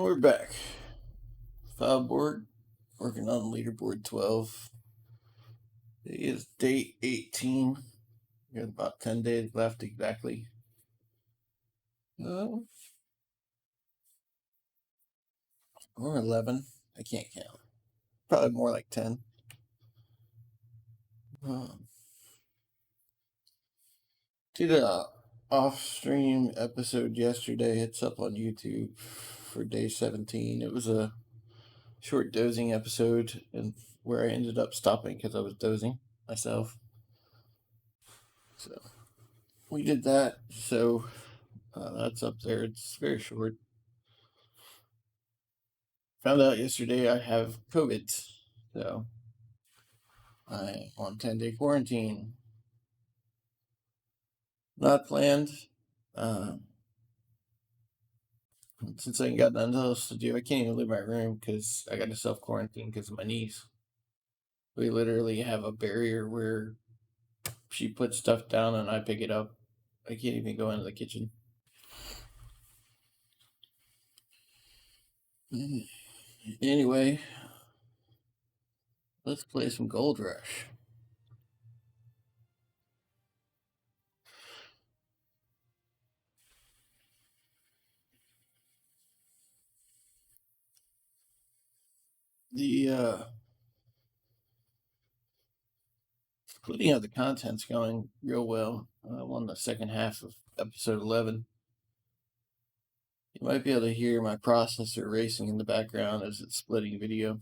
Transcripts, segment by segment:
We're back. File board, working on leaderboard 12. It is day 18. We got about 10 days left exactly. Or 11. I can't count. Probably more like 10. Did a off-stream episode yesterday. It's up on YouTube for day 17. It was a short dozing episode, and where I ended up stopping because I was dozing myself. So we did that. So that's up there. It's very short. Found out yesterday I have COVID. So I'm on 10-day quarantine. Not planned. Since I ain't got nothing else to do, I can't even leave my room because I got to self quarantine because of my niece. We literally have a barrier where she puts stuff down and I pick it up. I can't even go into the kitchen. Anyway, let's play some Gold Rush. The splitting of the content's going real well. I'm on the second half of episode 11. You might be able to hear my processor racing in the background as it's splitting video.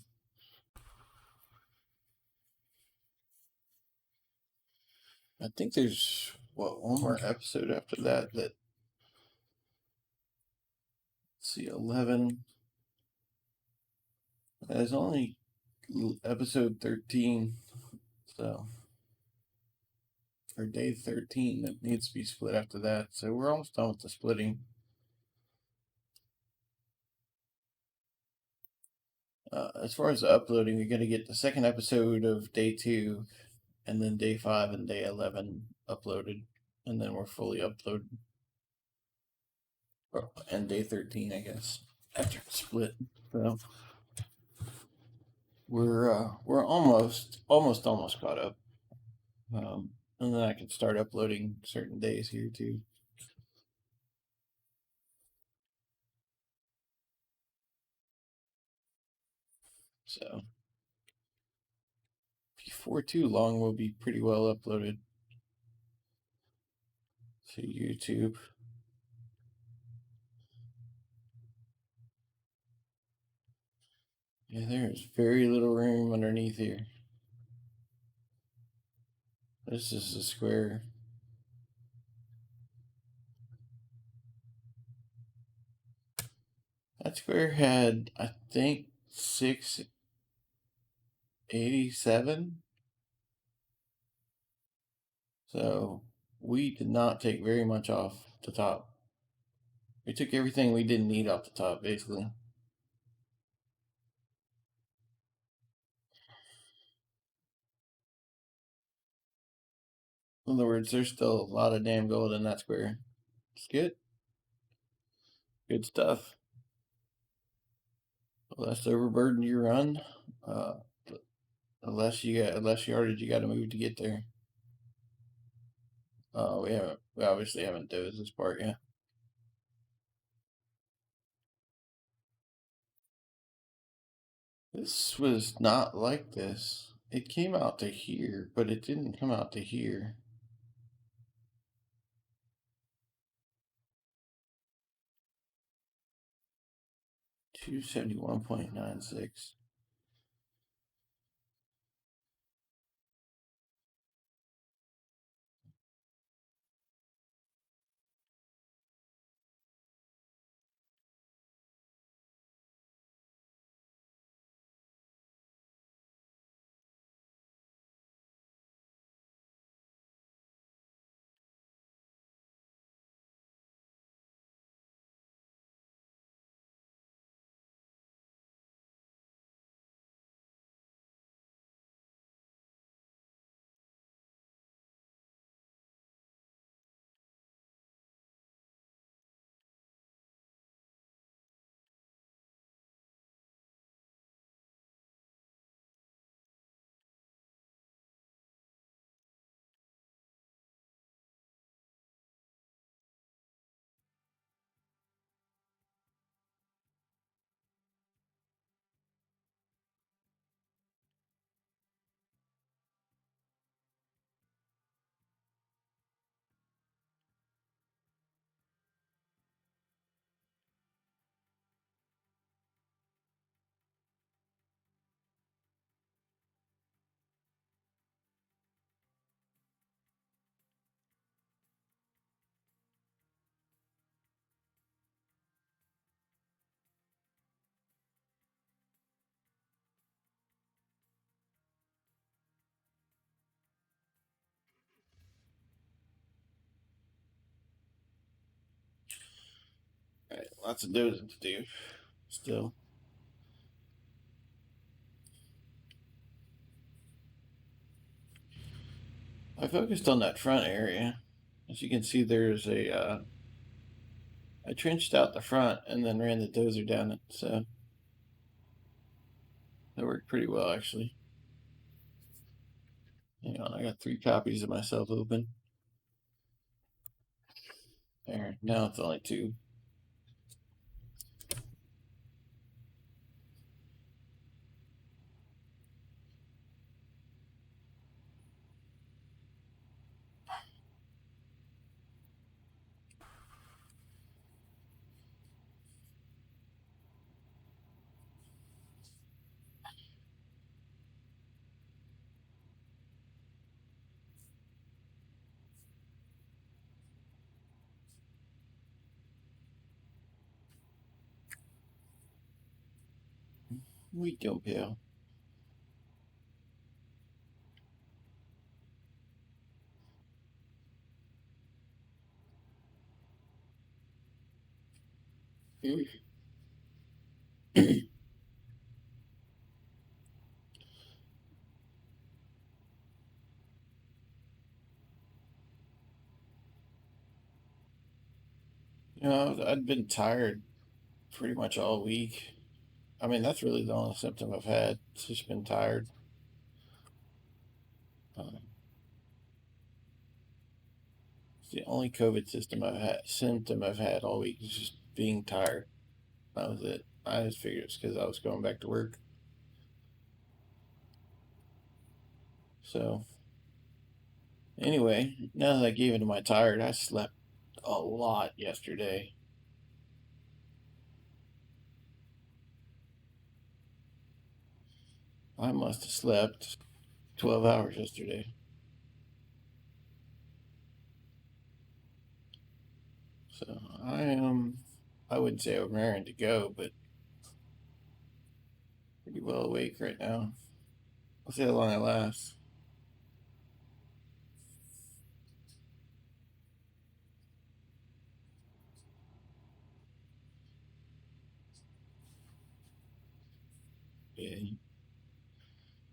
I think there's, one more episode after that. Let's see, 11. There's only episode 13, so, or day 13 that needs to be split after that. So we're almost done with the splitting. As far as the uploading, we're going to get the second episode of day 2, and then day 5 and day 11 uploaded, and then we're fully uploaded. And day 13, I guess, after it's split. So we're almost caught up. And then I can start uploading certain days here too. So before too long, we'll be pretty well uploaded to YouTube. Yeah, there's very little room underneath here. This is a square. That square had, I think, 687. So we did not take very much off the top. We took everything we didn't need off the top, basically. In other words, there's still a lot of damn gold in that square. It's good. Good stuff. Less overburden you run, less yardage you got to move to get there. We obviously haven't dozed this part yet. This was not like this. It came out to here, but it didn't come out to here. $271.96. Alright, lots of dozing to do still. I focused on that front area. As you can see, there's I trenched out the front and then ran the dozer down it, so that worked pretty well actually. Hang on, I got 3 copies of myself open. There, now it's only 2. We go, pal. I'd been tired pretty much all week. I mean, that's really the only symptom I've had. It's just been tired. Uh, it's the only COVID symptom I've had all week is just being tired. That was it. I just figured it's because I was going back to work. So, anyway, now that I gave into my tired, I slept a lot yesterday. I must have slept 12 hours yesterday. So, I wouldn't say I'm raring to go, but pretty well awake right now. We'll see how long it lasts. Yeah,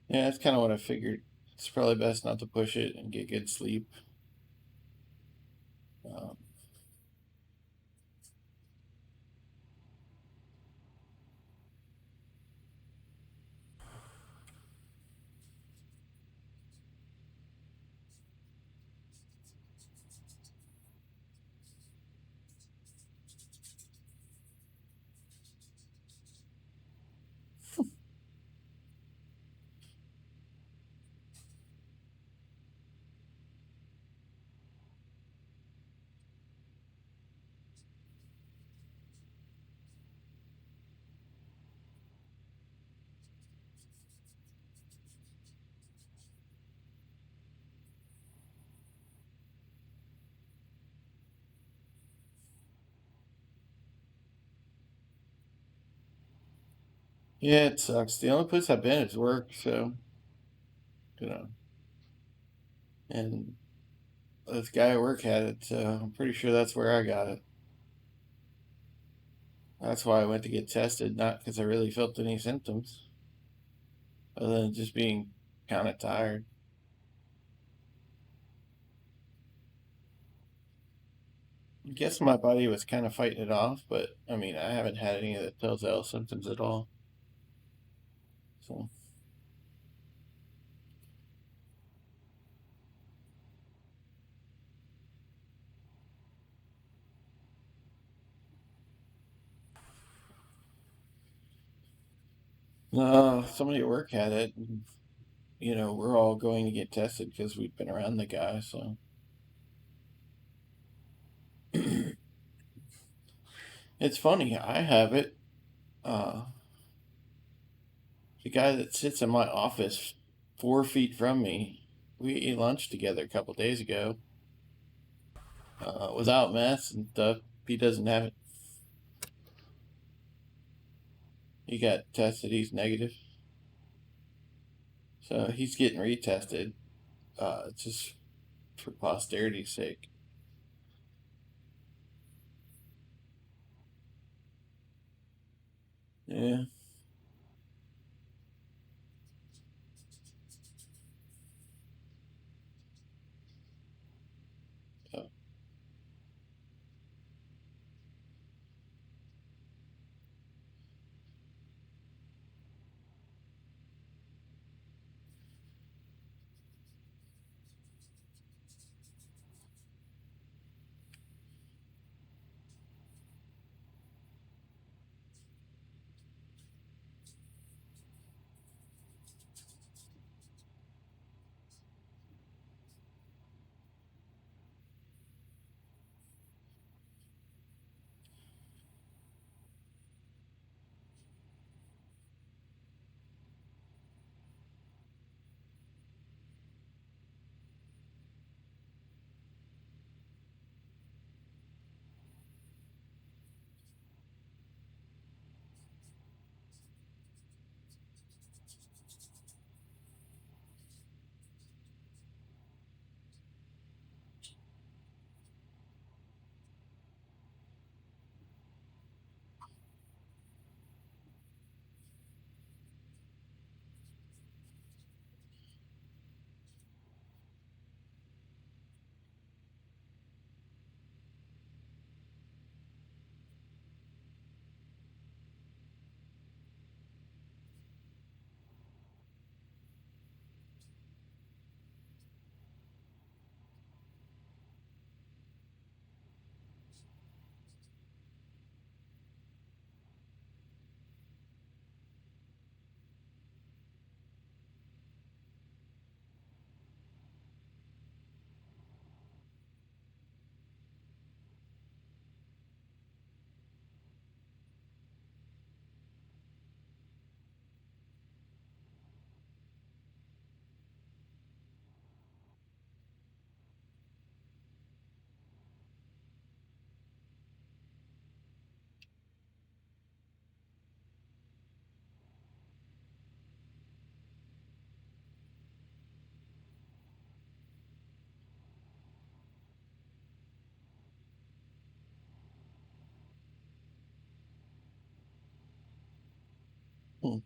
yeah, that's kind of what I figured. It's probably best not to push it and get good sleep. Um, yeah, it sucks. The only place I've been is work, so you know, and this guy at work had it, so I'm pretty sure that's where I got it. That's why I went to get tested, not because I really felt any symptoms, other than just being kind of tired. I guess my body was kind of fighting it off, but I mean, I haven't had any of the telltale symptoms at all. So, no, somebody at work had it. And, we're all going to get tested because we've been around the guy. So, it's funny. I have it. Uh, the guy that sits in my office 4 feet from me, we ate lunch together a couple days ago without masks and stuff. He doesn't have it. He got tested. He's negative. So he's getting retested just for posterity's sake. Yeah. Yeah. Hmm.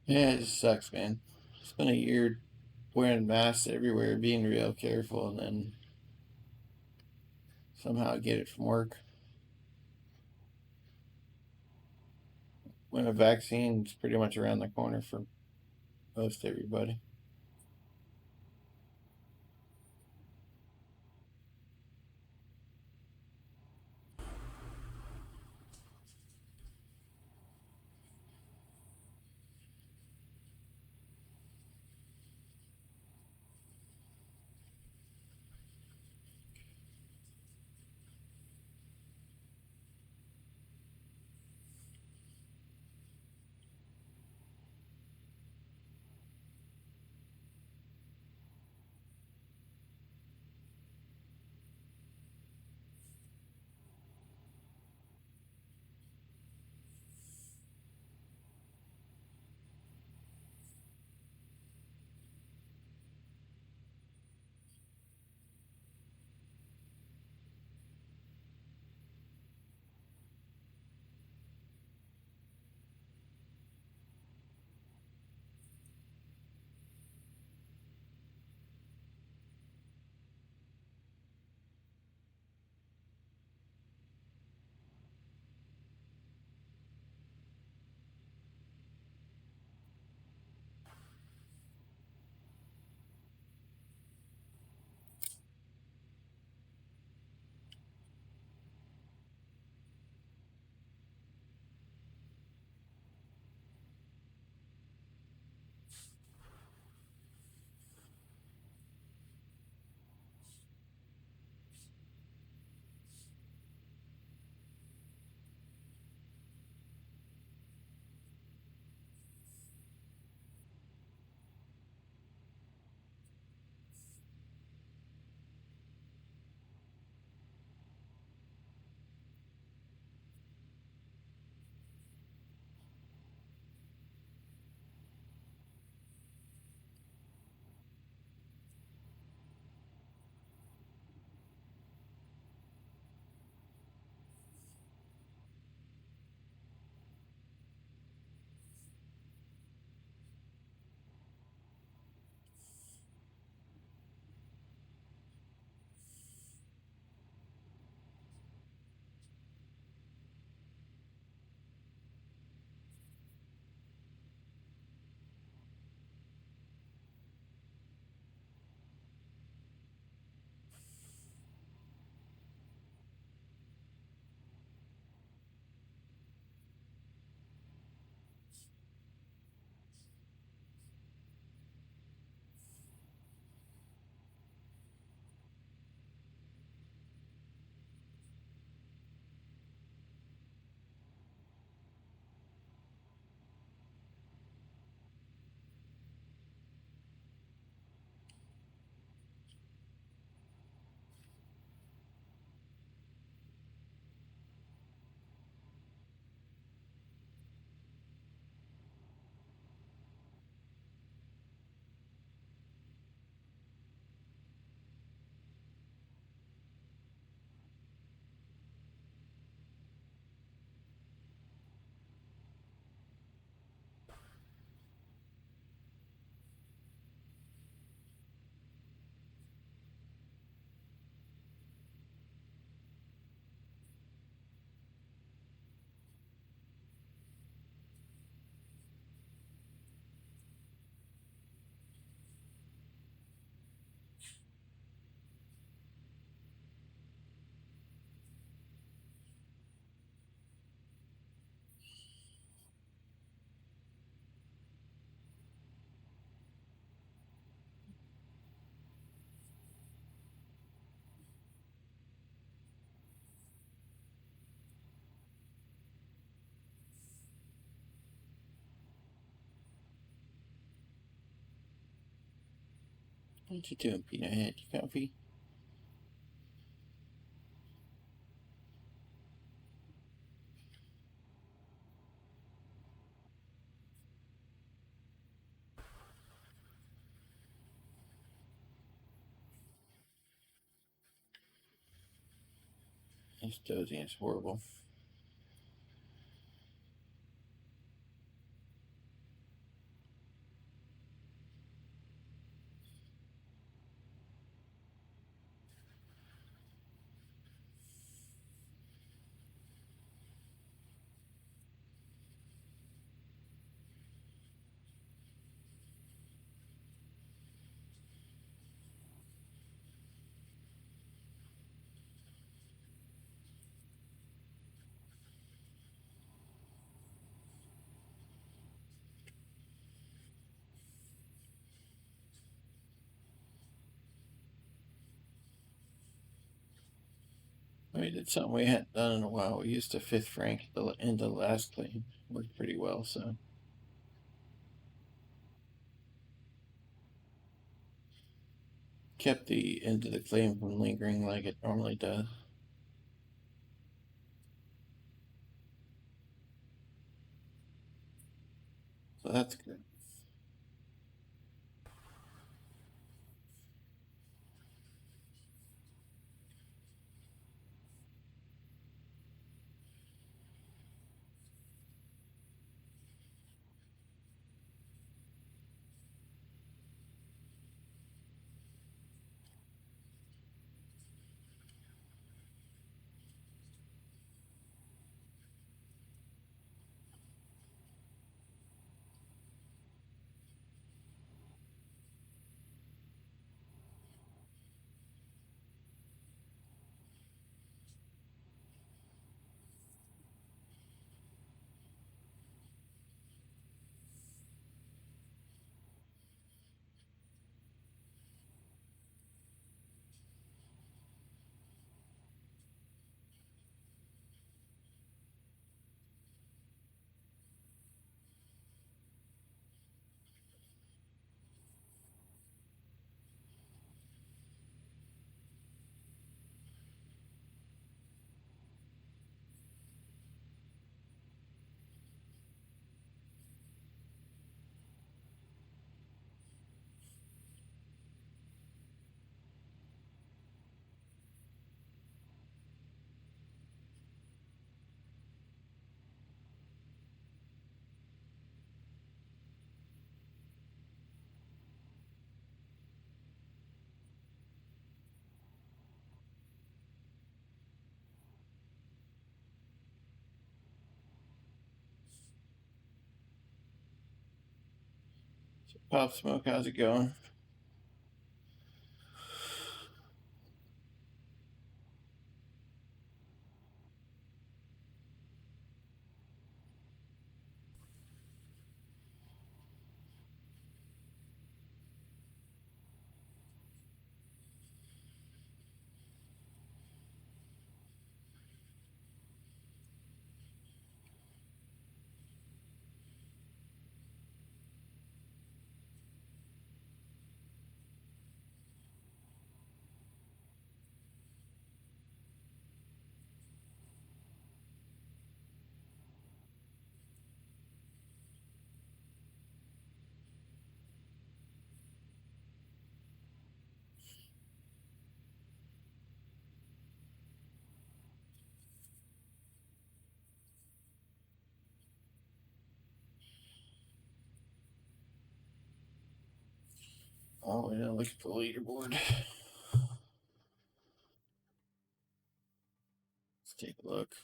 Yeah, it just sucks, man. Spent a year wearing masks everywhere, being real careful, and then somehow get it from work when a vaccine's pretty much around the corner for most everybody. What you doing, Peanut Head? You comfy? He's dozing. It's horrible. We did something we hadn't done in a while. We used a fifth rank at the end of the last claim. Worked pretty well, so. Kept the end of the claim from lingering like it normally does. So that's good. So Pop Smoke, how's it going? Oh, yeah, look at the leaderboard. Let's take a look.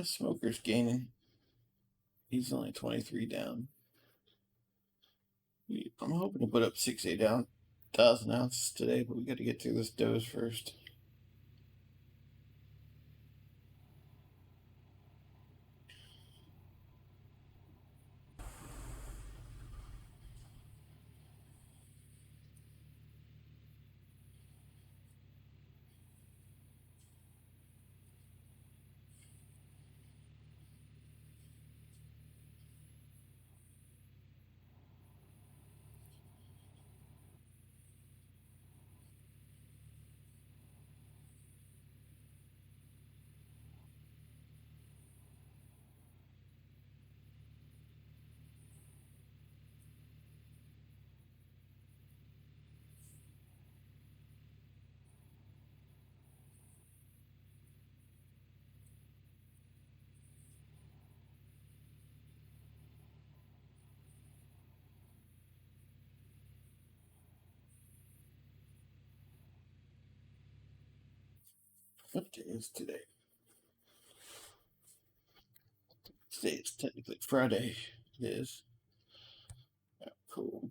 Smoker's gaining. He's only 23 down. I'm hoping to put up 68,000 ounces today, but we got to get through this dose first. What day is today? Today is technically Friday. It is. Oh, cool.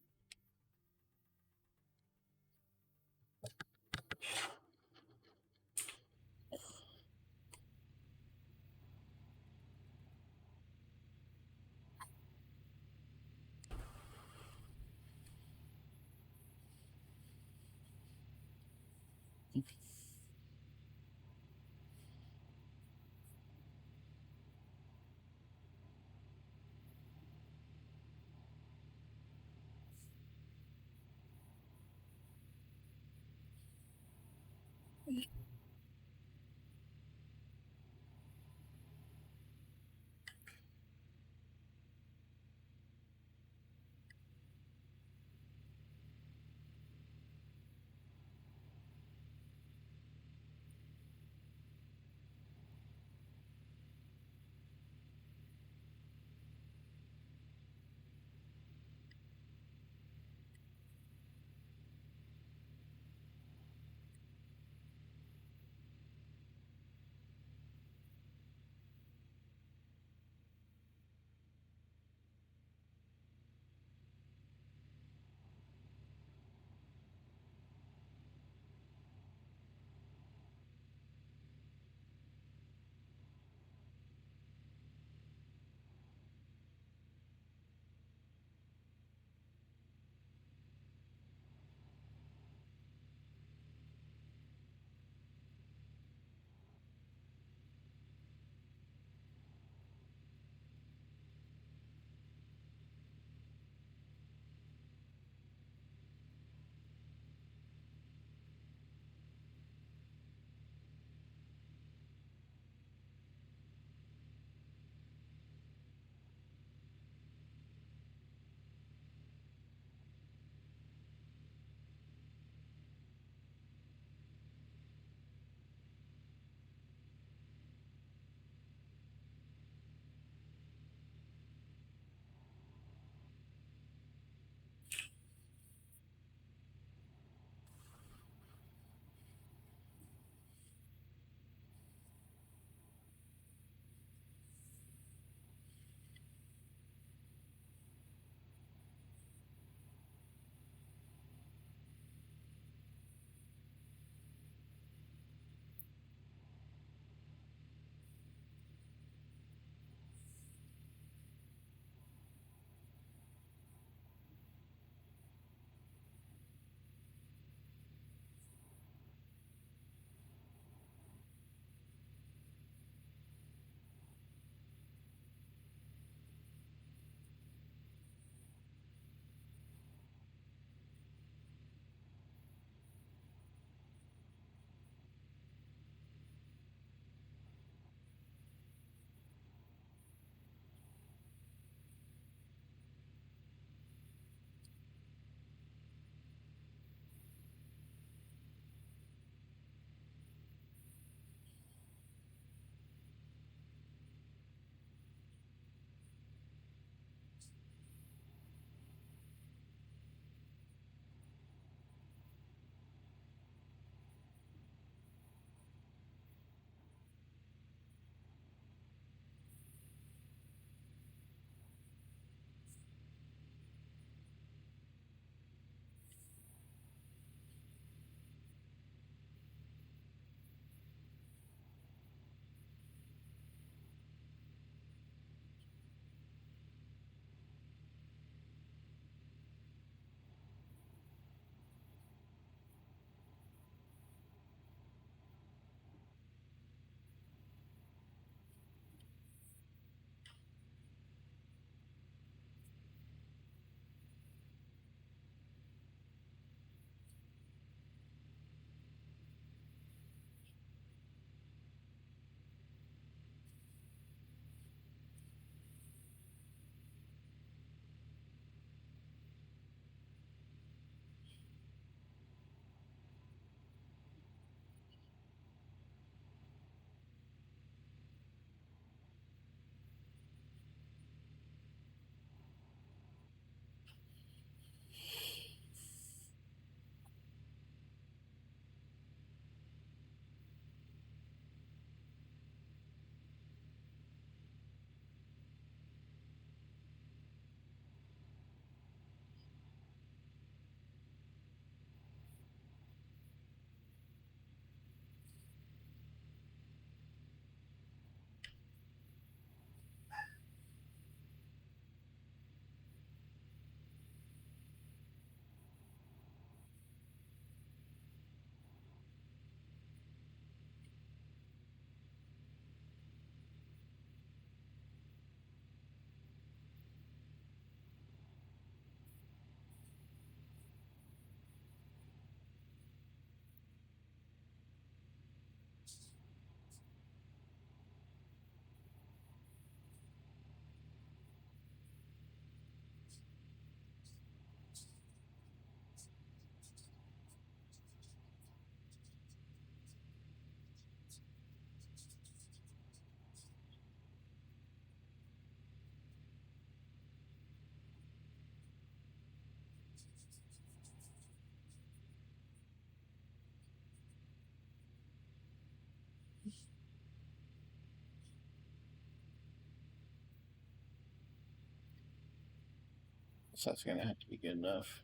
So that's going to have to be good enough.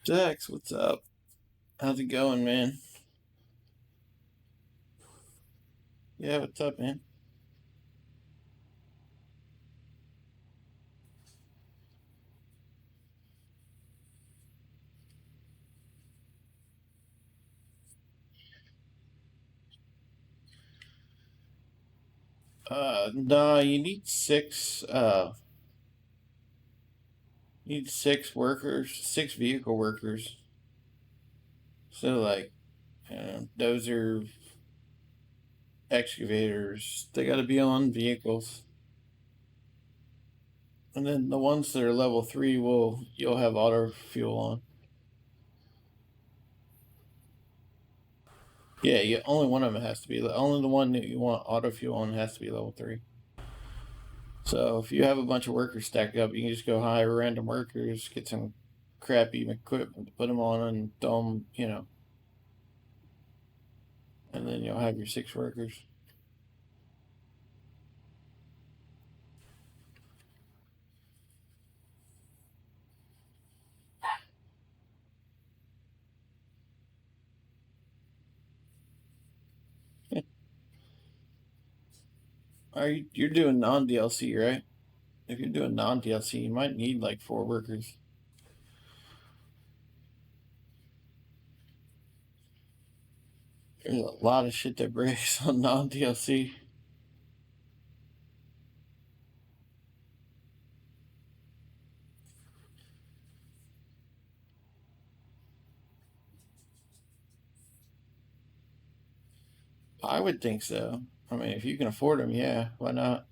Dex, what's up? How's it going, man? Yeah, what's up, man? No, you need six. You need six workers, six vehicle workers. So like, dozer, excavators, they got to be on vehicles. And then the ones that are level 3 will you'll have auto fuel on. Yeah, only one of them has to be only the one that you want auto fuel on has to be level 3. So if you have a bunch of workers stacked up, you can just go hire random workers, get some crappy equipment to put them on, and throw them, and then you'll have your six workers. You're doing non DLC, right? If you're doing non DLC, you might need like four workers. There's a lot of shit that breaks on non DLC. I would think so. I mean, if you can afford them, yeah, why not?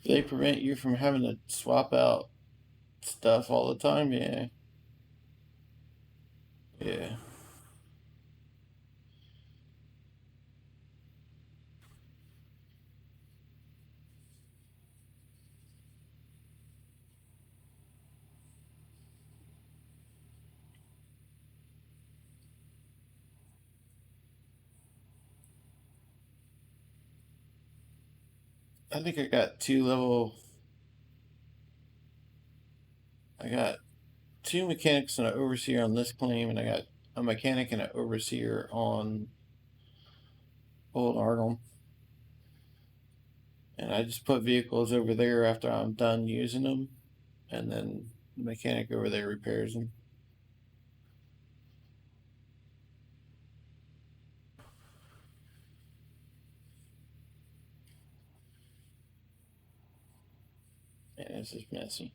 If they prevent you from having to swap out stuff all the time, yeah. Yeah. I think I got two mechanics and an overseer on this claim, and I got a mechanic and an overseer on Old Arnold. And I just put vehicles over there after I'm done using them, and then the mechanic over there repairs them. And this is messy.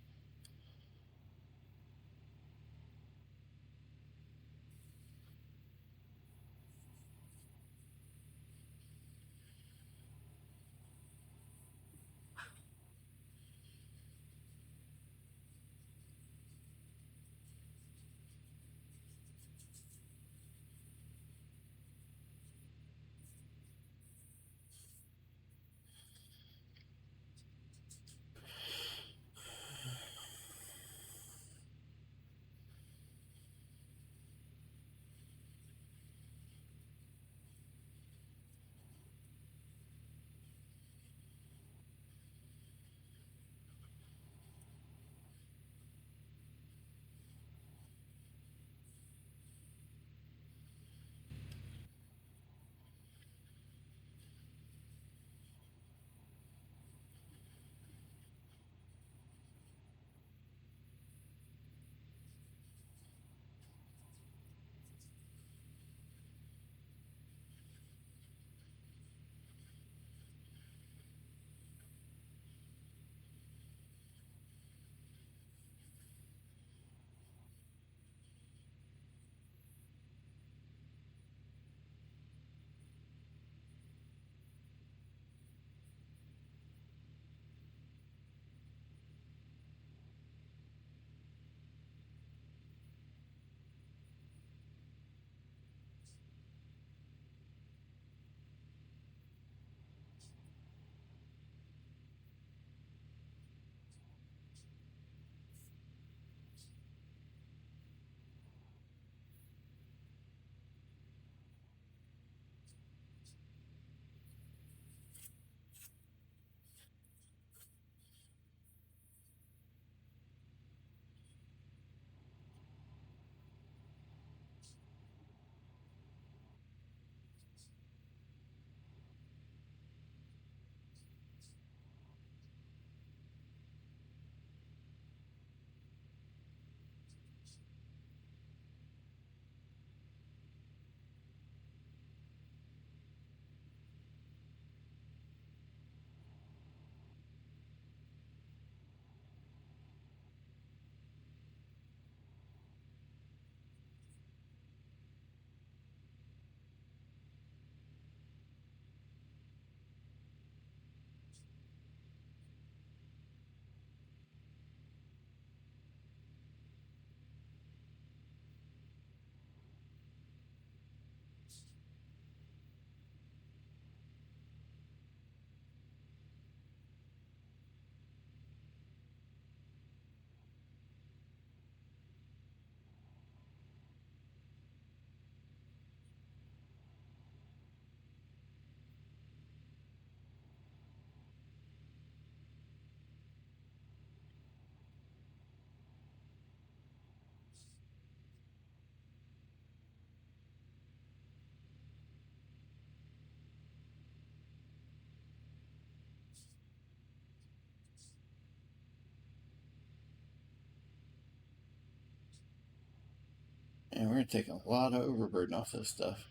And we're taking a lot of overburden off this stuff.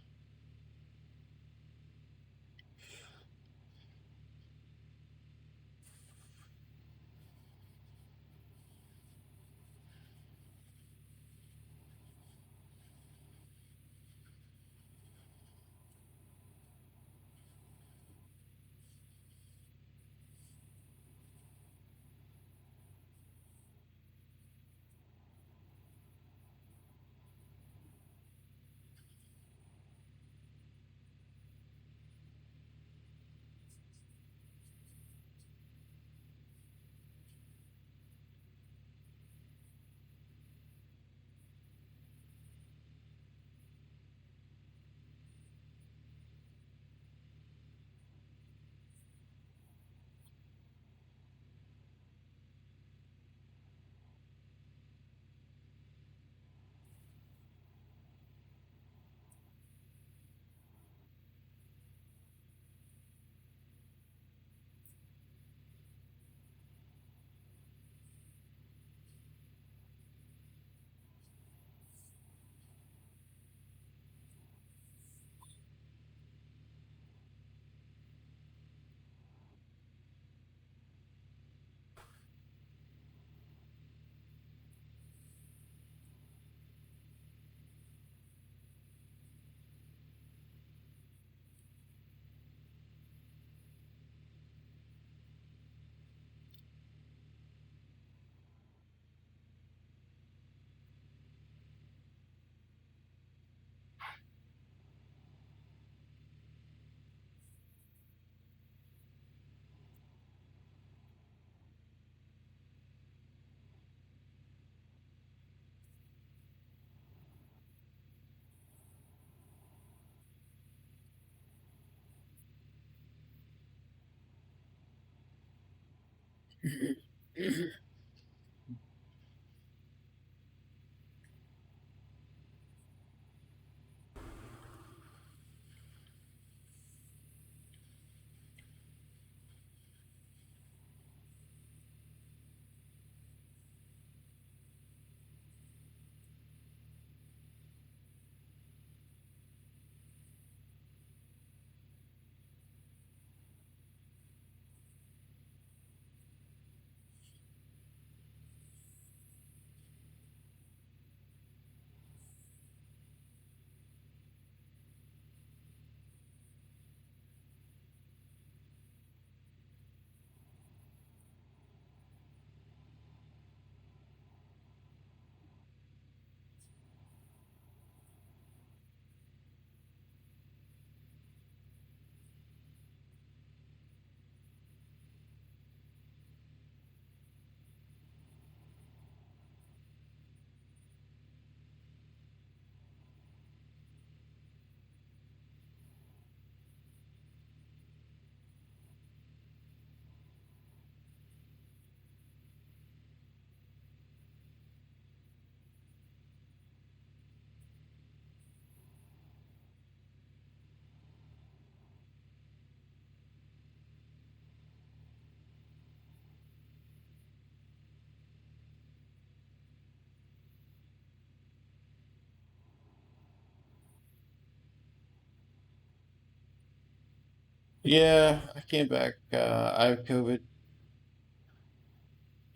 Yeah, I came back. I have COVID.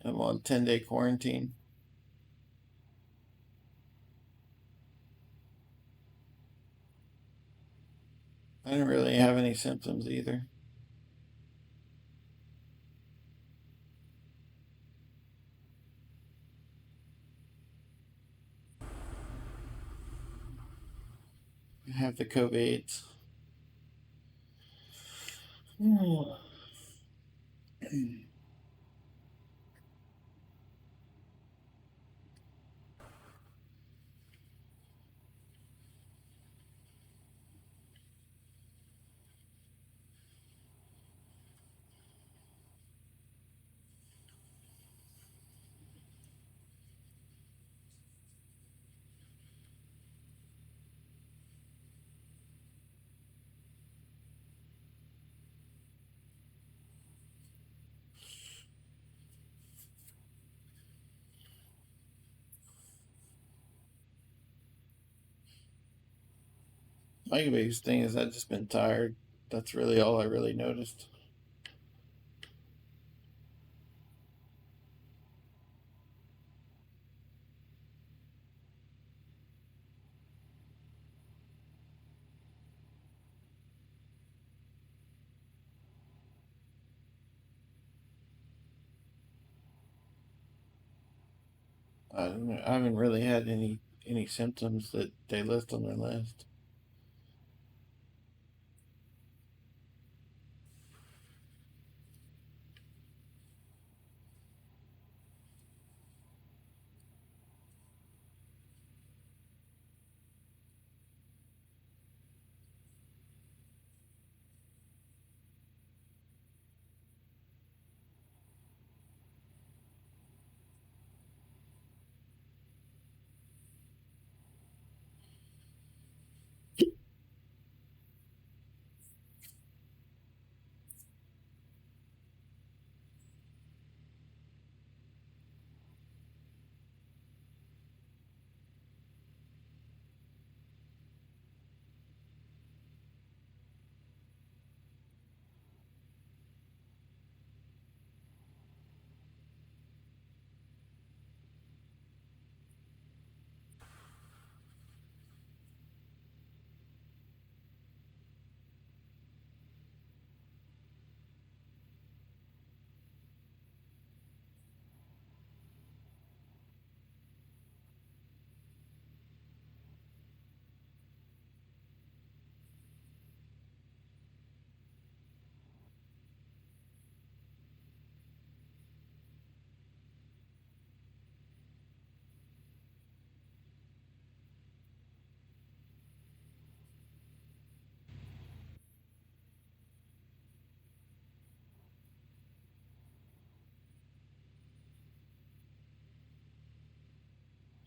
I'm on 10-day quarantine. I didn't really have any symptoms either. I have the COVID. My biggest thing is I've just been tired. That's really all I really noticed. I haven't really had any symptoms that they list on their list.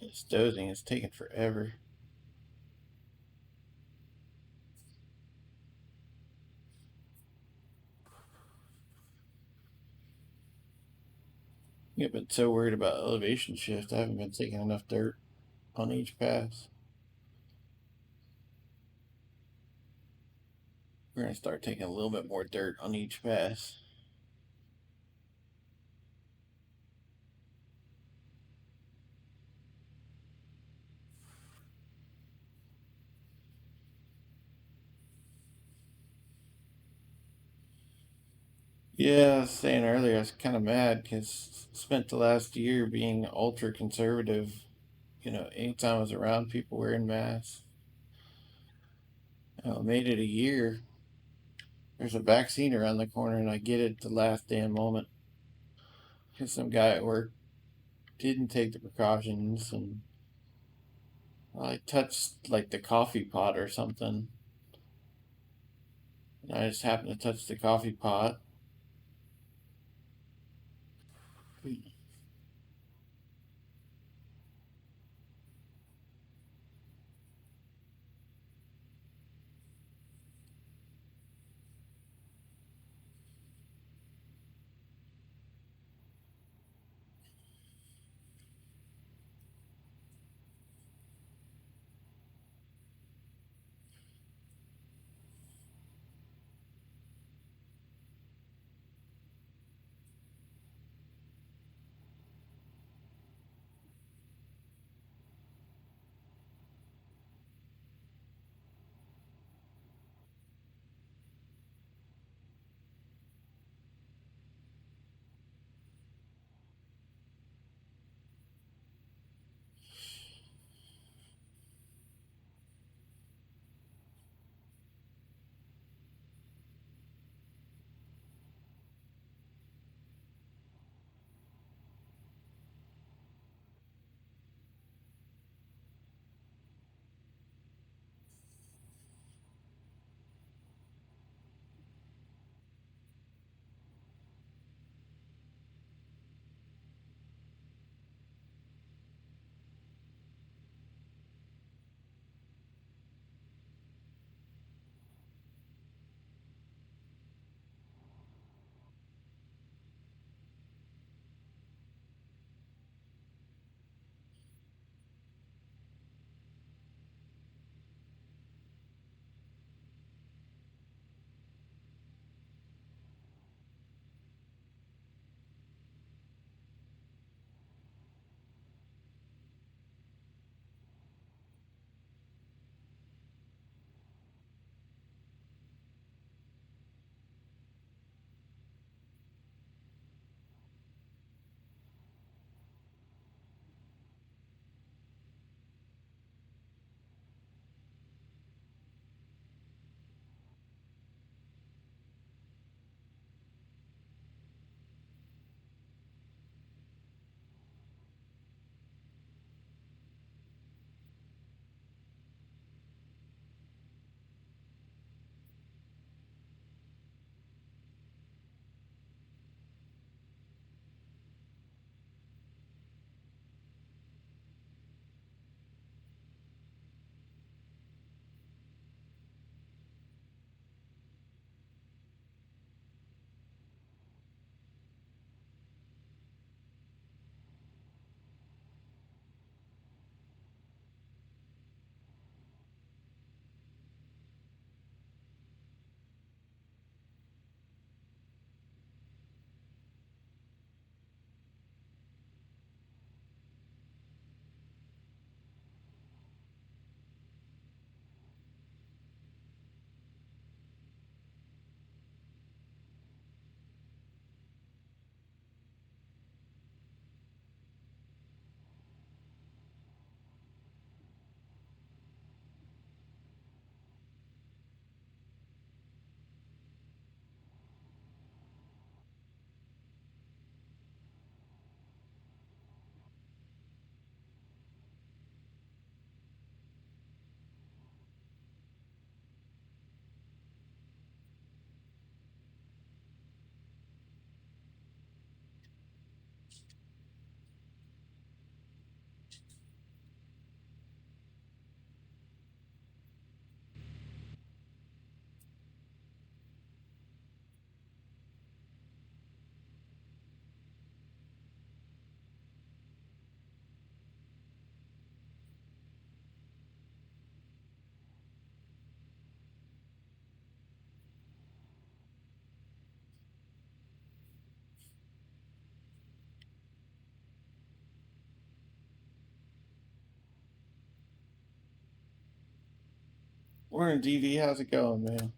This dosing is taking forever. I've been so worried about elevation shift. I haven't been taking enough dirt on each pass. We're gonna start taking a little bit more dirt on each pass. Yeah, I was saying earlier, I was kind of mad because spent the last year being ultra conservative. Anytime I was around people wearing masks, made it a year. There's a vaccine around the corner, and I get it at the last damn moment because some guy at work didn't take the precautions, and I touched like the coffee pot or something. And I just happened to touch the coffee pot. Morning, DV. How's it going, man?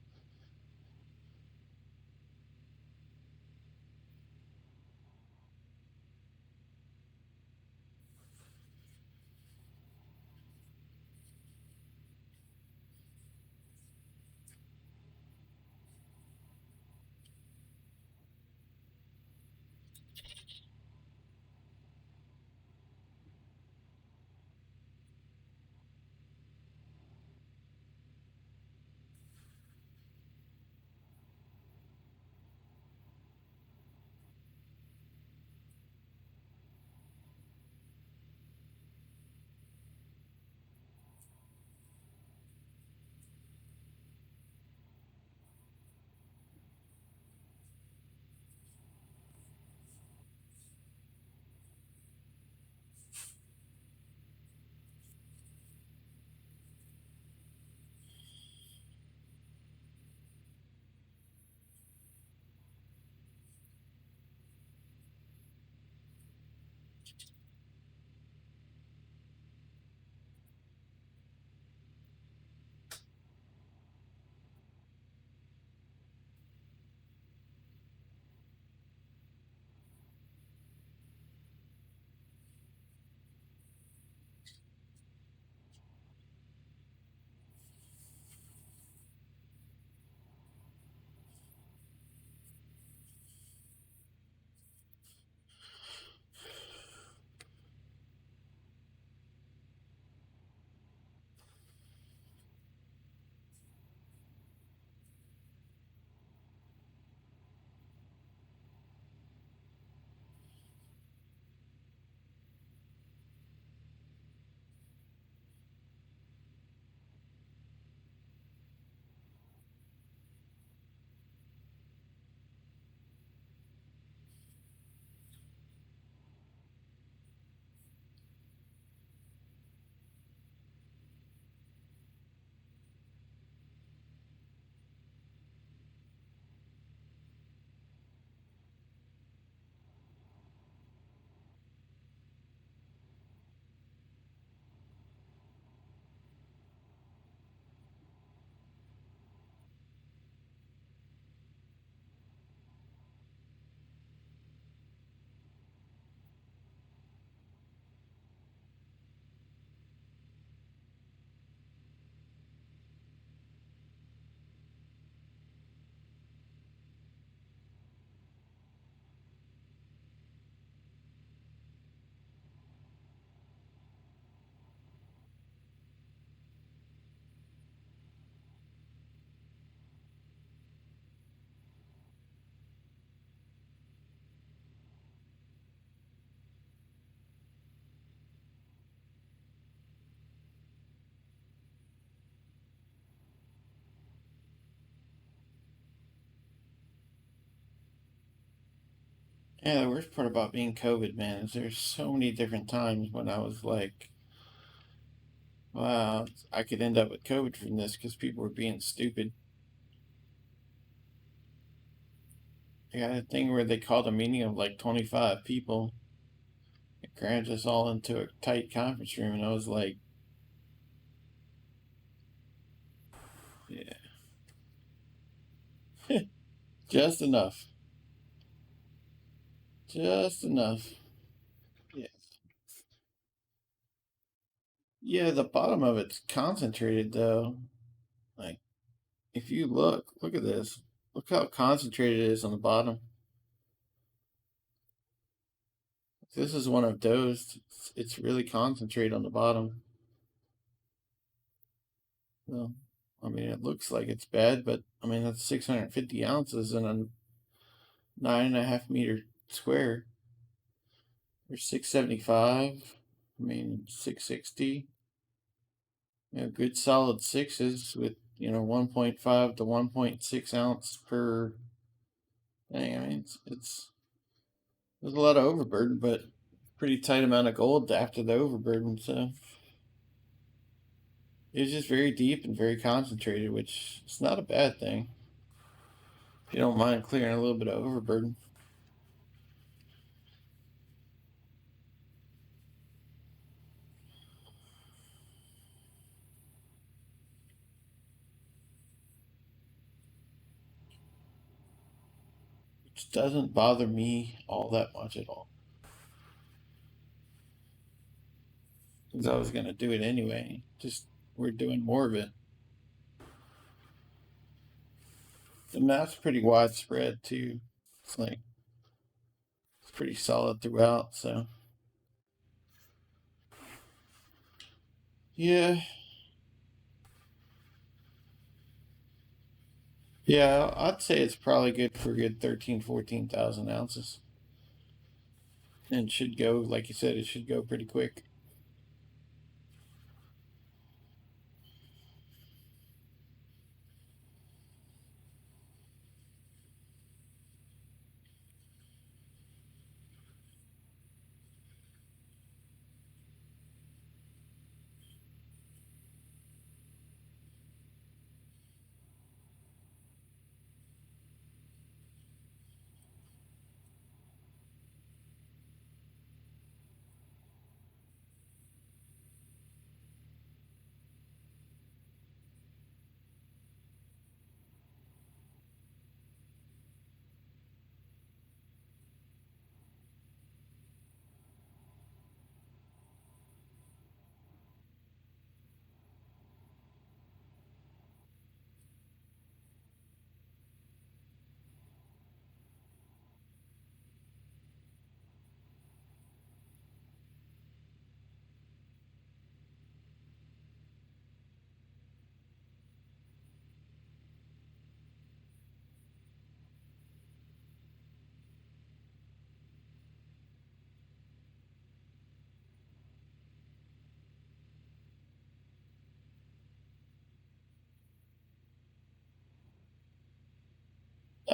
Yeah, the worst part about being COVID, man, is there's so many different times when I was like, wow, I could end up with COVID from this because people were being stupid. They got a thing where they called a meeting of like 25 people. It crammed us all into a tight conference room, and I was like, yeah, just enough. Just enough. Yeah. Yeah, the bottom of it's concentrated though. Like, if you look at this. Look how concentrated it is on the bottom. This is one I've dosed. It's really concentrated on the bottom. Well, I mean, it looks like it's bad, but I mean, that's 650 ounces in a 9.5 meter square. Or 675. I mean, 660. Good solid sixes with 1.5 to 1.6 ounce per thing. I mean, it's there's a lot of overburden, but pretty tight amount of gold after the overburden. So it was just very deep and very concentrated, which is not a bad thing if you don't mind clearing a little bit of overburden. It doesn't bother me all that much at all. Because I was going to do it anyway. Just we're doing more of it. And that's pretty widespread too. It's like it's pretty solid throughout. So yeah, yeah, I'd say it's probably good for a good 13, 14,000 ounces, and should go like you said. It should go pretty quick.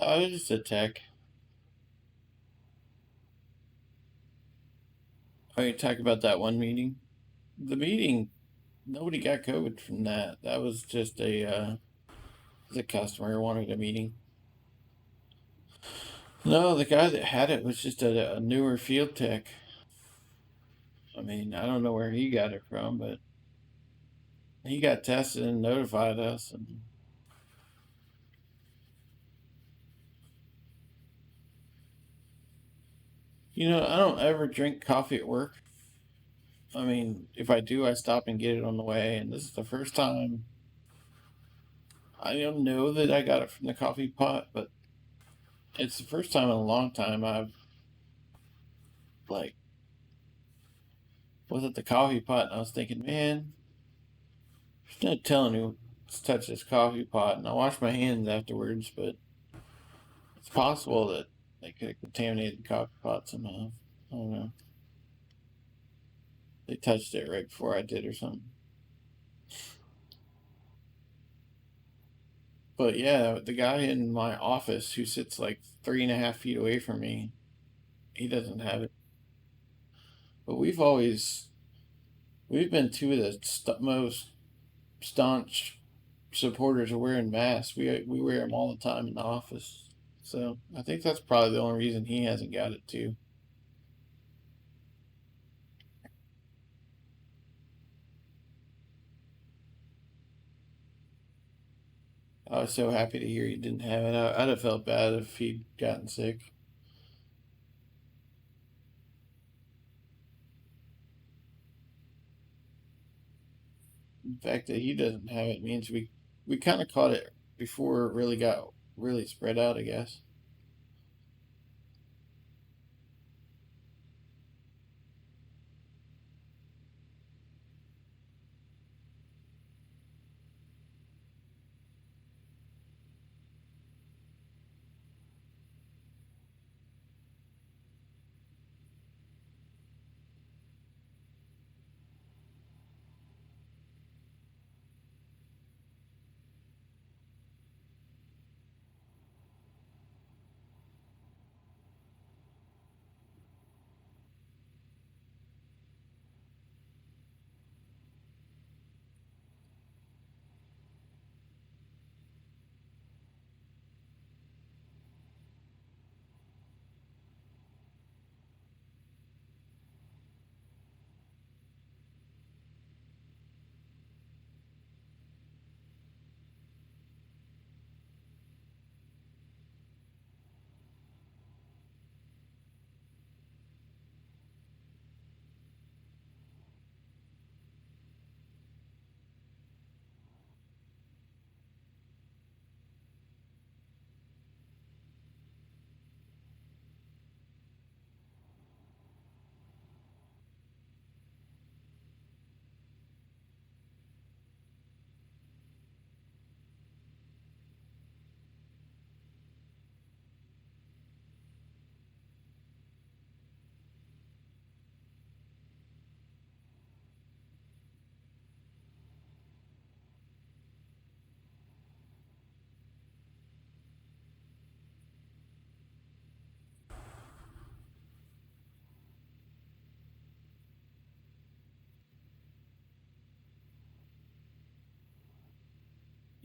It's just a tech. Oh, you talk about that one meeting. The meeting, nobody got COVID from that. That was just the customer wanted a meeting. No, the guy that had it was just a newer field tech. I mean, I don't know where he got it from, but he got tested and notified us. And I don't ever drink coffee at work. I mean, if I do, I stop and get it on the way. And this is the first time. I don't know that I got it from the coffee pot, but it's the first time in a long time I've like was at the coffee pot and I was thinking, man, there's no telling who's touched this coffee pot. And I washed my hands afterwards, but it's possible that they could have contaminated the coffee pot somehow. I don't know. They touched it right before I did or something. But yeah, the guy in my office who sits like 3.5 feet away from me, he doesn't have it. But we've been two of the most staunch supporters of wearing masks. We wear them all the time in the office. So I think that's probably the only reason he hasn't got it too. I was so happy to hear he didn't have it. I'd have felt bad if he'd gotten sick. The fact that he doesn't have it means we kind of caught it before it really got really spread out, I guess.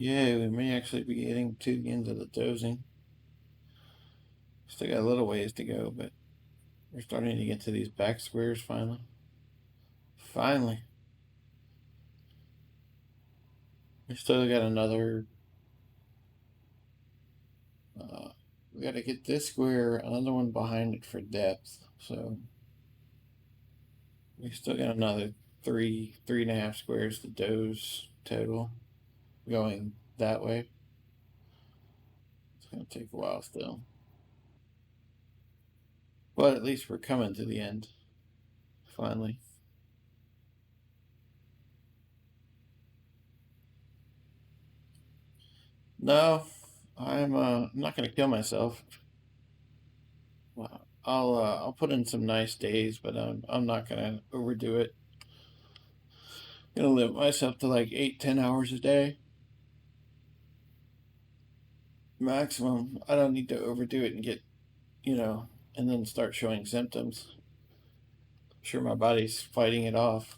Yeah, we may actually be getting to the end of the dosing. Still got a little ways to go, but we're starting to get to these back squares finally. Finally. We still got another. We got to get this square, another one behind it for depth. So we still got another 3.5 squares to doze total going that way. It's going to take a while still. But at least we're coming to the end. Finally. No, I'm not going to kill myself. Well, I'll put in some nice days, but I'm not gonna overdo it. Gonna limit myself to like 8-10 hours a day maximum. I don't need to overdo it and get and then start showing symptoms. I'm sure my body's fighting it off.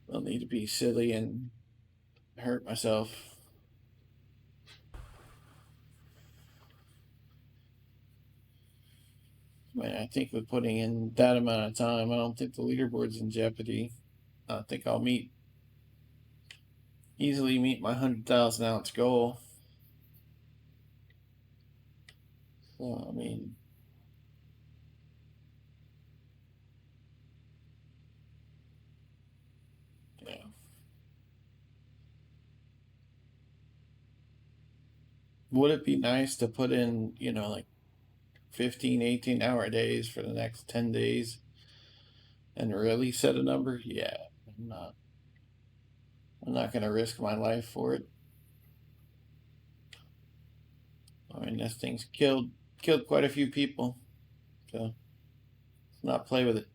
I don't need to be silly and hurt myself. I mean, I think with putting in that amount of time, I don't think the leaderboard's in jeopardy. I think I'll easily meet my 100,000 ounce goal. So I mean, yeah. Would it be nice to put in, like 15, 18 hour days for the next 10 days and really set a number? Yeah, I'm not. I'm not going to risk my life for it. I mean, this thing's killed quite a few people, so let's not play with it.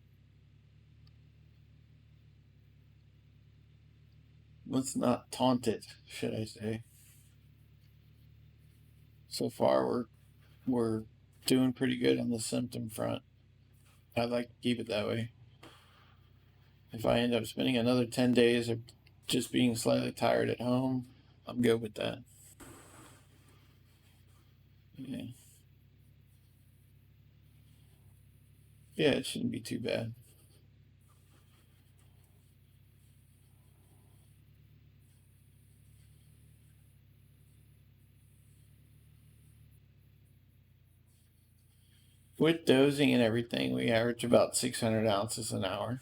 Let's not taunt it, should I say? So far, we're doing pretty good on the symptom front. I'd like to keep it that way. If I end up spending another 10 days of just being slightly tired at home, I'm good with that. Yeah. Yeah, it shouldn't be too bad. With dosing and everything, we average about 600 ounces an hour.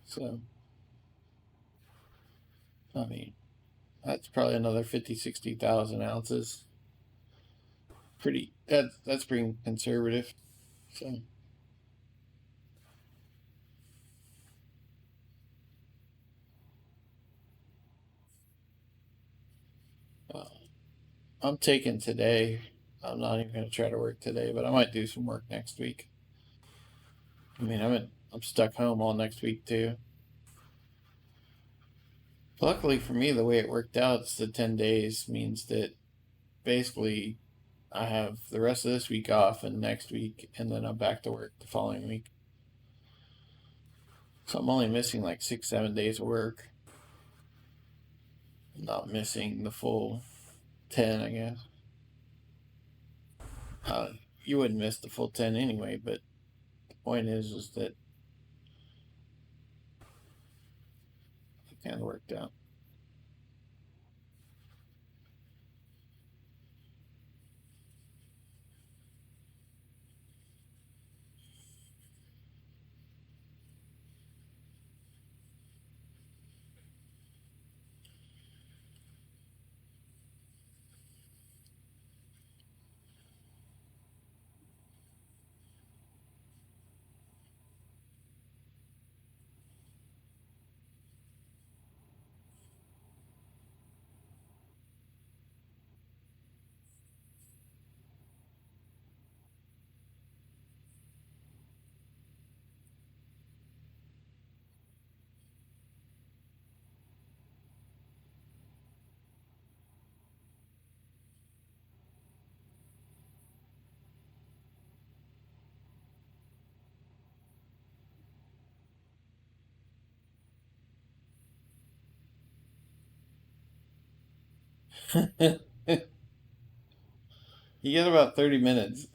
So, I mean, that's probably another 50, 60,000 ounces. That's pretty conservative. So, uh, I'm taking today. I'm not even going to try to work today, but I might do some work next week. I mean, I'm stuck home all next week too. Luckily for me, the way it worked out, it's the 10 days means that basically I have the rest of this week off and next week, and then I'm back to work the following week. So I'm only missing like 6, 7 days of work. I'm not missing the full 10, I guess. Uh, you wouldn't miss the full 10 anyway, but the point is that it kind of worked out. You get about 30 minutes.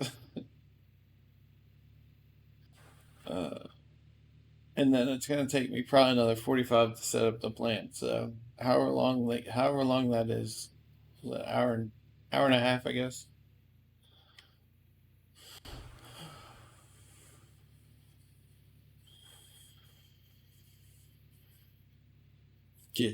Uh, and then it's going to take me probably another 45 to set up the plant. So however long that is, hour and a half, I guess. Yeah.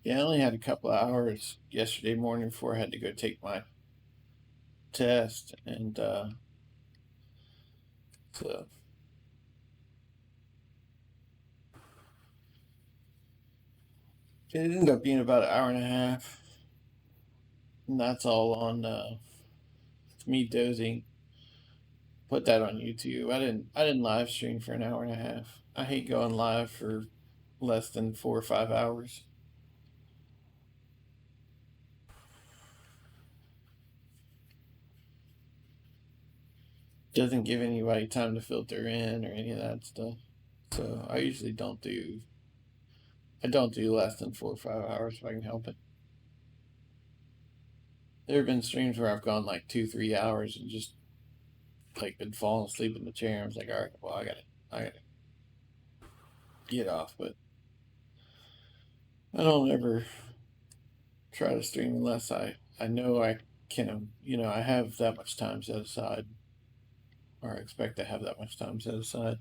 Yeah, I only had a couple of hours yesterday morning before I had to go take my test, and so it ended up being about an hour and a half, and that's all on me dozing. Put that on YouTube. I didn't live stream for an hour and a half. I hate going live for less than 4 or 5 hours. Doesn't give anybody time to filter in or any of that stuff. So I usually don't do less than 4 or 5 hours if I can help it. There have been streams where I've gone like 2, 3 hours and just like been falling asleep in the chair. I was like, all right, well, I gotta get off. But I don't ever try to stream unless I know I can. I have that much time set aside, or I expect to have that much time set aside.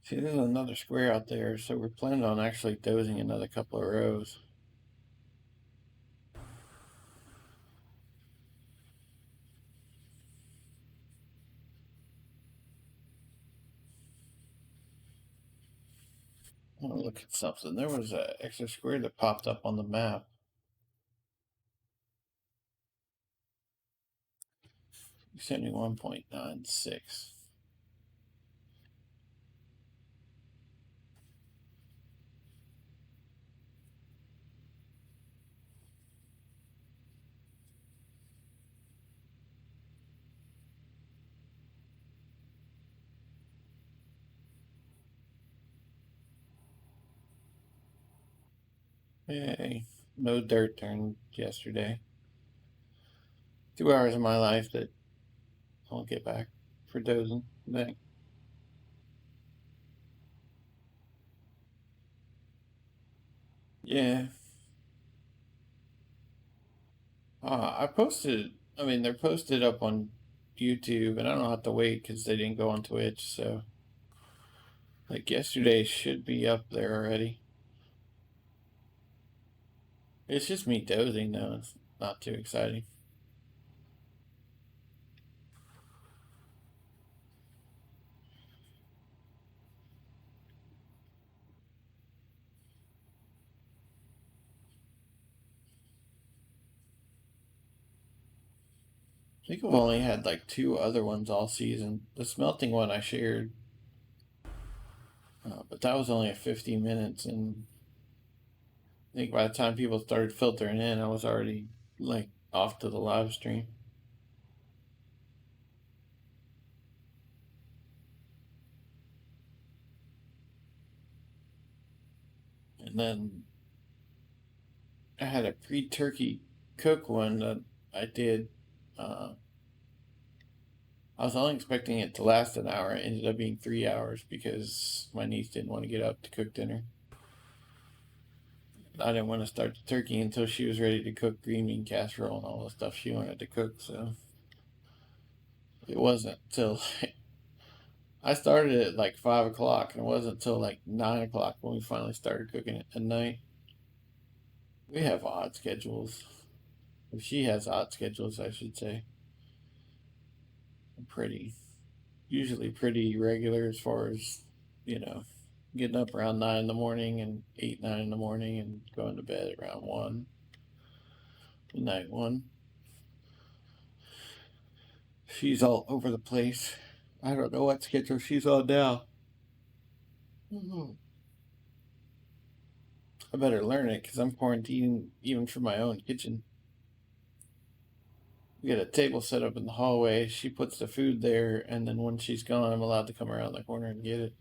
See, there's another square out there, so we're planning on actually dozing another couple of rows. I want to look at something. There was an extra square that popped up on the map. 71.96. Yay. No dirt turned yesterday. 2 hours of my life that I'll get back for dozing. Yeah. I posted, I mean, they're posted up on YouTube, and I don't have to wait because they didn't go on Twitch. So, like, yesterday should be up there already. It's just me dozing, though. It's not too exciting. I think I've only had like two other ones all season. The smelting one I shared, but that was only a 15 minutes, and I think by the time people started filtering in, I was already like off to the live stream. And then I had a pre-turkey cook one that I did. Uh, I was only expecting it to last an hour. It ended up being 3 hours because my niece didn't want to get up to cook dinner. I didn't want to start the turkey until she was ready to cook green bean casserole and all the stuff she wanted to cook. So it wasn't till I started at like 5 o'clock, and it wasn't until like 9 o'clock when we finally started cooking it at night. We have odd schedules. She has odd schedules, I should say. Pretty, usually pretty regular as far as, you know, getting up around 9 in the morning and 8, 9 in the morning and going to bed around 1, night 1. She's all over the place. I don't know what schedule she's on now. Mm-hmm. I better learn it because I'm quarantining even for my own kitchen. We got a table set up in the hallway. She puts the food there, and then when she's gone, I'm allowed to come around the corner and get it.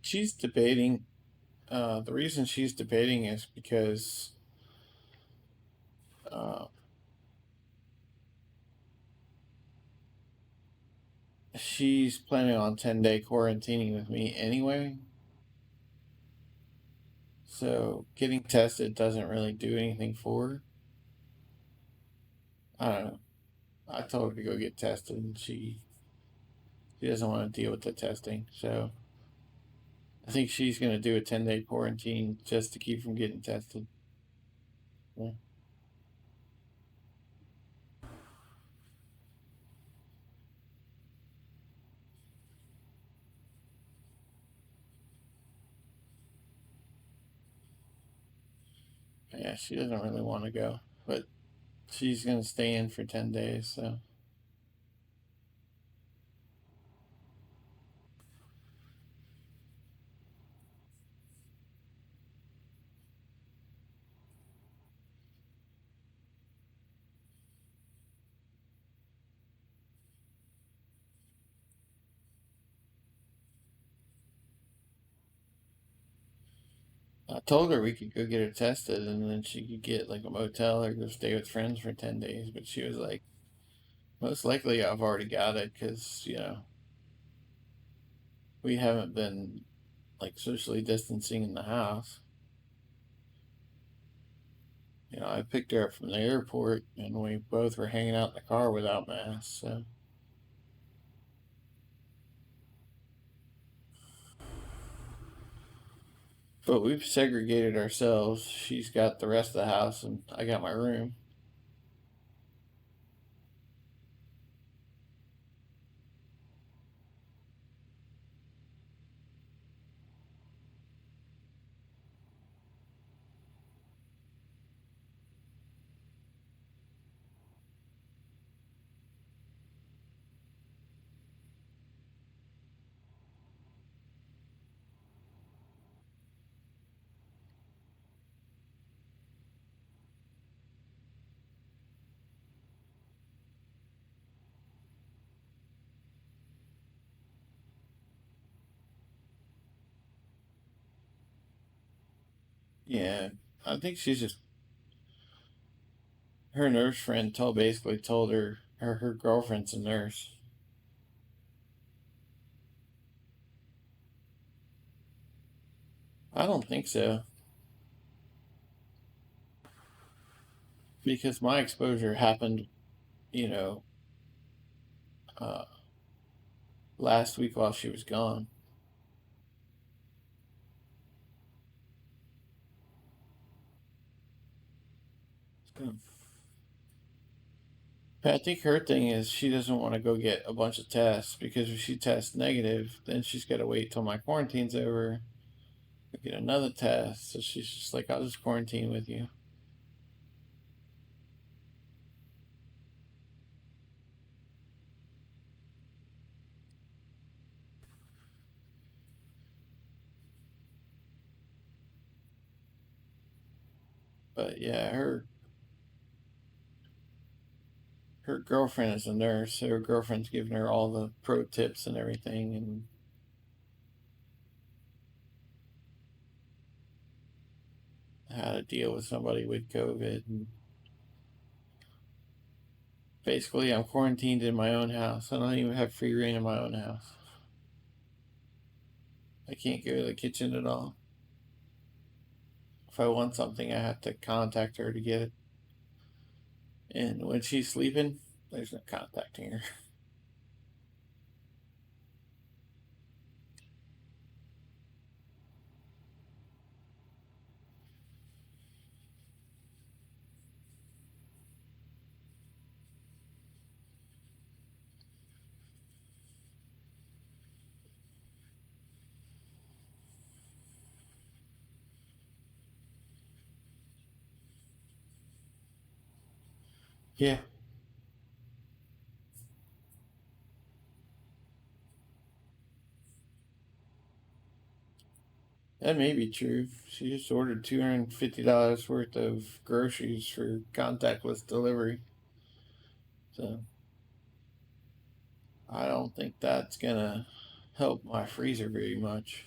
She's debating. The reason she's debating is because uh, she's planning on 10-day quarantining with me anyway. So getting tested doesn't really do anything for her. I don't know. I told her to go get tested, and she doesn't want to deal with the testing. So I think she's going to do a 10-day quarantine just to keep from getting tested. Yeah. Yeah, she doesn't really want to go, but she's going to stay in for 10 days. So I told her we could go get her tested and then she could get like a motel or go stay with friends for 10 days. But she was like, most likely I've already got it because, we haven't been like socially distancing in the house. I picked her up from the airport and we both were hanging out in the car without masks. So, but we've segregated ourselves. She's got the rest of the house and I got my room. Yeah, I think she's just, her nurse friend basically told her girlfriend's a nurse. I don't think so because my exposure happened, you know, uh, last week while she was gone. I think her thing is she doesn't want to go get a bunch of tests because if she tests negative, then she's got to wait till my quarantine's over to get another test. So she's just like, I'll just quarantine with you. But yeah, her girlfriend is a nurse, so her girlfriend's giving her all the pro tips and everything, and how to deal with somebody with COVID. And basically, I'm quarantined in my own house. I don't even have free reign in my own house. I can't go to the kitchen at all. If I want something, I have to contact her to get it. And when she's sleeping, there's no contacting her. Yeah, that may be true. She just ordered $250 worth of groceries for contactless delivery. So I don't think that's gonna help my freezer very much.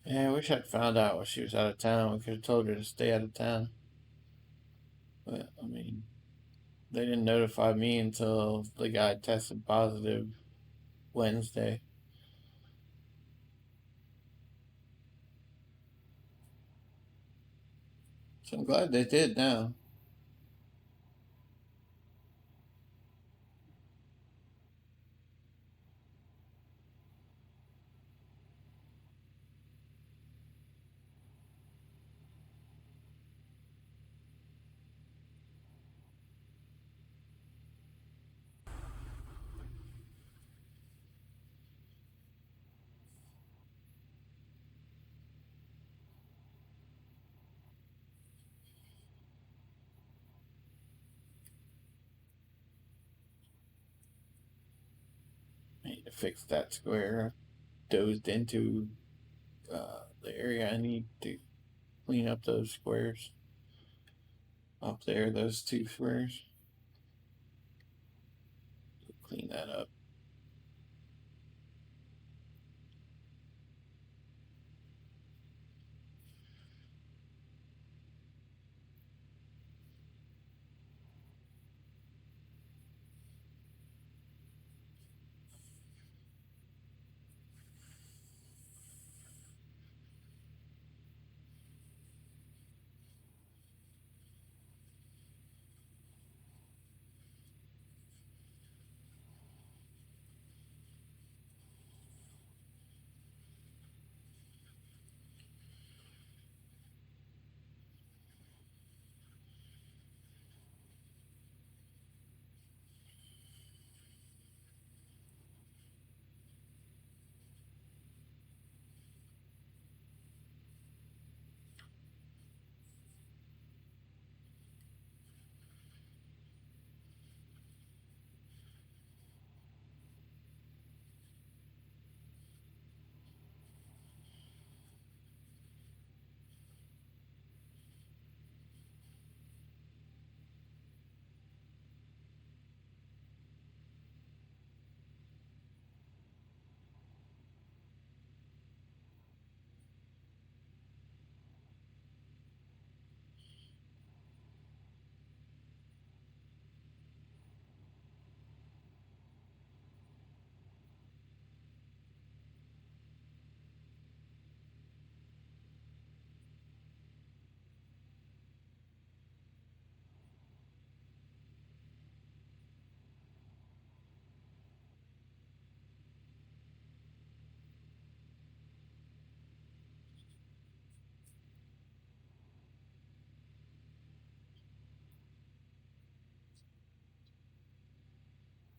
Yeah, I wish I'd found out when she was out of town. We could have told her to stay out of town. But I mean, they didn't notify me until the guy tested positive Wednesday. So I'm glad they did now. I need to fix that square. I dozed into the area. I need to clean up those squares up there, those two squares. Clean that up.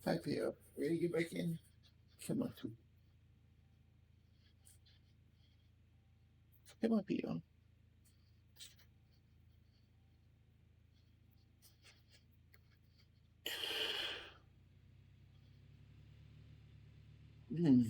Hi, Pio. Ready to get back in? Come on. Come on, Pio. Hmm.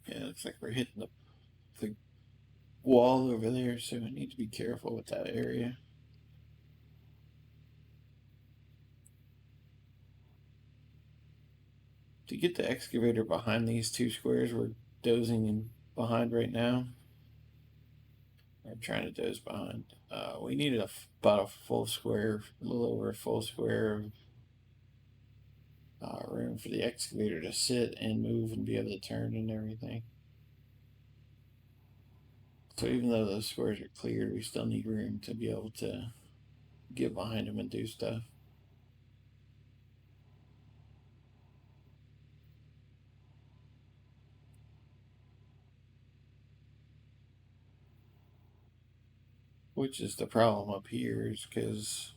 Yeah, it looks like we're hitting the wall over there, so we need to be careful with that area. To get the excavator behind these two squares we're dozing in behind right now, or trying to doze behind, we needed about a full square, a little over a full square of room for the excavator to sit and move and be able to turn and everything. So even though those squares are cleared, we still need room to be able to get behind them and do stuff. Which is the problem up here, is because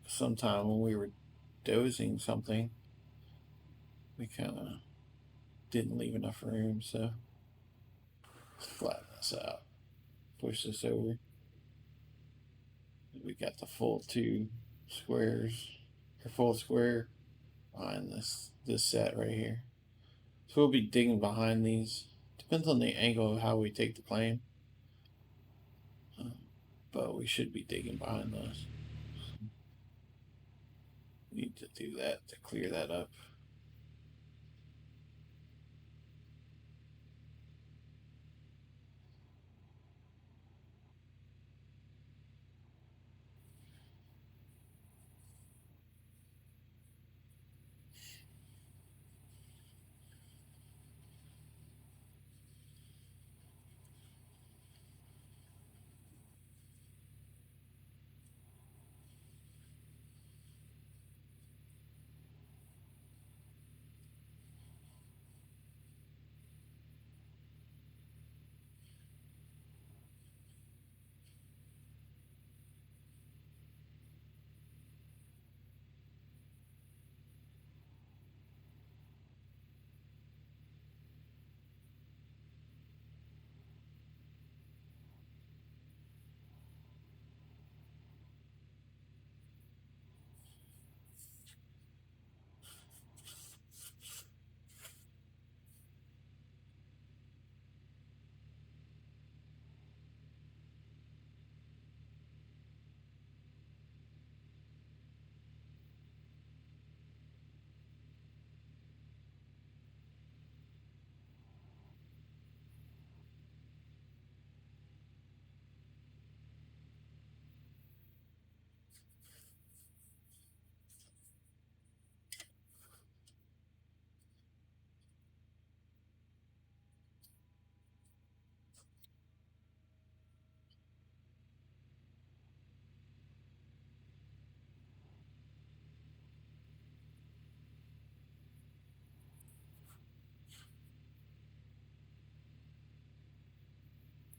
sometime when we were dozing something, we kind of didn't leave enough room, so flatten this out, push this over. We got the full two squares, or full square behind this set right here. So we'll be digging behind these. Depends on the angle of how we take the plane, but we should be digging behind those. We need to do that to clear that up.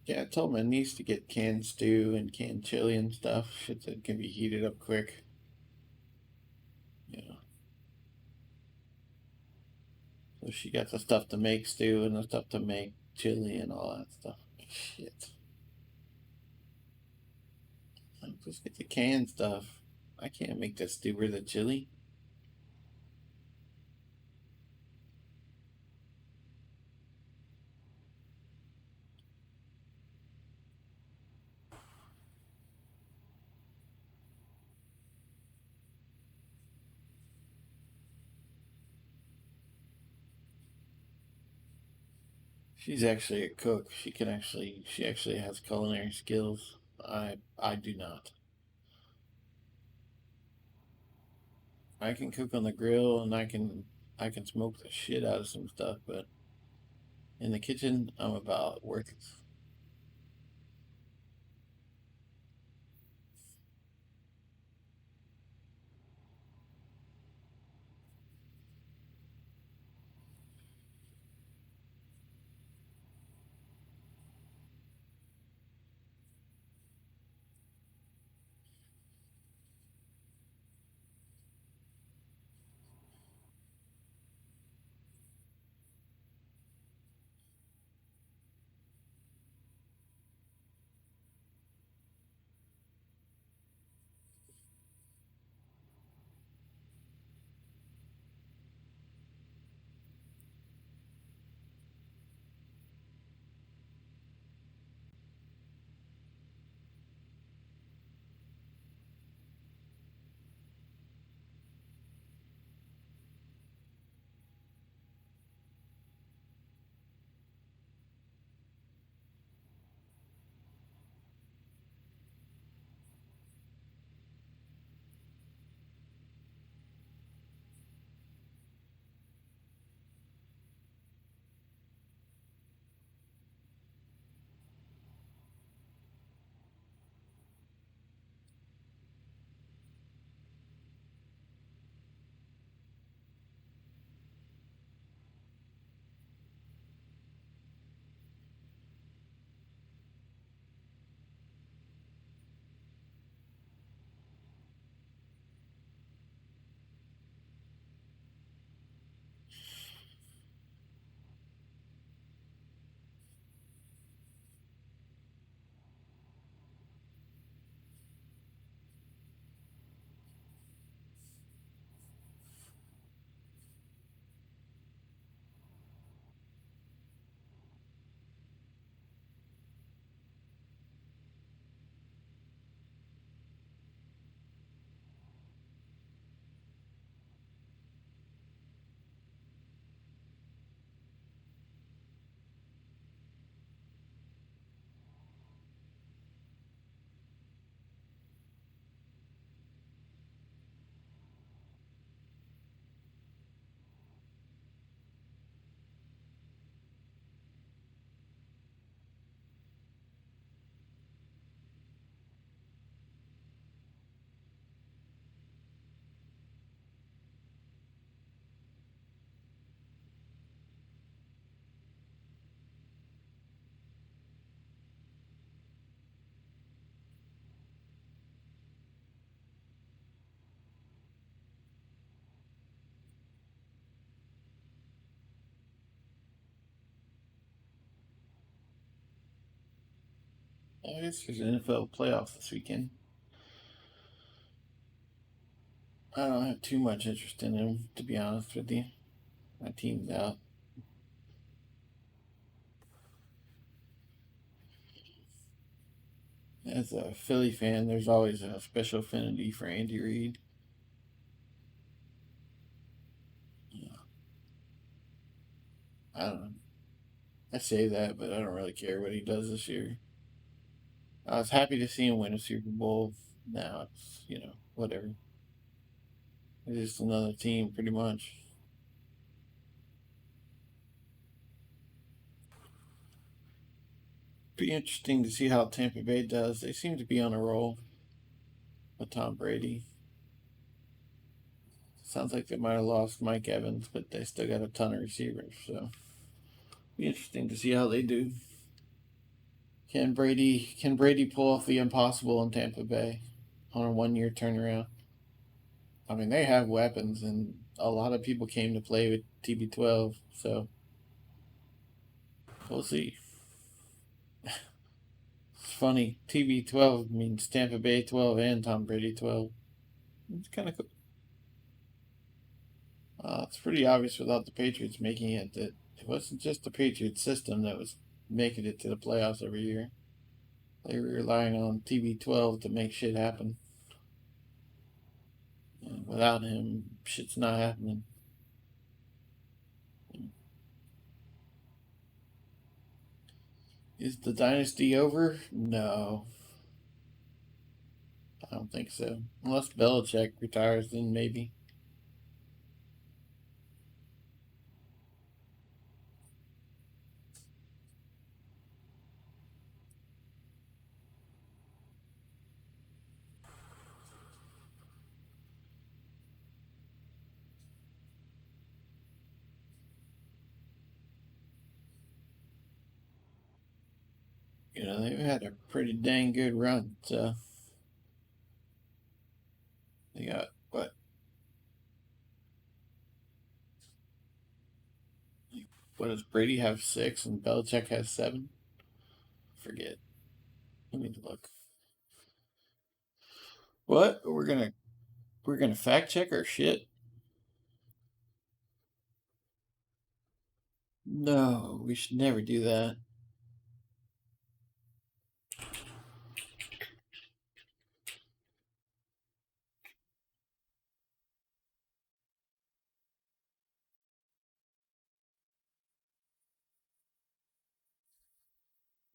Yeah, I told my niece to get canned stew and canned chili and stuff. Shit that can be heated up quick. Yeah. So she got the stuff to make stew and the stuff to make chili and all that stuff. Shit. Like, just get the canned stuff. I can't make the stew or the chili. She's actually a cook. She actually has culinary skills. I do not. I can cook on the grill and I can smoke the shit out of some stuff, but in the kitchen I'm about worthless. I guess there's NFL playoffs this weekend. I don't have too much interest in them, to be honest with you. My team's out. As a Philly fan, there's always a special affinity for Andy Reid. Yeah, I don't know. I say that, but I don't really care what he does this year. I was happy to see him win a Super Bowl. Now it's, whatever. It's just another team, pretty much. Be interesting to see how Tampa Bay does. They seem to be on a roll with Tom Brady. Sounds like they might have lost Mike Evans, but they still got a ton of receivers. So be interesting to see how they do. Can Brady pull off the impossible in Tampa Bay on a 1 year turnaround? I mean, they have weapons, and a lot of people came to play with TB12. So we'll see. It's funny. TB12 means Tampa Bay 12 and Tom Brady 12. It's kind of cool. It's pretty obvious without the Patriots making it that it wasn't just the Patriots system that was making it to the playoffs every year. They were relying on TB12 to make shit happen. And without him, shit's not happening. Is the dynasty over? No, I don't think so. Unless Belichick retires, then maybe. They've had a pretty dang good run. So they got what does Brady have 6 and Belichick has 7? Forget. Let me look. What? We're gonna fact check our shit? No, we should never do that.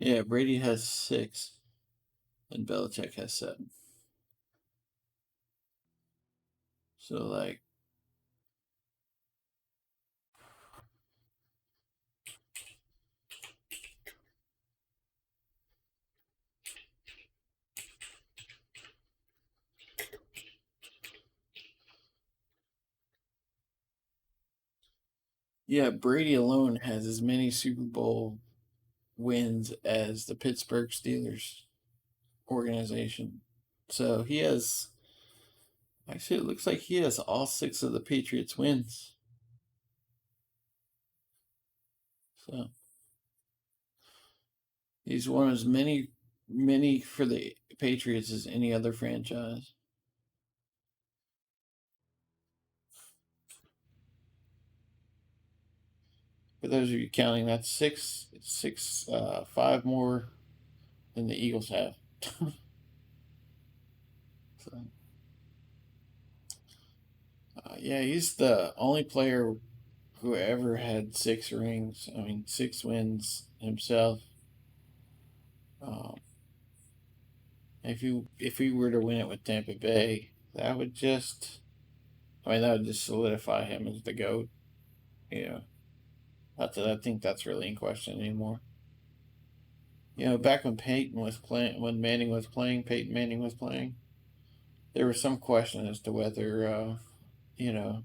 Yeah, Brady has 6 and Belichick has 7. So like, yeah, Brady alone has as many Super Bowl wins as the Pittsburgh Steelers organization. So he has, actually, it looks like he has all 6 of the Patriots wins. So he's won as many for the Patriots as any other franchise. For those of you counting, that's 5 more than the Eagles have. So, yeah, he's the only player who ever had 6 rings. I mean, 6 wins himself. Um, if he were to win it with Tampa Bay, that would just solidify him as the goat. You know, I think that's really in question anymore. Back when when Manning was playing, Peyton Manning was playing, there was some question as to whether, you know,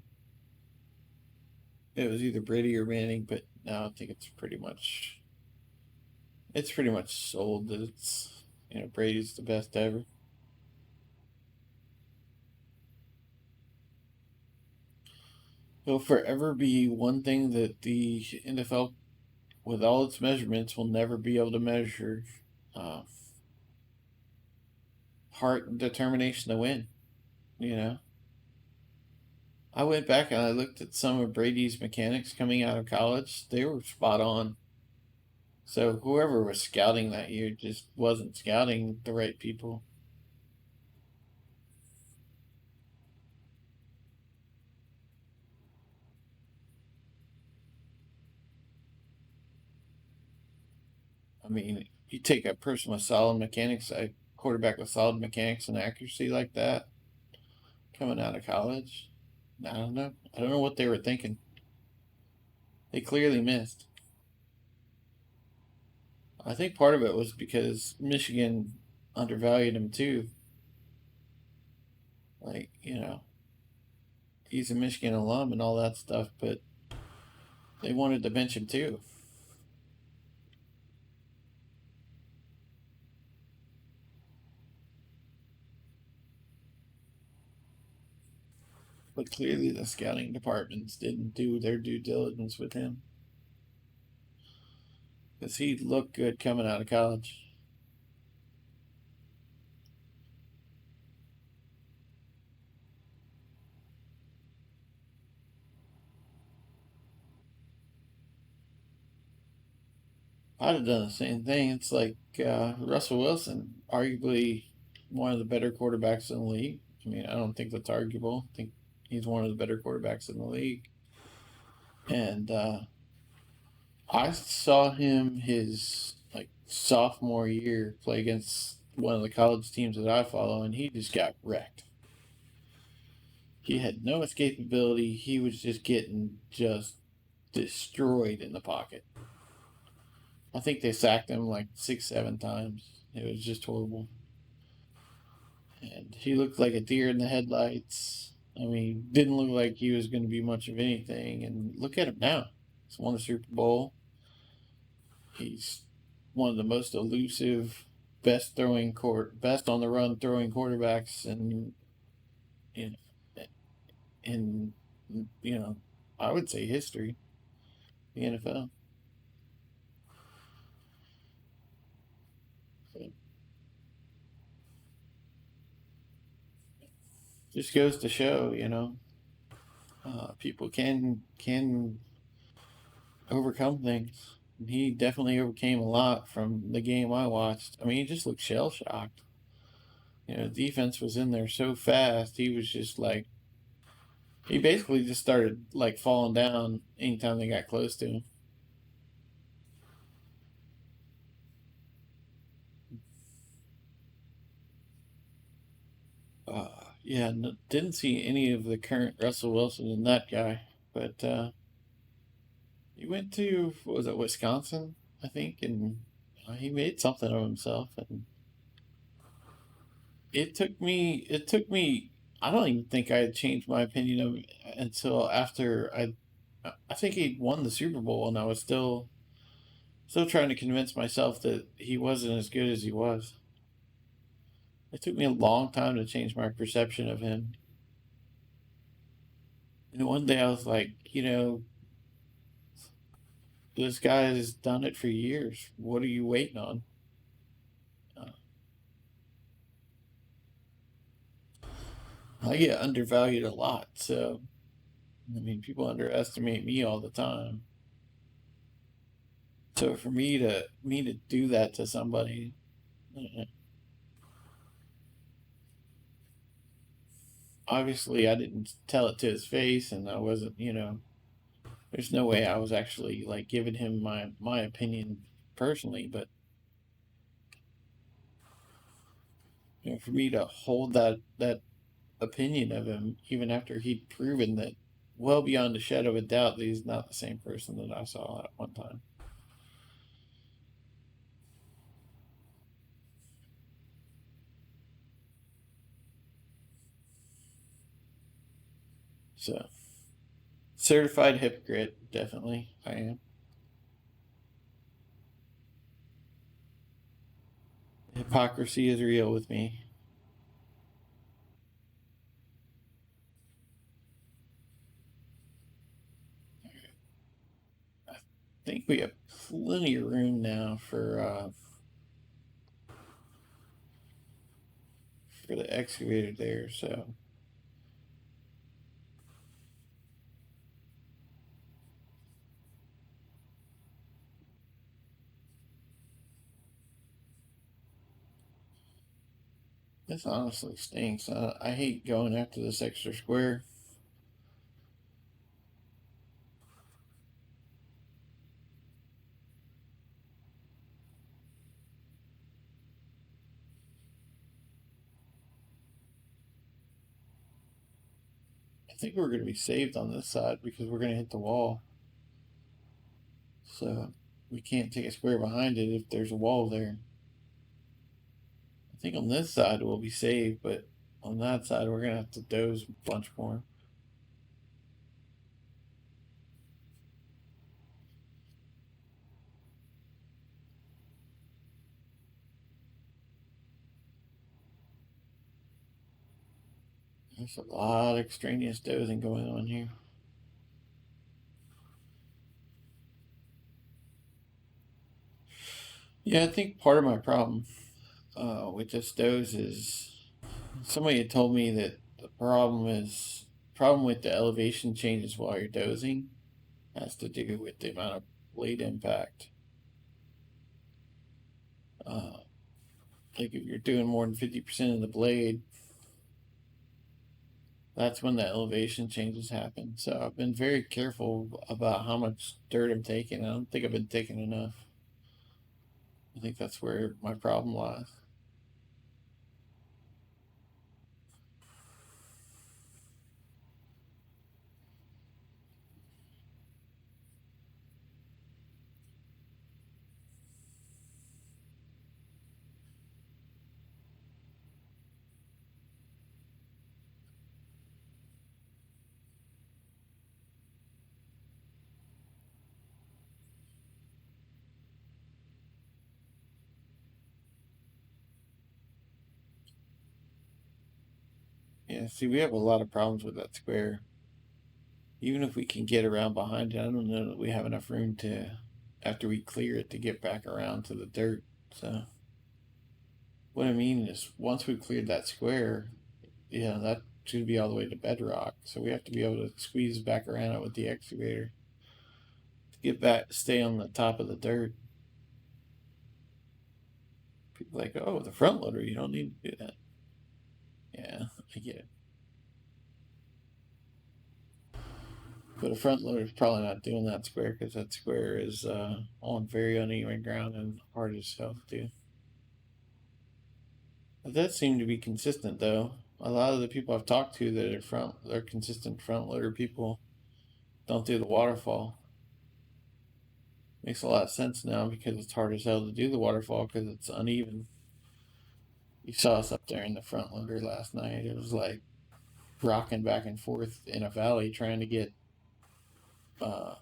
it was either Brady or Manning. But now I think it's pretty much sold that Brady's the best ever. He'll forever be one thing that the NFL, with all its measurements, will never be able to measure. Uh, Heart and determination to win. You know, I went back and I looked at some of Brady's mechanics coming out of college. They were spot on. So whoever was scouting that year just wasn't scouting the right people. I mean, you take a person with solid mechanics, a quarterback with solid mechanics and accuracy like that, coming out of college. I don't know. I don't know what they were thinking. They clearly missed. I think part of it was because Michigan undervalued him too. Like, he's a Michigan alum and all that stuff, but they wanted to bench him too. But clearly the scouting departments didn't do their due diligence with him because he looked good coming out of college. I'd have done the same thing. It's like Russell Wilson, arguably one of the better quarterbacks in the league. I mean, I don't think that's arguable. I think he's one of the better quarterbacks in the league. And I saw him his like sophomore year, play against one of the college teams that I follow, and he just got wrecked. He had no escapability. He was just getting just destroyed in the pocket. I think they sacked him like 6, 7 times. It was just horrible. And he looked like a deer in the headlights. I mean, didn't look like he was going to be much of anything. And look at him now. He's won a Super Bowl. He's one of the most elusive, best on the run throwing quarterbacks, in in you know, I would say history, the NFL. So just goes to show, people can overcome things. He definitely overcame a lot from the game I watched. I mean, he just looked shell shocked. Defense was in there so fast. He was just like he basically just started like falling down anytime they got close to him. Yeah, no, didn't see any of the current Russell Wilson in that guy, but he went to what was it, Wisconsin, I think, and he made something of himself. And it took me. I don't even think I had changed my opinion of him until after I think he won the Super Bowl, and I was still trying to convince myself that he wasn't as good as he was. It took me a long time to change my perception of him. And one day I was like, this guy has done it for years. What are you waiting on? Uh, I get undervalued a lot, so I mean, people underestimate me all the time. So for me to do that to somebody, uh, obviously I didn't tell it to his face, and I wasn't, there's no way I was actually like giving him my opinion personally, but for me to hold that opinion of him, even after he'd proven that well beyond a shadow of a doubt that he's not the same person that I saw at one time. So, certified hypocrite, definitely, I am. Hypocrisy is real with me. I think we have plenty of room now for the excavator there. So, this honestly stinks. I hate going after this extra square. I think we're going to be saved on this side because we're going to hit the wall. So we can't take a square behind it if there's a wall there. I think on this side we'll be saved, but on that side we're going to have to doze a bunch more. There's a lot of extraneous dozing going on here. Yeah, I think part of my problem with this doze is somebody had told me that the problem with the elevation changes while you're dozing has to do with the amount of blade impact. Uh, like if you're doing more than 50% of the blade, that's when the elevation changes happen. So I've been very careful about how much dirt I'm taking. I don't think I've been taking enough. I think that's where my problem lies. Yeah, see, we have a lot of problems with that square. Even if we can get around behind it, I don't know that we have enough room to, after we clear it, to get back around to the dirt. So, what I mean is, once we've cleared that square, yeah, that should be all the way to bedrock. So we have to be able to squeeze back around it with the excavator to get back, stay on the top of the dirt. People are like, oh, the front loader, you don't need to do that. Yeah, I get it. But a front loader is probably not doing that square because that square is on very uneven ground and hard as hell to do. But that seemed to be consistent though. A lot of the people I've talked to that they're consistent front loader people don't do the waterfall. Makes a lot of sense now because it's hard as hell to do the waterfall because it's uneven. You saw us up there in the front loader last night. It was like rocking back and forth in a valley trying to uh,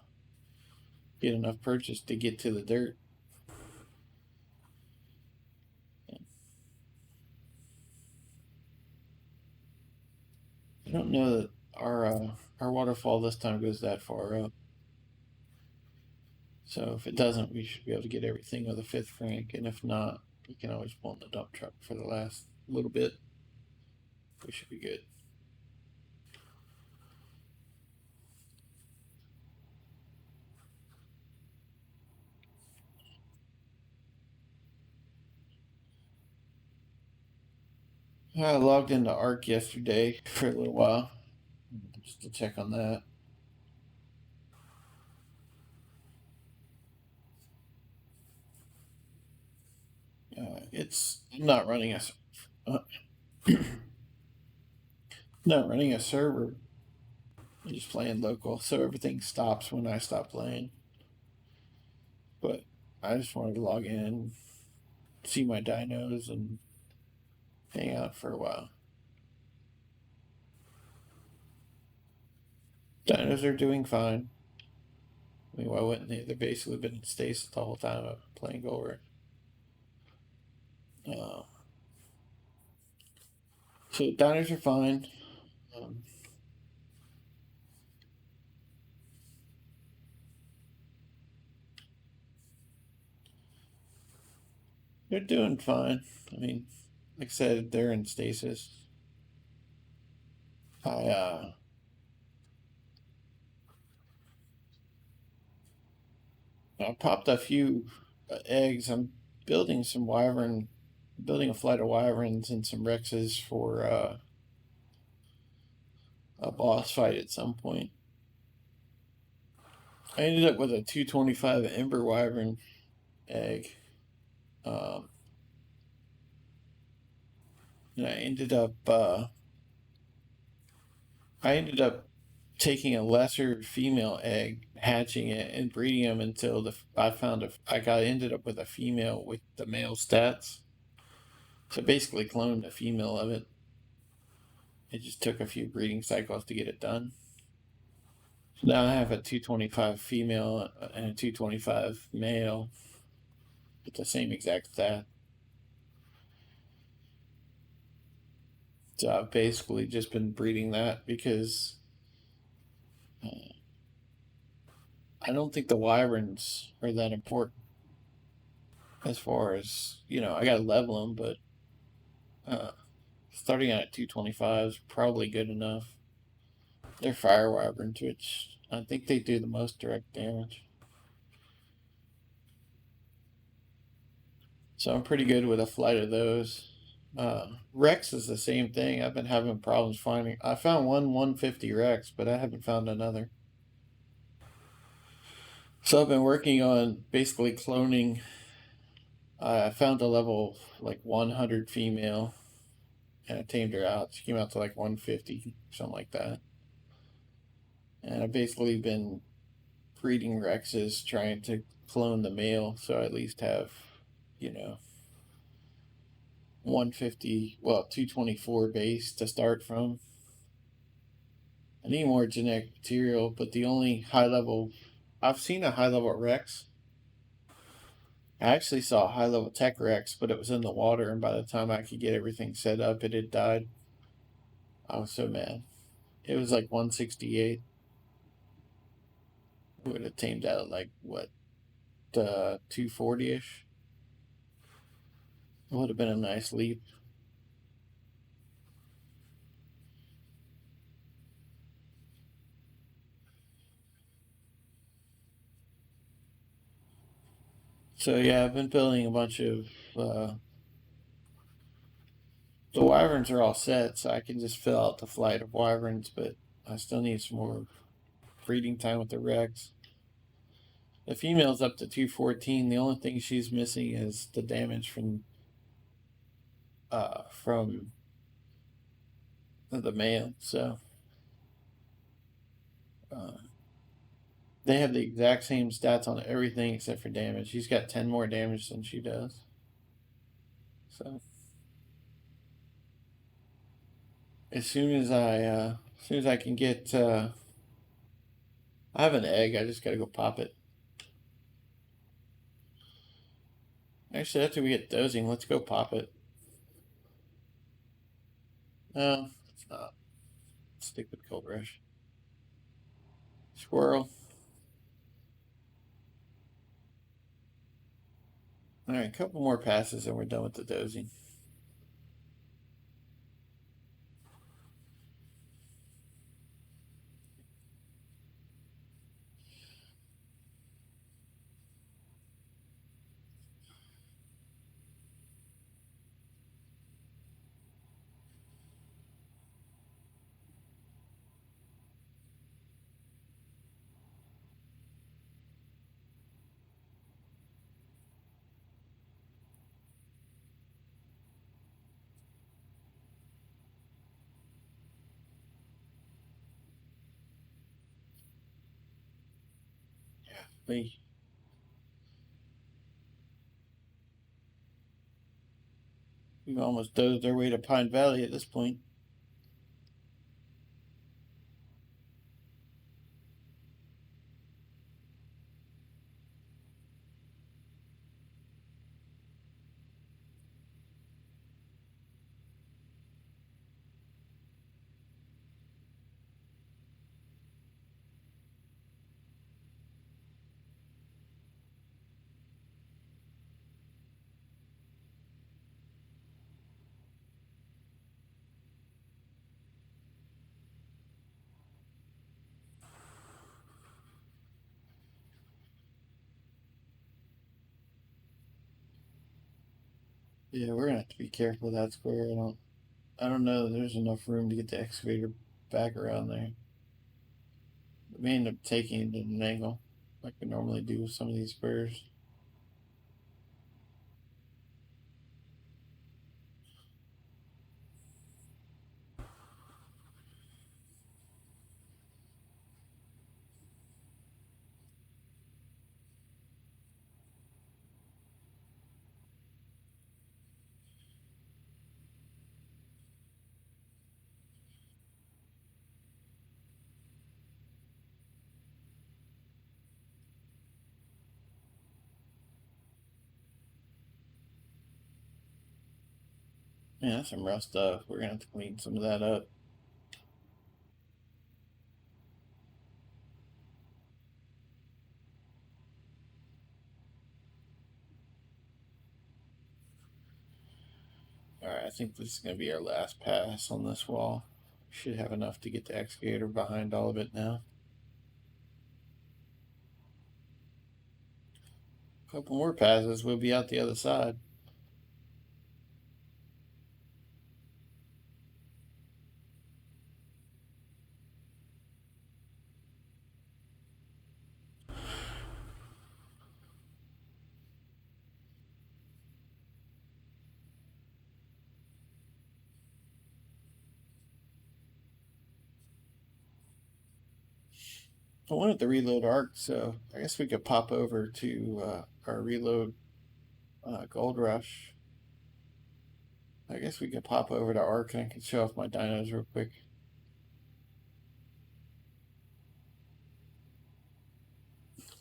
get enough purchase to get to the dirt. I don't know that our waterfall this time goes that far up. So if it doesn't, we should be able to get everything with a fifth crank, and if not, we can always pull in the dump truck for the last little bit. We should be good. I logged into Arc yesterday for a little while just to check on that. It's not running uh, not running a server. I'm just playing local, so everything stops when I stop playing. But I just wanted to log in, see my dinos, and hang out for a while. Dinos are doing fine. I mean, why wouldn't they? They've basically been in stasis the whole time of playing Gold. Uh, so diners are fine. Um, they're doing fine. I mean, like I said, they're in stasis. I I popped a few eggs. I'm building some wyvern, building a flight of wyverns and some rexes for a boss fight at some point. I ended up with a 225 Ember Wyvern egg. Um, and I ended up taking a lesser female egg, hatching it, and breeding them until I ended up with a female with the male stats. So basically, cloned a female of it. It just took a few breeding cycles to get it done. So now I have a 225 female and a 225 male with the same exact stat. So I've basically just been breeding that because I don't think the wyverns are that important as far as, I got to level them, but uh, starting out at 225 is probably good enough. They're fire wyverns, which I think they do the most direct damage. So I'm pretty good with a flight of those. Rex is the same thing. I've been having problems finding. I found one 150 Rex, but I haven't found another. So I've been working on basically cloning I found a level like 100 female, and I tamed her out. She came out to like 150, something like that. And I've basically been breeding Rexes, trying to clone the male, so I at least have, you know, 150, well, 224 base to start from. I need more genetic material, but the only high level I've seen a high level Rex. I actually saw a high level Tech Rex, but it was in the water, and by the time I could get everything set up, it had died. I was so mad. It was like 168. It would have tamed out at like what, 240 ish. It would have been a nice leap. So yeah, I've been building a bunch of. The wyverns are all set, so I can just fill out the flight of wyverns, but I still need some more breeding time with the Rex. The female's up to 214. The only thing she's missing is the damage from the male. So uh, they have the exact same stats on everything except for damage. He's got 10 more damage than she does. So as soon as I can get, I have an egg. I just gotta go pop it. Actually, after we get dozing, let's go pop it. No, it's not. Stick with Cold Rush. Squirrel. All right, a couple more passes and we're done with the dozing. We we've almost dozed our way to Pine Valley at this point. Yeah, we're gonna have to be careful with that square. I don't know that there's enough room to get the excavator back around there. We may end up taking it at an angle, like we normally do with some of these squares. Yeah, that's some rough stuff. We're gonna have to clean some of that up. Alright, I think this is gonna be our last pass on this wall. Should have enough to get the excavator behind all of it now. A couple more passes, we'll be out the other side. I wanted to reload ARC, so I guess we could pop over to our reload Gold Rush. I guess we could pop over to ARC and I can show off my dinos real quick.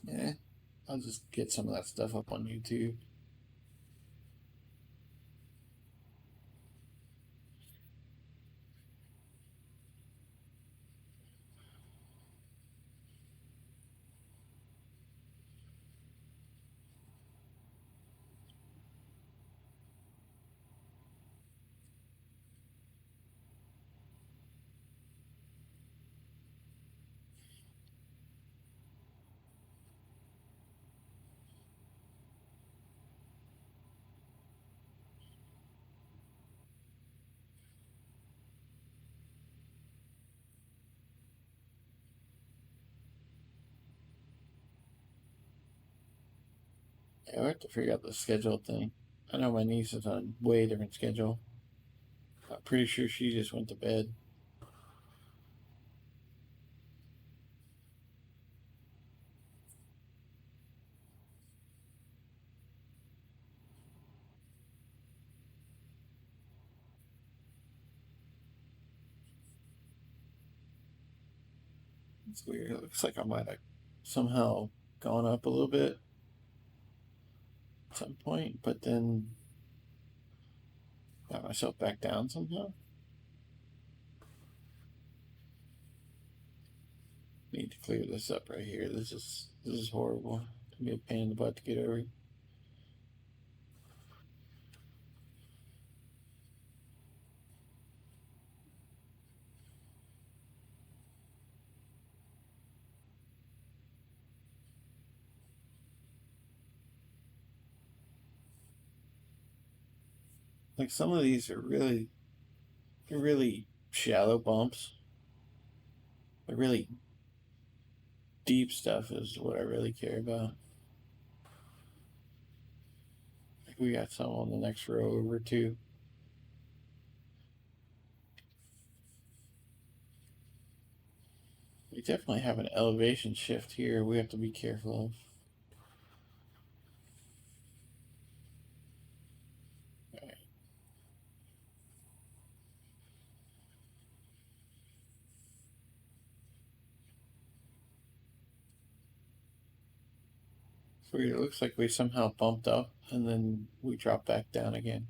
Yeah, I'll just get some of that stuff up on YouTube. Yeah, I have to figure out the schedule thing. I know my niece is on a way different schedule. I'm pretty sure she just went to bed. It's weird. It looks like I might have somehow gone up a little bit at some point, but then got myself back down somehow. Need to clear this up right here. This is horrible. It's gonna be a pain in the butt to get over. Like some of these are really shallow bumps. The really deep stuff is what I really care about. Like we got some on the next row over too. We definitely have an elevation shift here we have to be careful of. Right. So it looks like we somehow bumped up and then we dropped back down again.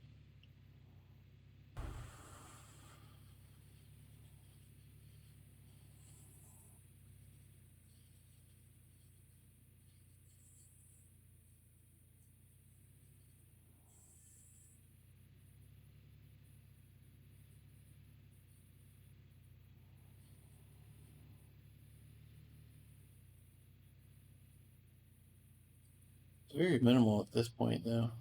It's very minimal at this point though.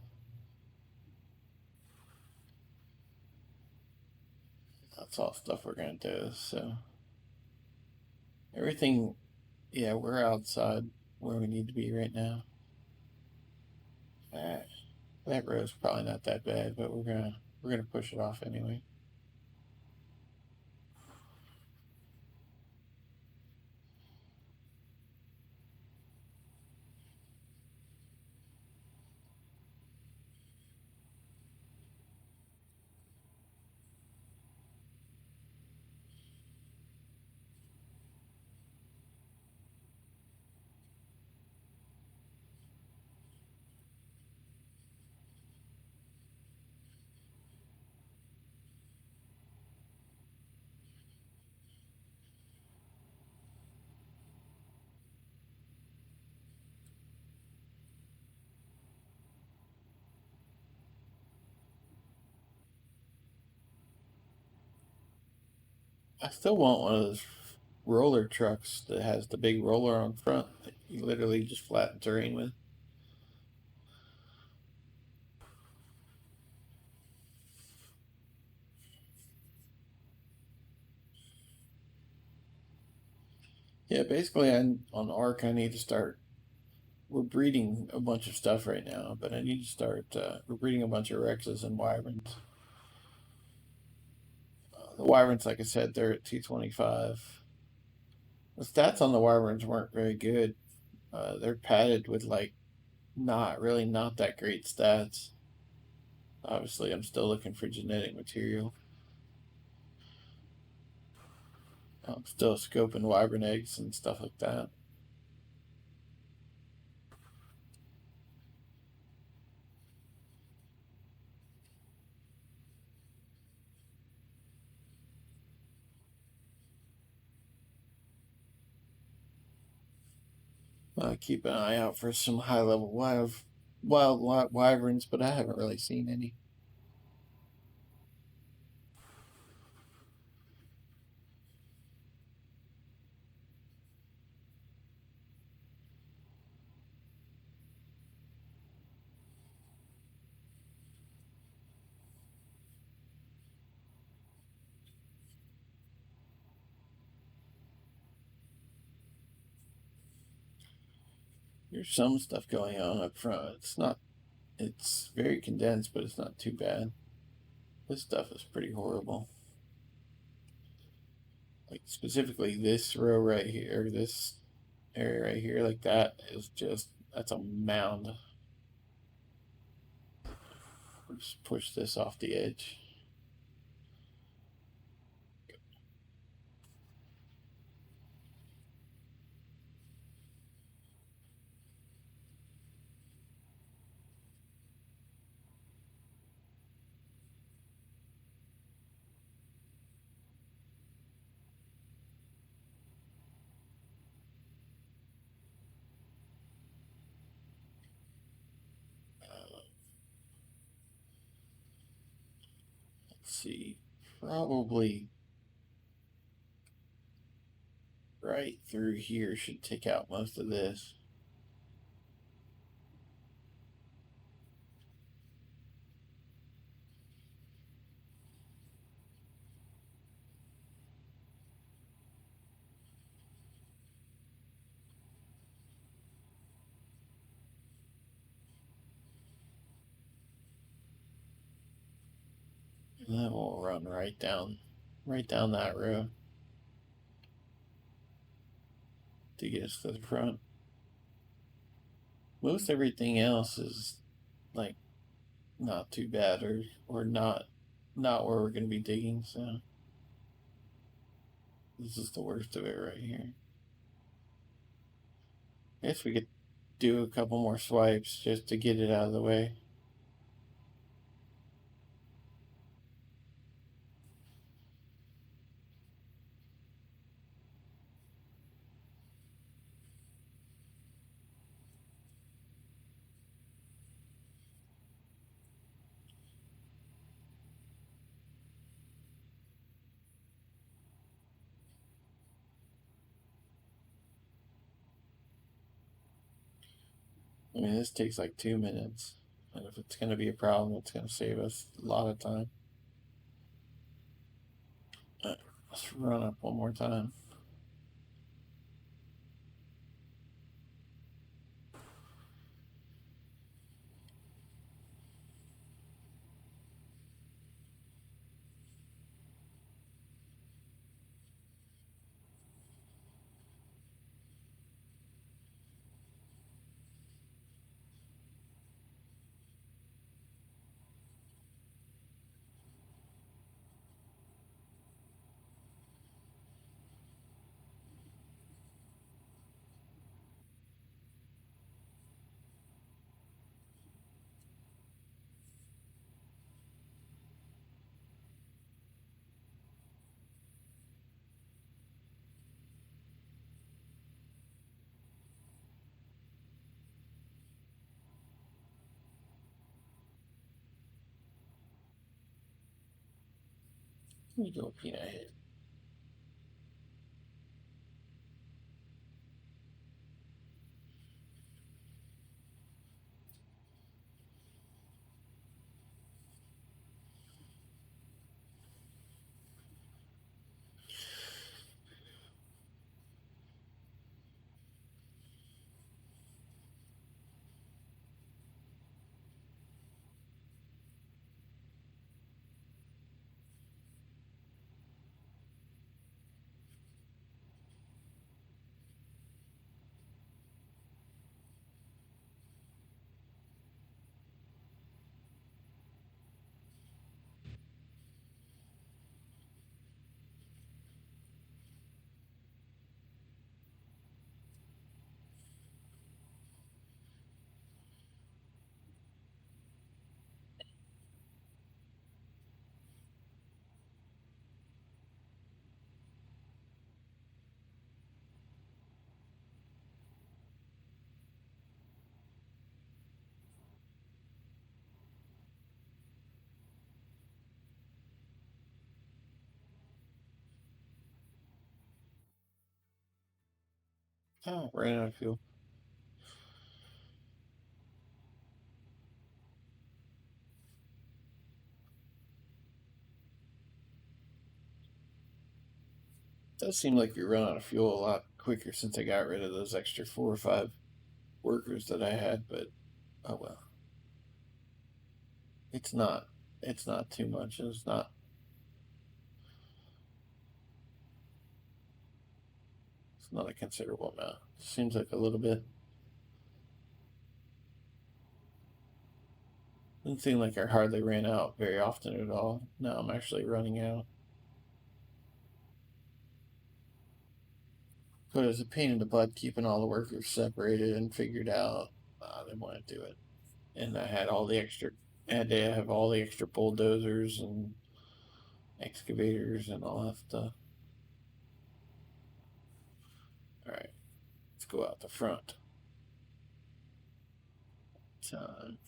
That's all stuff we're gonna do. So everything, yeah, we're outside where we need to be right now. Uh, that row's probably not that bad, but we're gonna push it off anyway. I still want one of those roller trucks that has the big roller on front that you literally just flatten terrain with. Yeah, basically, on ARC, I need to start. We're breeding a bunch of stuff right now, but I need to start. We're breeding a bunch of Rexes and Wyverns. The Wyverns, like I said, they're at 225. The stats on the Wyverns weren't very good. They're padded with like not that great stats. Obviously, I'm still looking for genetic material. I'm still scoping Wyvern eggs and stuff like that. Keep an eye out for some high level wild wyverns, but I haven't really seen any. There's some stuff going on up front. It's very condensed, but it's not too bad. This stuff is pretty horrible. Like specifically this row right here, this area right here, like that's a mound. Just push this off the edge. Let's see, probably right through here should take out most of this. And then we'll run right down that row to get us to the front. Most everything else is like not too bad or not where we're going to be digging. So this is the worst of it right here. I guess we could do a couple more swipes just to get it out of the way. I mean, this takes like 2 minutes. And if it's going to be a problem, it's going to save us a lot of time. Let's run up one more time. Let me go peanut head. Oh, ran out of fuel. It does seem like you run out of fuel a lot quicker since I got rid of those extra 4 or 5 workers that I had, but oh well. It's not. It's not too much. It's not. It's not a considerable amount. Seems like a little bit. Doesn't seem like I hardly ran out very often at all. Now I'm actually running out. But it was a pain in the butt keeping all the workers separated and figured out. I didn't want to do it. And I had all the extra. I had to have all the extra bulldozers and excavators and all that stuff. All right, let's go out the front. Time.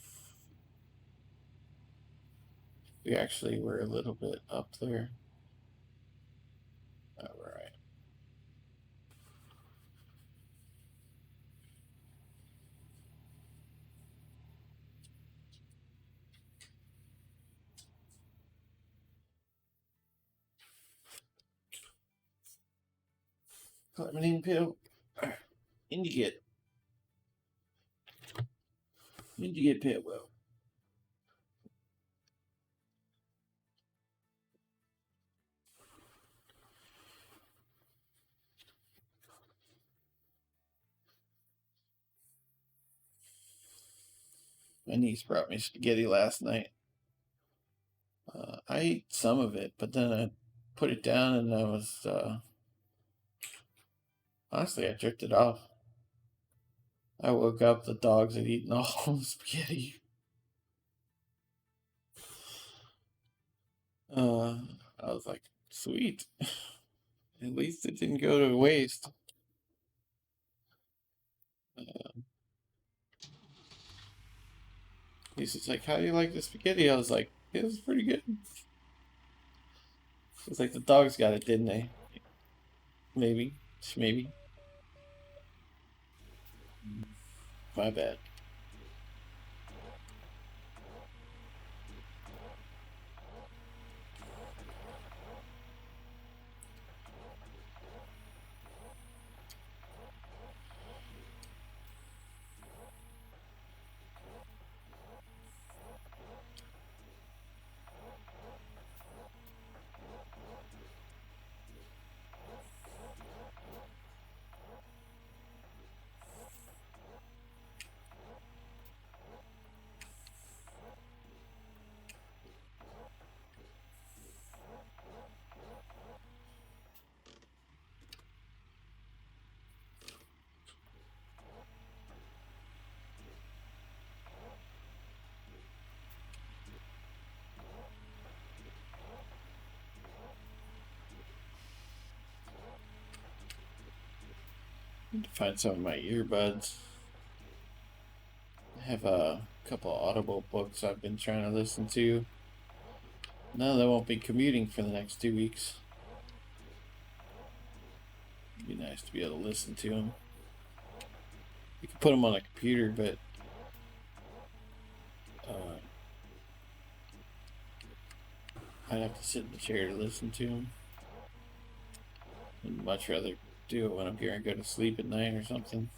We actually were a little bit up there. All right. Climbing in pill. In you get. In you get pit well. My niece brought me spaghetti last night. I ate some of it, but then I put it down and I was, honestly, I drifted off. I woke up, the dogs had eaten all the spaghetti. Uh, I was like, sweet. At least it didn't go to waste. He's like, how do you like the spaghetti? I was like, it was pretty good. It's like the dogs got it, didn't they? Maybe. Maybe. My bad. Need to find some of my earbuds. I have a couple of Audible books I've been trying to listen to. No, they won't be commuting for the next 2 weeks. It'd be nice to be able to listen to them. You can put them on a computer, but I'd have to sit in the chair to listen to them. I'd much rather do it when I'm going to go to sleep at night or something.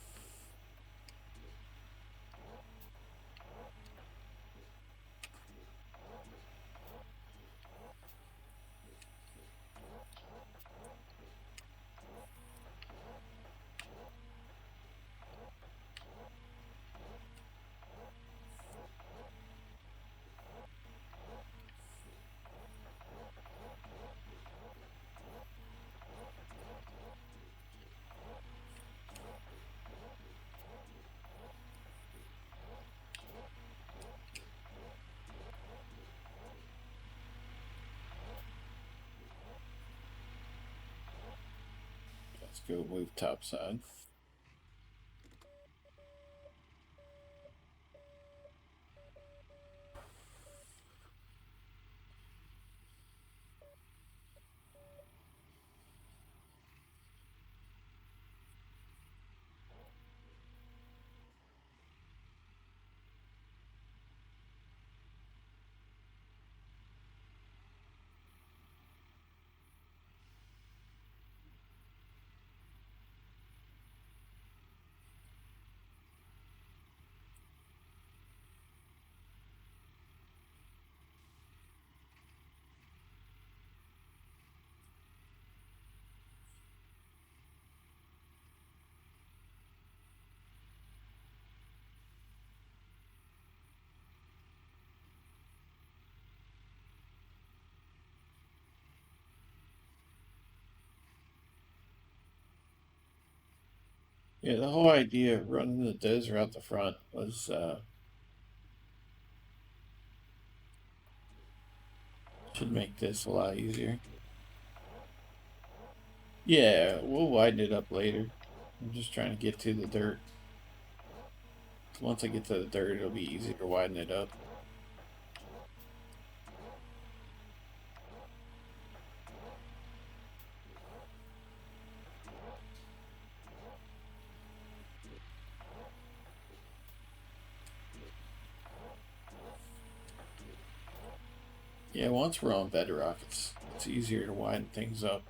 Let's go move topside. Yeah, the whole idea of running the dozer out the front was should make this a lot easier. Yeah, we'll widen it up later. I'm just trying to get to the dirt. Once I get to the dirt, it'll be easier to widen it up. Yeah, once we're on bedrock, it's easier to widen things up.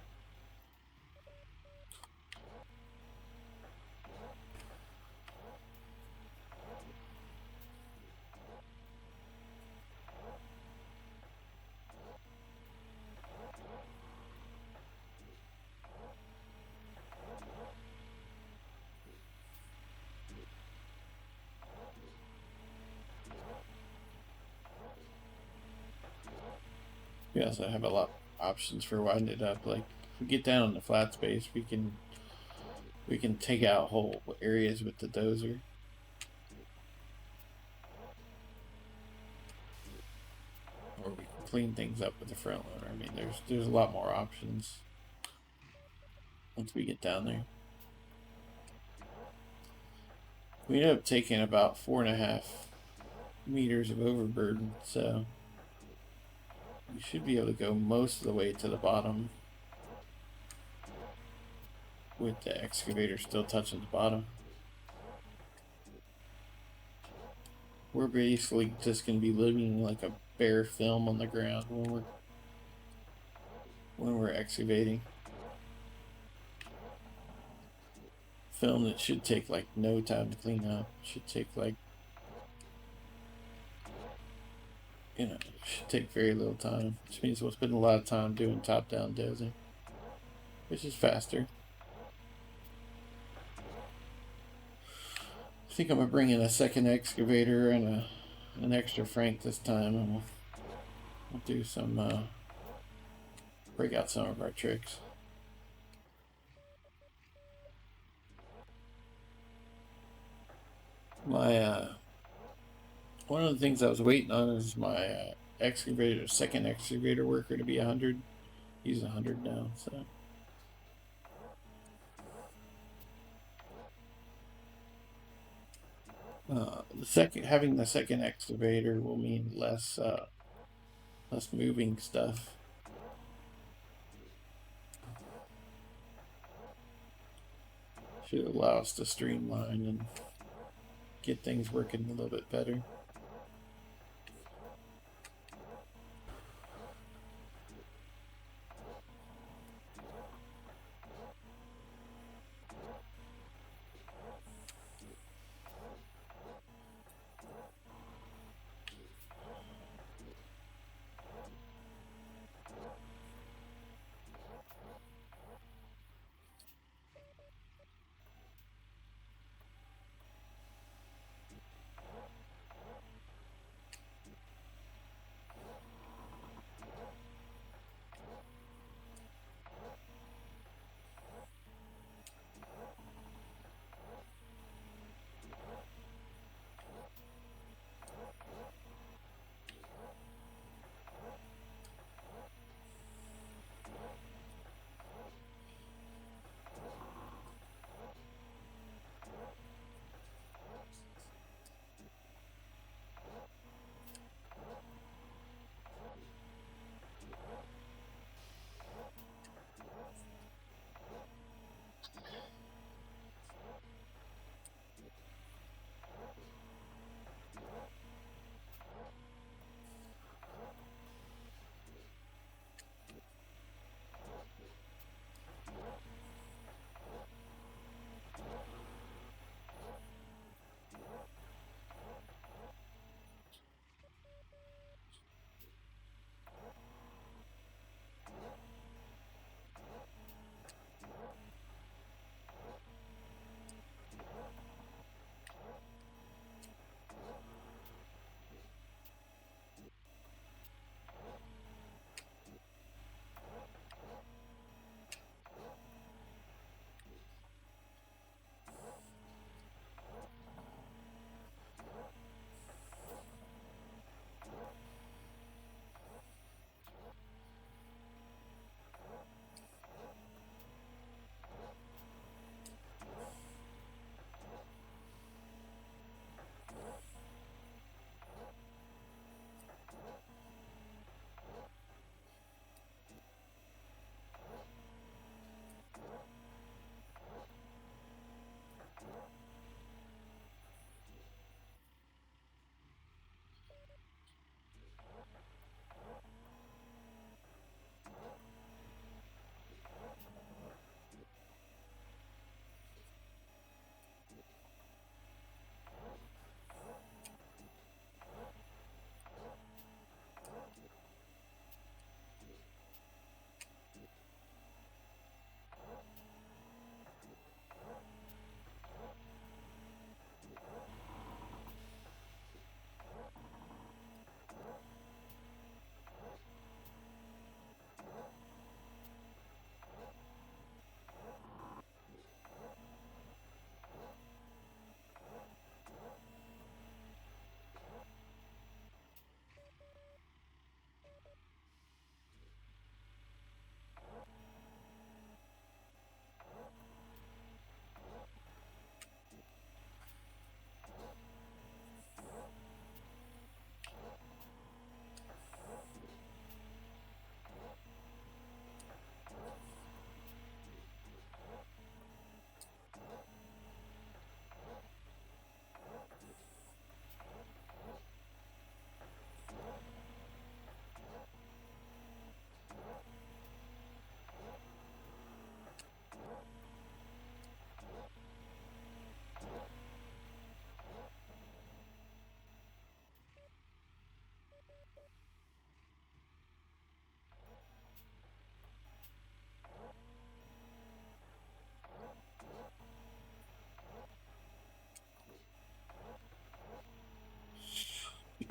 We also have a lot of options for widening it up. Like if we get down on the flat space, we can take out whole areas with the dozer. Or we can clean things up with the front loader. I mean, there's a lot more options once we get down there. We ended up taking about 4.5 meters of overburden, so we should be able to go most of the way to the bottom with the excavator still touching the bottom. We're basically just going to be living like a bare film on the ground when we're excavating. Film that should take like no time to clean up. Should take like, should take very little time, which means we'll spend a lot of time doing top-down dozing, which is faster. I think I'm gonna bring in a second excavator and an extra Frank this time, and we'll do some break out some of our tricks. My one of the things I was waiting on is my second excavator worker to be 100. He's 100 now, so. Having the second excavator will mean less moving stuff. Should allow us to streamline and get things working a little bit better.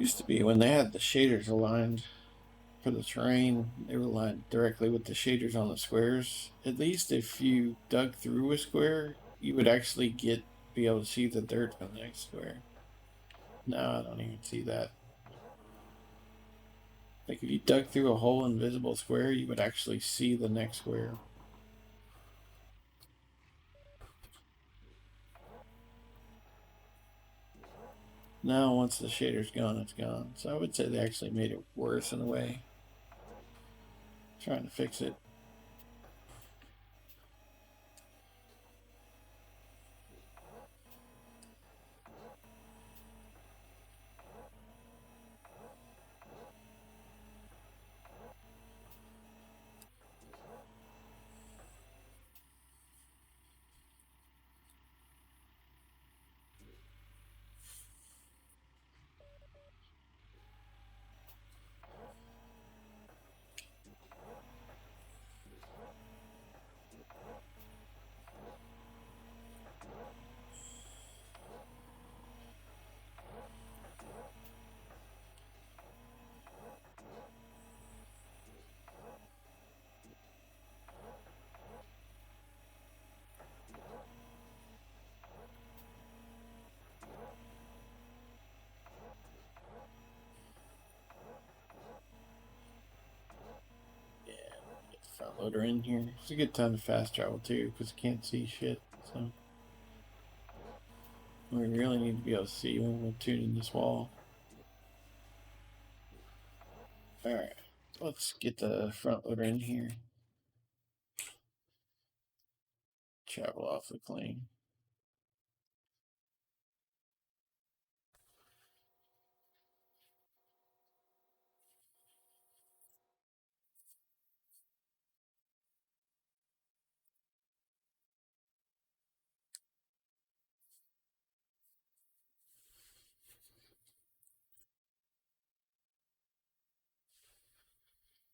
Used to be when they had the shaders aligned for the terrain, they were aligned directly with the shaders on the squares. At least if you dug through a square, you would actually be able to see the dirt on the next square. No, I don't even see that. Like if you dug through a whole invisible square, you would actually see the next square. Now, once the shader's gone, it's gone. So I would say they actually made it worse in a way. Trying to fix it. Yeah, get the front loader in here. It's a good time to fast travel too, because I can't see shit. So we really need to be able to see when we're tuning this wall. Alright, let's get the front loader in here. Travel off the plane.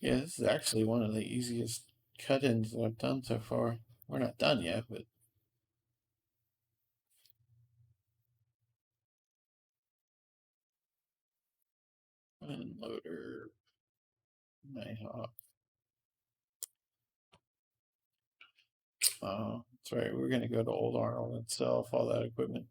Yeah, this is actually one of the easiest cut-ins that I've done so far. We're not done yet, but loader, Nighthawk. That's right. We're gonna go to Old Arnold and sell off all that equipment.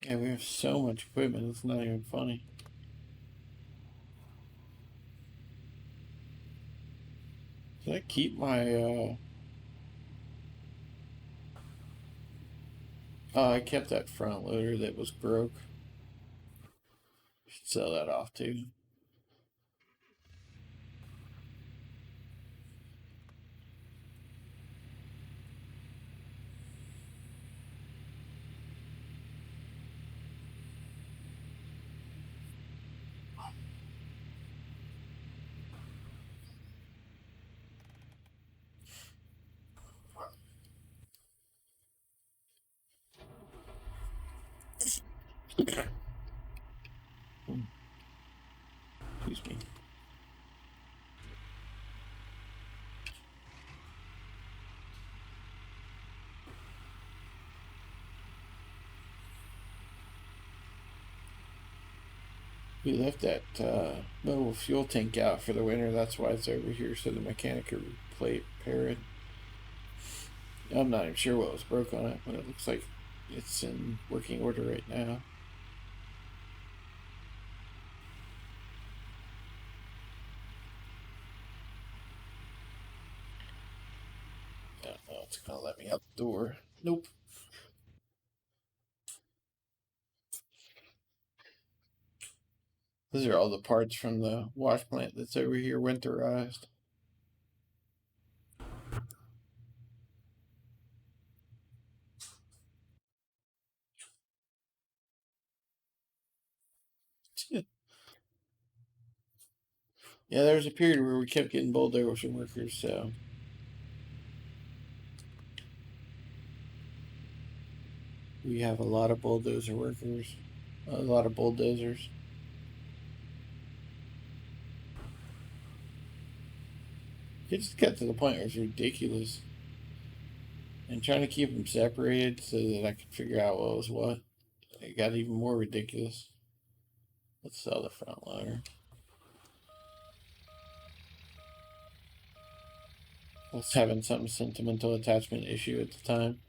Yeah, we have so much equipment. It's not even funny. Did I keep my? Oh, I kept that front loader that was broke. Should sell that off too. Excuse me. We left that mobile fuel tank out for the winter. That's why it's over here, so the mechanic could repair it. I'm not even sure what was broke on it, but it looks like it's in working order right now. I don't know, it's gonna let me out the door. Nope. Those are all the parts from the wash plant that's over here winterized. Yeah, there was a period where we kept getting bowled over some workers, so We have a lot of bulldozer workers, a lot of bulldozers. It just got to the point where it's ridiculous. And trying to keep them separated so that I could figure out what was what, it got even more ridiculous. Let's sell the front loader. I was having some sentimental attachment issue at the time.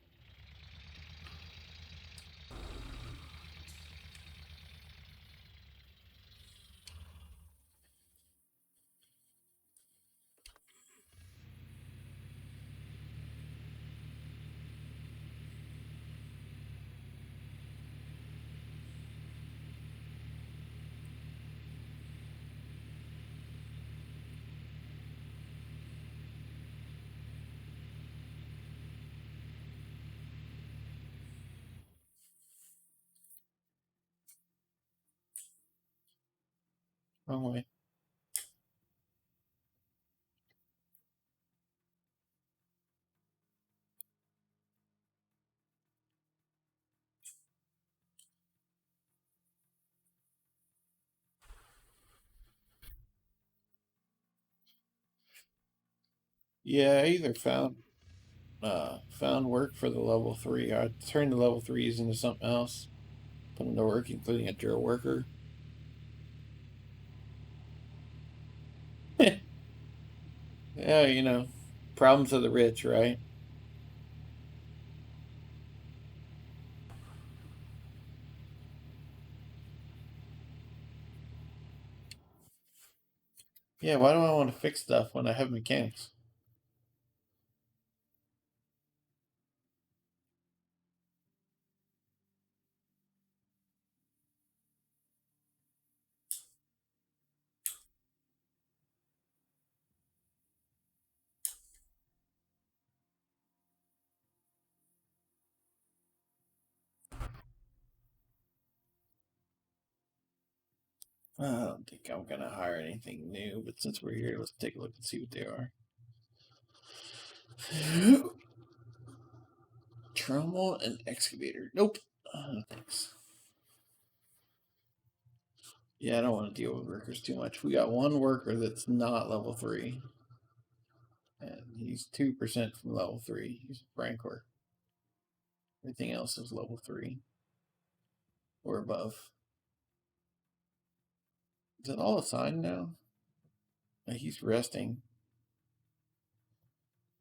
Wrong way. Yeah, I either found work for the level 3. I turned the level 3s into something else, put them to work, including a drill worker. Yeah, you know, problems of the rich, right? Yeah, why do I want to fix stuff when I have mechanics? I don't think I'm gonna hire anything new, but since we're here, let's take a look and see what they are. Trommel and excavator. Nope. Thanks. Yeah, I don't want to deal with workers too much. We got one worker that's not level 3, and he's 2% from level 3. He's Rancor. Everything else is level 3 or above. Is it all assigned now? He's resting.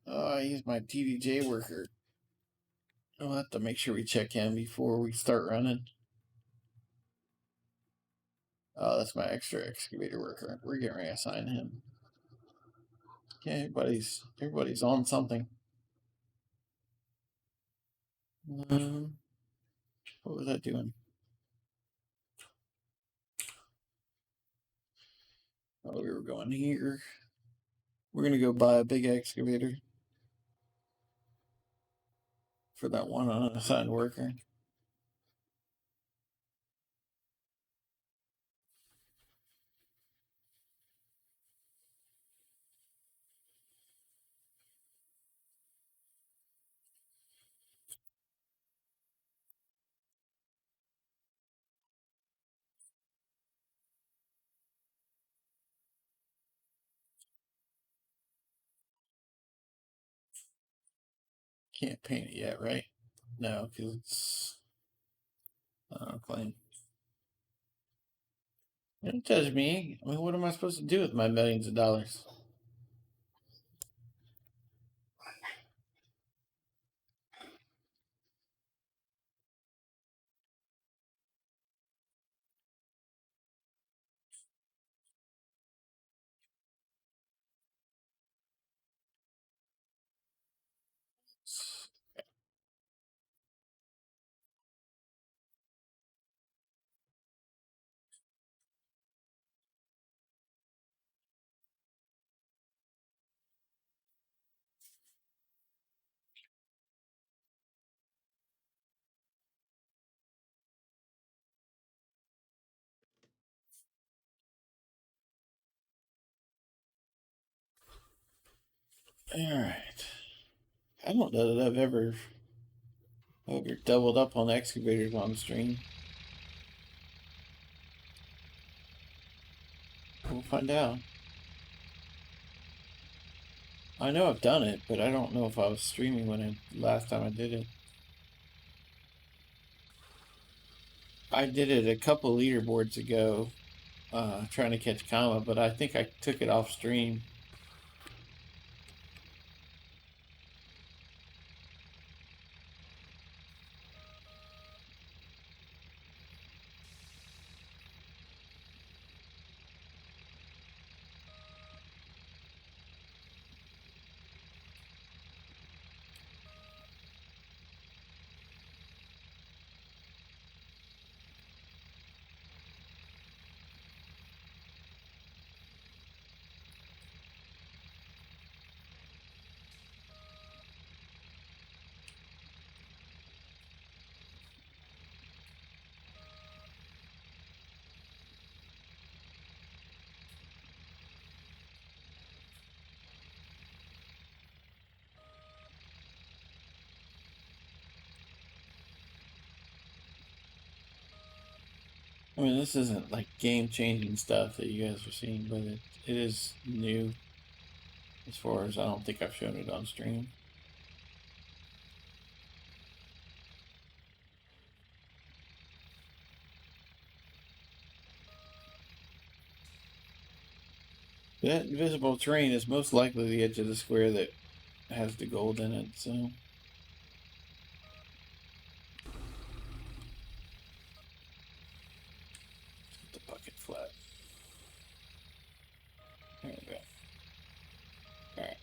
Oh, he's my TDJ worker. I'll have to make sure we check him before we start running. Oh, that's my extra excavator worker. We're getting ready to assign him. Okay, everybody's on something. Um, what was I doing? Oh, we were going here. We're gonna go buy a big excavator for that one unassigned worker. Can't paint it yet, right? No, because it's claim. Don't judge me. I mean, what am I supposed to do with my millions of dollars? All right. I don't know that I've ever I hope you're doubled up on excavators on stream. We'll find out. I know I've done it, but I don't know if I was streaming last time I did it. I did it a couple leaderboards ago, trying to catch Kama, but I think I took it off stream. I mean, this isn't like game-changing stuff that you guys are seeing, but it is new as far as I don't think I've shown it on stream. That invisible terrain is most likely the edge of the square that has the gold in it, so... Get the bucket flat. There we go. Alright.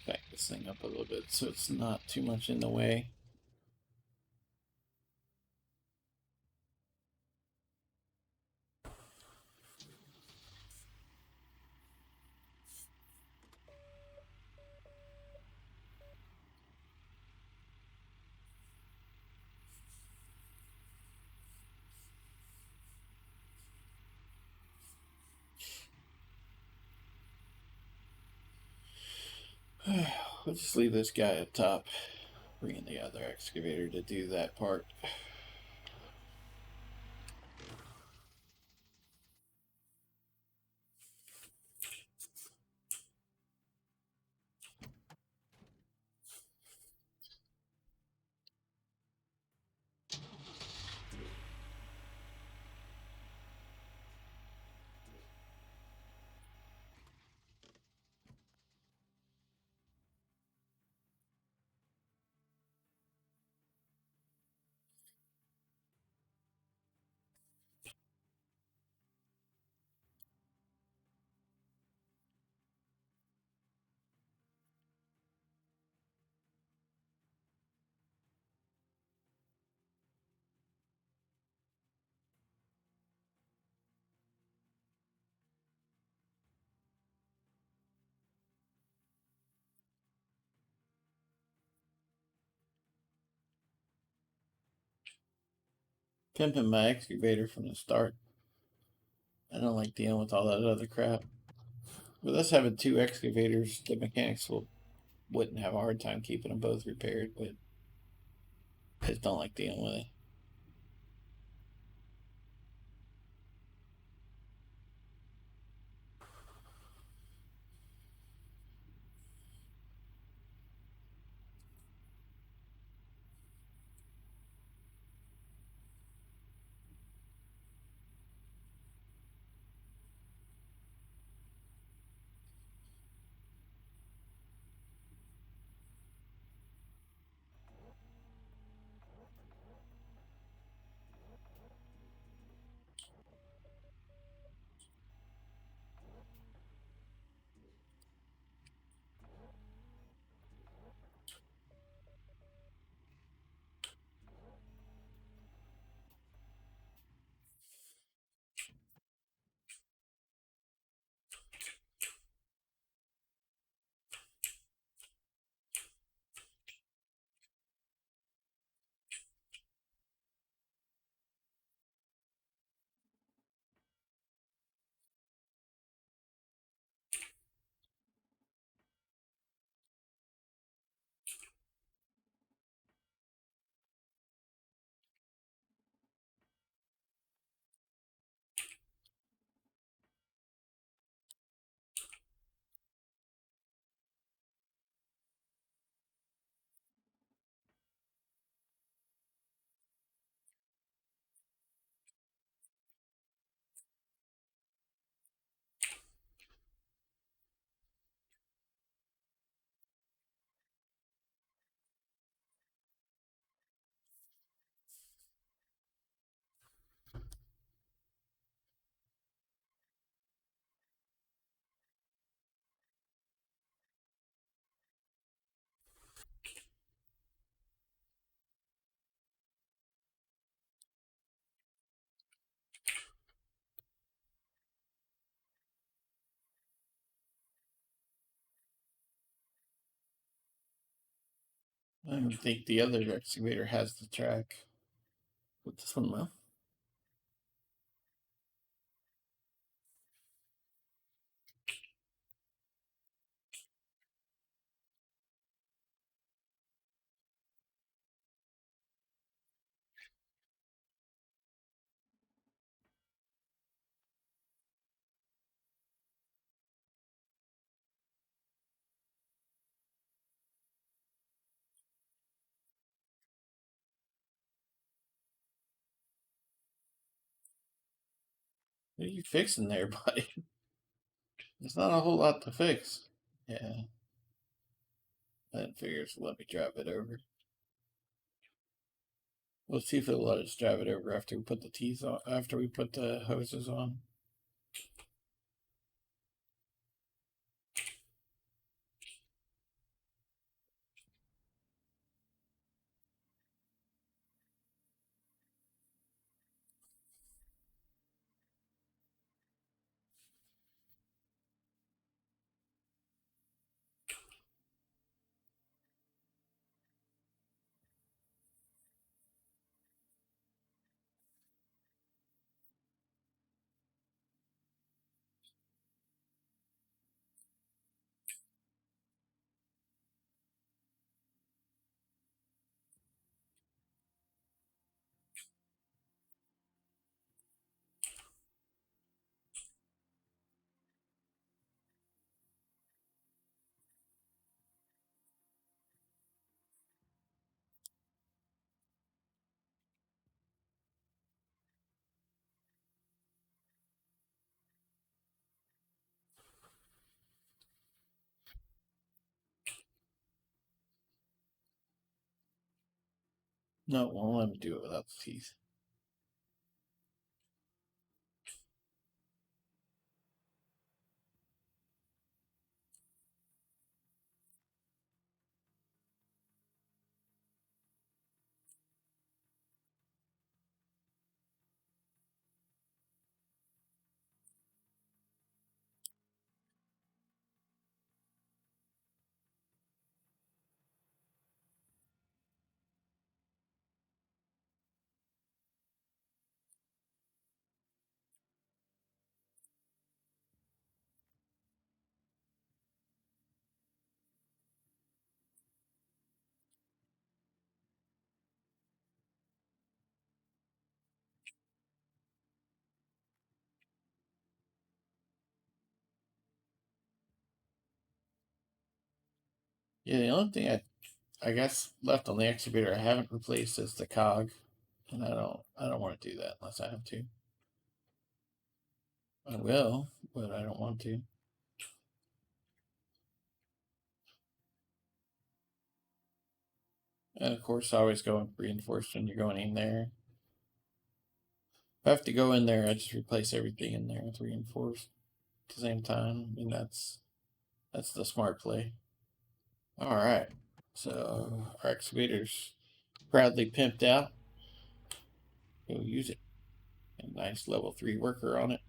Back this thing up a little bit so it's not too much in the way. We'll just leave this guy up top. Bring in the other excavator to do that part. Pimping my excavator from the start. I don't like dealing with all that other crap. With us having two excavators, the mechanics wouldn't have a hard time keeping them both repaired, but I just don't like dealing with it. I don't think the other excavator has the track. But this one will. What are you fixing there, buddy? There's not a whole lot to fix. Yeah. That figures let me drive it over. We'll see if it'll let us drive it over after we put the teeth on, after we put the hoses on. No, it won't let me do it without the teeth. Yeah, the only thing I guess left on the excavator I haven't replaced is the cog, and I don't want to do that unless I have to. I will, but I don't want to. And of course, I always go reinforced when you're going in there. If I have to go in there, I just replace everything in there with reinforced at the same time. I mean, that's the smart play. All right, so our excavator's proudly pimped out. Go use it. A nice level 3 worker on it.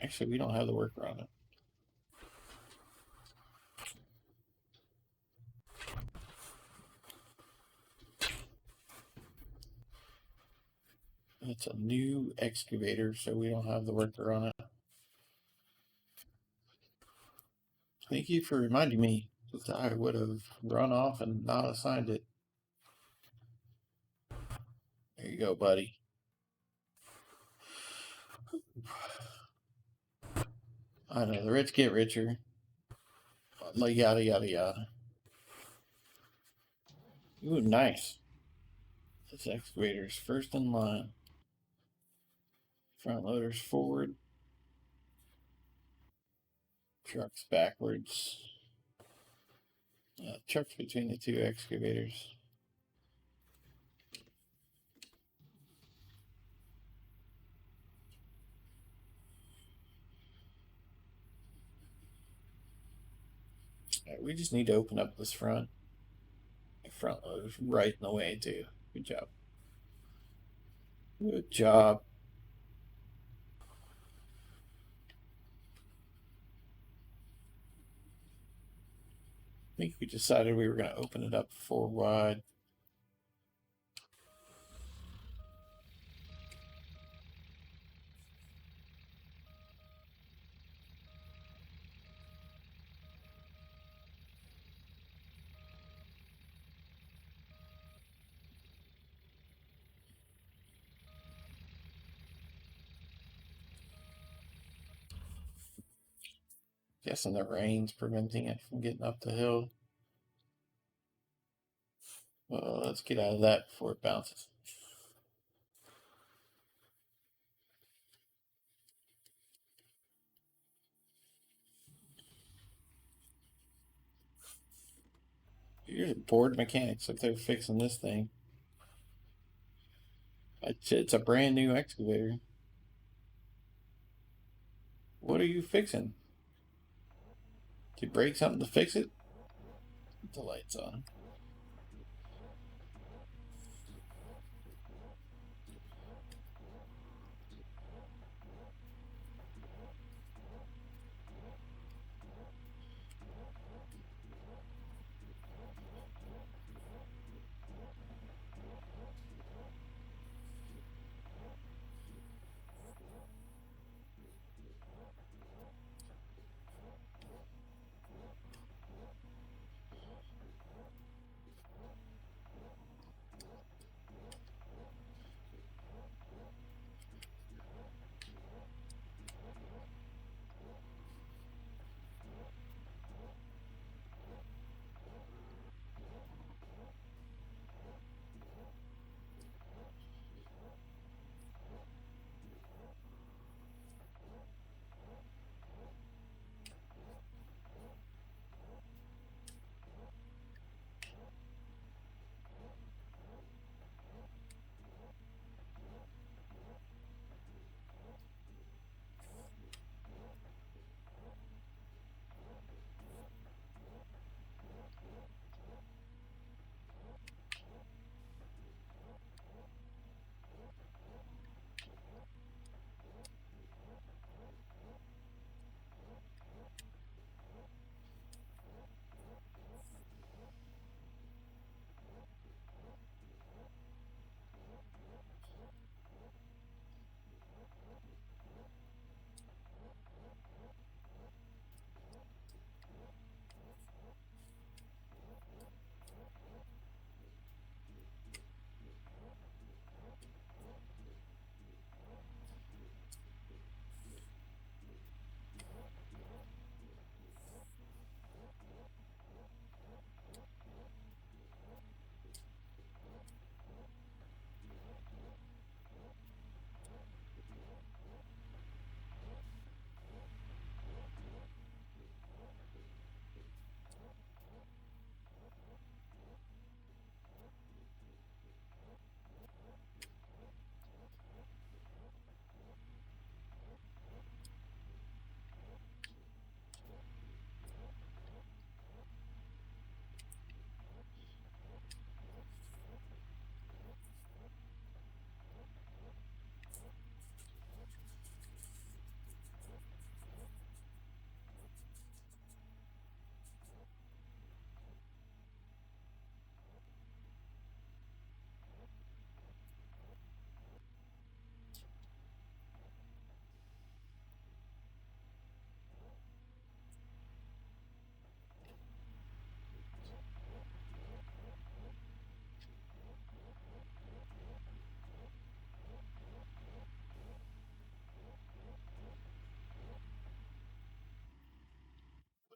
Actually, we don't have the worker on it. It's a new excavator, so we don't have the worker on it. Thank you for reminding me, because I would have run off and not assigned it. There you go, buddy. I know, the rich get richer. Like, yada, yada, yada. Ooh, nice. This excavator's first in line. Front loader's forward. Truck's backwards. Truck's between the two excavators. Right, we just need to open up this front. The front loader's right in the way, too. Good job. Good job. think we decided we were going to open it up 4 wide. Guessing the rain's preventing it from getting up the hill. Well, let's get out of that before it bounces. Here's bored mechanics up there fixing this thing. It's a brand new excavator. What are you fixing? Did you break something to fix it? Put the lights on.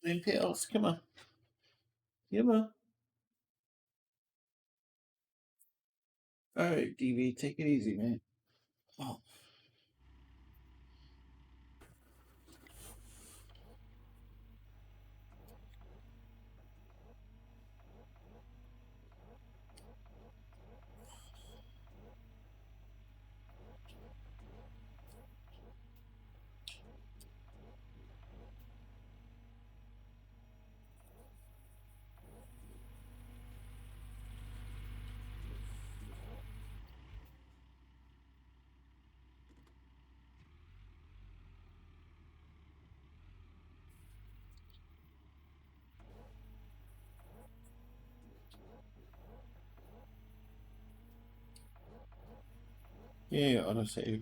Impales, come on. Come on. All right, DV, take it easy, man. Oh. Yeah, autosave.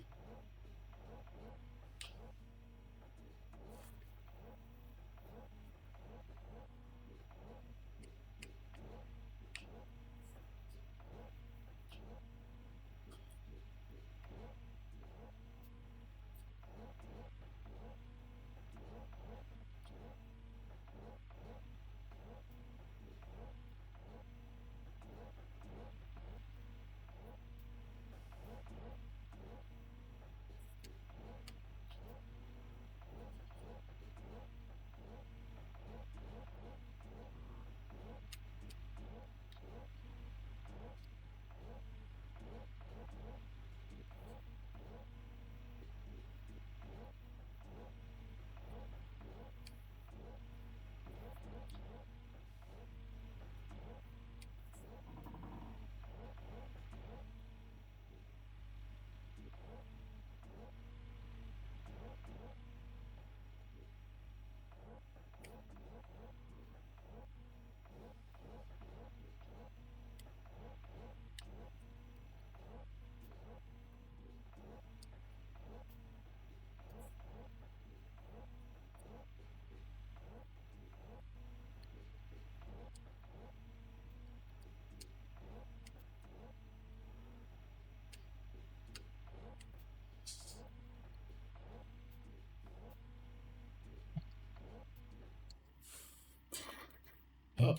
Oh,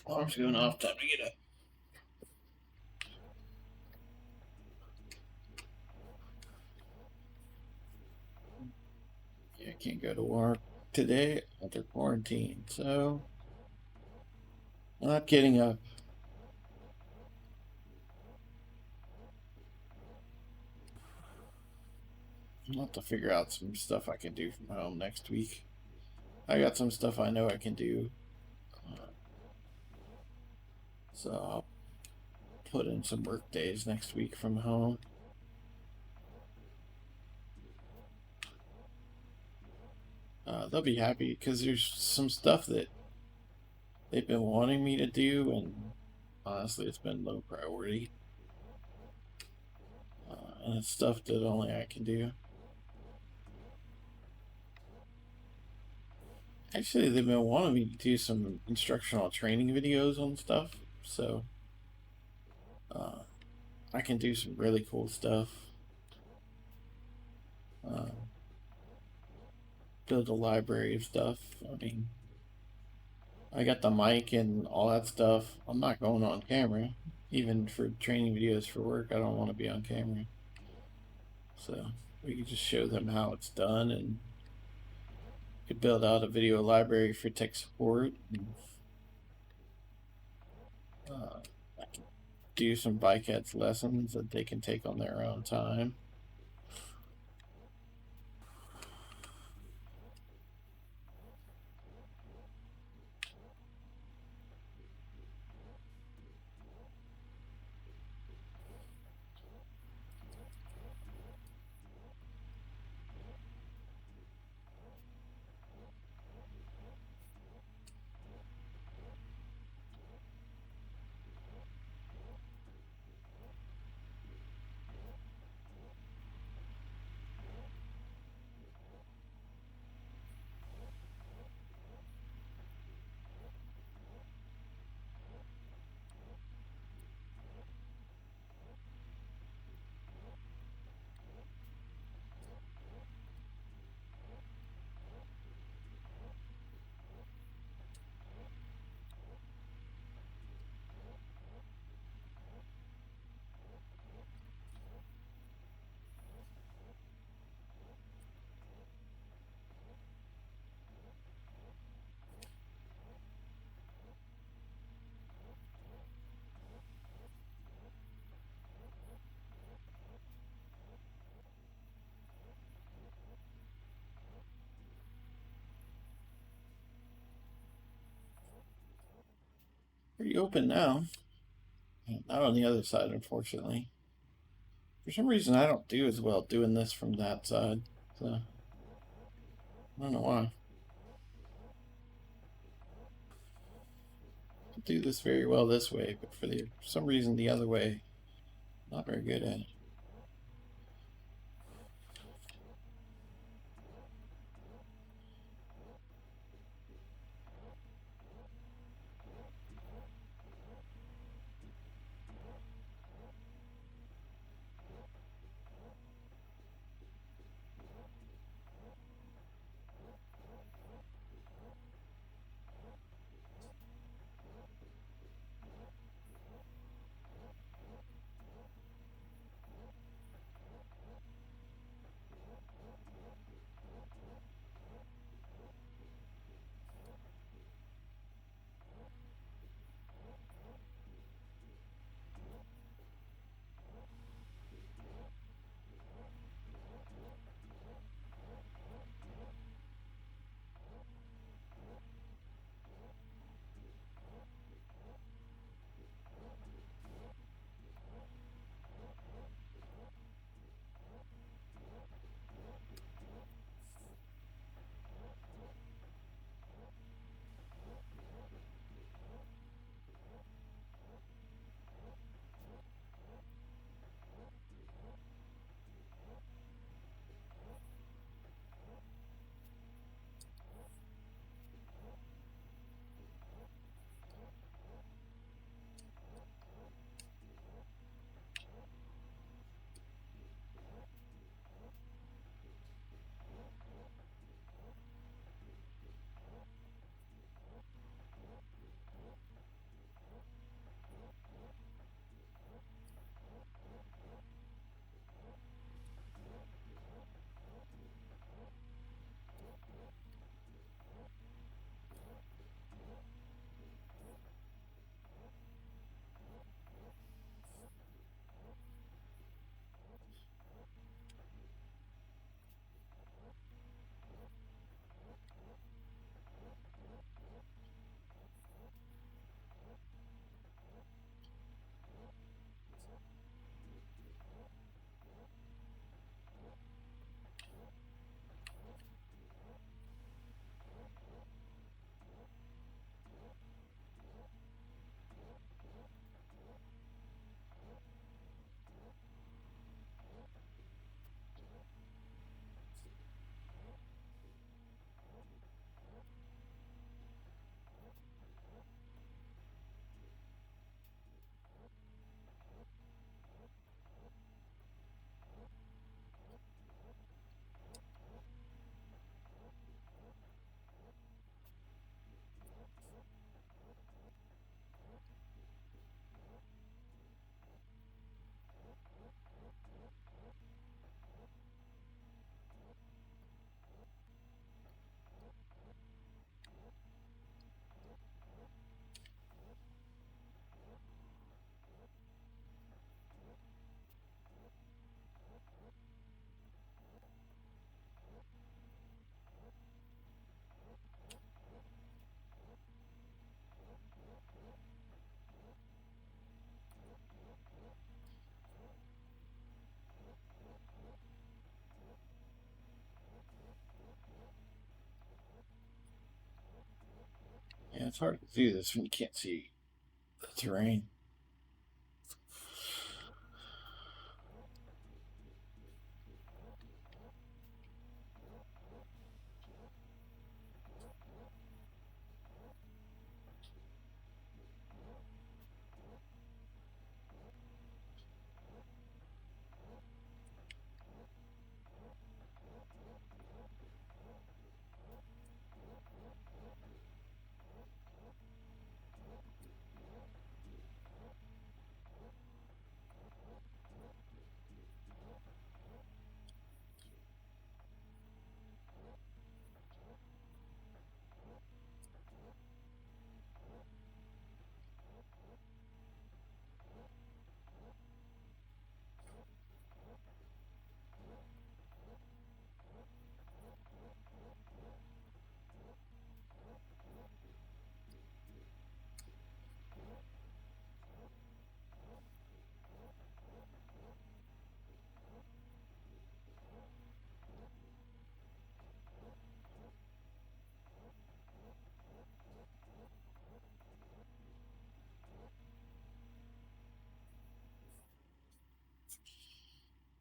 alarm's going off. Time to get up. Yeah, I can't go to work today after quarantine, so not getting up. I'll have to figure out some stuff I can do from home next week. I got some stuff I know I can do, so I'll put in some work days next week from home. They'll be happy because there's some stuff that they've been wanting me to do, and honestly, it's been low priority. And it's stuff that only I can do. Actually, they've been wanting me to do some instructional training videos on stuff, so uh, I can do some really cool stuff. Uh, Build a library of stuff. I mean, I got the mic and all that stuff. I'm not going on camera. Even for training videos for work, I don't want to be on camera. So we could just show them how it's done, and could build out a video library for tech support. And, I can do some bycatch lessons that they can take on their own time. Pretty open now. Not on the other side, unfortunately. For some reason, I don't do as well doing this from that side. So I don't know why. I do this very well this way, but for some reason the other way, not very good at it. It's hard to do this when you can't see the terrain.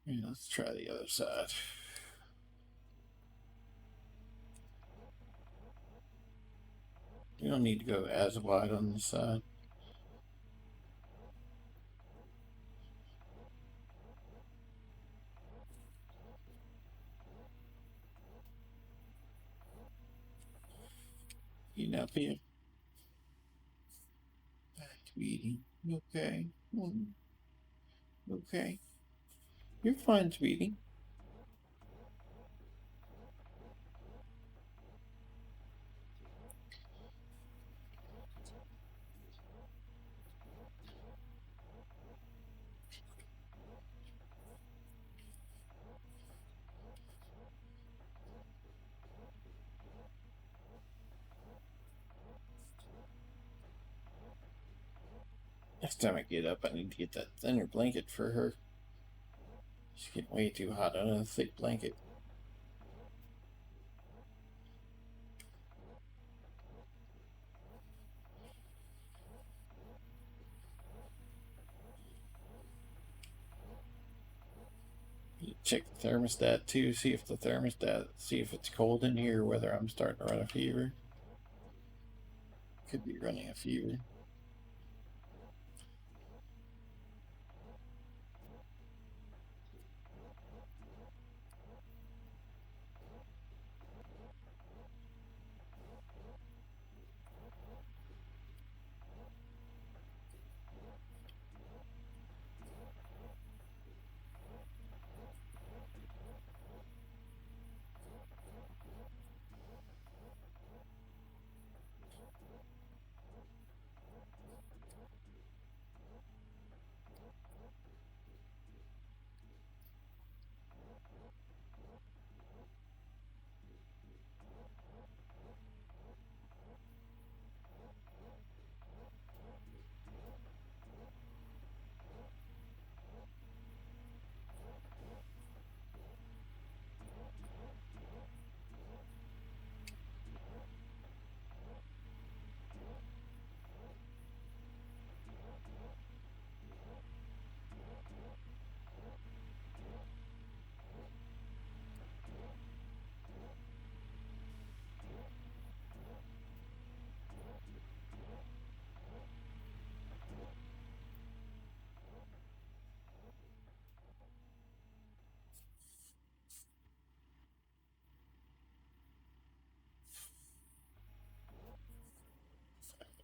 Yeah, let's try the other side. You don't need to go as wide on this side. You know, be back to eating. Okay. Okay. You're fine, sweetie. Next time I get up, I need to get that thinner blanket for her. She's getting way too hot under a thick blanket. Check the thermostat too. See if it's cold in here, or whether I'm starting to run a fever. Could be running a fever.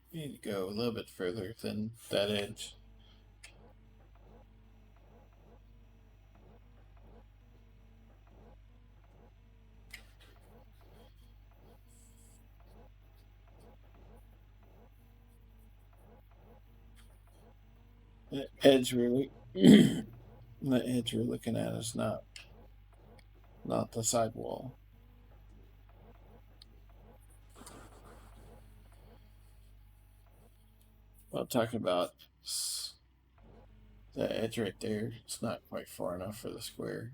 You need to go a little bit further than that edge. The edge really, the edge we're looking at is not the sidewall. Well, I'm talking about the edge right there. It's not quite far enough for the square.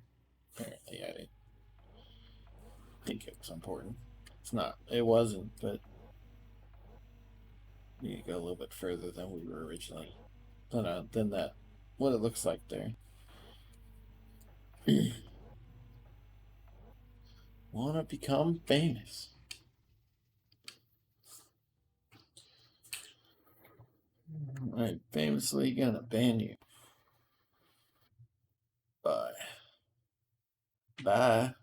Apparently, I didn't think it was important. It's not. It wasn't, but We need to go a little bit further than we were originally. Than that. What it looks like there. Wanna become famous. I'm famously gonna ban you. Bye. Bye.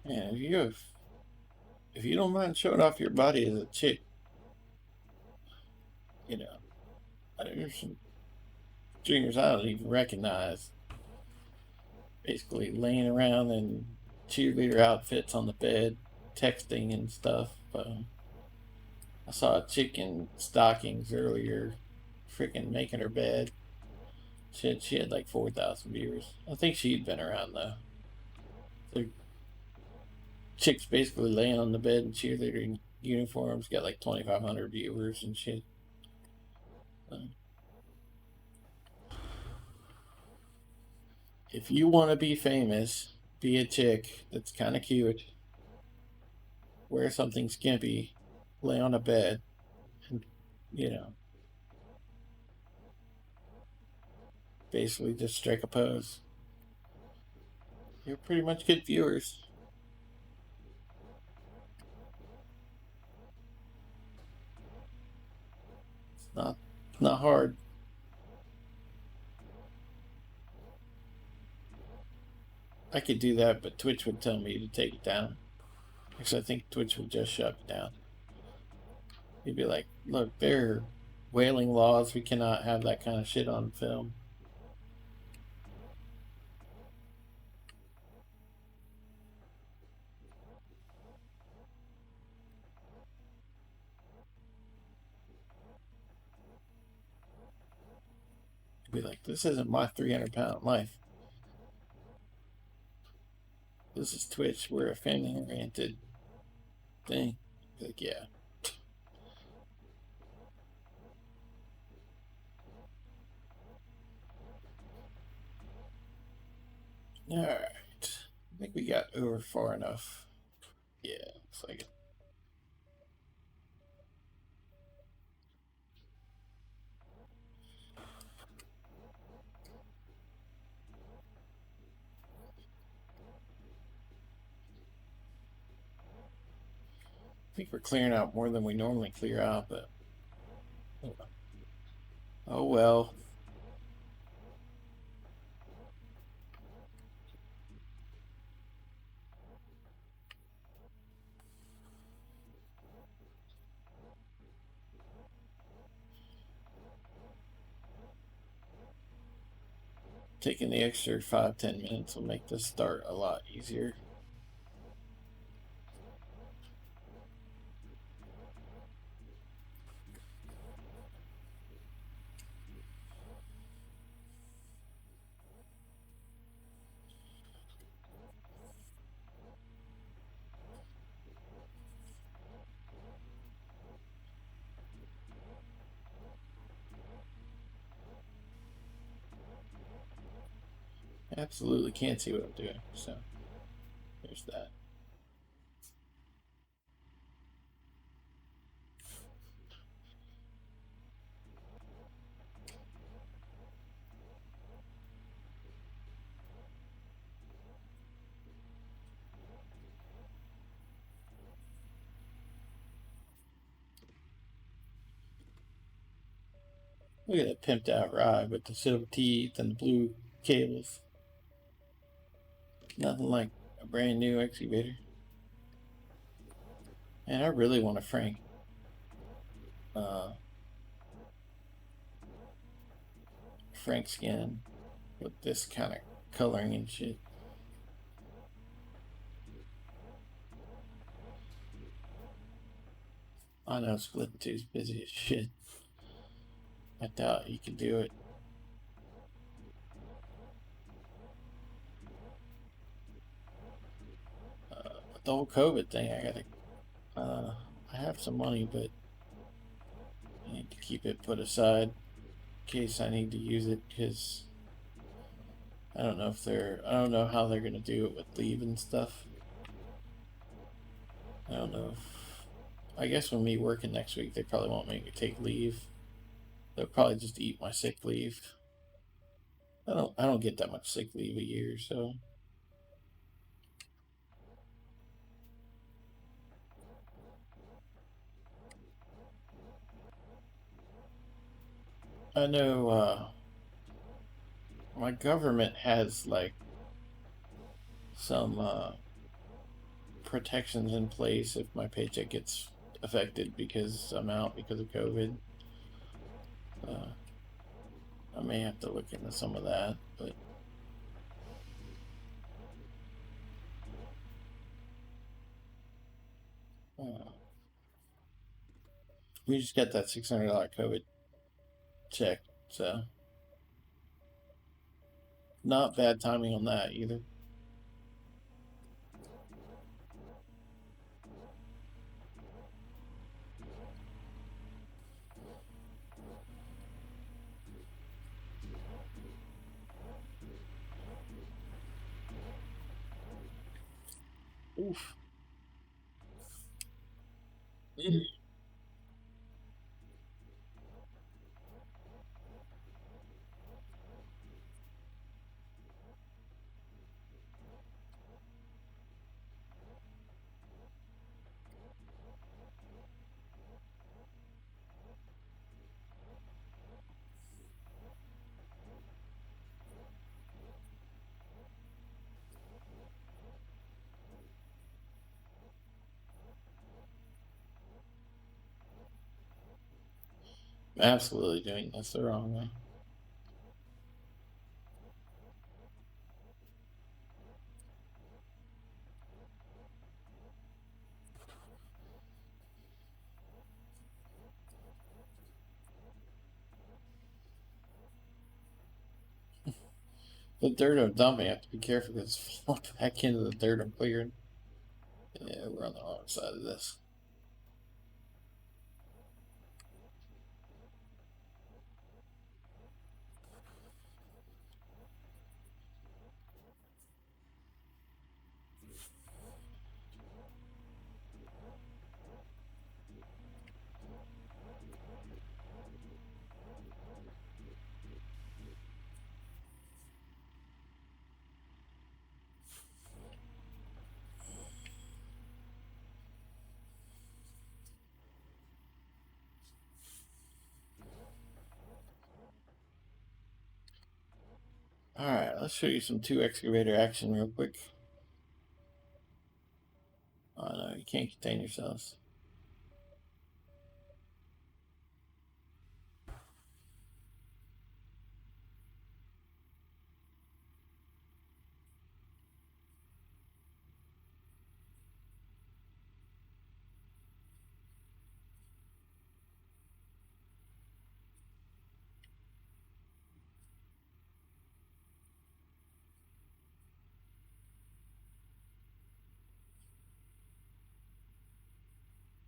Man, if you don't mind showing off your body as a chick, you know, there's some juniors I don't even recognize, basically laying around in cheerleader outfits on the bed, texting and stuff. I saw a chick in stockings earlier, freaking making her bed. She had like 4,000 viewers. I think she'd been around though. The chick's basically laying on the bed in cheerleader uniforms, got like 2,500 viewers and shit. If you want to be famous, be a chick that's kind of cute, wear something skimpy, lay on a bed, and, you know, basically just strike a pose. You're pretty much get viewers. It's not hard. I could do that, but Twitch would tell me to take it down. Because I think Twitch would just shut it down. He'd be like, look, there are whaling laws. We cannot have that kind of shit on film. He'd be like, this isn't my 300-pound life. This is Twitch. We're a family-oriented thing. Be like, yeah. Alright. I think we got over far enough. Yeah, looks like it. I think we're clearing out more than we normally clear out, but oh well. Taking the extra 5-10 minutes will make this start a lot easier. Absolutely can't see what I'm doing, so there's that. Look at that pimped out ride with the silver teeth and the blue cables. Nothing like a brand new excavator. And I really want a Frank skin with this kind of coloring and shit. I know Split 2's busy as shit. I doubt you can do it. But the whole COVID thing, I have some money, but I need to keep it put aside in case I need to use it because I don't know how they're gonna do it with leave and stuff. I don't know if, I guess with me working next week, they probably won't make me take leave. They'll probably just eat my sick leave. I don't get that much sick leave a year, so I know my government has like some protections in place if my paycheck gets affected because I'm out because of COVID. Uh, I may have to look into some of that, but uh, we just got that $600 COVID check, so not bad timing on that either. Oof. Absolutely doing this the wrong way. The dirt I'm dumping, I have to be careful because it's falling back into the dirt I'm clearing. Yeah, we're on the wrong side of this. Alright, let's show you some two excavator action real quick. Oh no, you can't contain yourselves.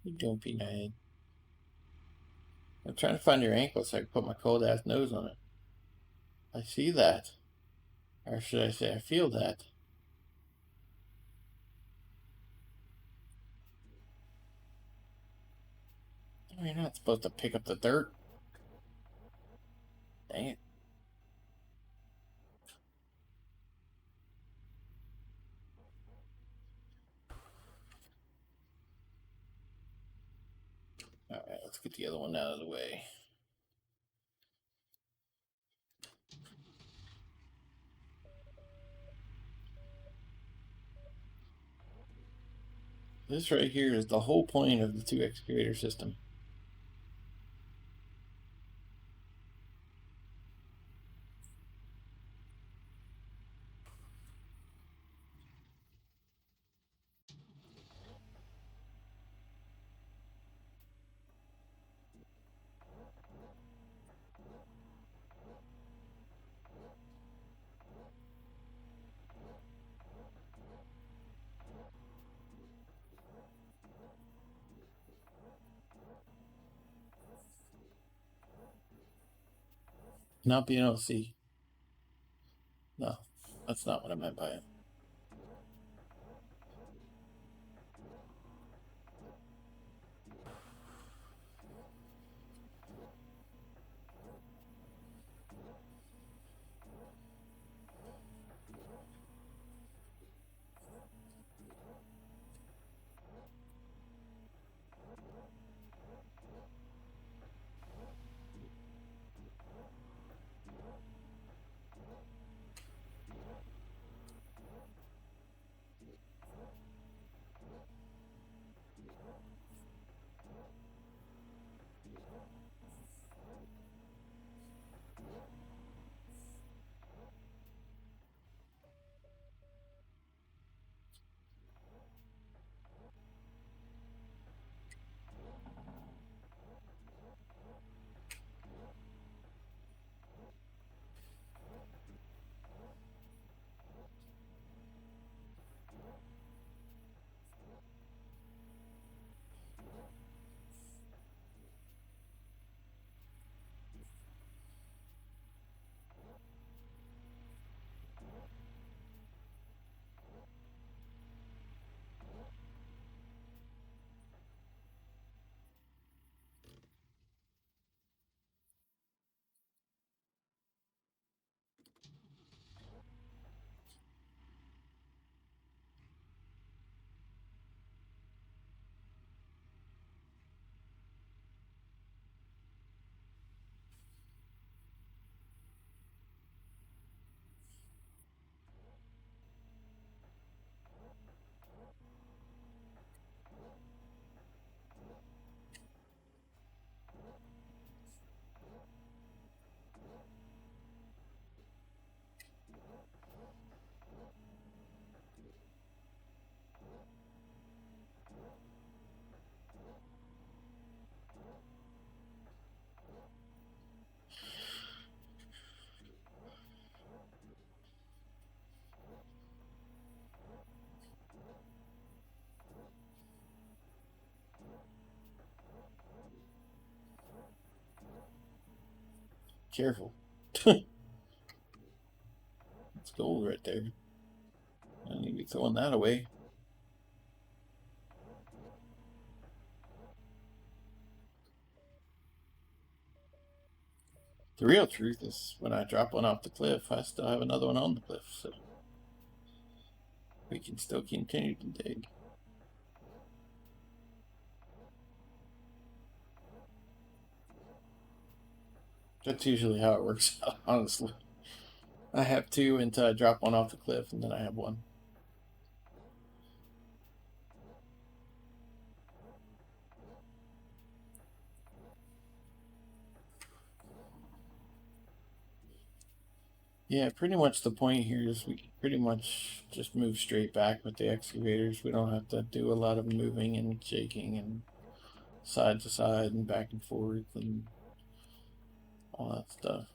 You don't be mad. I'm trying to find your ankle so I can put my cold ass nose on it. I see that. Or should I say, I feel that. Oh, you're not supposed to pick up the dirt. Dang it. Alright, let's get the other one out of the way. This right here is the whole point of the two excavator system. Not being able to see. No, that's not what I meant by it. Careful. It's gold right there. I need to be throwing that away. The real truth is when I drop one off the cliff, I still have another one on the cliff, so we can still continue to dig. That's usually how it works out, honestly. I have two until I drop one off the cliff, and then I have one. Yeah, pretty much the point here is we pretty much just move straight back with the excavators. We don't have to do a lot of moving and shaking and side to side and back and forth and all that stuff.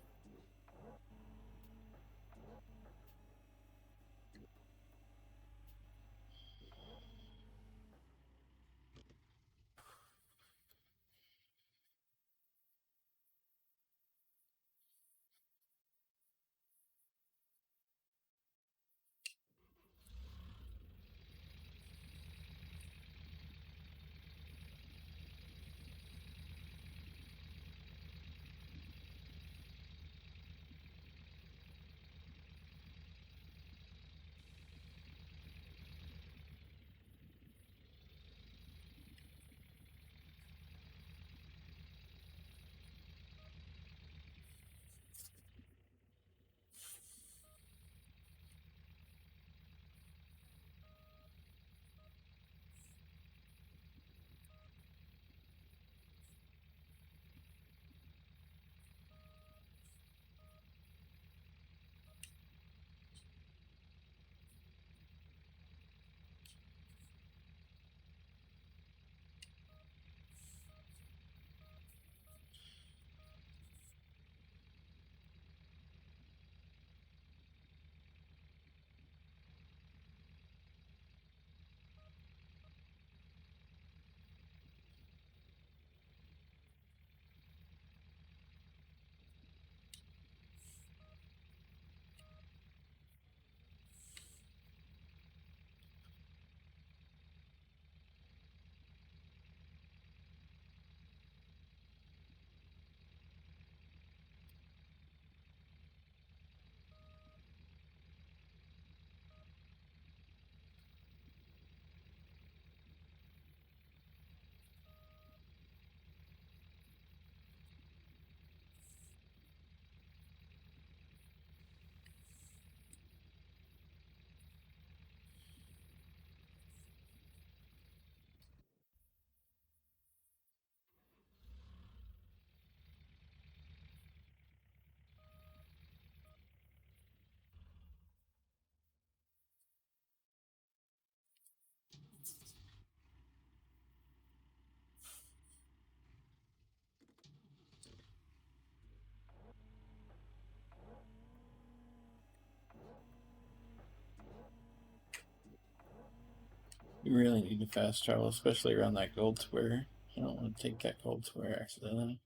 You really need to fast travel, especially around that gold square. You don't want to take that gold square accidentally.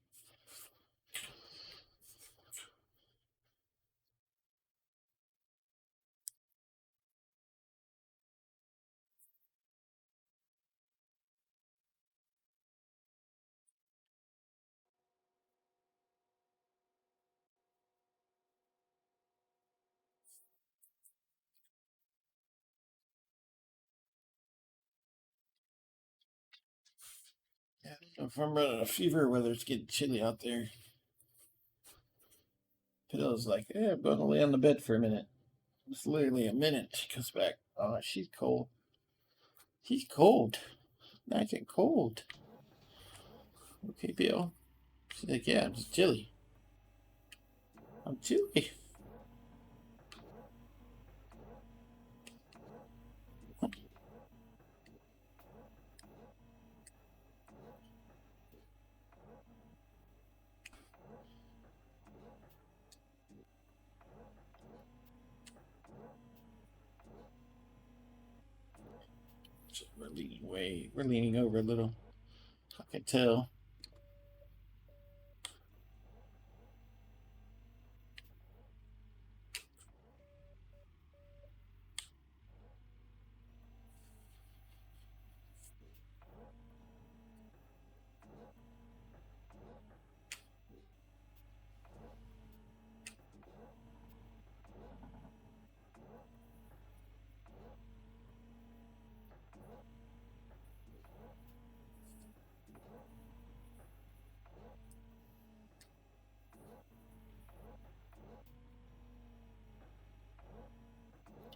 Yeah, I don't know if I'm running a fever, whether it's getting chilly out there. Pillow's like, yeah, I'm going to lay on the bed for a minute. It's literally a minute. She comes back. Oh, she's cold. She's cold. Nice and cold. Okay, Bill. She's like, yeah, I'm just chilly. I'm chilly. So we're leaning away. We're leaning over a little. I can tell.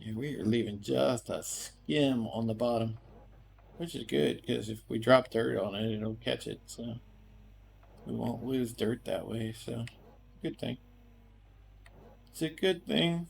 Yeah, we are leaving just a skim on the bottom, which is good because if we drop dirt on it, it'll catch it. So we won't lose dirt that way. So good thing. It's a good thing.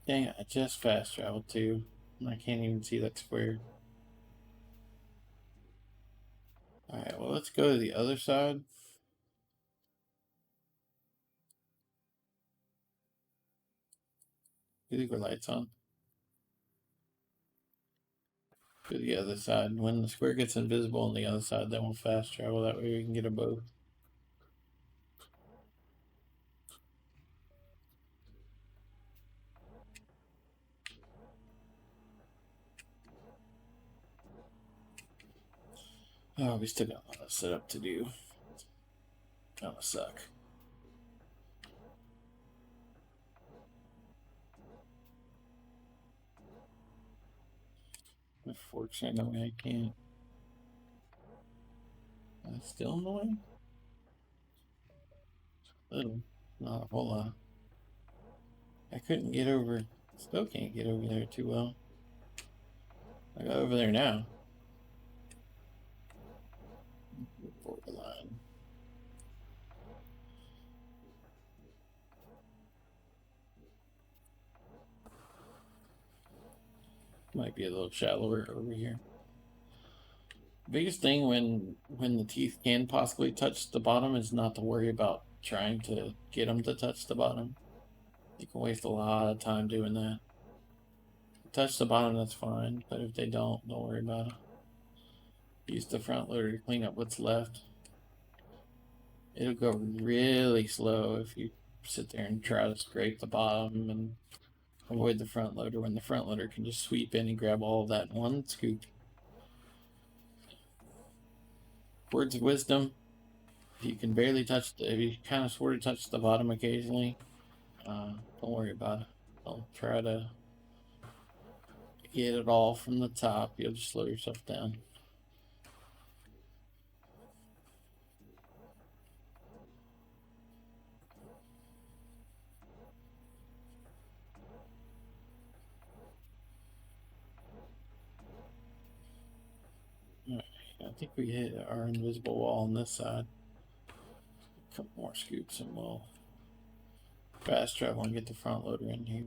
Dang it, I just fast traveled too. I can't even see that square. Alright, well, let's go to the other side. Leave our lights on. To the other side. When the square gets invisible on the other side, then we'll fast travel. That way we can get a both. Oh, we still got a lot of setup to do. Kinda suck. Unfortunately, I can't. Still in the way? Little. Not a whole lot. I couldn't get over. Still can't get over there too well. I got over there now. Borderline. Might be a little shallower over here. Biggest thing when the teeth can possibly touch the bottom is not to worry about trying to get them to touch the bottom. You can waste a lot of time doing that. Touch the bottom, that's fine, but if they don't worry about it. Use the front loader to clean up what's left. It'll go really slow if you sit there and try to scrape the bottom and avoid the front loader when the front loader can just sweep in and grab all of that in one scoop. Words of wisdom: if you can barely touch if you kind of sort of touch the bottom occasionally, don't worry about it. Don't try to get it all from the top. You'll just slow yourself down. All right, I think we hit our invisible wall on this side. A couple more scoops and we'll fast travel and get the front loader in here.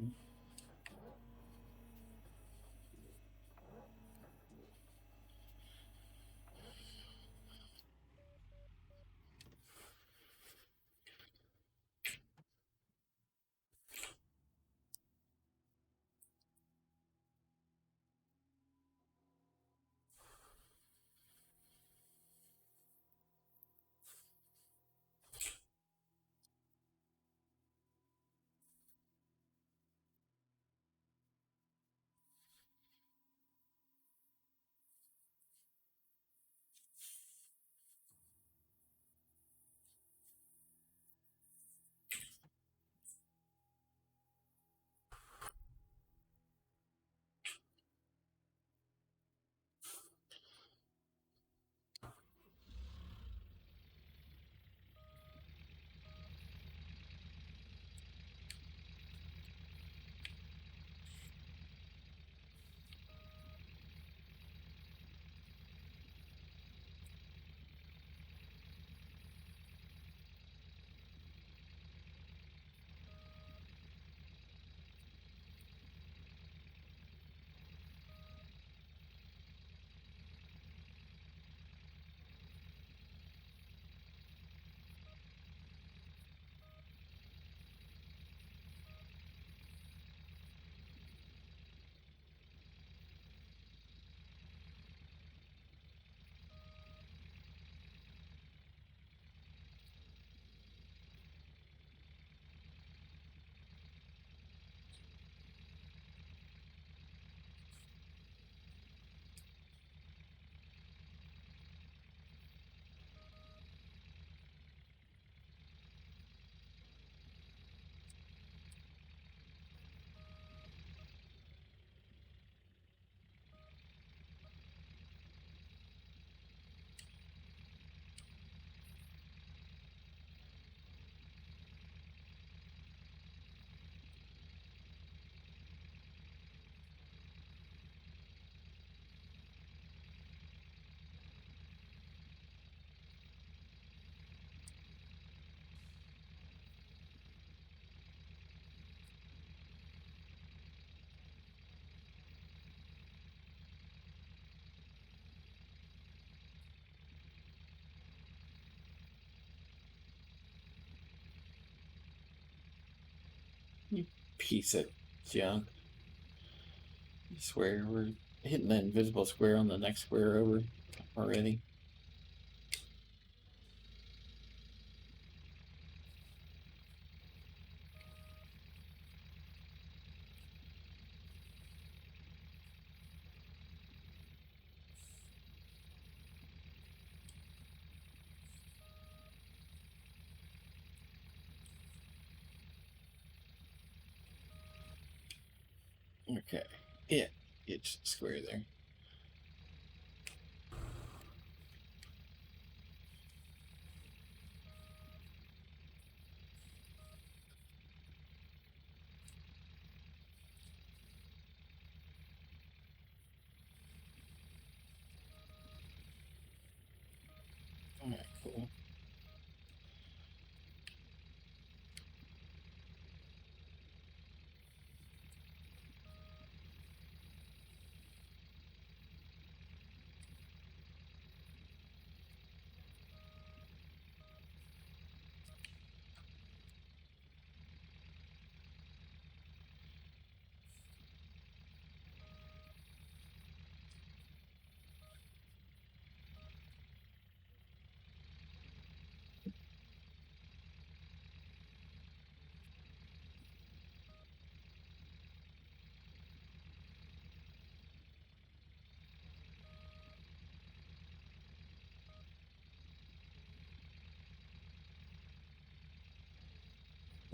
You piece of junk. I swear we're hitting the invisible square on the next square over already. Okay. Yeah. It's square there. Alright, cool.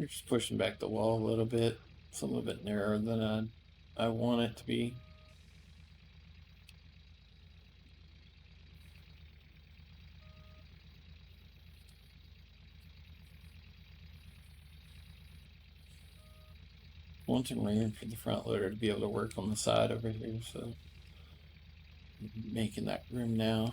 We're just pushing back the wall a little bit. It's a little bit narrower than I want it to be. Want some room for the front loader to be able to work on the side over here, so making that room now.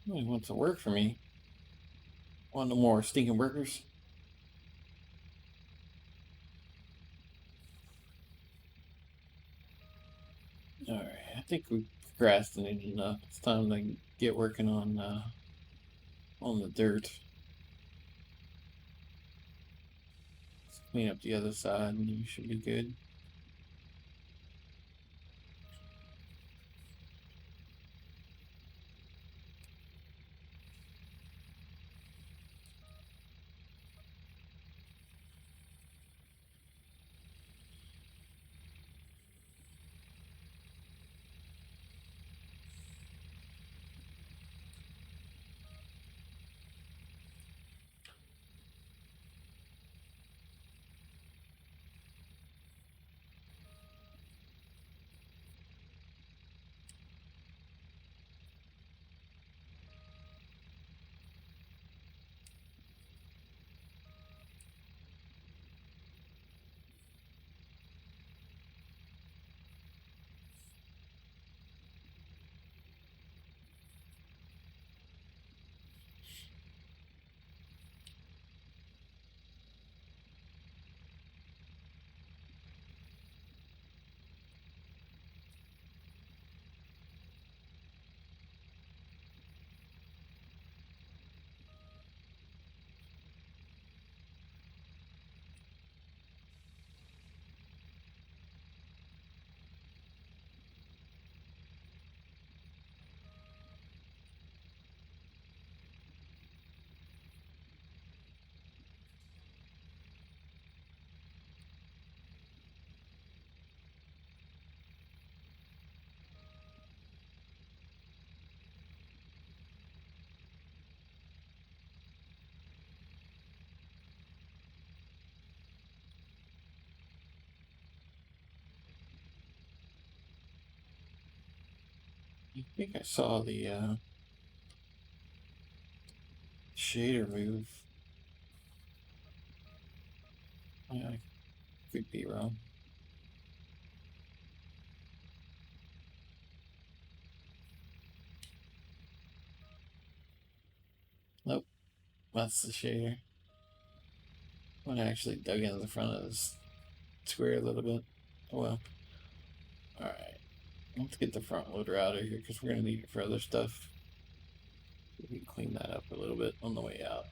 Nobody wants to work for me. Want no more stinking workers? Alright, I think we procrastinated enough. It's time to get working on the dirt. Let's clean up the other side and you should be good. I think I saw the shader move. I could be wrong. Nope, that's the shader. I actually dug into the front of this square a little bit. Oh well. Alright, let's get the front loader out of here because we're going to need it for other stuff. We can clean that up a little bit on the way out.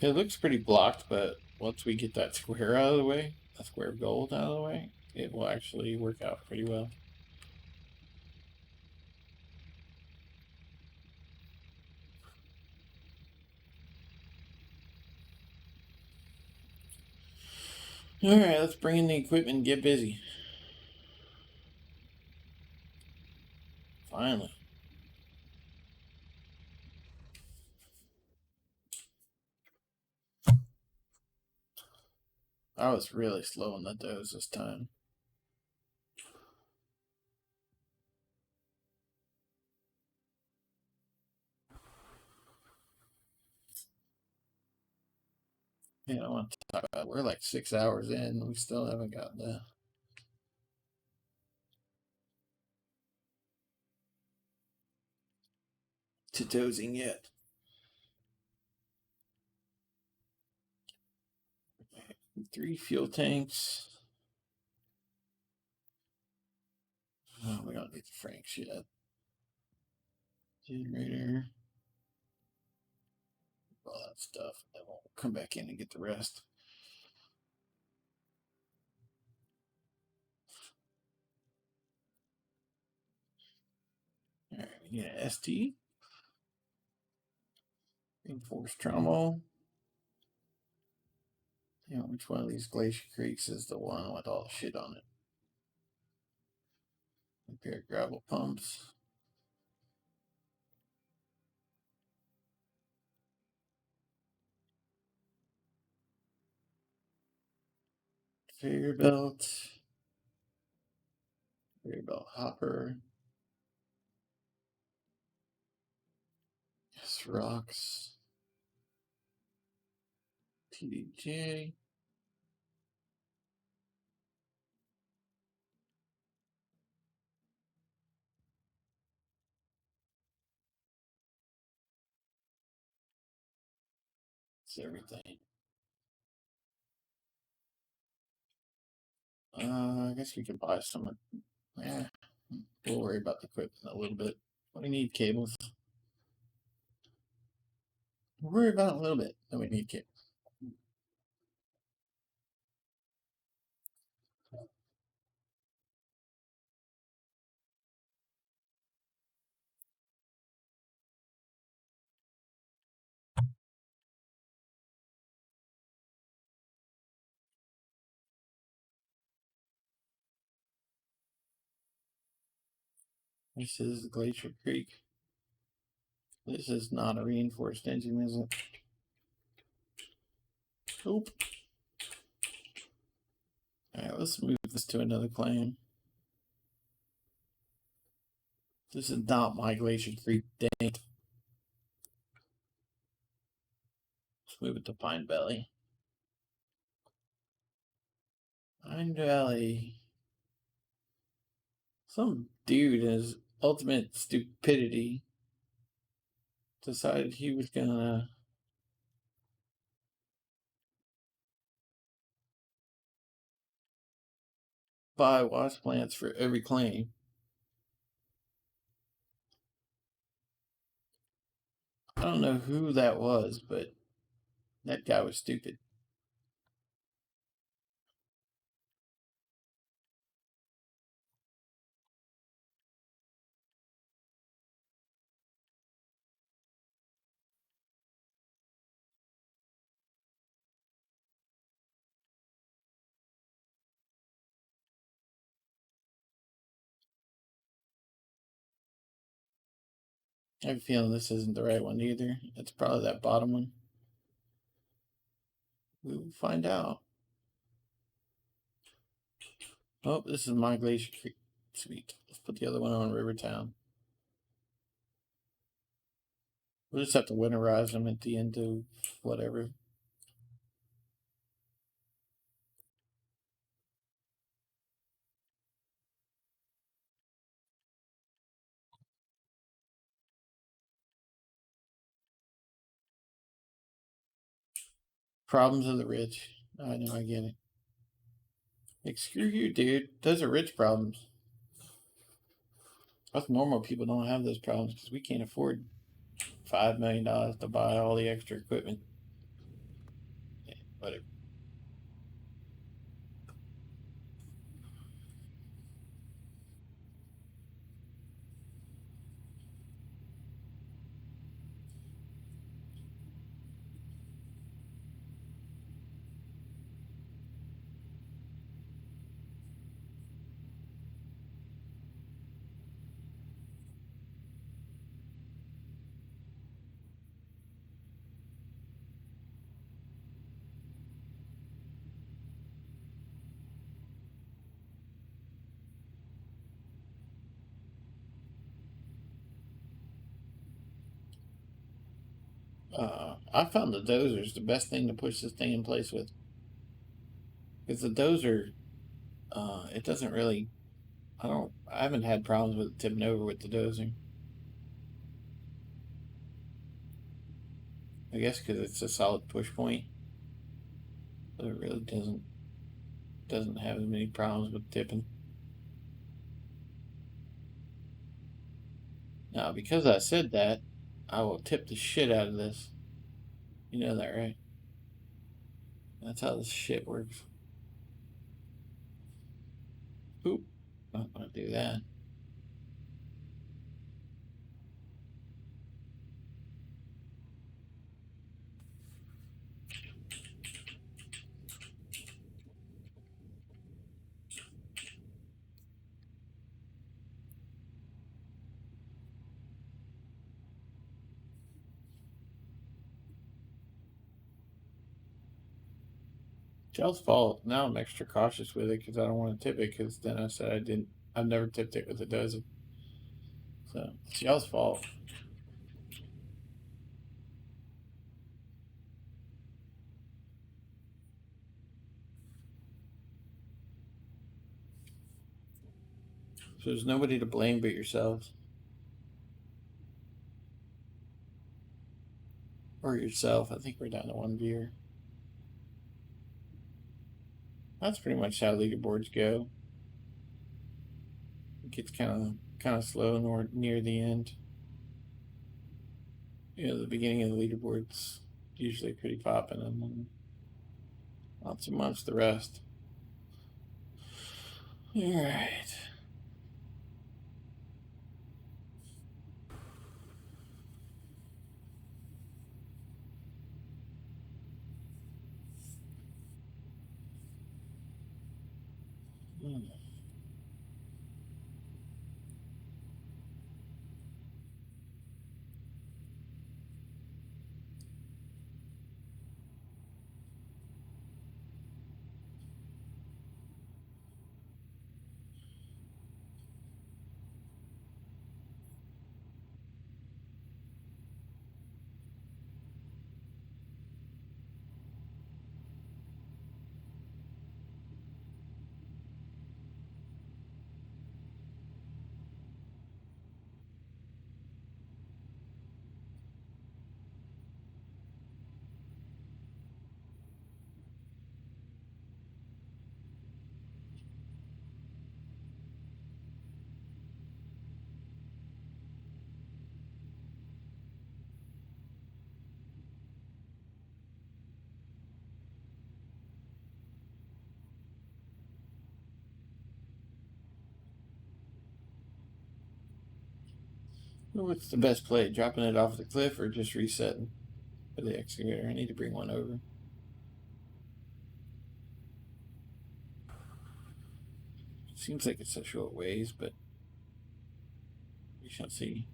It looks pretty blocked, but once we get that square out of the way, that square of gold out of the way, it will actually work out pretty well. Alright, let's bring in the equipment and get busy. Finally. I was really slow on the doze this time. Yeah, I want to talk about. We're like 6 hours in. We still haven't gotten to dozing yet. Three fuel tanks. Oh, we don't get the Franks yet. Generator. All that stuff. Then we'll come back in and get the rest. All right, we get an ST. Reinforced trommel. Yeah, which one of these Glacier Creeks is the one with all the shit on it? Repair gravel pumps. Conveyor belt. Conveyor belt hopper. Yes, rocks. TDJ. It's everything. I guess we could buy some. Yeah, we'll worry about the equipment a little bit. We need cables. We'll worry about it a little bit. Then we need cables. This is Glacier Creek. This is not a reinforced engine, is it? Nope. Alright, let's move this to another claim. This is not my Glacier Creek date. Let's move it to Pine Valley. Pine Valley. Some dude in his ultimate stupidity decided he was gonna buy wash plants for every claim. I don't know who that was, but that guy was stupid. I have a feeling this isn't the right one either. It's probably that bottom one. We will find out. Oh, this is my Glacier Creek. Sweet. Let's put the other one on Rivertown. We'll just have to winterize them at the end of whatever. Problems of the rich. I know, I get it. Like, screw you, dude. Those are rich problems. Us normal people don't have those problems because we can't afford $5 million to buy all the extra equipment. Yeah, whatever. I found the dozer's the best thing to push this thing in place with. Because the dozer, it doesn't really, I haven't had problems with it tipping over with the dozer. I guess because it's a solid push point, but it really doesn't have as many problems with tipping. Now, because I said that, I will tip the shit out of this. You know that, right? That's how this shit works. Oop, not gonna do that. Shell's fault. Now I'm extra cautious with it because I don't want to tip it. Because then I said I didn't. I've never tipped it with a dozen. So it's y'all's fault. So there's nobody to blame but yourselves or yourself. I think we're down to one viewer. That's pretty much how leaderboards go. It gets kind of slow near the end. You know, the beginning of the leaderboard's usually pretty popping, and then not so much the rest. All right. Hmm. What's the best play? Dropping it off the cliff or just resetting for the excavator? I need to bring one over. Seems like it's a short ways, but we shall see.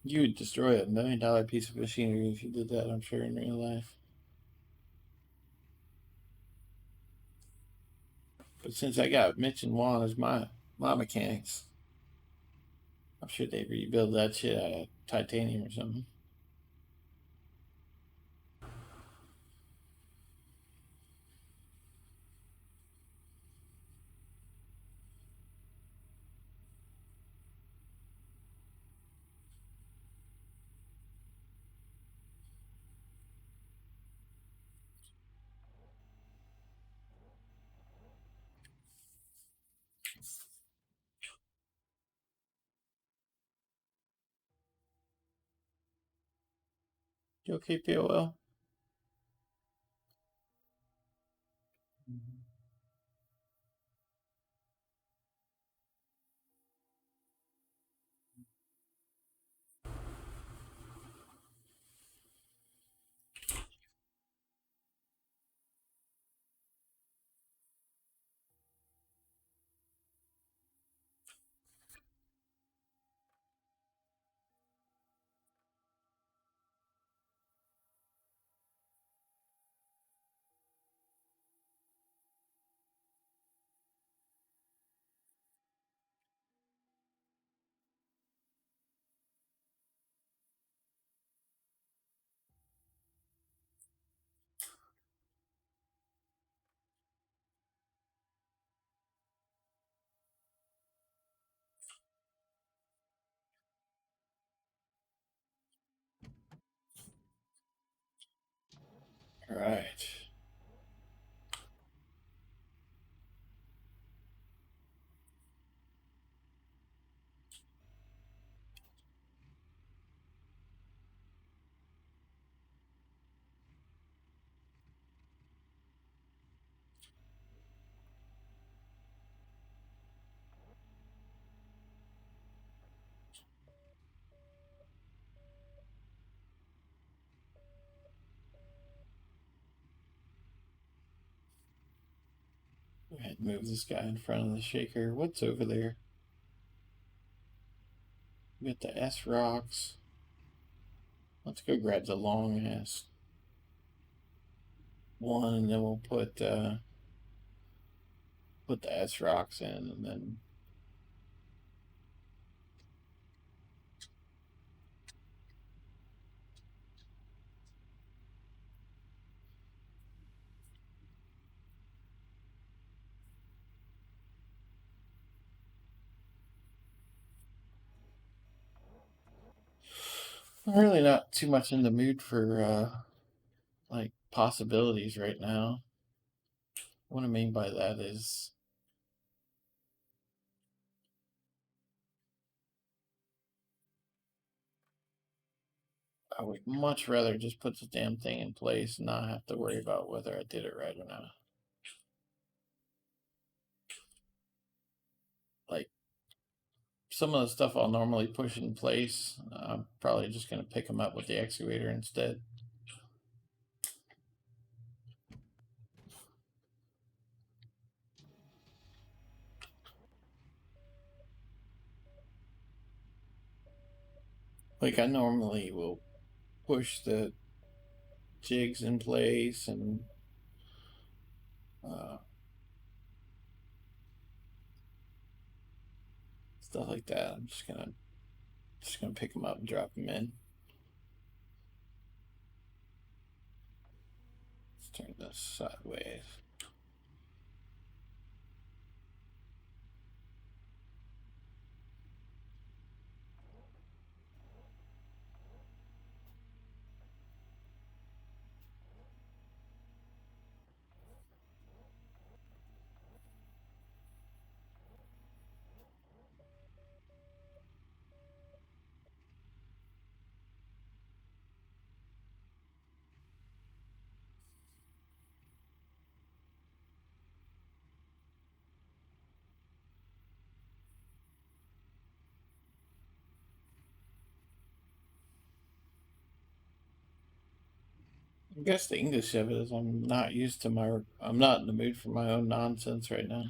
You would destroy $1 million piece of machinery if you did that, I'm sure, in real life. But since I got Mitch and Juan as my mechanics, I'm sure they rebuild that shit out of titanium or something. You okay, POL? right. Go ahead and move this guy in front of the shaker. What's over there? We got the S rocks. Let's go grab the long ass one, and then we'll put the S rocks in, and then I'm really not too much in the mood for like possibilities right now. What I mean by that is I would much rather just put the damn thing in place and not have to worry about whether I did it right or not. Like some of the stuff I'll normally push in place, I'm probably just going to pick them up with the excavator instead. Like I normally will push the jigs in place and uh, stuff like that. I'm just gonna pick them up and drop them in. Let's turn this sideways. I guess the English of it is I'm not used to I'm not in the mood for my own nonsense right now.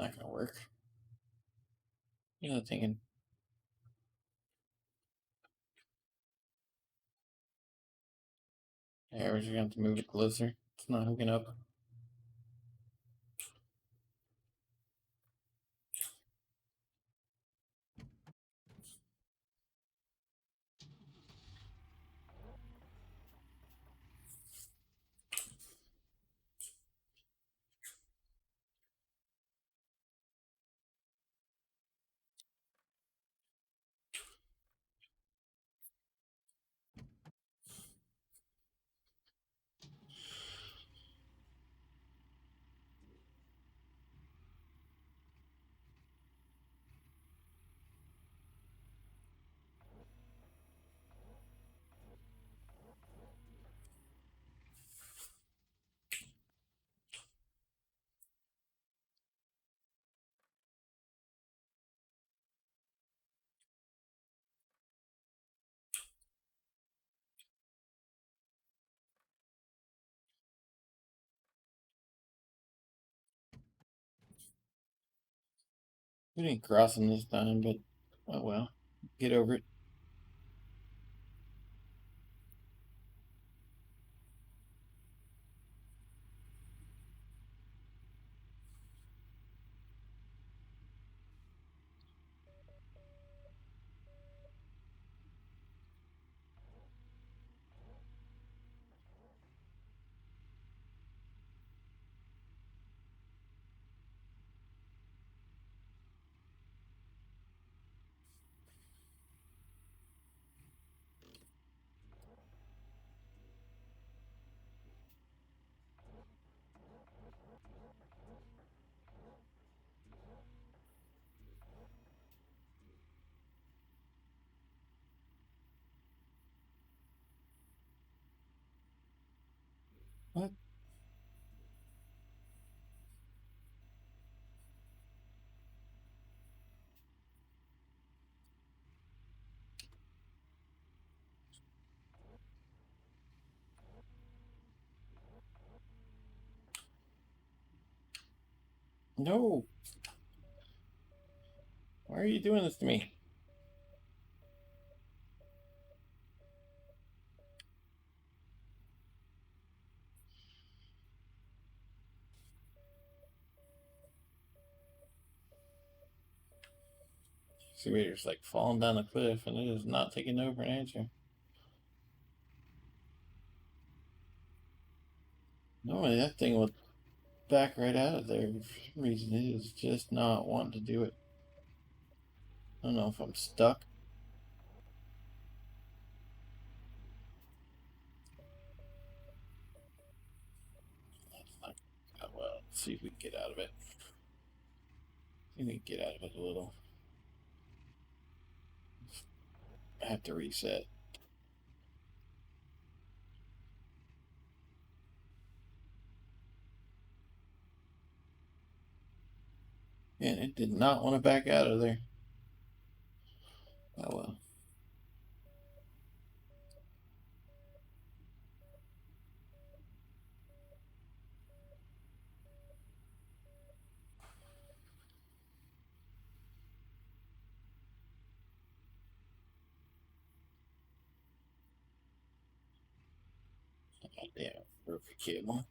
not gonna work. You know, thinking. Yeah, we're just gonna have to move it closer. It's not hooking up. We didn't cross him this time, but oh well. Get over it. What? No. Why are you doing this to me? See, we're just like falling down the cliff, and it is not taking no for an answer. Normally, that thing will back right out of there. For some reason, it is just not wanting to do it. I don't know if I'm stuck. That's not. Well, let's see if we can get out of it. See if we can get out of it a little. I have to reset. And it did not want to back out of there. Oh well. Goddamn, broke a cable.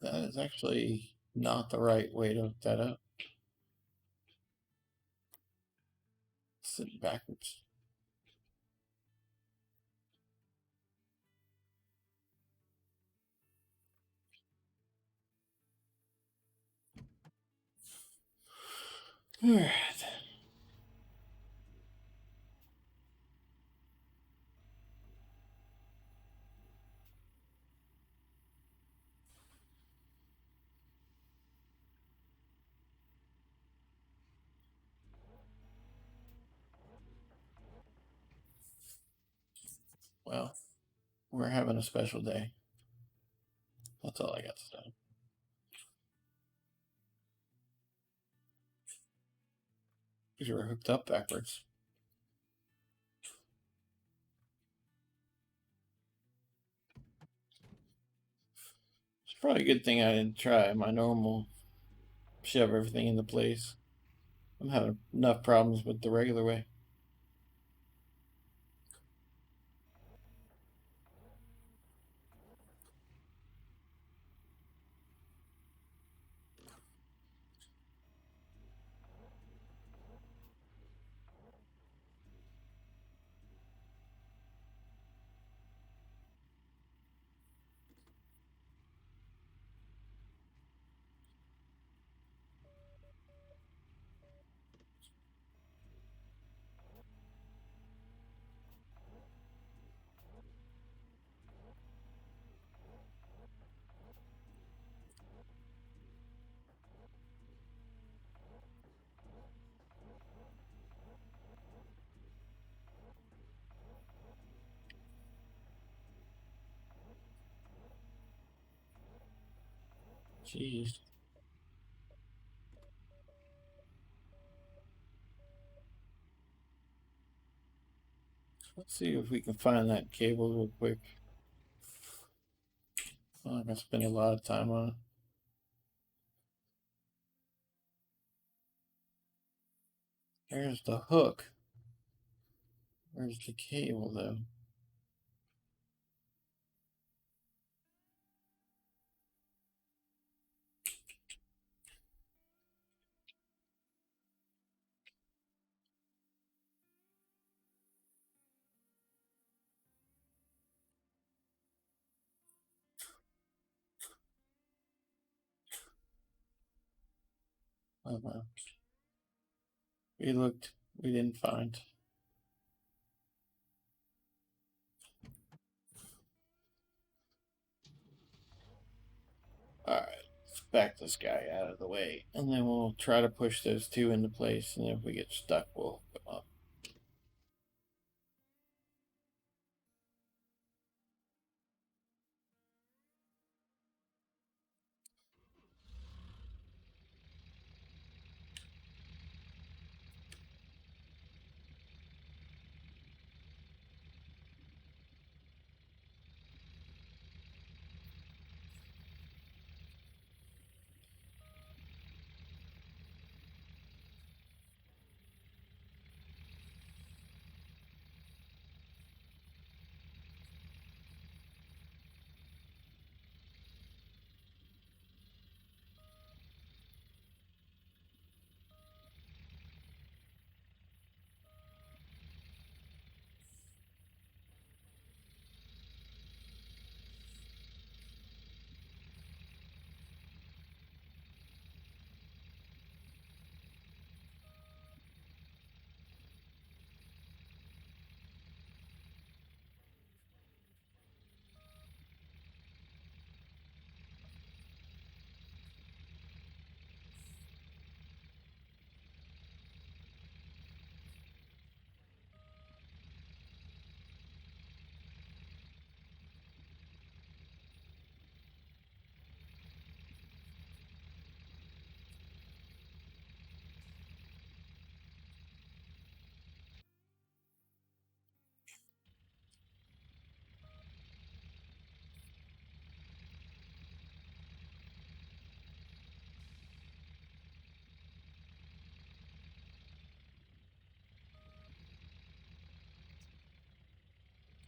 That is actually not the right way to hook that up. Sitting backwards. Alright. Well, we're having a special day. That's all I got to say. These were hooked up backwards. It's probably a good thing I didn't try my normal shove everything into place. I'm having enough problems with the regular way. Jeez. Let's see if we can find that cable real quick. I'm not gonna spend a lot of time on it. There's the hook. Where's the cable though? Oh well. We looked, we didn't find. Alright, let's back this guy out of the way. And then we'll try to push those two into place. And if we get stuck, we'll hook them up.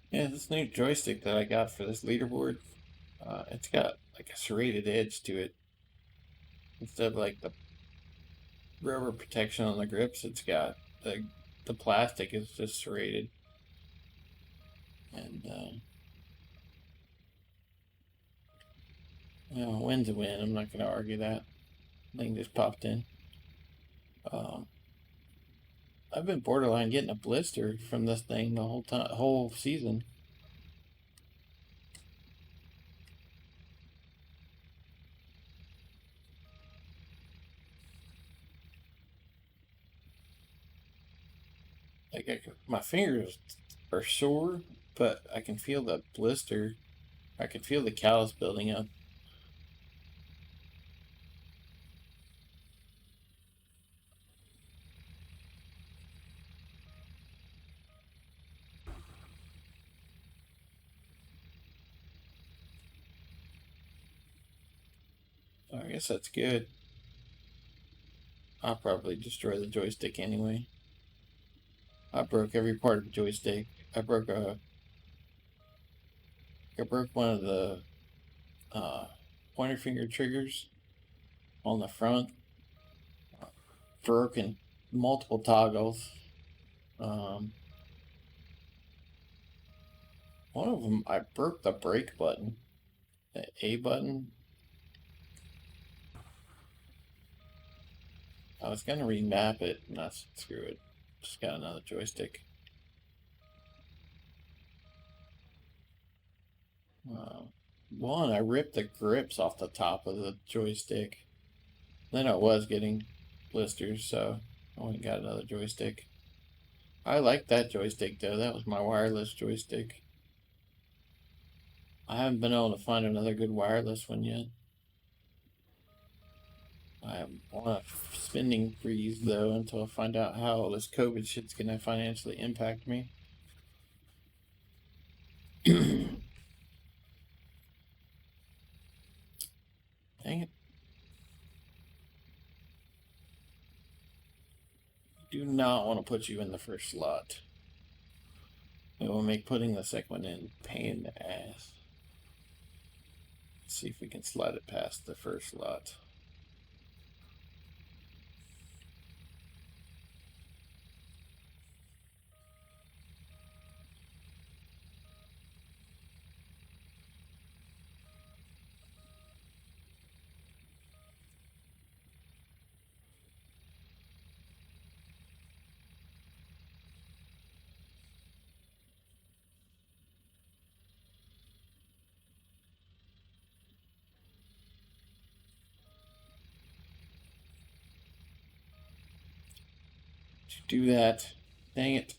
Yeah, this new joystick that I got for this leaderboard, it's got like a serrated edge to it. Instead of like the rubber protection on the grips, it's got the plastic is just serrated. And you know, win's a win. I'm not going to argue that. Thing just popped in. Um, I've been borderline getting a blister from this thing the whole time, whole season. Like my fingers are sore, but I can feel the blister. I can feel the callus building up. I guess that's good. I'll probably destroy the joystick anyway. I broke every part of the joystick. I broke one of the uh, pointer finger triggers on the front. Broken multiple toggles. Um, One of them, I broke the brake button, the A button. I was gonna remap it, and that's screw it. Just got another joystick. Uh, One, I ripped the grips off the top of the joystick. Then I was getting blisters, so I went and got another joystick. I like that joystick though. That was my wireless joystick. I haven't been able to find another good wireless one yet. I'm on a spending freeze though until I find out how this COVID shit's gonna financially impact me. Dang it. Do not want to put you in the first slot. It will make putting the second one in pain in the ass. Let's see if we can slide it past the first slot. Do that. Dang it.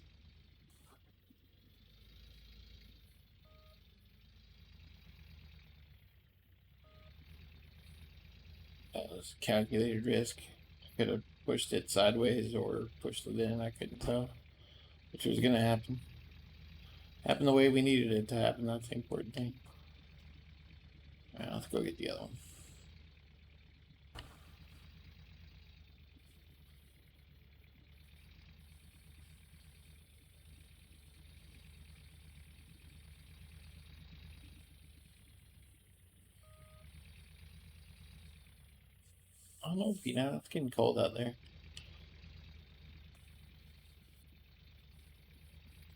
That was calculated risk. I could have pushed it sideways or pushed it in. I couldn't tell which was going to happen. Happen the way we needed it to happen. That's the important thing. All right, let's go get the other one. I don't know, it's getting cold out there.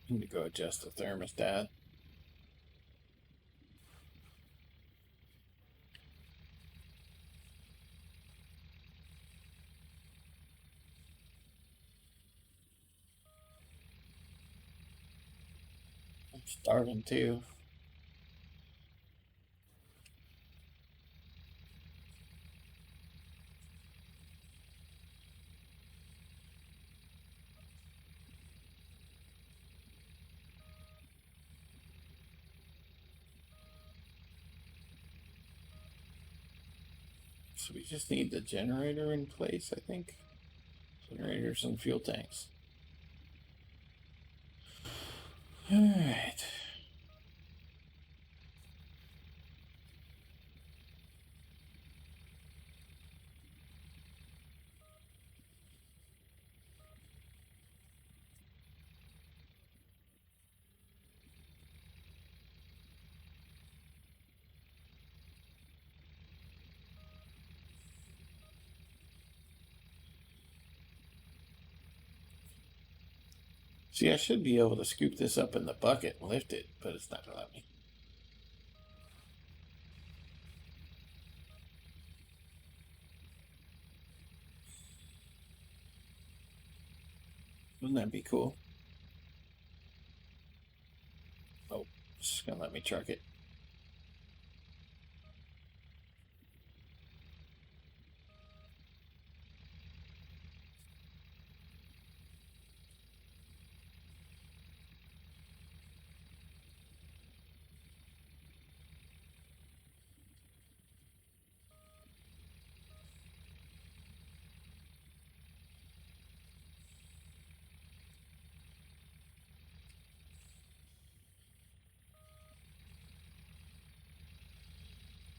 I need to go adjust the thermostat. I'm starving too. So we just need the generator in place, I think. Generators and fuel tanks. Alright. See, I should be able to scoop this up in the bucket and lift it, but it's not gonna let me. Wouldn't that be cool? Oh, it's just gonna let me truck it.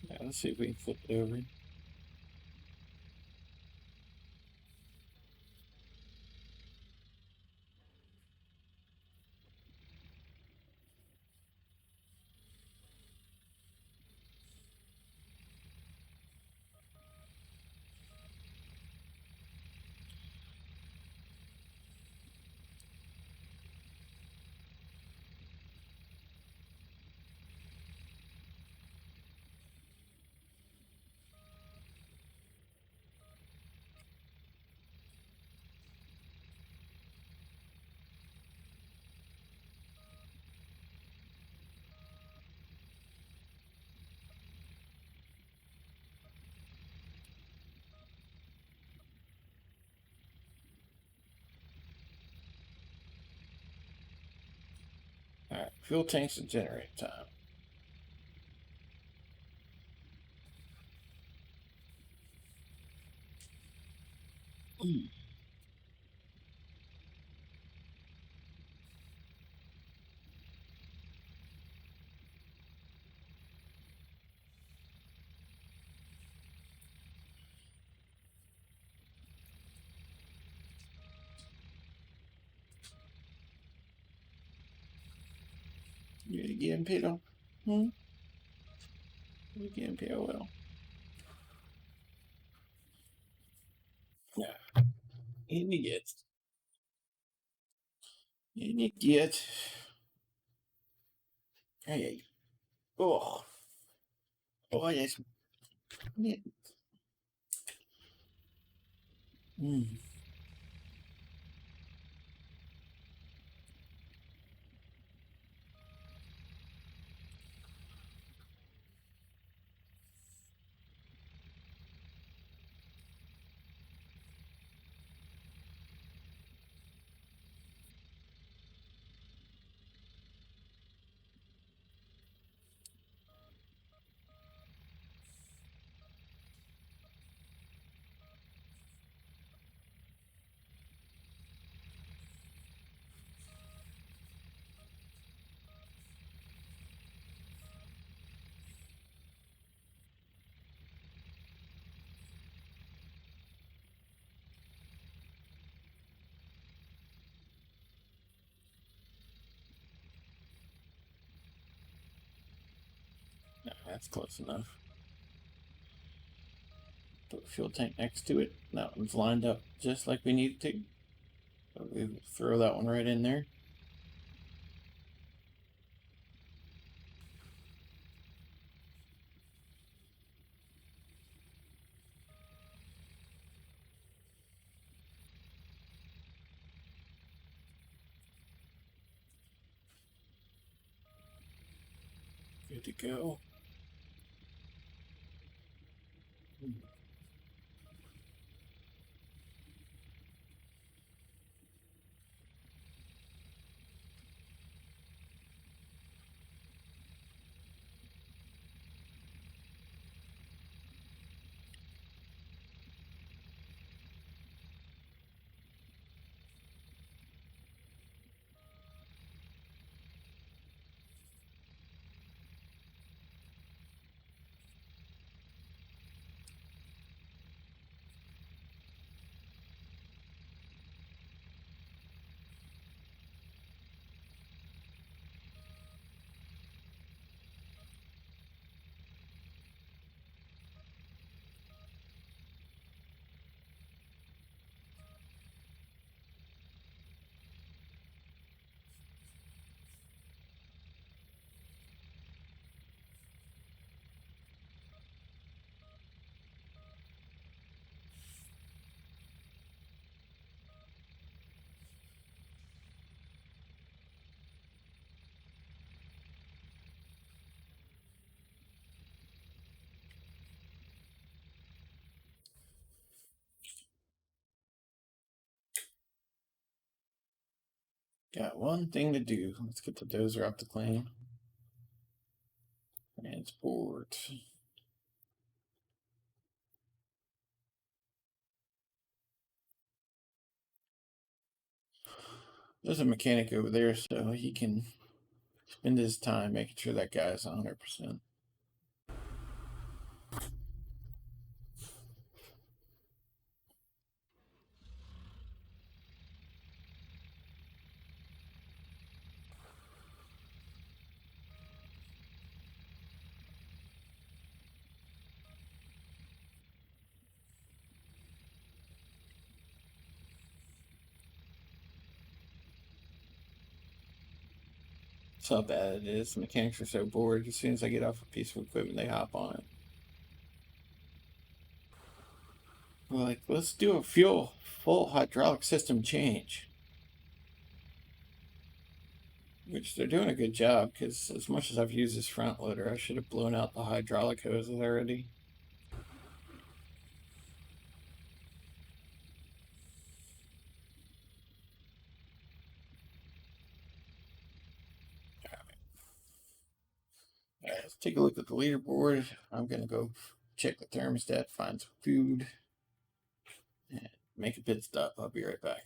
Yeah, let's see if we can flip it over. Alright, fuel tanks and generator time. You again, Peter? Hmm? You again, Peter? Well. Yeah. In you get. In you get. Hey. Oh. Oh, yes. Yeah. Mm. No, that's close enough. Put a fuel tank next to it. That one's lined up just like we need it to. So we throw that one right in there. Good to go. Got one thing to do. Let's get the dozer off the claim. Transport. There's a mechanic over there, so he can spend his time making sure that guy's 100%. That's how bad it is. Mechanics are so bored. As soon as I get off a piece of equipment, they hop on it. We're like, let's do a full hydraulic system change. Which they're doing a good job, because as much as I've used this front loader, I should have blown out the hydraulic hoses already. let's take a look at the leaderboard. I'm going to go check the thermostat, find some food, and make a pit stop. I'll be right back.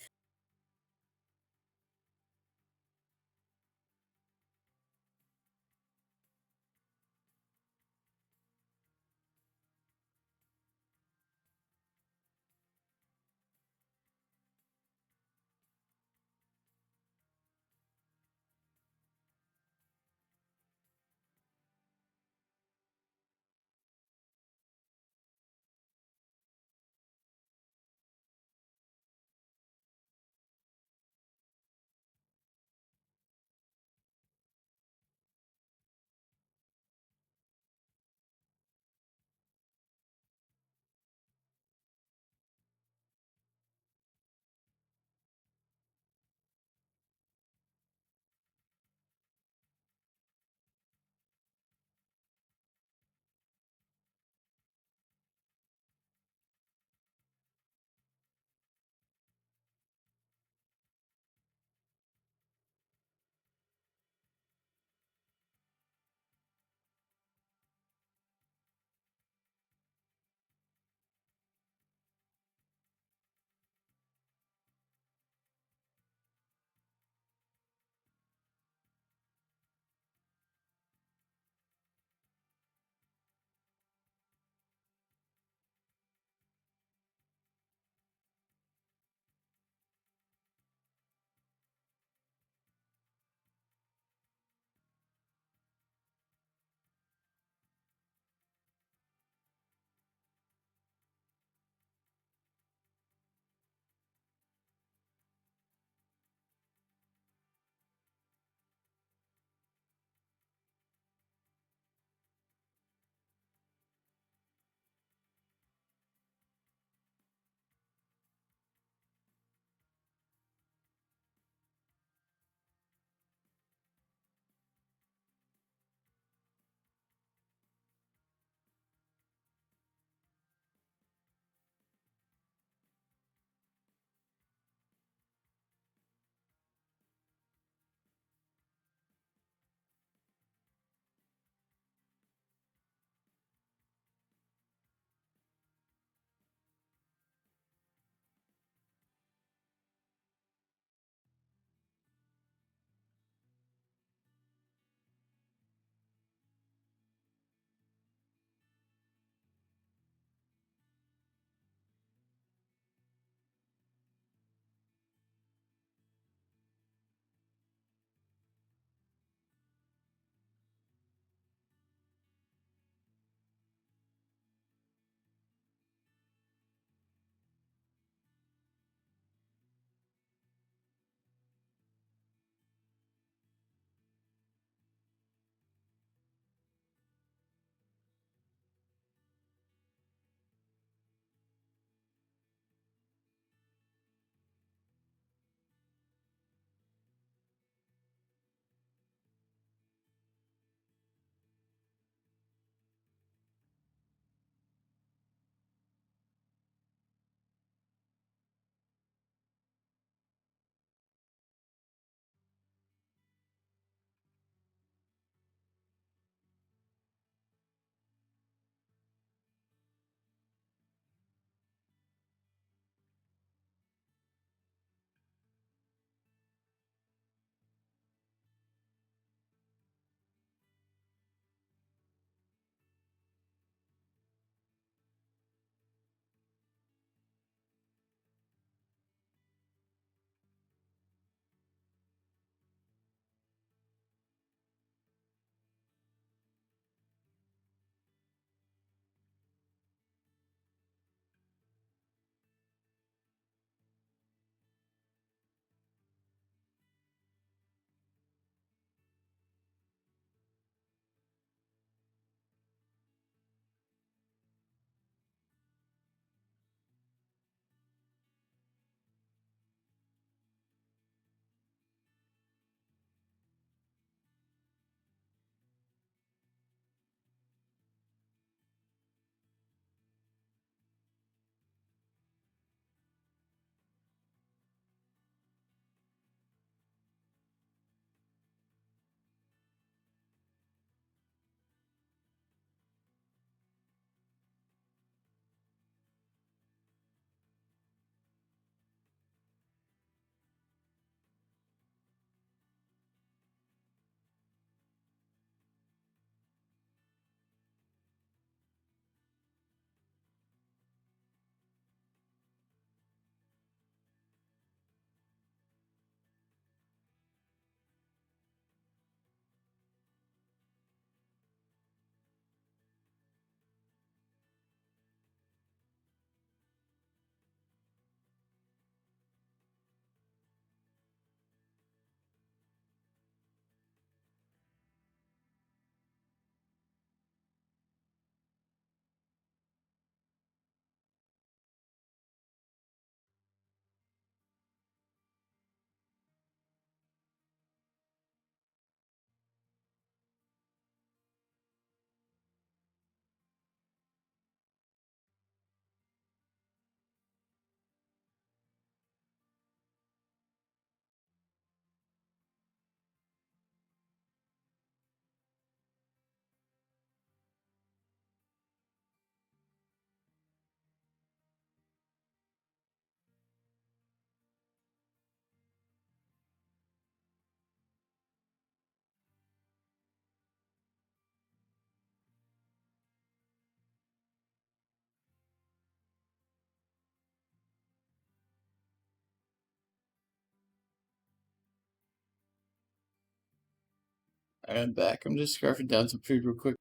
I'm back. I'm just scarfing down some food real quick.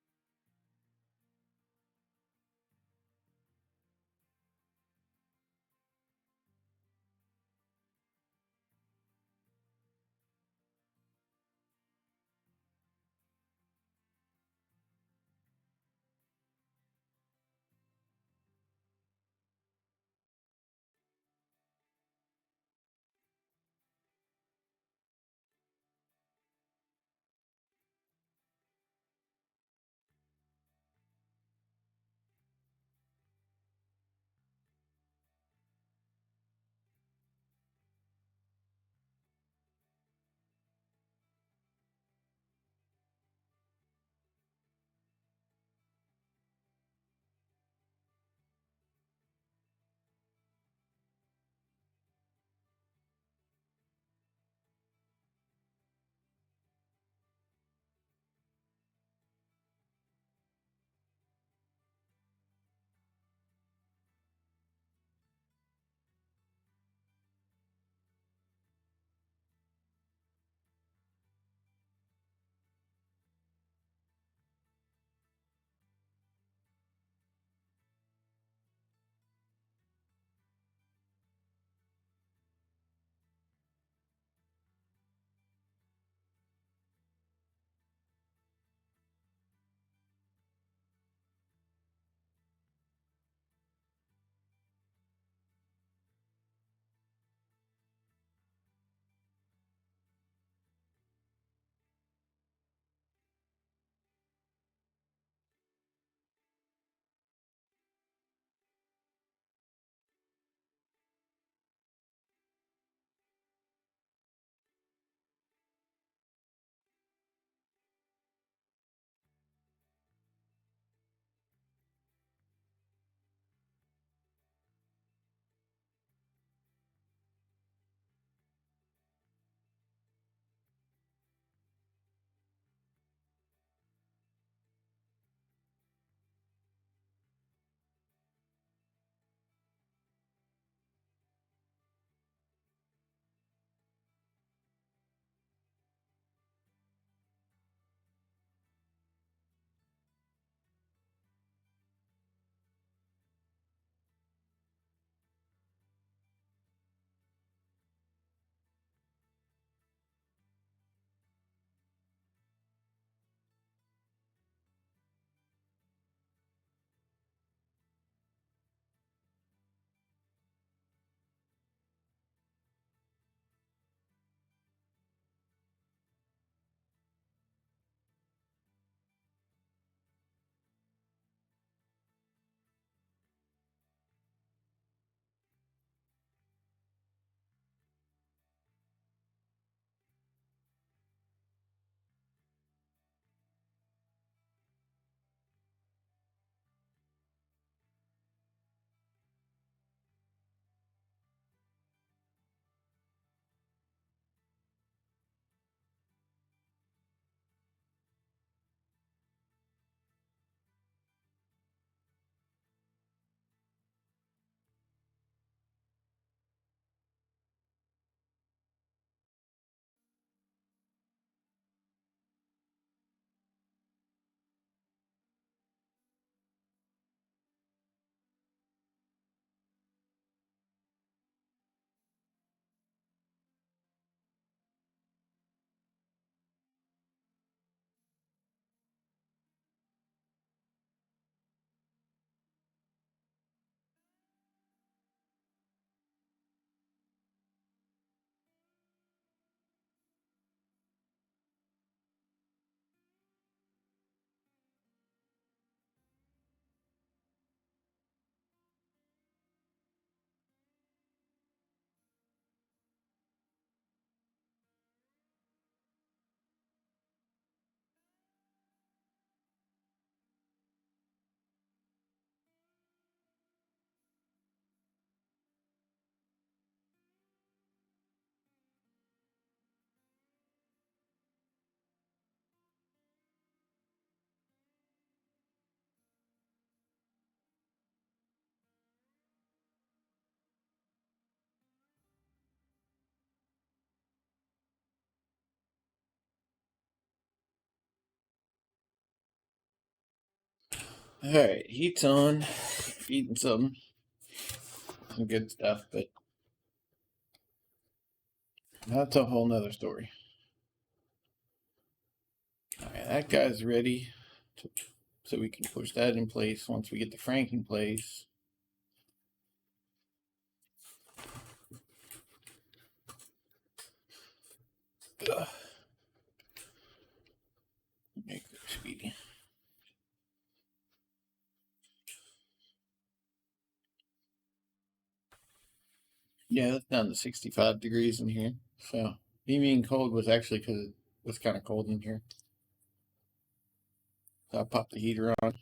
Alright, heat's on. Eating some good stuff, but that's a whole nother story. Alright, that guy's ready. So we can push that in place once we get the Frank in place. Ugh. Make it speedy. Yeah, that's down to 65 degrees in here. So, me being cold was actually because it was kind of cold in here. So I popped the heater on.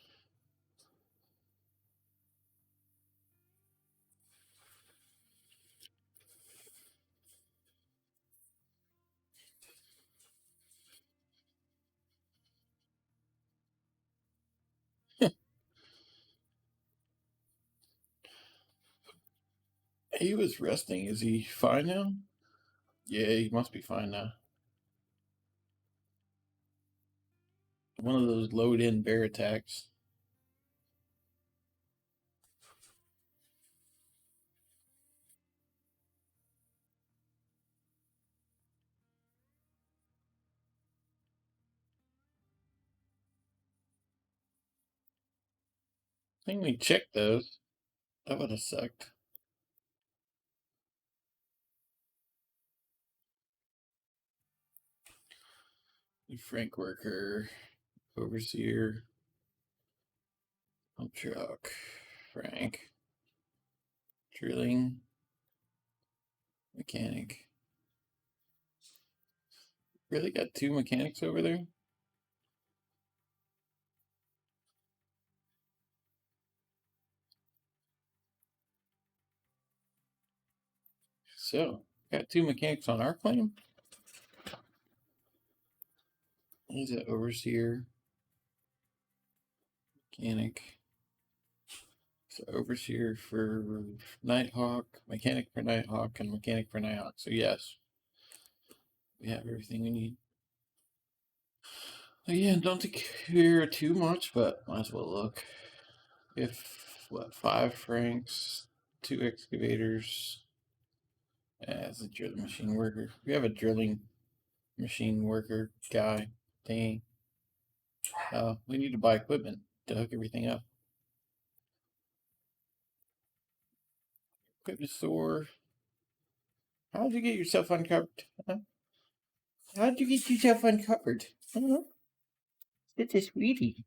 He was resting. Is he fine now? Yeah, he must be fine now. One of those load in bear attacks. I think we checked those. That would have sucked. Frank worker, overseer, pump truck, Frank, drilling, mechanic. Really got two mechanics over there? So, got two mechanics on our claim? He's an overseer, mechanic. So, overseer for Nighthawk, mechanic for Nighthawk, and mechanic for Nighthawk. So, yes, we have everything we need. Again, don't care too much, but might as well look. If, what, 5 Franks, 2 excavators, as a drilling machine worker. We have a drilling machine worker guy. Dang. We need to buy equipment to hook everything up. Equipment store. How'd you get yourself uncovered? Huh? How'd you get yourself uncovered? Huh? It's a sweetie.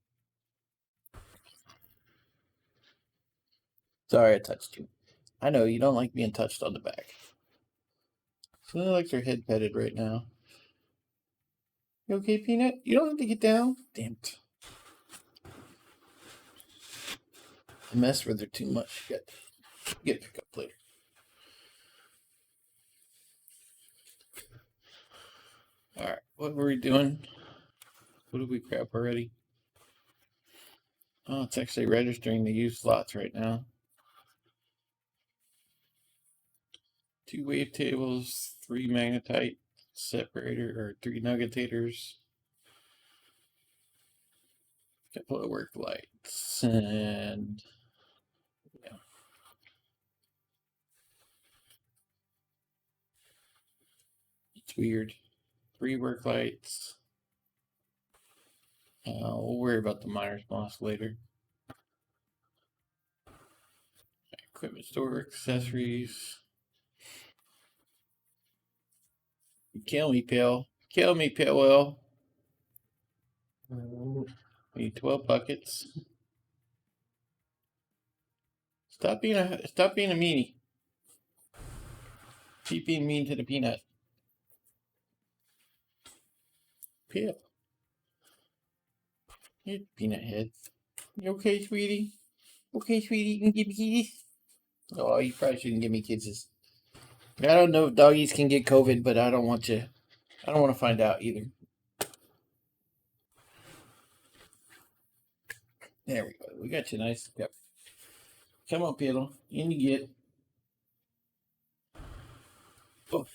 Sorry I touched you. I know you don't like being touched on the back. She likes her head petted right now. You okay, Peanut? You don't have to get down. Damn it. I messed with her too much. Get pick up later. Alright, what were we doing? What did we grab already? Oh, it's actually registering the used slots right now. 2 wave tables, 3 magnetite separator, or 3 nuggetators, a couple of work lights, and yeah. It's weird. 3 work lights. We'll worry about the miner's moss later. Equipment store, accessories. Kill me, Pill. Kill me, Pill. We need 12 buckets. Stop being a meanie. Keep being mean to the peanut. Pill. Here, peanut head. You okay, sweetie? Okay, sweetie, you can give me kisses? Oh, you probably shouldn't give me kisses. I don't know if doggies can get COVID, but I don't want to. I don't want to find out either. There we go. We got you nice. Yep. Come on, Pedro. In you get. Oh.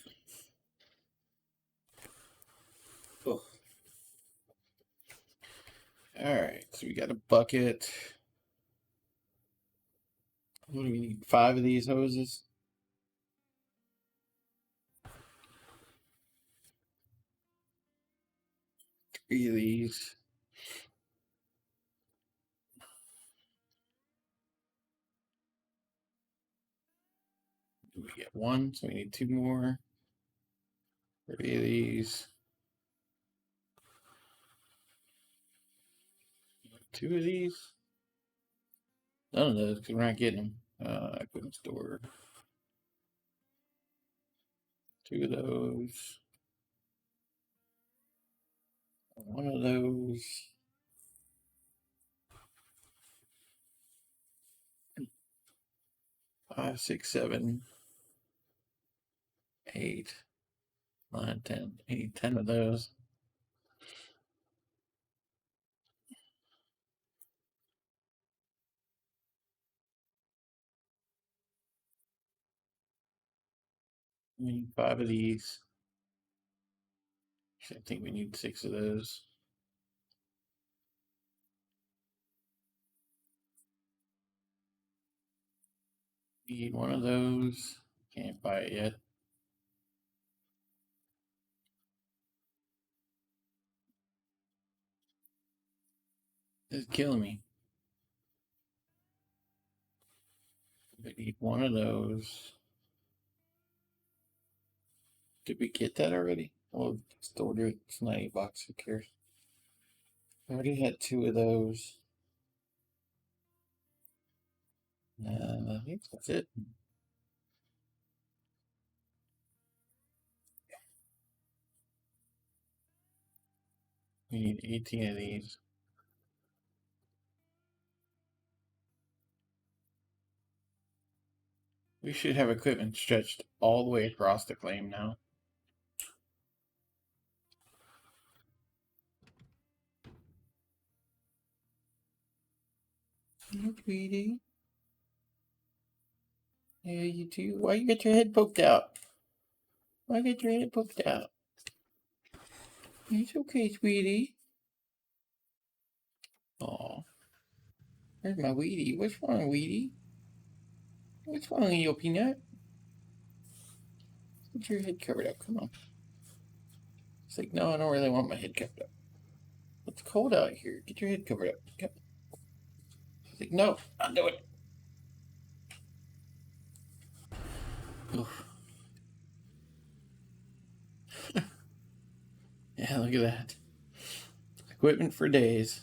Oh. All right. So we got a bucket. What do we need? 5 of these hoses? Three of these. We get 1, so we need 2 more. 3 of these. 2 of these. None of those, because we're not getting them. Equipment store. 2 of those. 1 of those. 5, 6, 7, 8, 9, 10. I need 10 of those. We need 5 of these. I think we need 6 of those. Need 1 of those. Can't buy it yet. It's killing me. We need 1 of those. Did we get that already? Oh, just order it. It's $90. Who cares? I already had 2 of those. I think that's it. We need 18 of these. We should have equipment stretched all the way across the claim now. Hey, Tweety. Yeah, you too. Why you got your head poked out? Why get your head poked out? It's okay, sweetie. Aw. There's my Weedy. What's wrong, Weedy? What's wrong with you, Peanut? Get your head covered up. Come on. It's like, no, I don't really want my head covered up. It's cold out here. Get your head covered up. Come. It's like, no, I'll do it. Oof. Yeah, look at that. Equipment for days.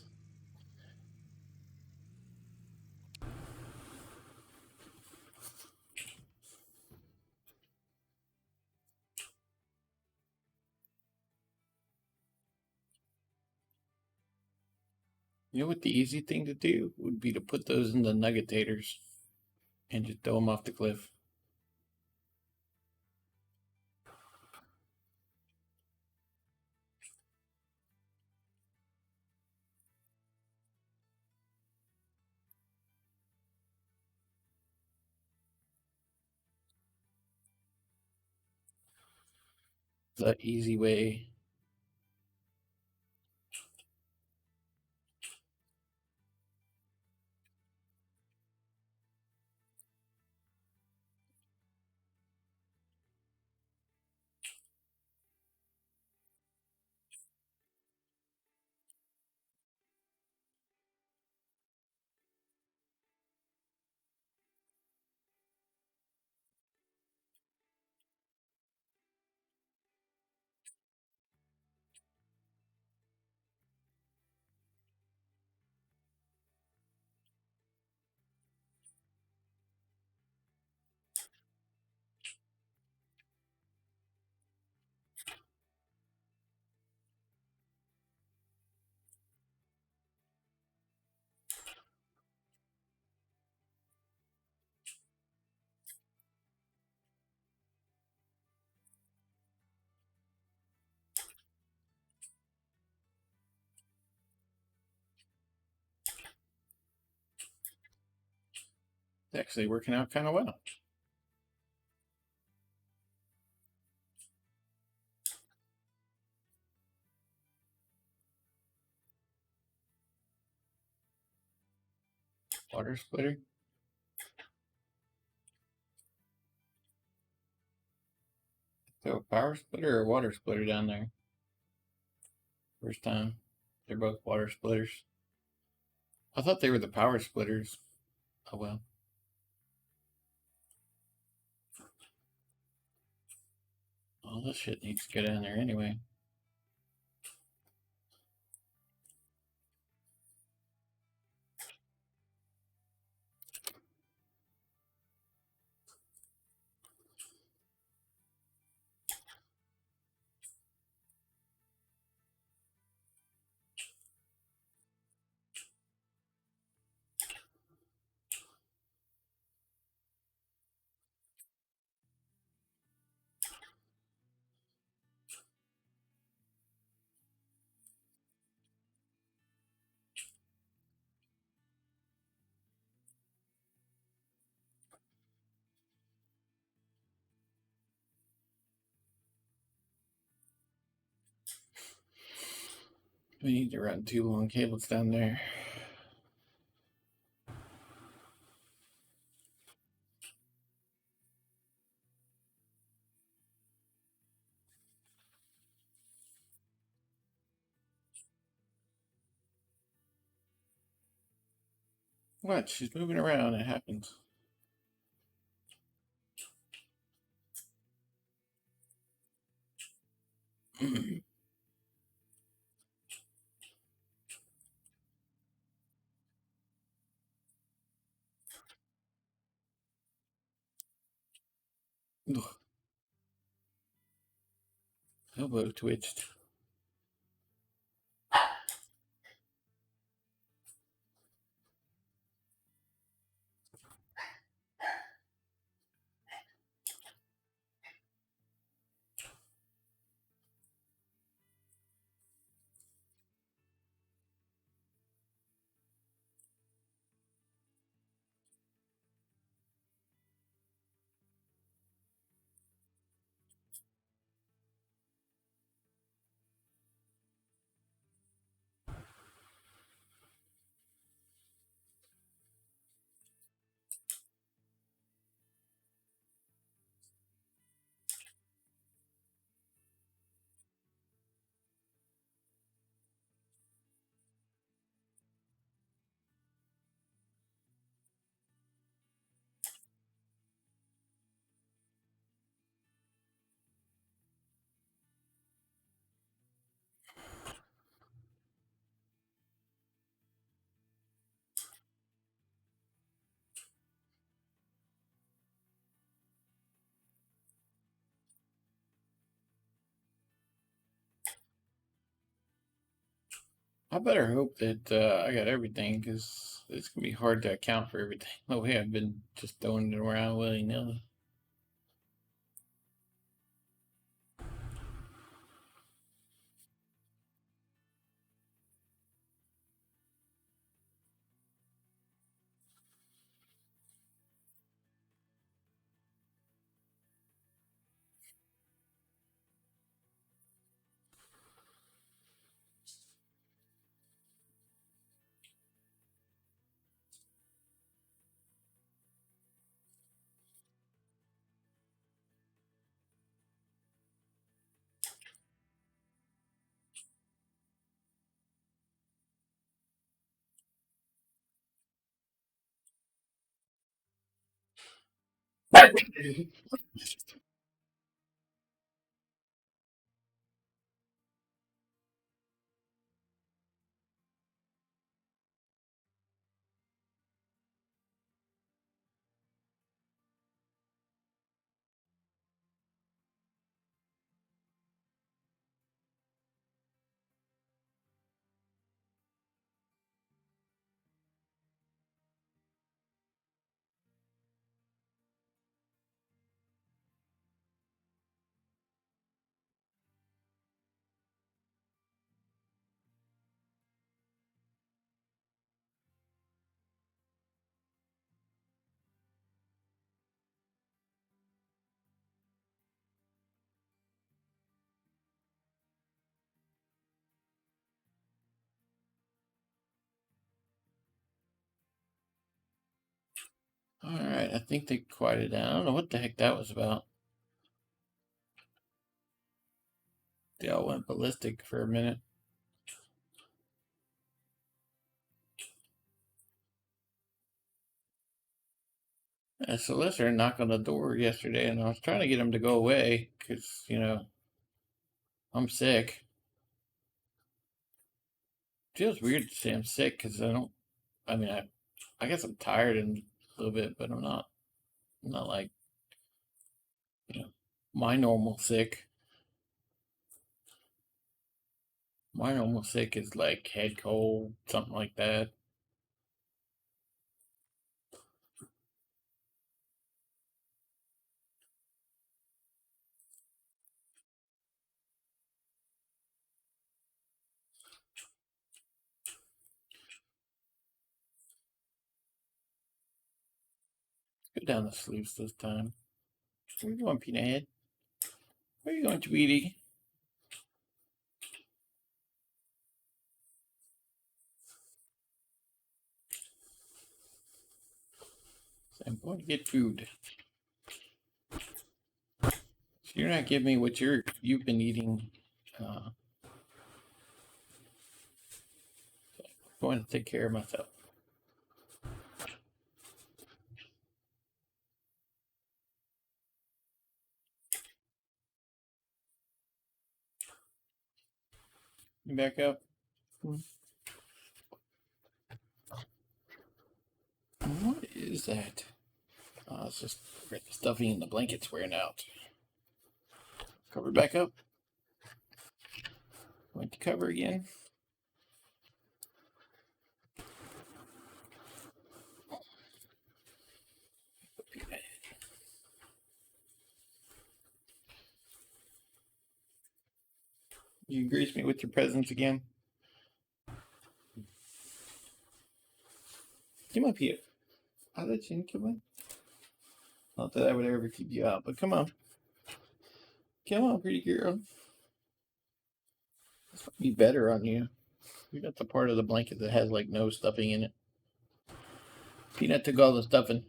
You know what the easy thing to do would be to put those in the nuggetators and just throw them off the cliff. The easy way. It's actually working out kind of well. Water splitter. So a power splitter or a water splitter down there? First time. They're both water splitters. I thought they were the power splitters. Oh well. All this shit needs to go down there anyway. We need to run 2 long cables down there. What? She's moving around. It happens. Elbow twitched. I better hope that I got everything because it's gonna be hard to account for everything. The way I've been just throwing it around willy nilly. All right, I think they quieted down. I don't know what the heck that was about. They all went ballistic for a minute. A solicitor knocked on the door yesterday, and I was trying to get him to go away because, I'm sick. It feels weird to say I'm sick because I guess I'm tired and a little bit, but I'm not like, you know, my normal sick. My normal sick is like head cold, something like that. Go down the sluice this time. Where you going, Peanut Head? Where you going, Tweety? I'm going to get food. So you're not giving me what you've been eating. I'm going to take care of myself. You back up? What is that? Oh, it's just the stuffing in the blanket's wearing out. Cover back up. Going to cover again. You grease me with your presents again. Come up here. I'll let you in. Come on. Not that I would ever keep you out, but come on. Come on, pretty girl. This might be better on you. You got the part of the blanket that has like no stuffing in it. Peanut took all the stuffing.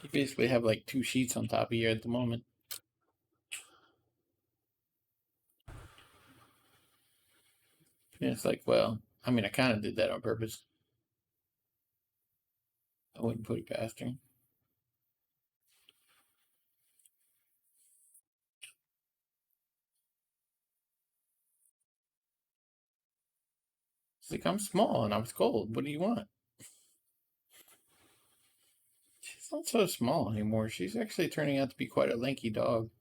You basically have like 2 sheets on top of you at the moment. And it's like, well, I kind of did that on purpose. I wouldn't put it past her. It's like, I'm small and I was cold. What do you want? She's not so small anymore. She's actually turning out to be quite a lanky dog.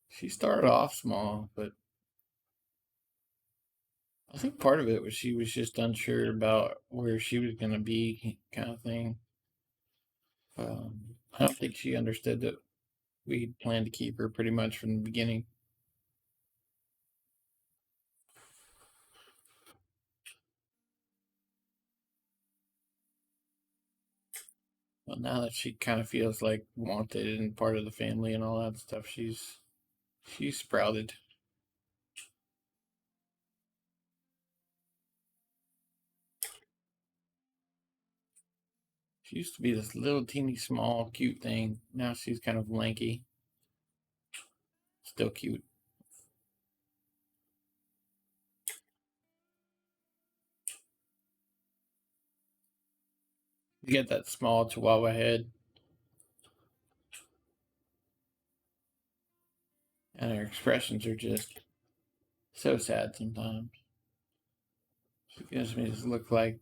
She started off small, but I think part of it was she was just unsure about where she was going to be, kind of thing. I don't think she understood that we planned to keep her pretty much from the beginning. Well, now that she kind of feels like wanted and part of the family and all that stuff, she's sprouted. She used to be this little teeny small cute thing. Now she's kind of lanky. Still cute. You get that small chihuahua head. And her expressions are just so sad sometimes. She gives me this look like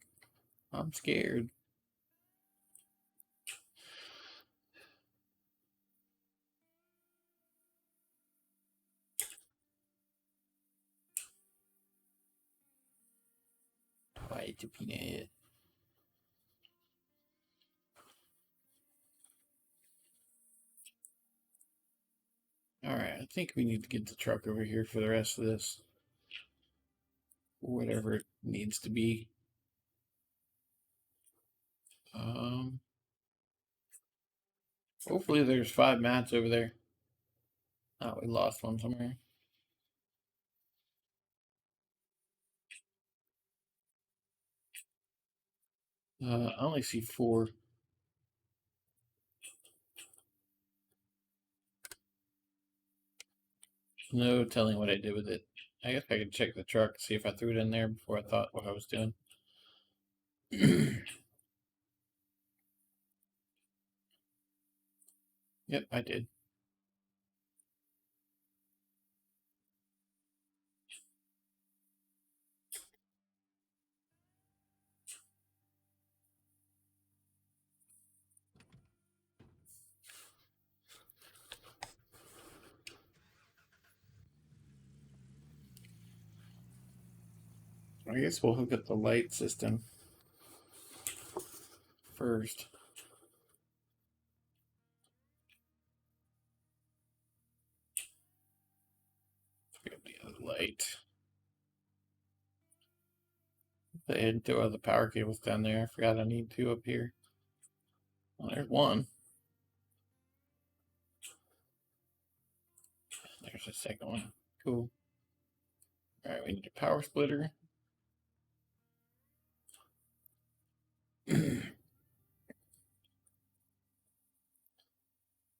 I'm scared. Quiet your peanut head. Alright, I think we need to get the truck over here for the rest of this. Whatever it needs to be. Hopefully there's 5 mats over there. Oh, we lost one somewhere. I only see 4. No telling what I did with it. I guess I could check the truck, see if I threw it in there before I thought what I was doing. Yep, I did. I guess we'll hook up the light system first. Pick up the other light. I had two other power cables down there. I forgot I need two up here. Well, there's one. There's the second one. Cool. Alright, we need a power splitter.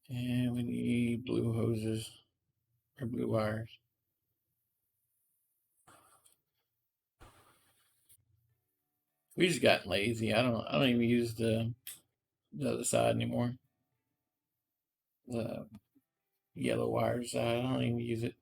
And we need blue hoses or blue wires. We just got lazy. I don't even use the other side anymore. The yellow wire side. I don't even use it.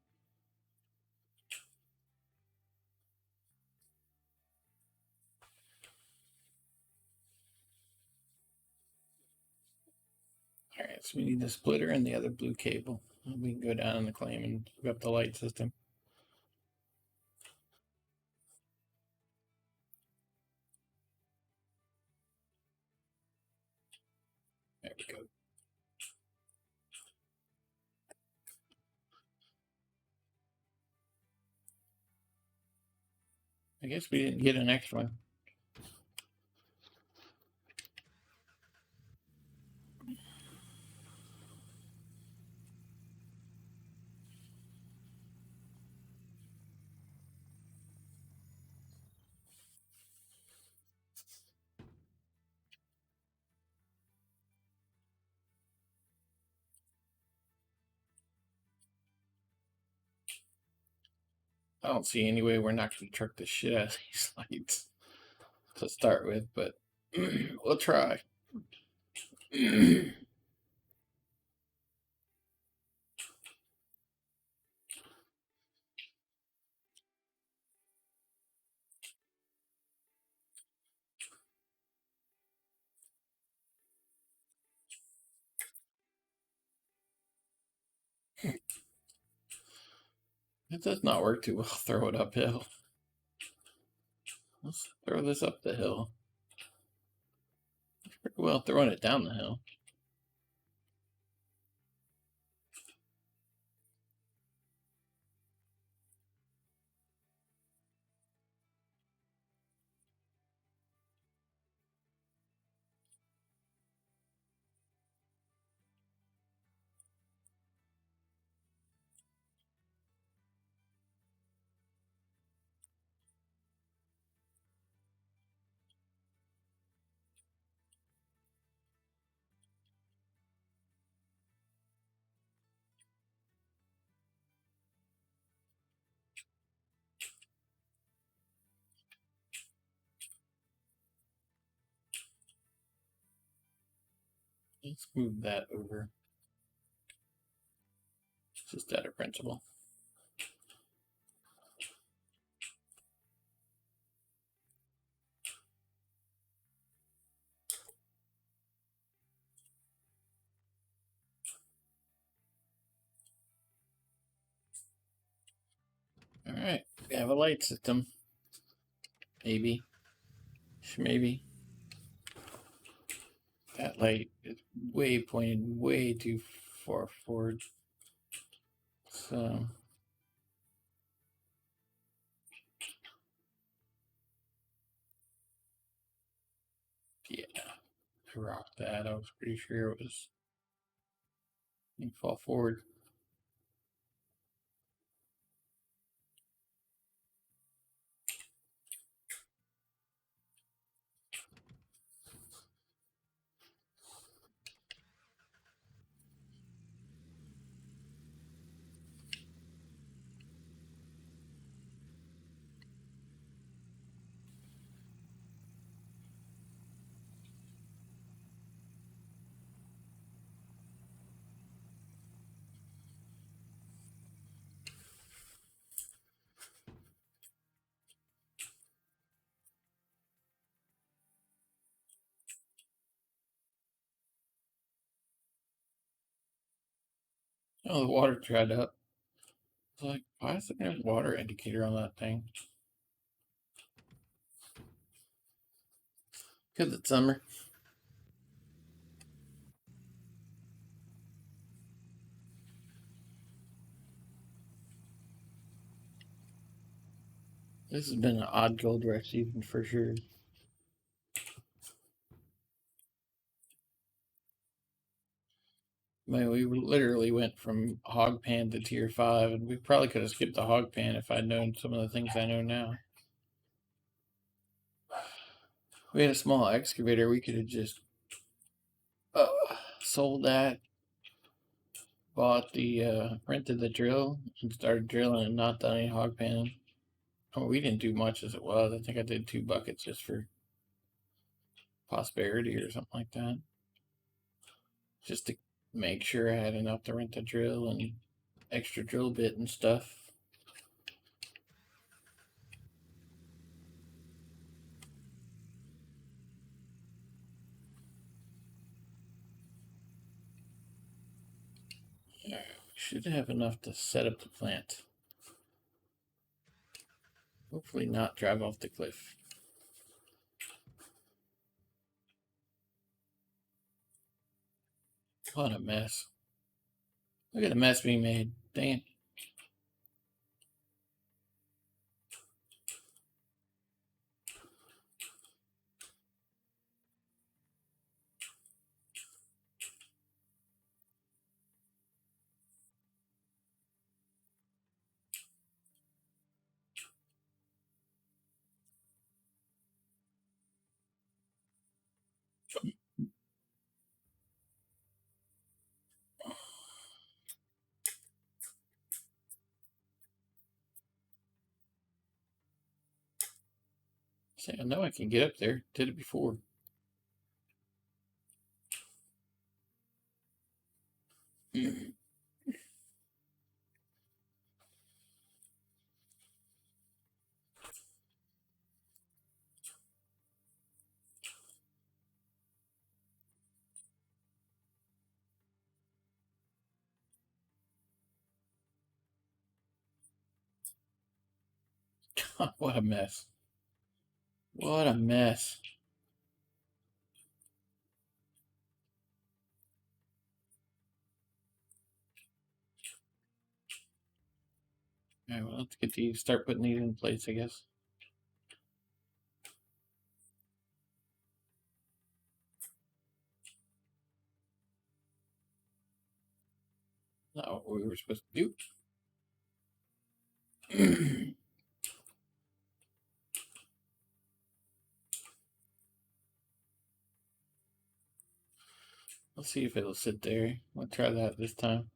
Alright, so we need the splitter and the other blue cable. We can go down in the claim and hook up the light system. There we go. I guess we didn't get an extra one. I don't see any way we're not going to truck the shit out of these lights to start with, but we'll try. It does not work too well. Throw it uphill. Let's throw this up the hill. It's pretty well throwing it down the hill. Let's move that over. Just out of principle. Alright, we have a light system. Maybe. Maybe. That light is pointed way too far forward. So yeah, I rocked that. I was pretty sure it was you fall forward. Oh, the water dried up. I was like, why is there a water indicator on that thing? Because it's summer. This has been an odd gold rush season for sure. Man, we literally went from hog pan to tier 5, and we probably could have skipped the hog pan if I'd known some of the things I know now. We had a small excavator. We could have just uh, sold that, bought the rented the drill, and started drilling and not done any hog panning. Oh, we didn't do much as it was. I think I did 2 buckets just for prosperity or something like that, just to make sure I had enough to rent the drill and extra drill bit and stuff. Should have enough to set up the plant. Hopefully not drive off the cliff. What a mess. Look at the mess being made. Dang it. See, I know I can get up there. Did it before. What a mess. What a mess. Alright, well, let's get these, start putting these in place, I guess. Not what we were supposed to do. Let's see if it'll sit there. We'll try that this time.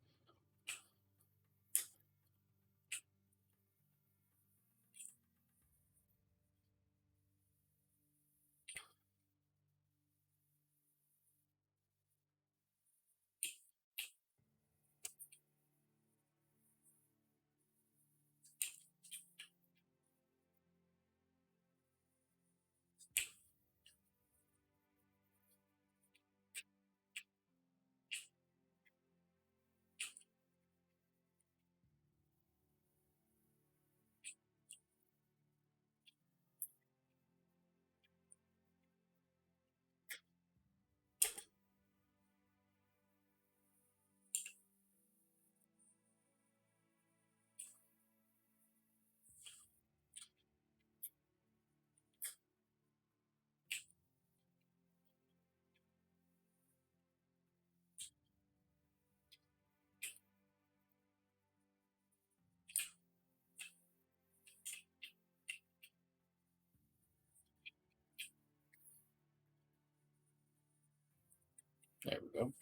There we go.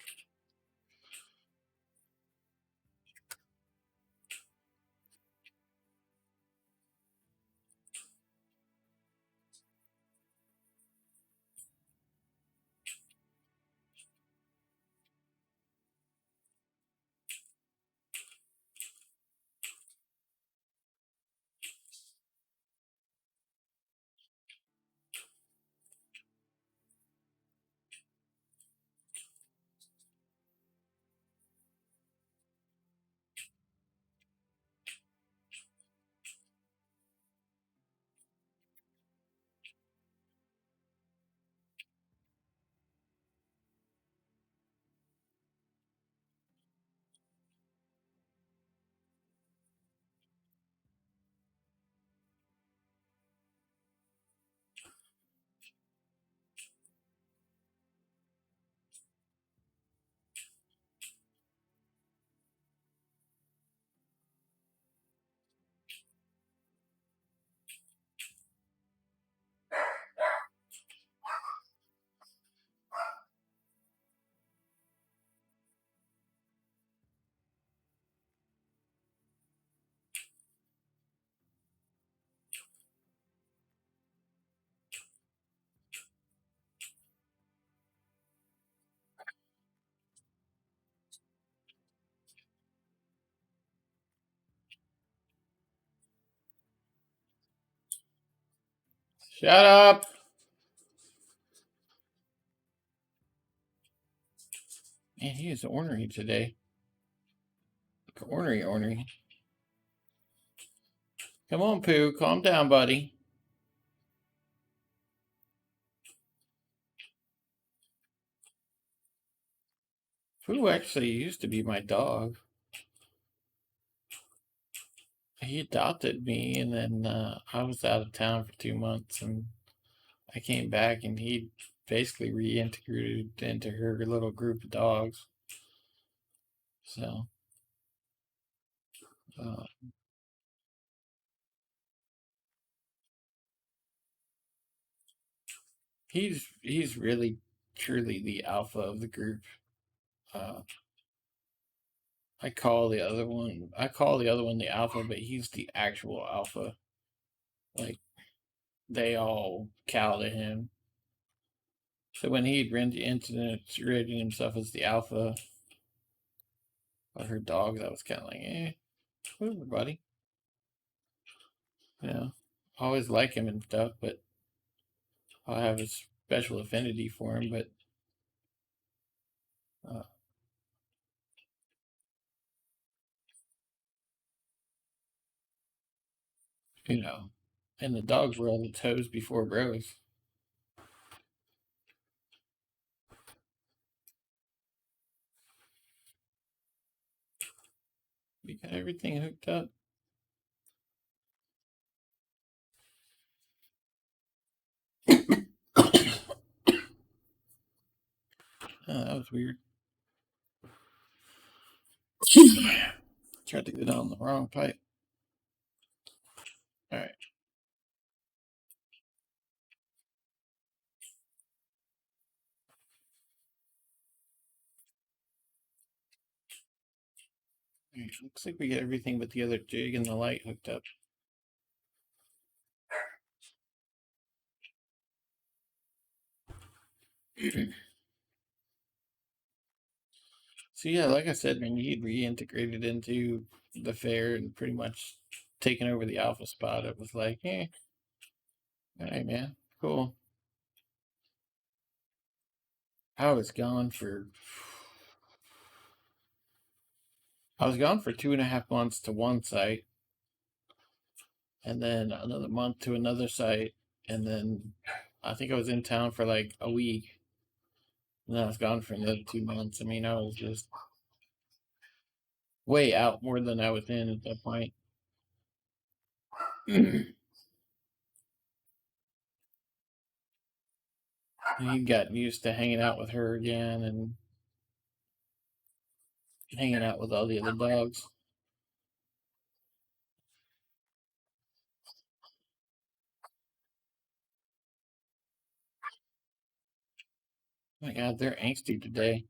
Shut up! Man, he is ornery today. Ornery. Come on, Pooh. Calm down, buddy. Pooh actually used to be my dog. He adopted me, and then I was out of town for 2 months, and I came back, and he basically reintegrated into her little group of dogs. So, uh, he's really truly the alpha of the group. Uh, I call the other one the alpha, but he's the actual alpha. Like they all cow to him. So when he integrated himself as the alpha of her dogs, I was kind of like, whatever, buddy. You know, I always like him and stuff, but I have a special affinity for him. But uh, you know, in the dog world, it's hoes before bros. We got everything hooked up. That was weird. Tried to go down the wrong pipe. All right. Looks like we got everything but the other jig and the light hooked up. So yeah, like I said, man, he'd reintegrated into the fair and pretty much taken over the alpha spot. It was like, all right, man, cool. I was gone for I was gone for 2.5 months to one site, and then another month to another site, and then I think I was in town for like a week, and then I was gone for another 2 months. I mean, I was just way out more than I was in at that point. He got used to hanging out with her again and hanging out with all the other dogs. Oh my God, they're angsty today.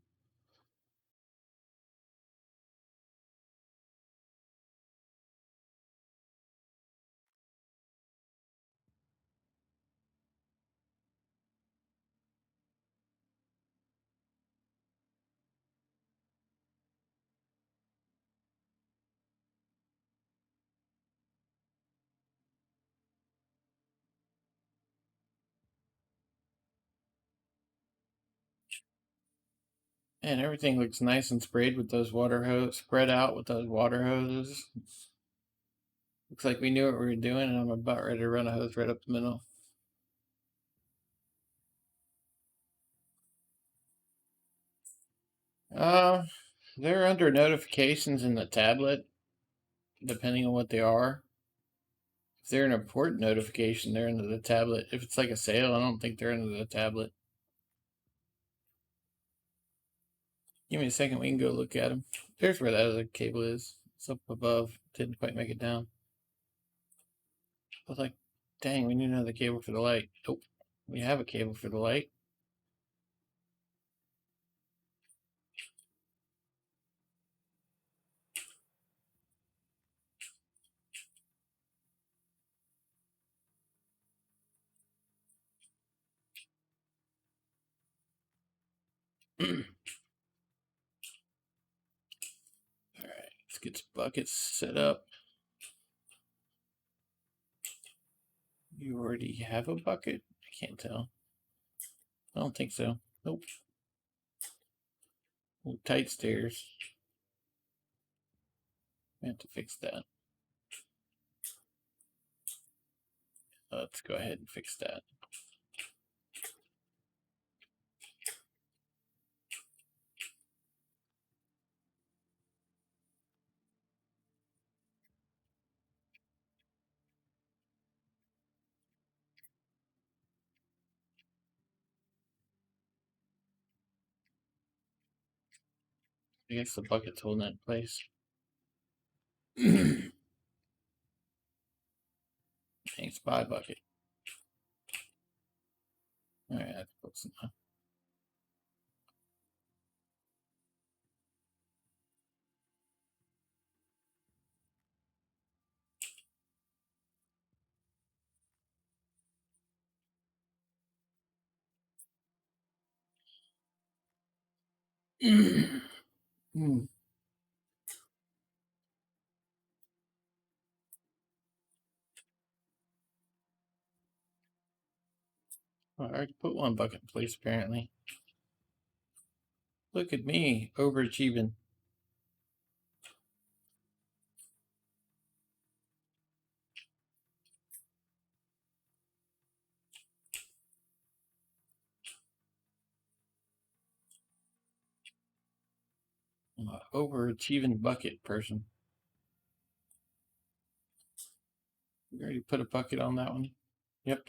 And everything looks nice and sprayed with those water hose, spread out with those water hoses. Looks like we knew what we were doing, and I'm about ready to run a hose right up the middle. Uh, they're under notifications in the tablet, depending on what they are. If they're an important notification, they're under the tablet. If it's like a sale, I don't think they're under the tablet. Give me a second, we can go look at them. There's where that other cable is. It's up above. Didn't quite make it down. I was like, dang, we need another cable for the light. Nope, we have a cable for the light. All right, let's get some buckets set up. You already have a bucket? I can't tell. I don't think so. Nope. Ooh, tight stairs. I have to fix that. Let's go ahead and fix that. I guess the bucket's holding it in place. Thanks, bye bucket. Alright, that's close enough. I already put one bucket in place, apparently. Look at me, overachieving. I'm an overachieving bucket person. We already put a bucket on that one. Yep.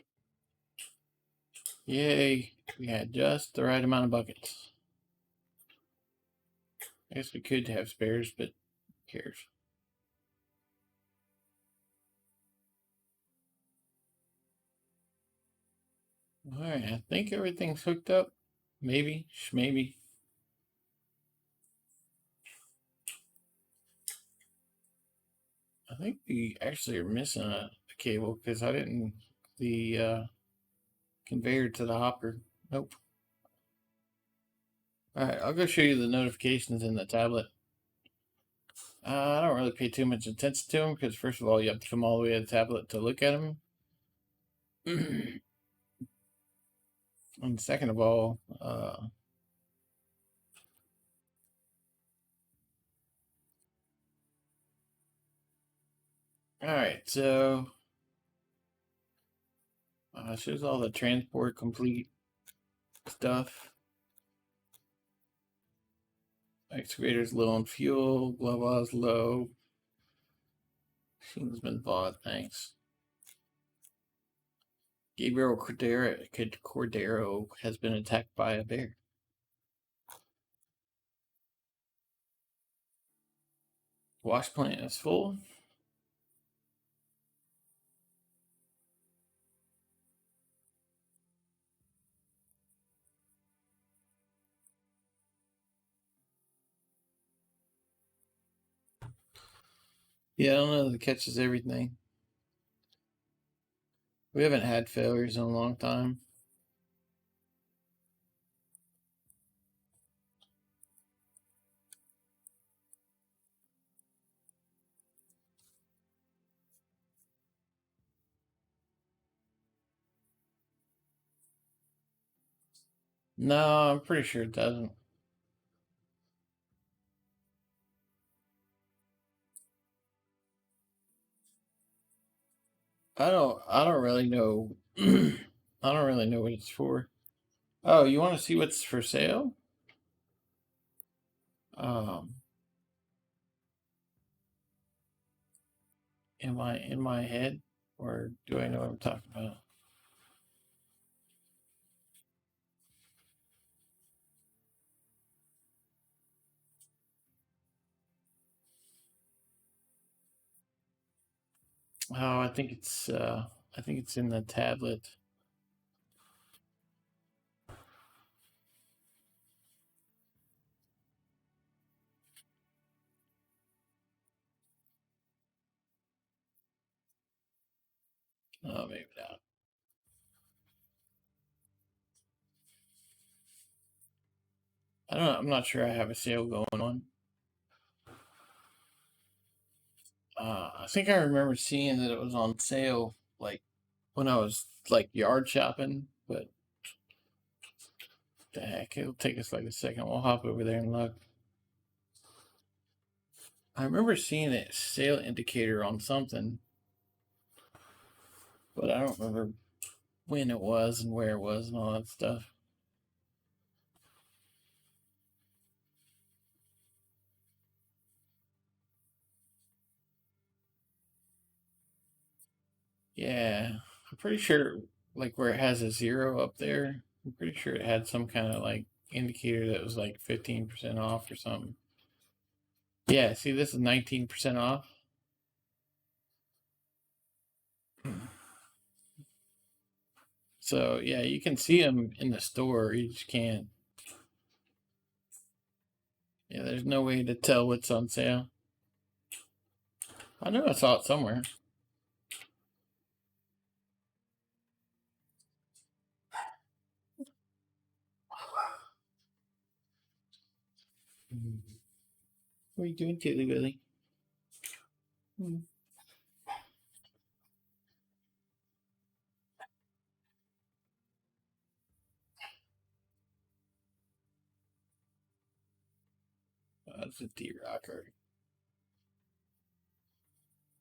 Yay. We had just the right amount of buckets. I guess we could have spares, but who cares? Alright, I think everything's hooked up. Maybe, maybe. I think we actually are missing a cable because I didn't the conveyor to the hopper. Nope. Alright, I'll go show you the notifications in the tablet. I don't really pay too much attention to them because, first of all, you have to come all the way to the tablet to look at them. And second of all, alright, so shows all the transport complete stuff. Excavator's low on fuel, blah blah's low. Machine's been bought, thanks. Gabriel Cordero has been attacked by a bear. Wash plant is full. Yeah, I don't know if it catches everything. We haven't had failures in a long time. No, I'm pretty sure it doesn't. I don't really know. I don't really know what it's for. Oh, you want to see what's for sale? Um, am I in my head, or do I know what I'm talking about? Oh, I think it's in the tablet. Oh, maybe not. I don't know. I'm not sure I have a sale going on. I think I remember seeing that it was on sale like when I was like yard shopping, but the heck, it'll take us like a second. We'll hop over there and look. I remember seeing a sale indicator on something, but I don't remember when it was and where it was and all that stuff. Yeah, I'm pretty sure, like where it has a zero up there, I'm pretty sure it had some kind of like indicator that was like 15% off or something. Yeah, see, this is 19% off. So, yeah, you can see them in the store, you just can't. Yeah, there's no way to tell what's on sale. I know I saw it somewhere. What are you doing, Tilly Willy? Hmm. That's a D-Rocker.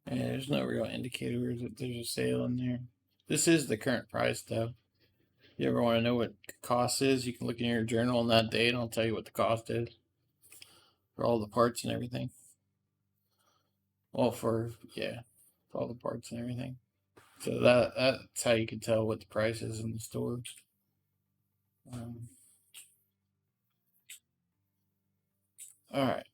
Yeah, there's no real indicator that there's a sale in there. This is the current price, though. You ever want to know what cost is? You can look in your journal on that day, and I'll tell you what the cost is for all the parts and everything. Well, yeah, for all the parts and everything. So that's how you can tell what the price is in the store. Um, all right,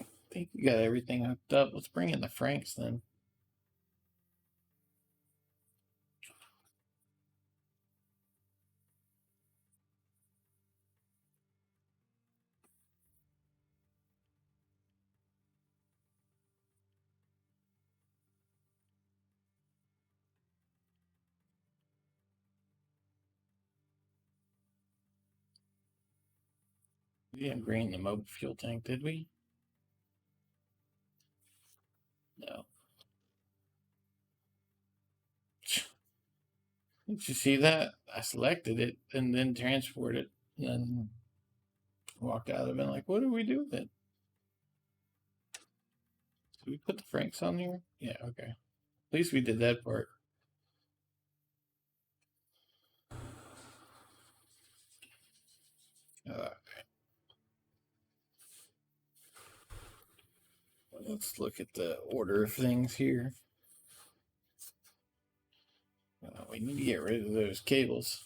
I think we got everything hooked up. Let's bring in the Franks then. We didn't bring in the mobile fuel tank, did we? No. Did you see that? I selected it and then transported it and then walked out of it like, what do we do with it? Did we put the Franks on there? Yeah, okay. At least we did that part. Uh, let's look at the order of things here. We need to get rid of those cables.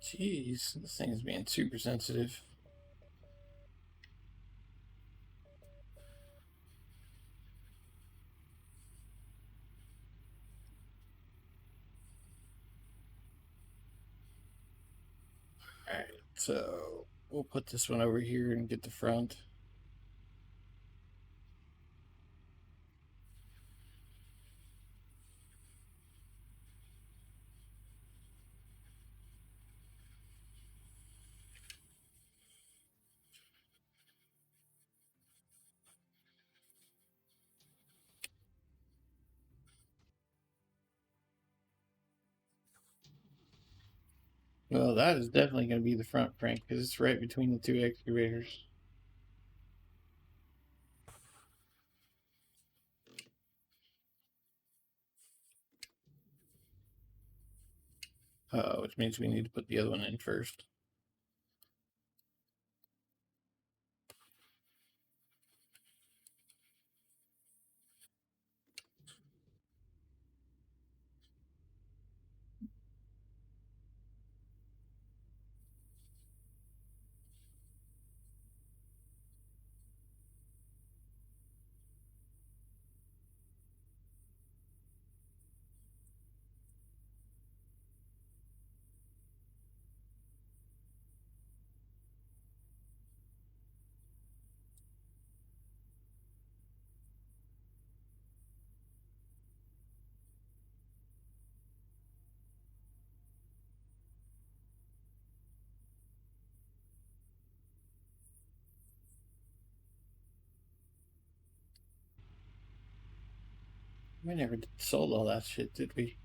Jeez, this thing's being super sensitive. So we'll put this one over here and get the front. Well, that is definitely going to be the front crank because it's right between the two excavators. Which means we need to put the other one in first. We never sold all that shit, did we?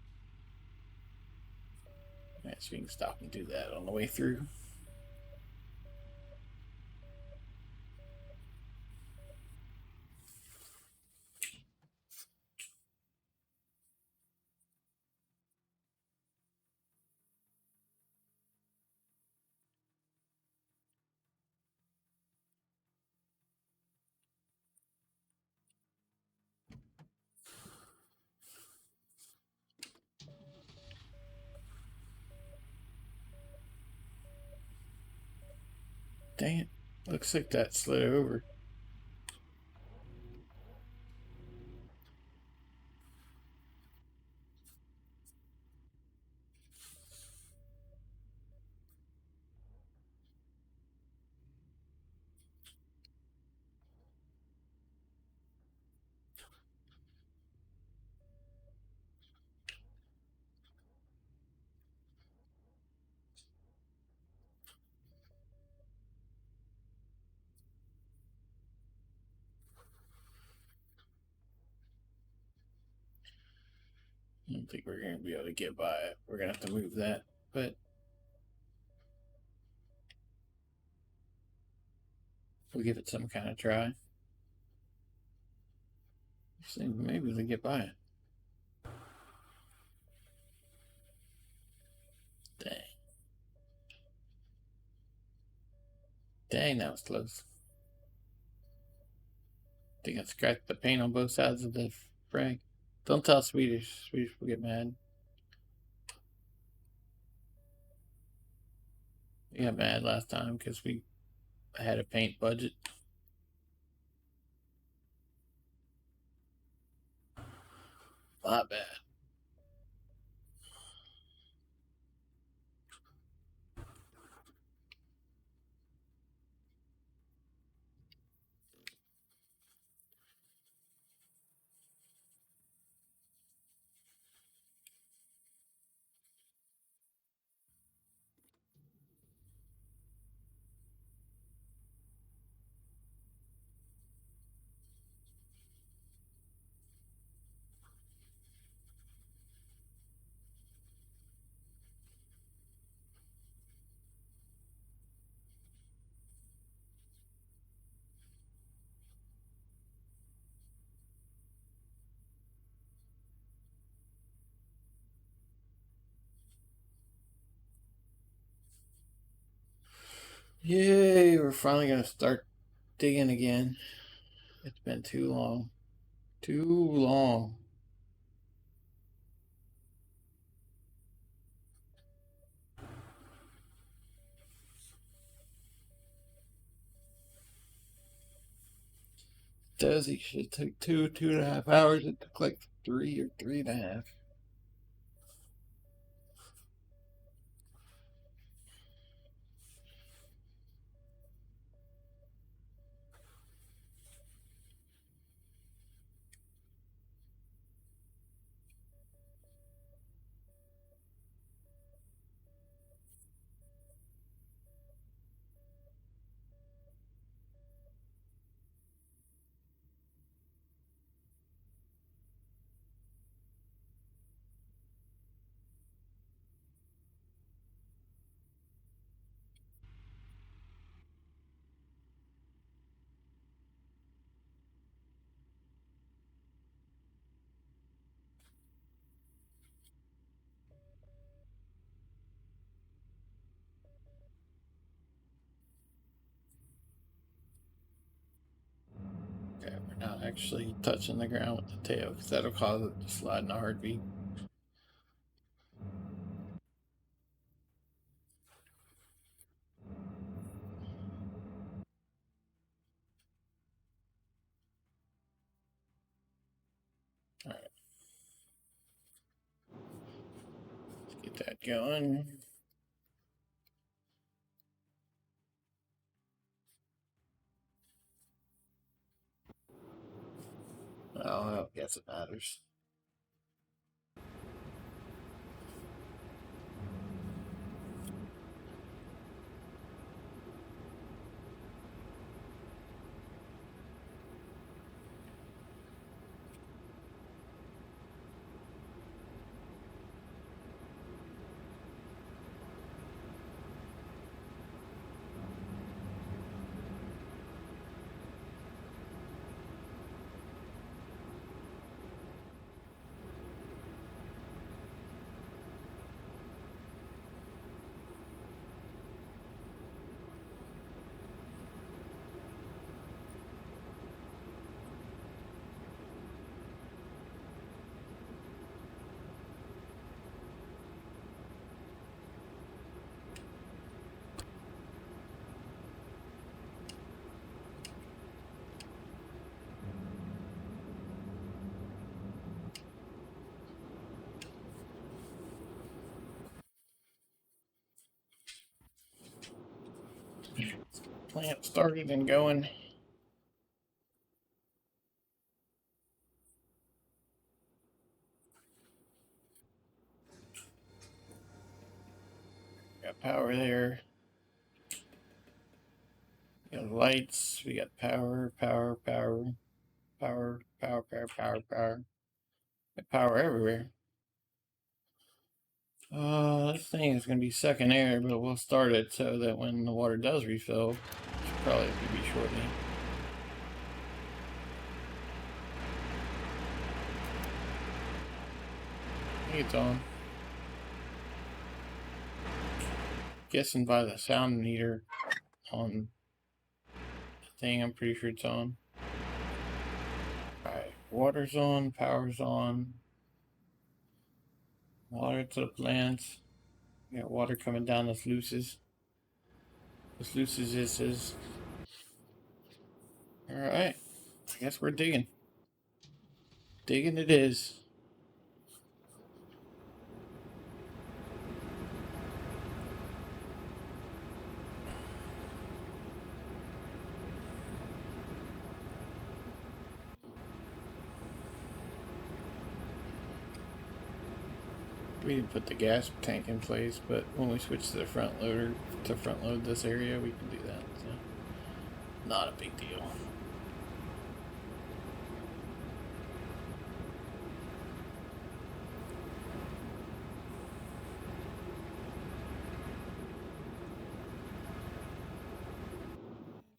Alright, so we can stop and do that on the way through. Dang it. Looks like that slid over. I don't think we're going to be able to get by it. We're going to have to move that. But we'll give it some kind of try. See, maybe we'll get by it. Dang. Dang, that was close. I think I scratched the paint on both sides of the frag. Don't tell Swedish. Swedish will get mad. We got mad last time because we had a paint budget. Not bad. Yay, we're finally going to start digging again. It's been too long. Too long. Dozy should take 2.5 hours. It took like 3 or 3.5. not actually touching the ground with the tail, because that'll cause it to slide in a heartbeat. All right, let's get that going. Oh, I don't guess it matters. Plant started and going. Got power there. We got lights. We got power, power, power, power, power, power, power, power. Got power everywhere. This thing is going to be sucking air, but we'll start it so that when the water does refill, which probably will be shortly. I think it's on. Guessing by the sound meter on the thing, I'm pretty sure it's on. Alright, water's on, power's on. Water to the plants. We got water coming down the sluices. The sluices is. Alright, I guess we're digging. Digging it is. We didn't put the gas tank in place, but when we switch to the front loader to front load this area, we can do that. So not a big deal.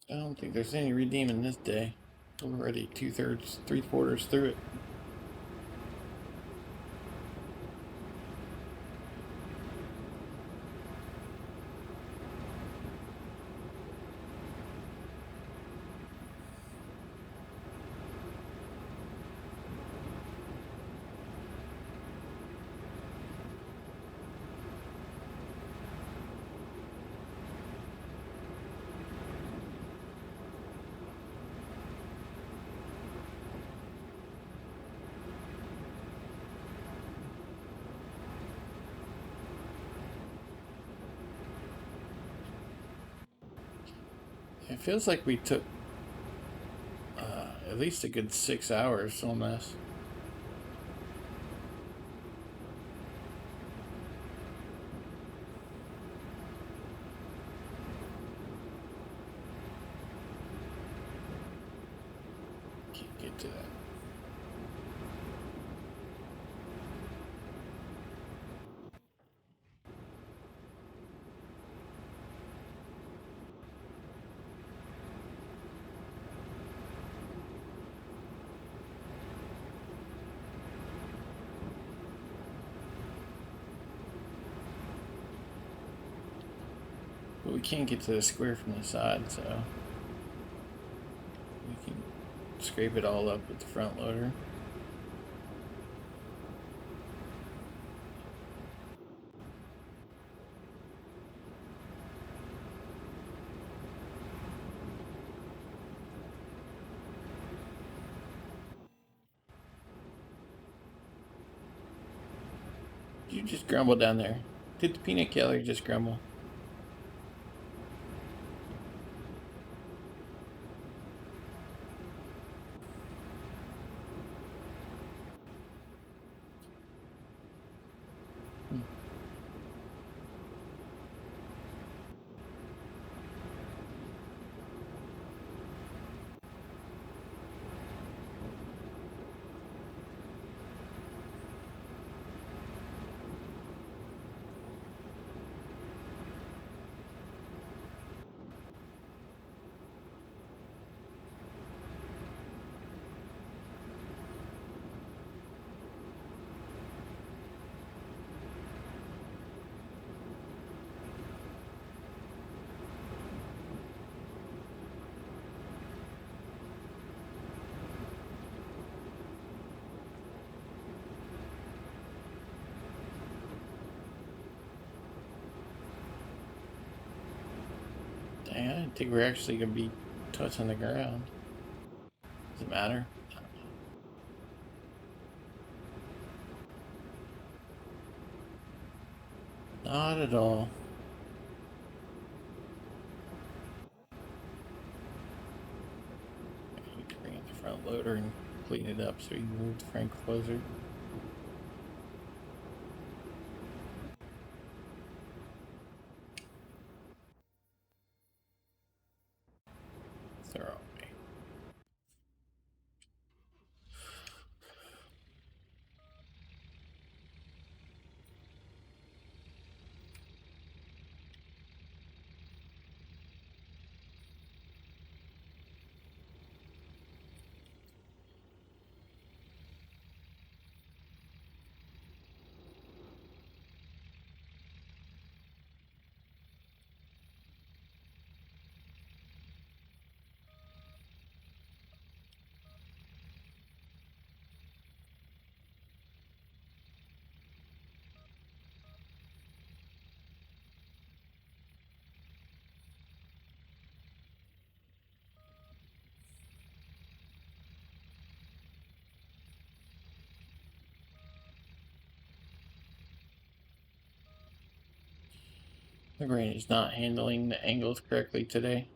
I don't think there's any redeeming this day. We're already 2/3, 3/4 through it. It feels like we took at least a good 6 hours on this. Can't get to that. But we can't get to the square from the side, so we can scrape it all up with the front loader. You just grumble down there. Did the peanut gallery just grumble? Dang, I didn't think we're actually going to be touching the ground. Does it matter? Not at all. I need to bring up the front loader and clean it up so you can move the crank closer. Throw away. The brain is not handling the angles correctly today.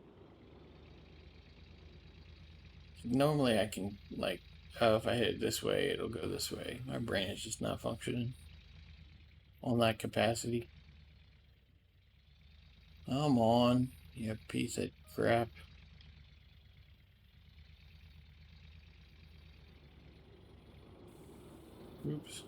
Normally I can, like, oh, if I hit it this way, it'll go this way. My brain is just not functioning on that capacity. Come on, you piece of crap. Oops.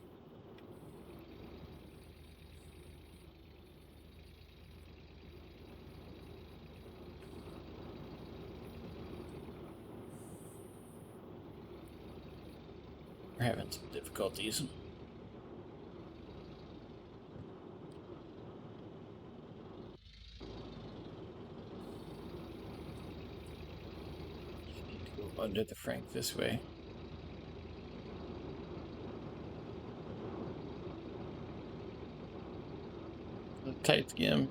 We're having some difficulties. Need to go under the frank this way. The tight skim.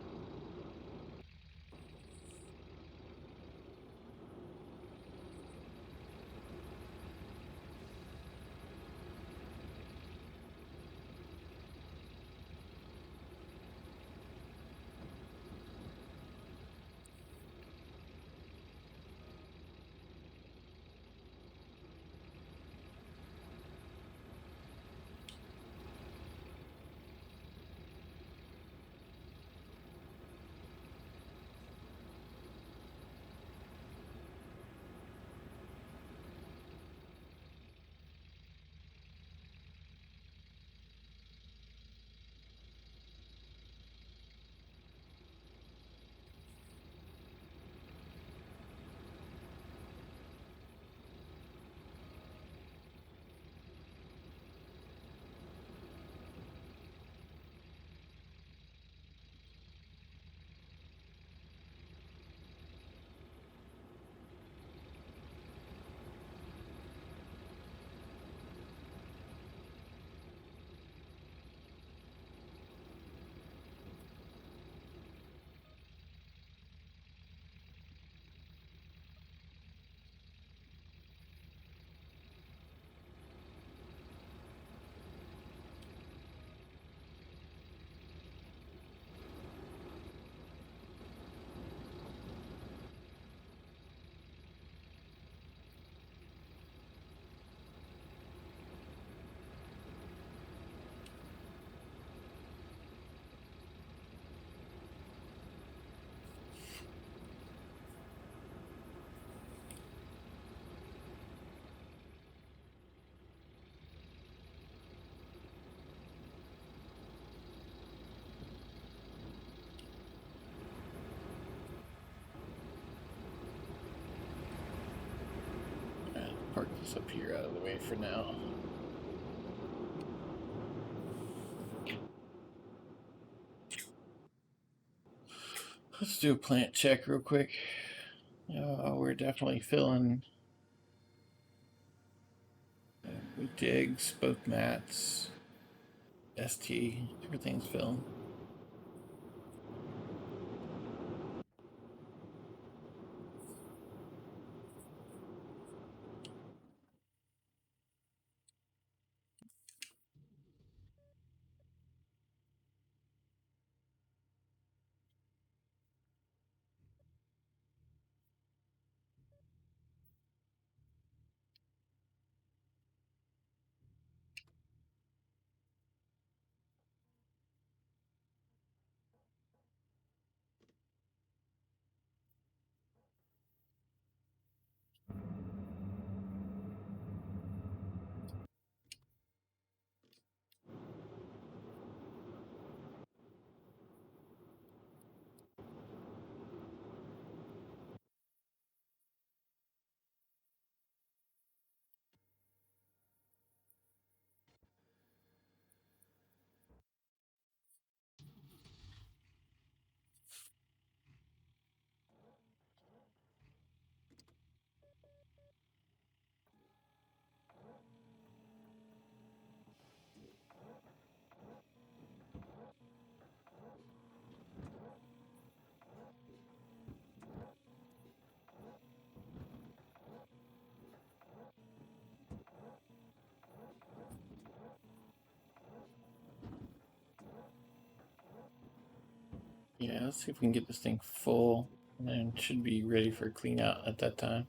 this up here out of the way for now. Let's do a plant check real quick. We're definitely filling with digs, both mats, ST, everything's filling. Yeah, let's see if we can get this thing full, and then it should be ready for clean out at that time.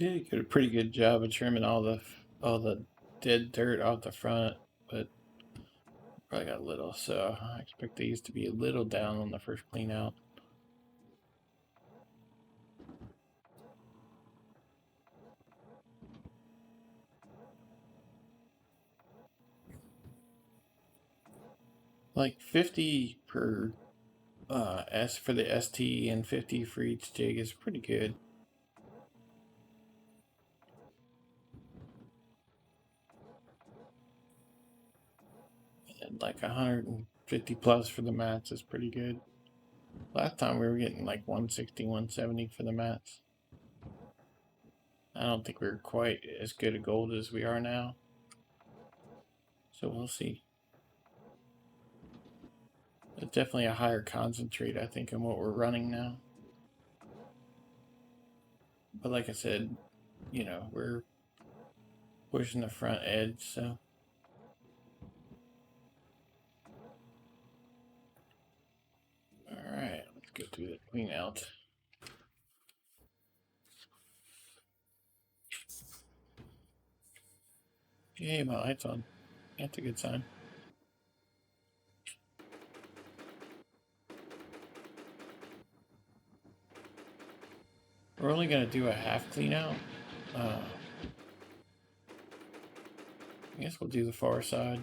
Yeah, you did a pretty good job of trimming all the dead dirt off the front, but probably got a little, so I expect these to be a little down on the first clean out. Like 50 per S for the ST and 50 for each jig is pretty good. And like 150 plus for the mats is pretty good. Last time we were getting like 160, 170 for the mats. I don't think we were quite as good at gold as we are now. So we'll see. It's definitely a higher concentrate, I think, in what we're running now. But like I said, you know, we're pushing the front edge, so. Alright, let's go through the clean out. Yay, my light's on. That's a good sign. we're only going to do a half clean out. I guess we'll do the far side.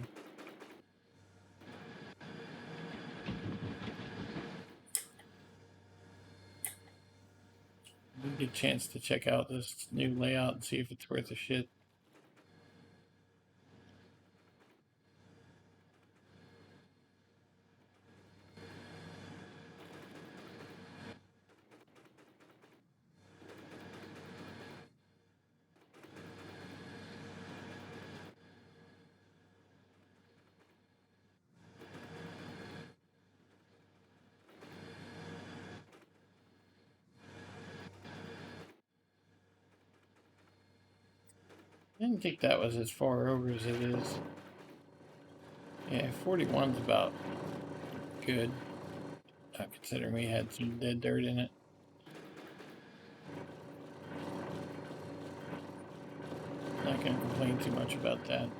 We'll get a chance to check out this new layout and see if it's worth a shit. I didn't think that was as far over as it is. Yeah, 41's about good, considering we had some dead dirt in it. Not going to complain too much about that.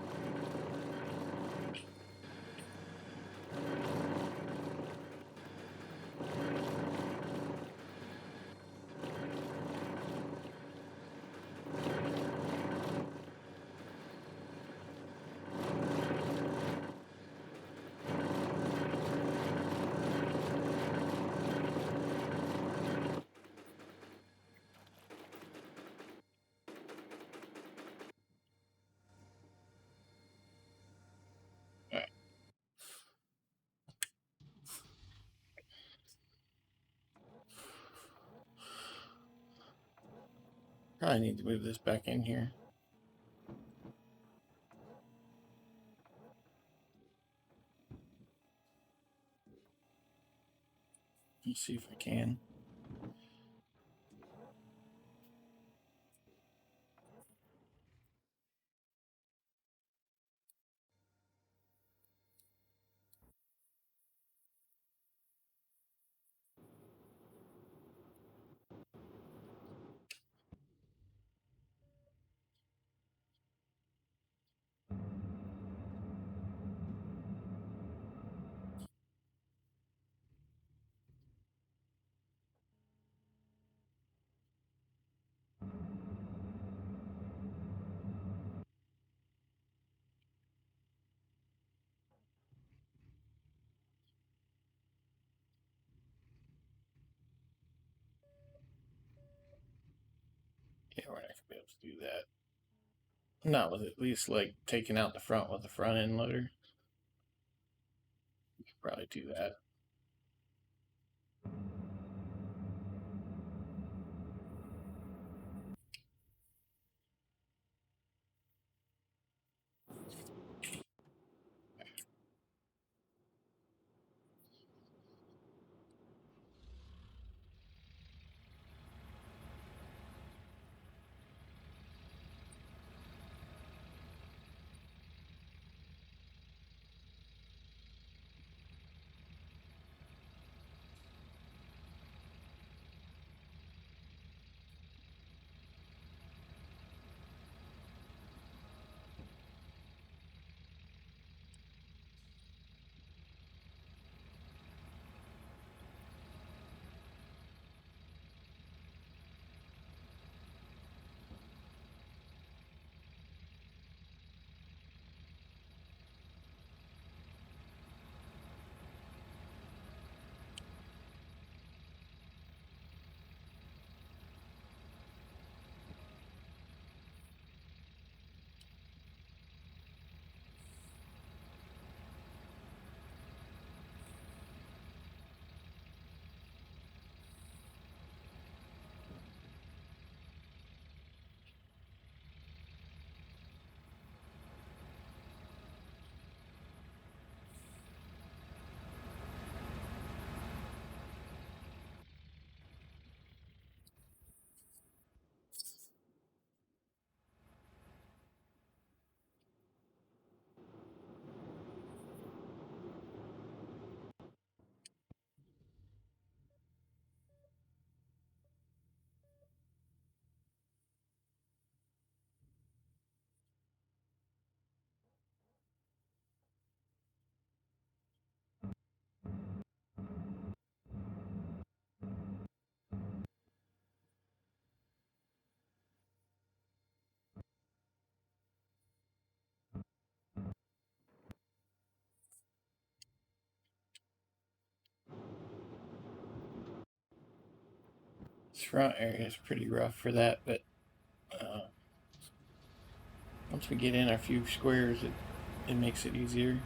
Probably need to move this back in here. Let's see if I can. Yeah, we're not going to be able to do that. Not with at least like taking out the front with the front end loader. We could probably do that. front area is pretty rough for that, but once we get in a few squares, it makes it easier.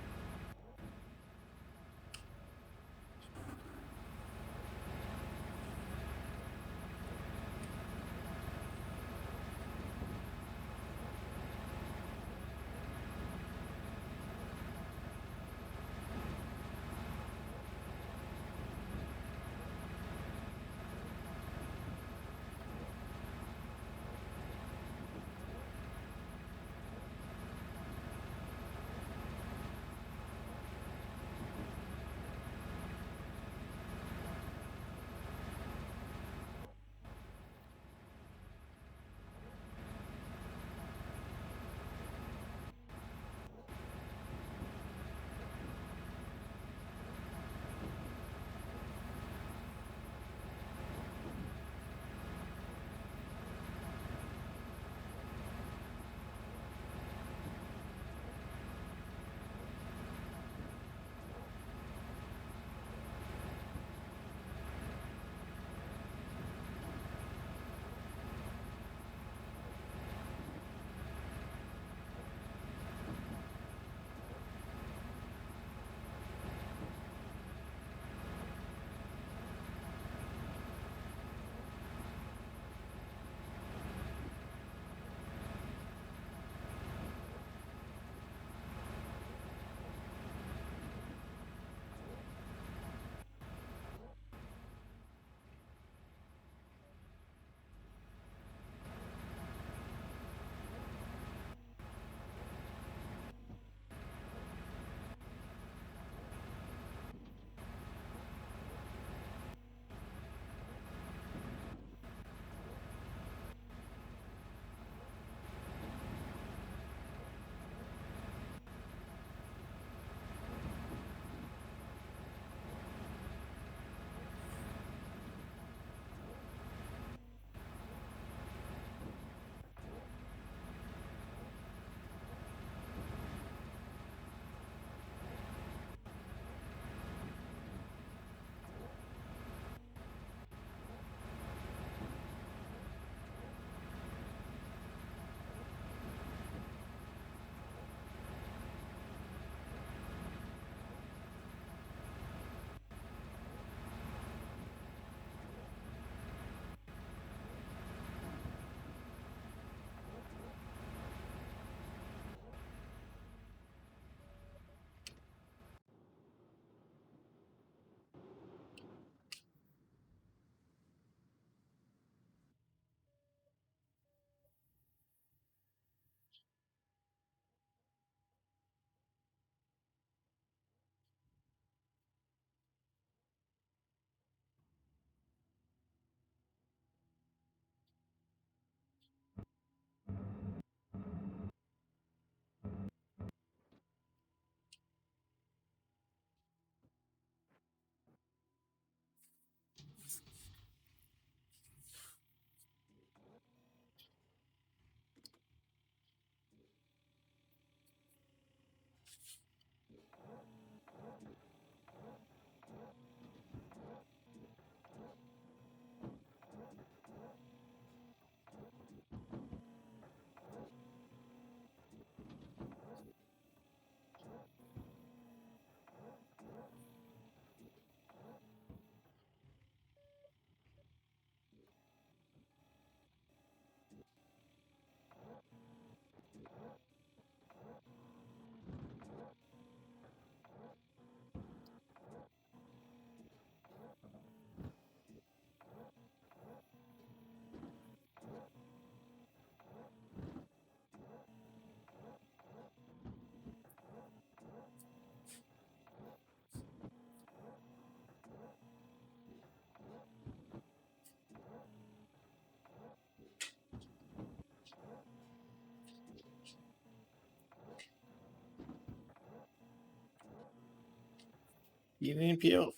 You didn't peel.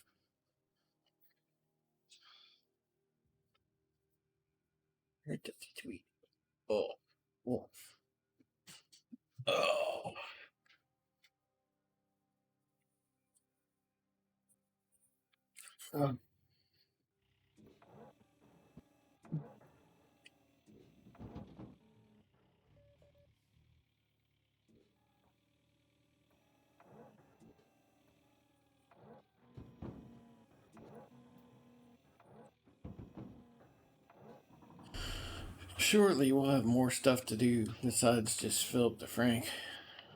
Right to the tweet. Oh. Oh. Oh. Um, shortly we'll have more stuff to do besides just fill up the Frank.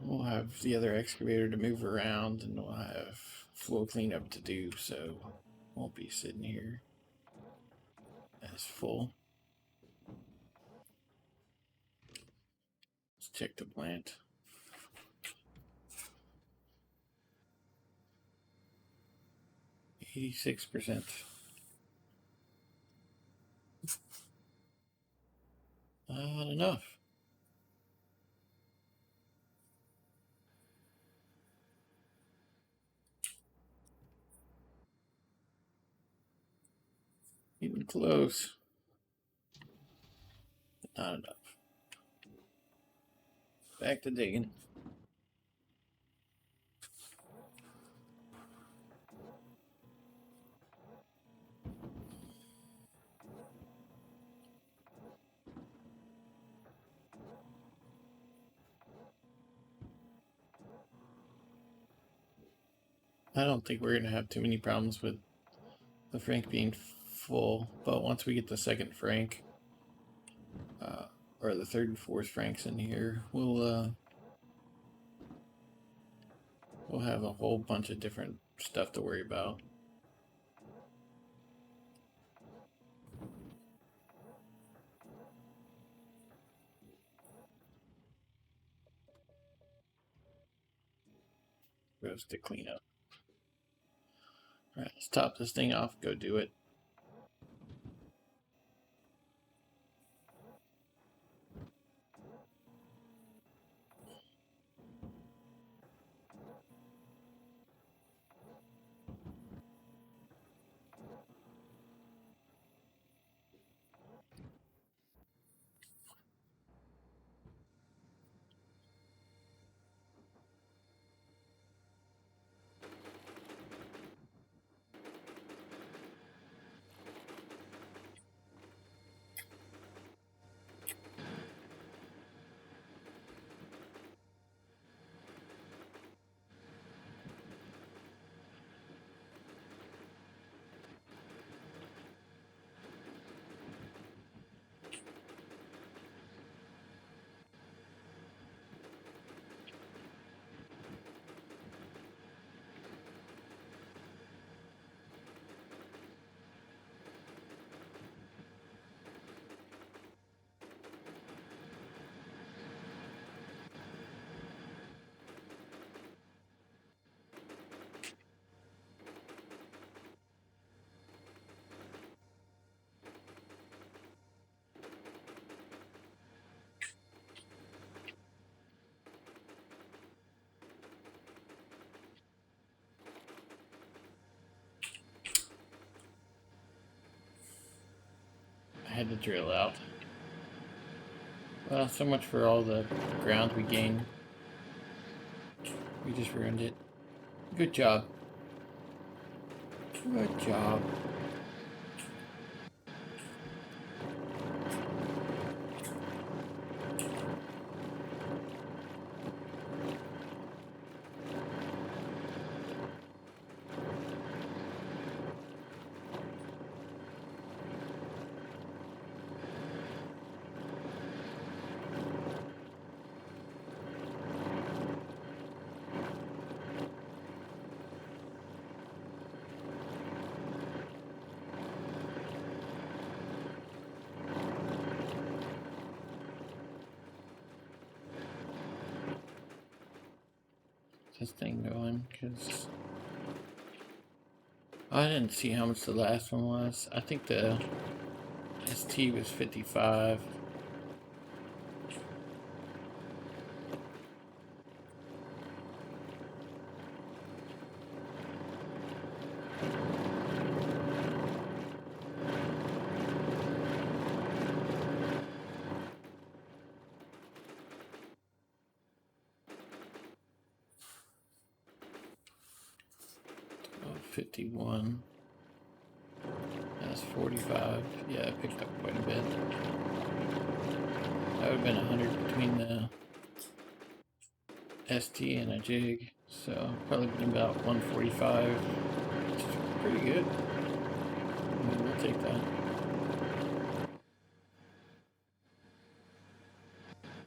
We'll have the other excavator to move around, and we'll have floor cleanup to do, so won't be sitting here as full. Let's check the plant. 86%. Not enough. Even close. Not enough. Back to digging. I don't think we're going to have too many problems with the Frank being full, but once we get the second Frank, or the third and fourth Franks in here, we'll have a whole bunch of different stuff to worry about. Goes to clean up. Alright, let's top this thing off, go do it. I had to drill out. Well, so much for all the ground we gained. We just ruined it. Good job. Good job. This thing going, because I didn't see how much the last one was. I think the ST was 55. Oh, 51. That's 45. Yeah, I picked up quite a bit. That would have been 100 between the ST and a jig, so probably been about 145, which is pretty good. We'll take that.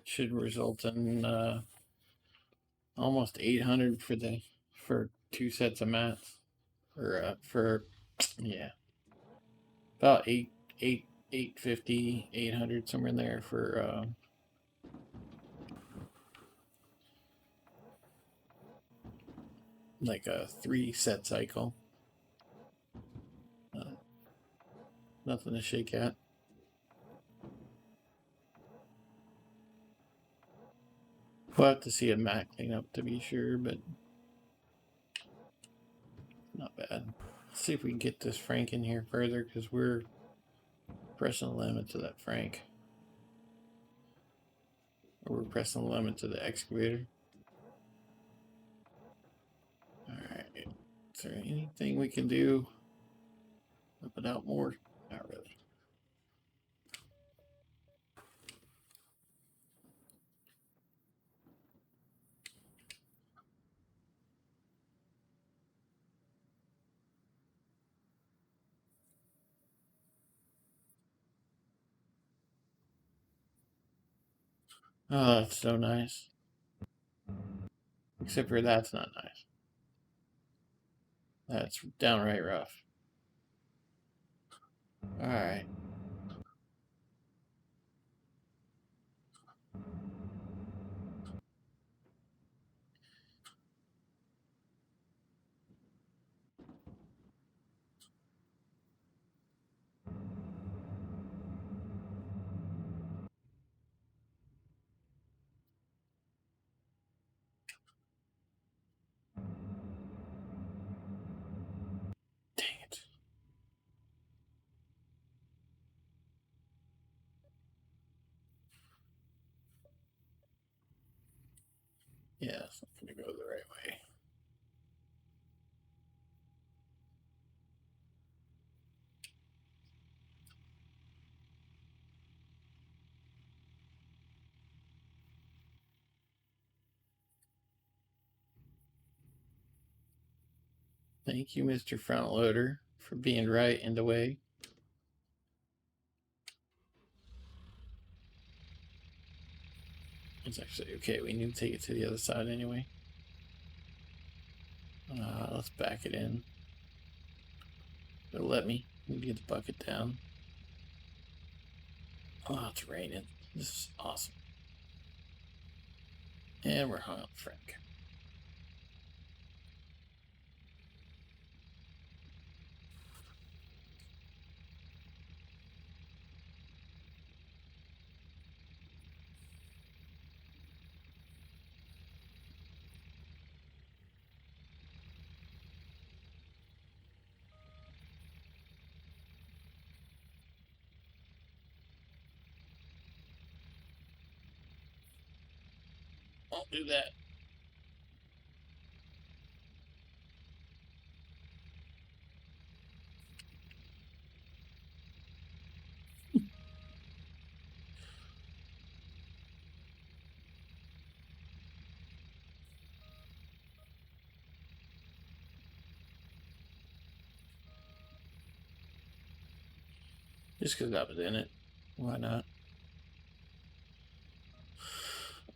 should result in almost 800 for 2 sets of mats, or for yeah, about 850, 800, somewhere in there for like a 3 set cycle. Nothing to shake at. We'll have to see a mat cleanup to be sure, but not bad. Let's see if we can get this Frank in here further, because we're pressing the limit to that Frank. Or we're pressing the limit to the excavator. Alright. Is there anything we can do? Whip it out more? Not really. Oh, that's so nice. Except for that's not nice. That's downright rough. Alright. Dang it. Yeah, it's not going to go the right way. Thank you, Mr. Front Loader, for being right in the way. It's actually okay. We need to take it to the other side anyway. Let's back it in. It'll let me. Need to get the bucket down. Oh, it's raining. This is awesome. And we're hung up Frank. I'll do that. Just because I was in it. Why not?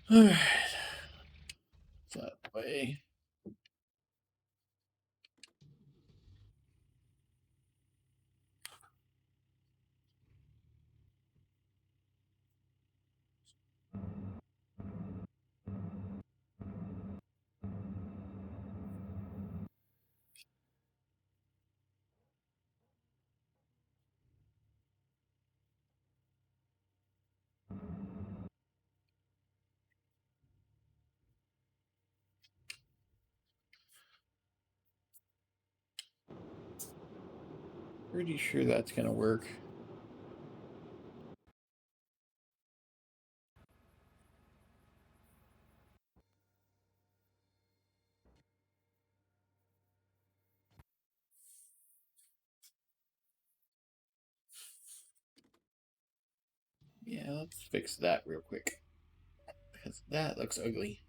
Alright. That way. Pretty sure that's going to work. Yeah, let's fix that real quick. Because that looks ugly.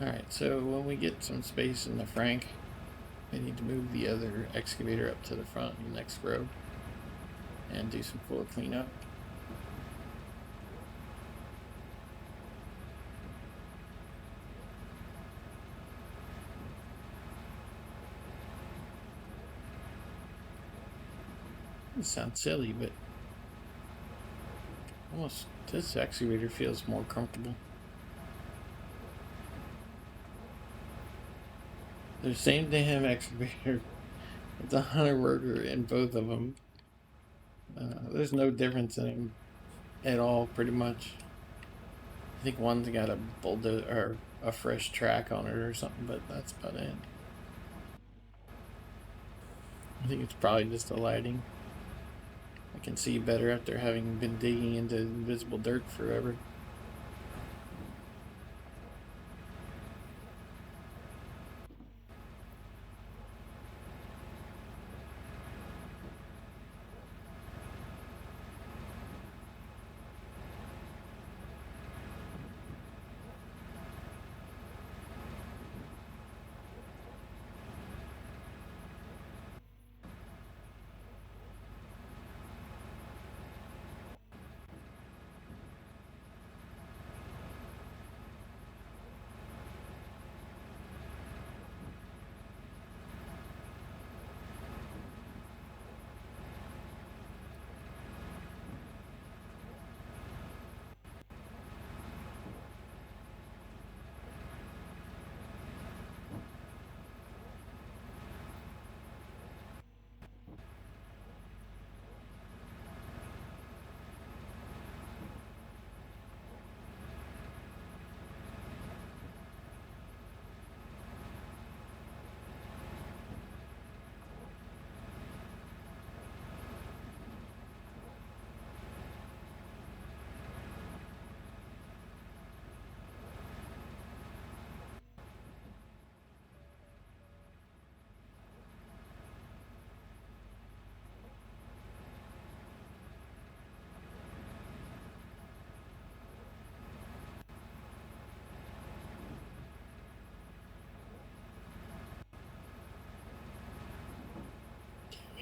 Alright, so when we get some space in the Frank, I need to move the other excavator up to the front in the next row and do some floor cleanup. It sounds silly, but almost this excavator feels more comfortable. The same damn excavator. It's a hunter worker in both of them. There's no difference in them at all, pretty much. I think one's got a bulldozer or a fresh track on it or something, but that's about it. I think it's probably just the lighting. I can see better after having been digging into invisible dirt forever.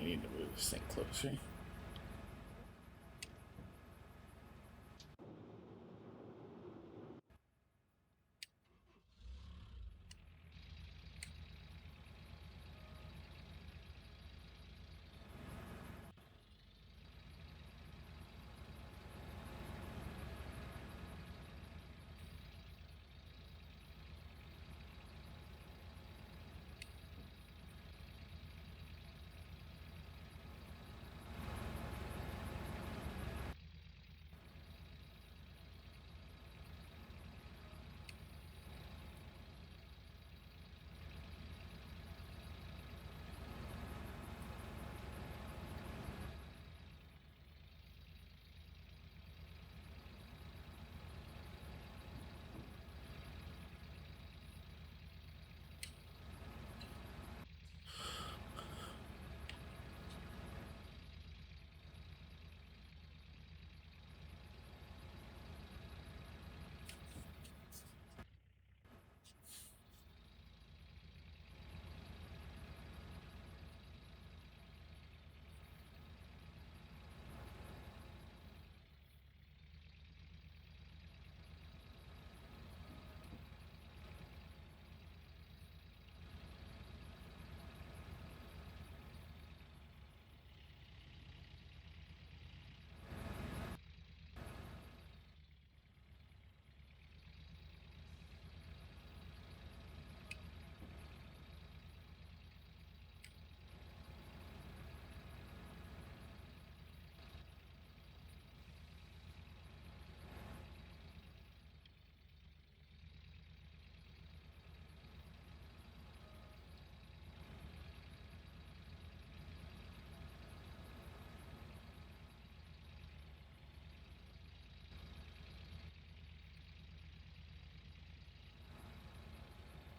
We need to move this thing closer.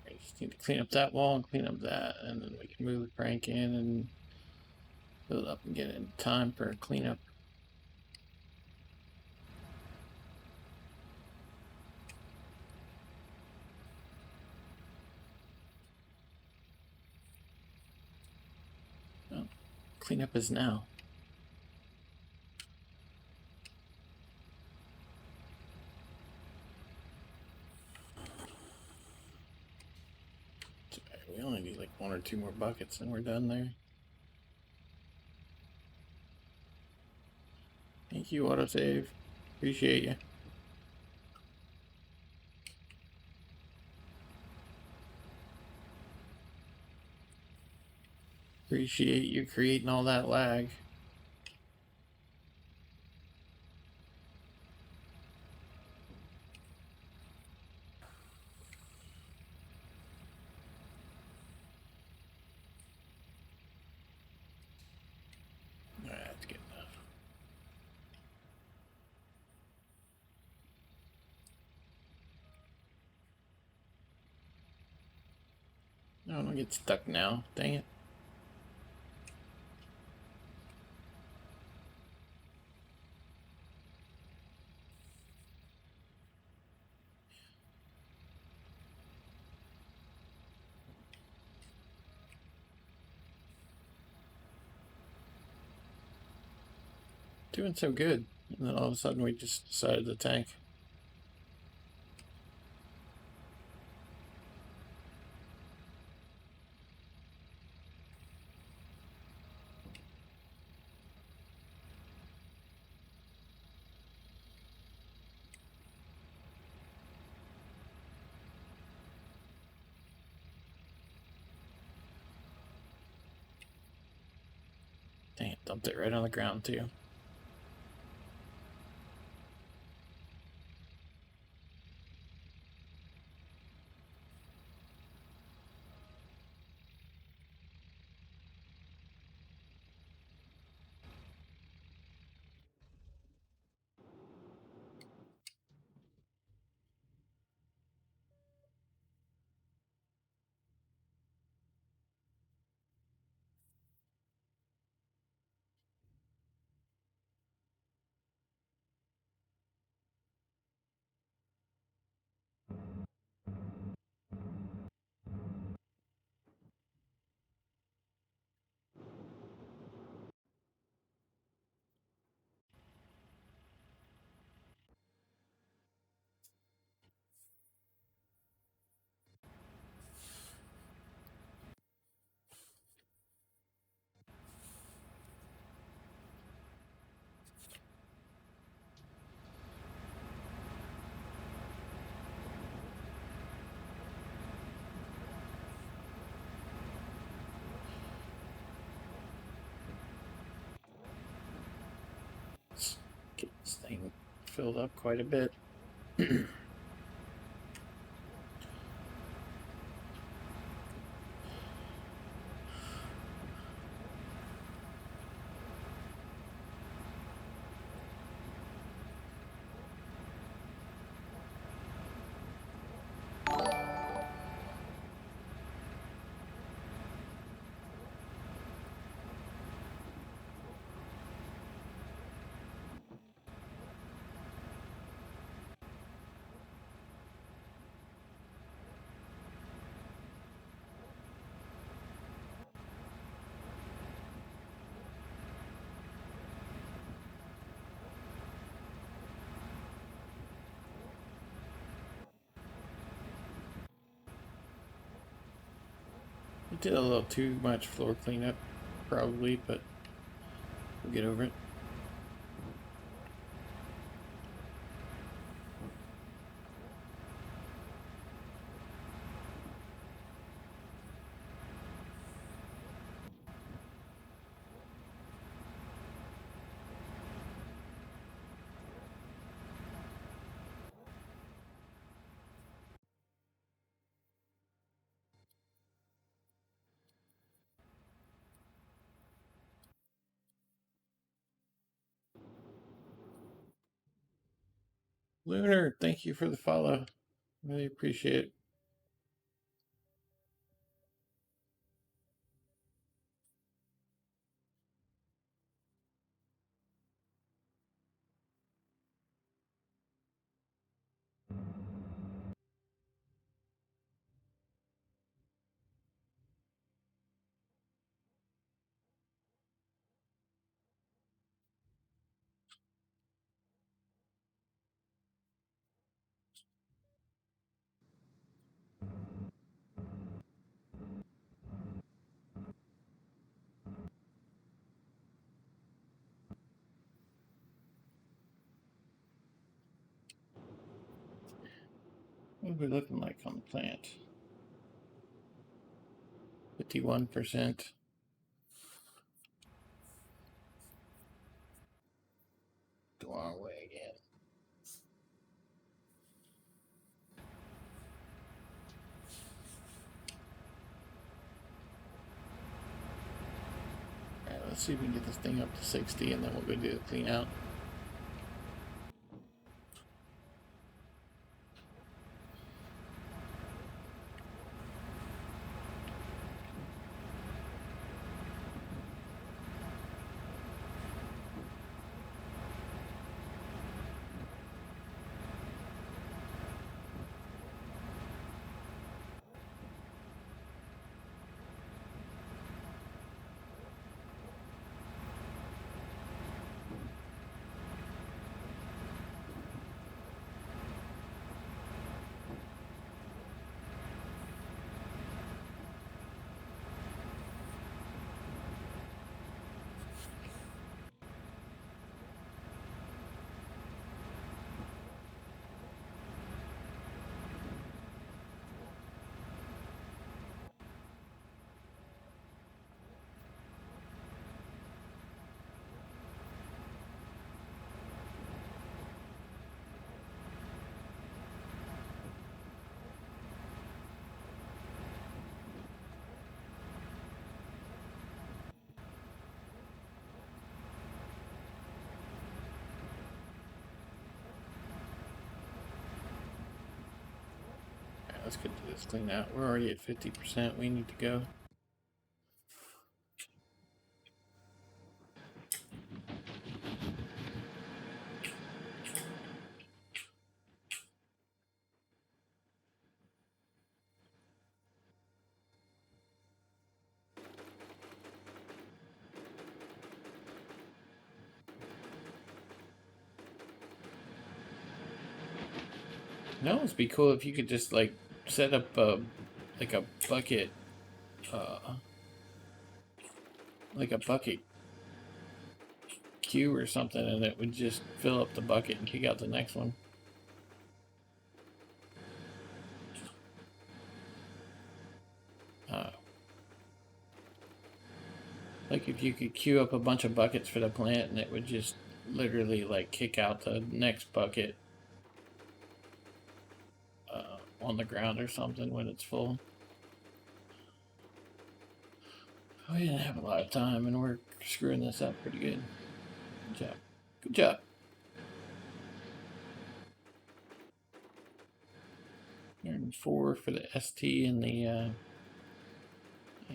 I just need to clean up that wall and clean up that, and then we can move the crank in and fill it up and get it in time for a cleanup. cleanup is now? We only need like 1 or 2 more buckets and we're done there. Thank you, autosave. Appreciate you. Appreciate you creating all that lag. Alright, that's good enough. No, don't get stuck now. Dang it. Doing so good. And then all of a sudden we just decided to tank. Dang it, dumped it right on the ground too. Let's get this thing filled up quite a bit. We did a little too much floor cleanup, probably, but we'll get over it. Lunar, thank you for the follow. Really appreciate it. What are we looking like on the plant? 51%. The wrong way again. Alright, let's see if we can get this thing up to 60 and then we'll go do the clean out. Let's get to this clean out. We're already at 50%. We need to go. No, it'd be cool if you could just like set up like a bucket, like a bucket queue or something, and it would just fill up the bucket and kick out the next one. Like if you could queue up a bunch of buckets for the plant and it would just literally like kick out the next bucket on the ground or something when it's full. We didn't have a lot of time and we're screwing this up pretty good. Good job. Good job. And 4 for the ST and the yeah,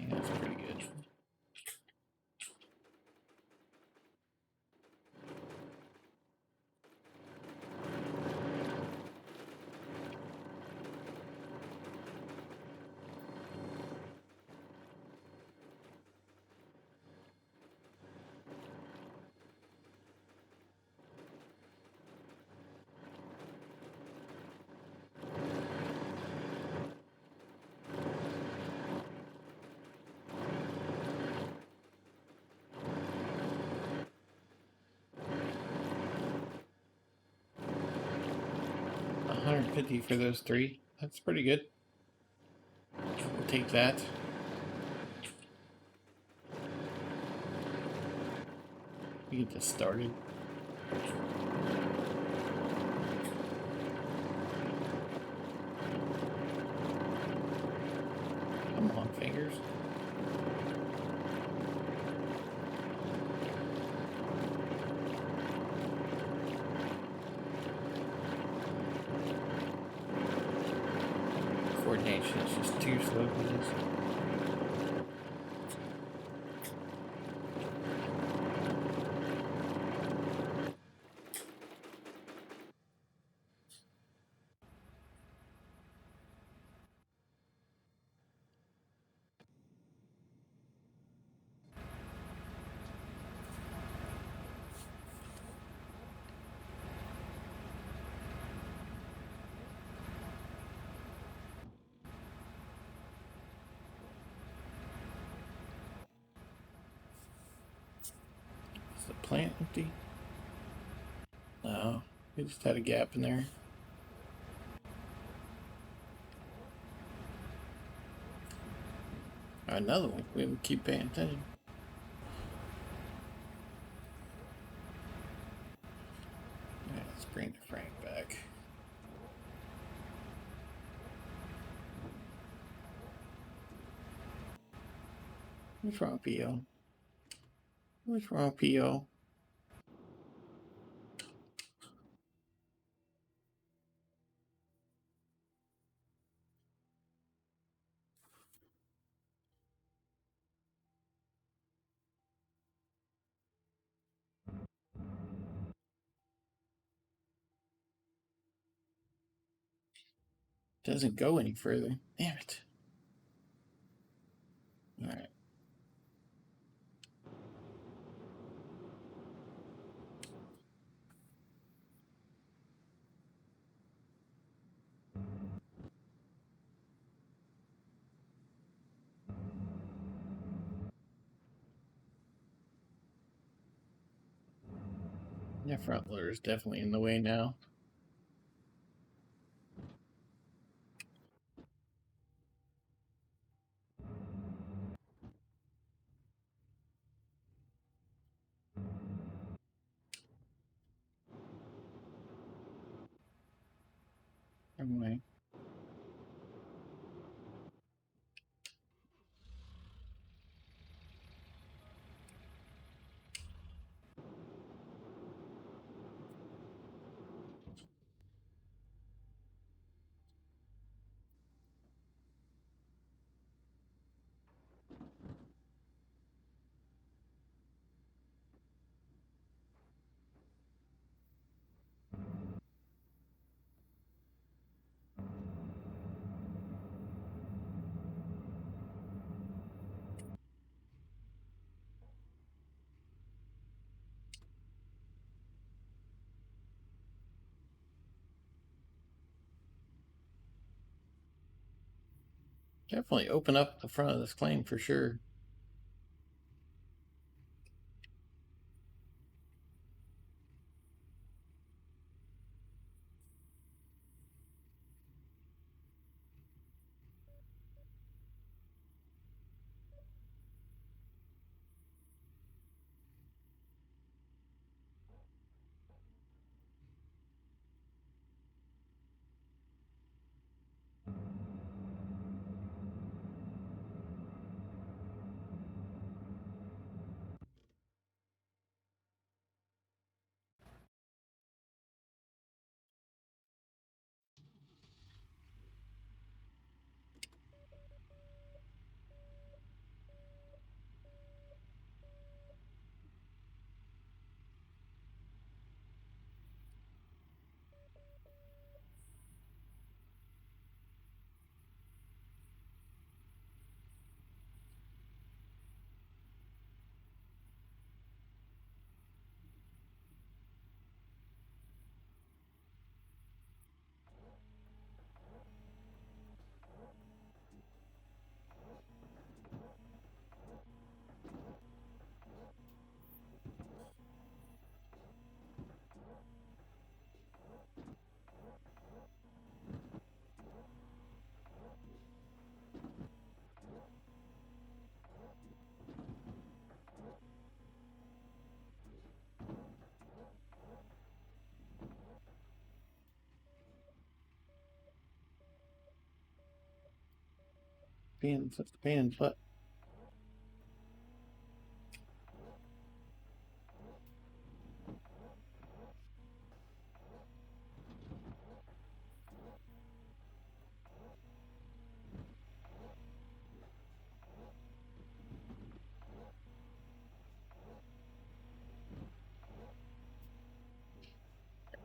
that's pretty good. $150 for those 3. That's pretty good. We'll take that. We get this started. Come on, fingers. Coordination is just too slow for this. Is the plant empty? No, we just had a gap in there. Another one. We would keep paying attention. Yeah, let's bring the Frank back. What's wrong, P.O.? What's wrong, P.O.? Doesn't go any further. Damn it. Alright. Yeah, front loader is definitely in the way now. Anyway. Definitely open up the front of this claim for sure. Pain in the butt.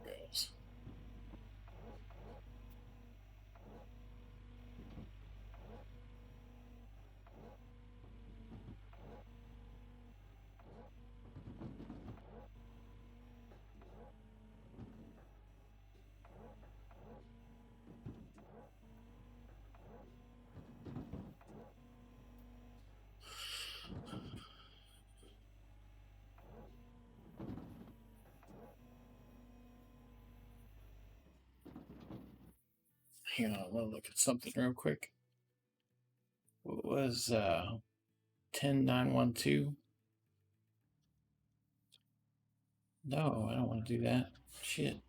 There it goes. Hang on, I want to look at something real quick. Whoa. was 10912. No, I don't want to do that. Shit.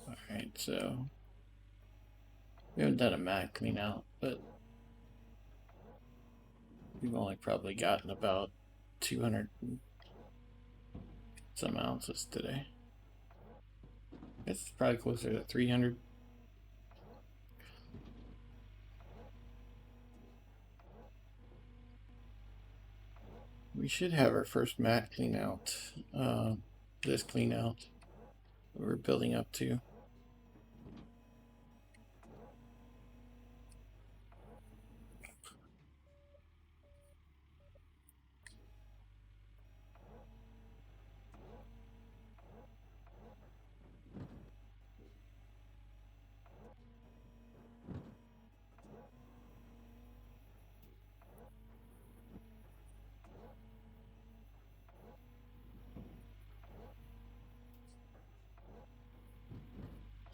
Alright, so we haven't done a mat clean out, but we've only probably gotten about 200 some ounces today. It's probably closer to 300. We should have our first mat clean out. This clean out we're building up to.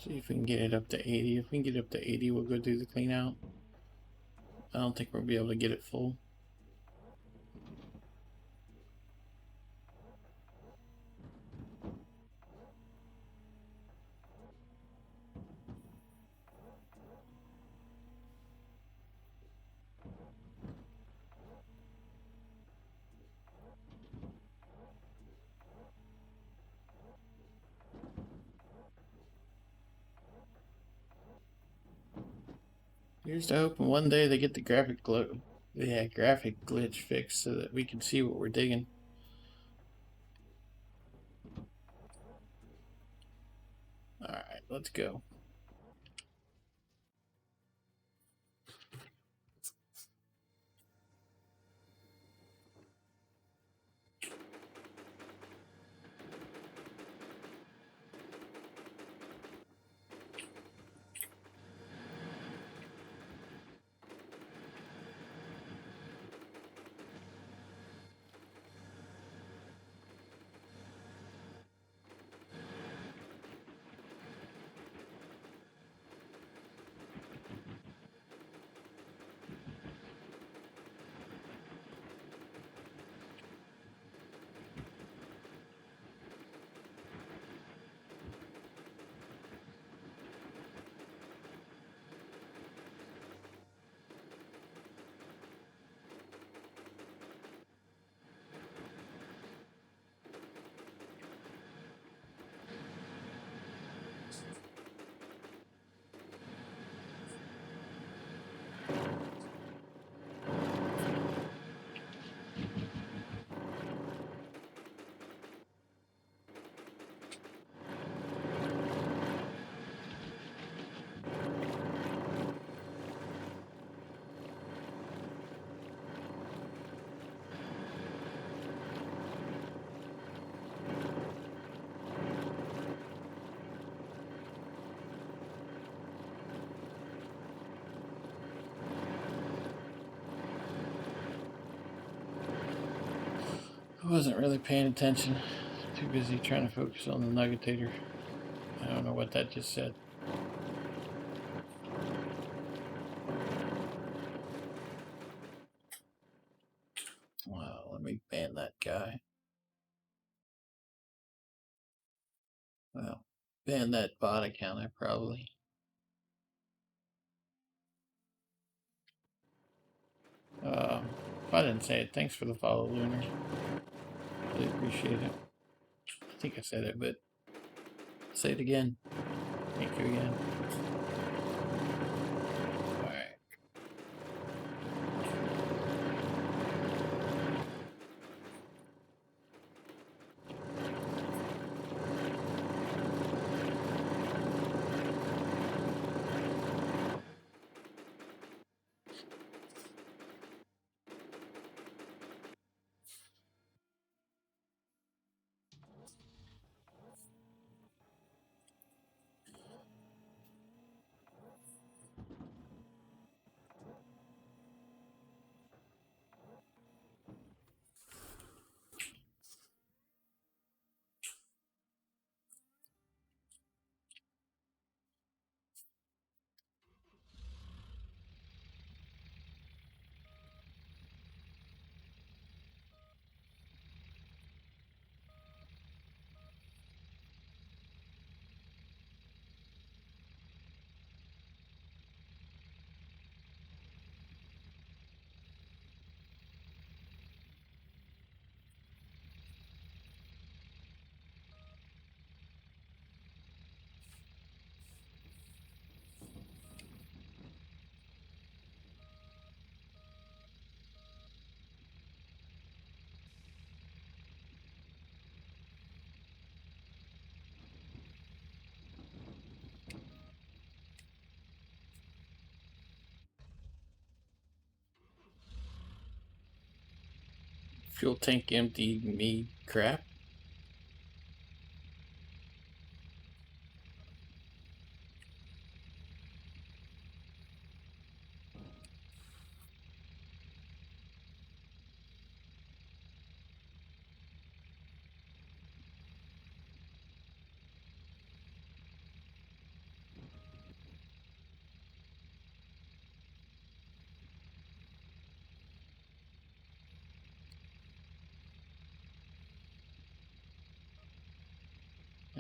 See if we can get it up to 80. If we can get it up to 80, we'll go do the clean out. I don't think we'll be able to get it full. Here's to hoping one day they get the graphic glitch fixed so that we can see what we're digging. Alright, let's go. I wasn't really paying attention. Too busy trying to focus on the nuggetator. I don't know what that just said. Well, let me ban that guy. Well, ban that bot account, probably. If I didn't say it, thanks for the follow, Lunar. Really appreciate it. I think I said it, but say it again. Thank you again. Alright. Fuel tank empty, me crap.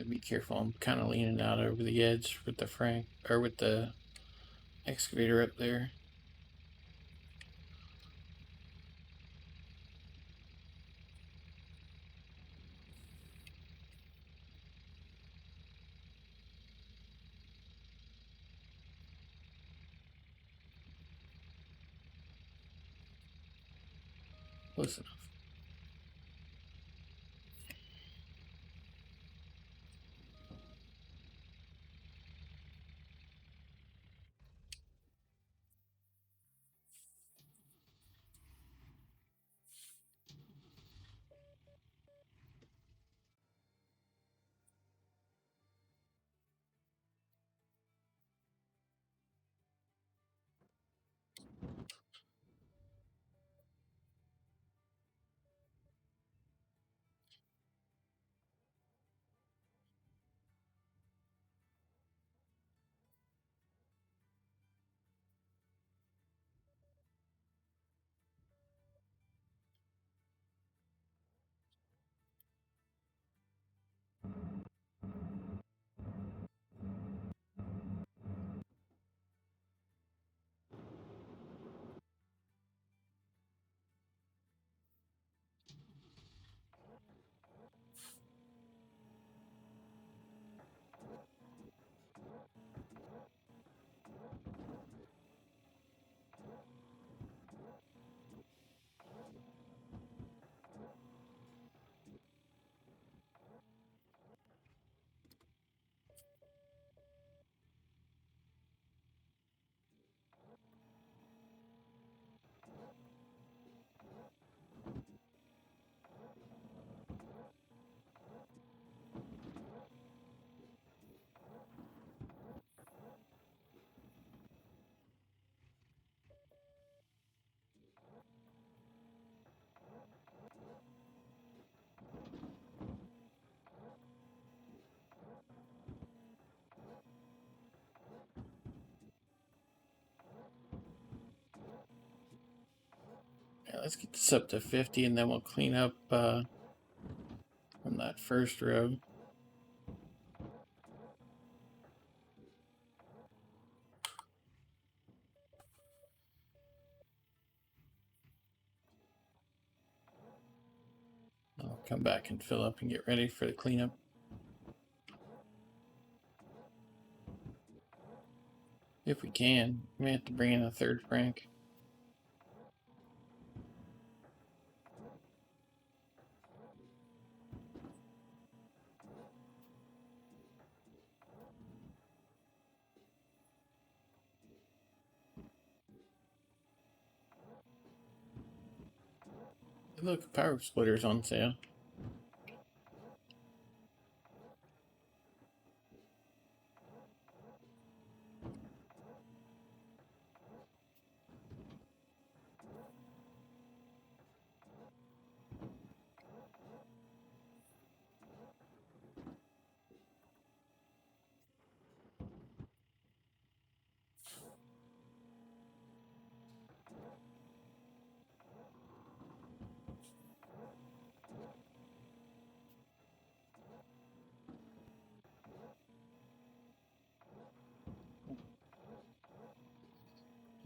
Be careful. I'm kind of leaning out over the edge with the frank or with the excavator up there. Listen. Yeah, let's get this up to 50 and then we'll clean up from that first row. I'll come back and fill up and get ready for the cleanup. If we can, we may have to bring in a third crank. Look, power splitter's on sale.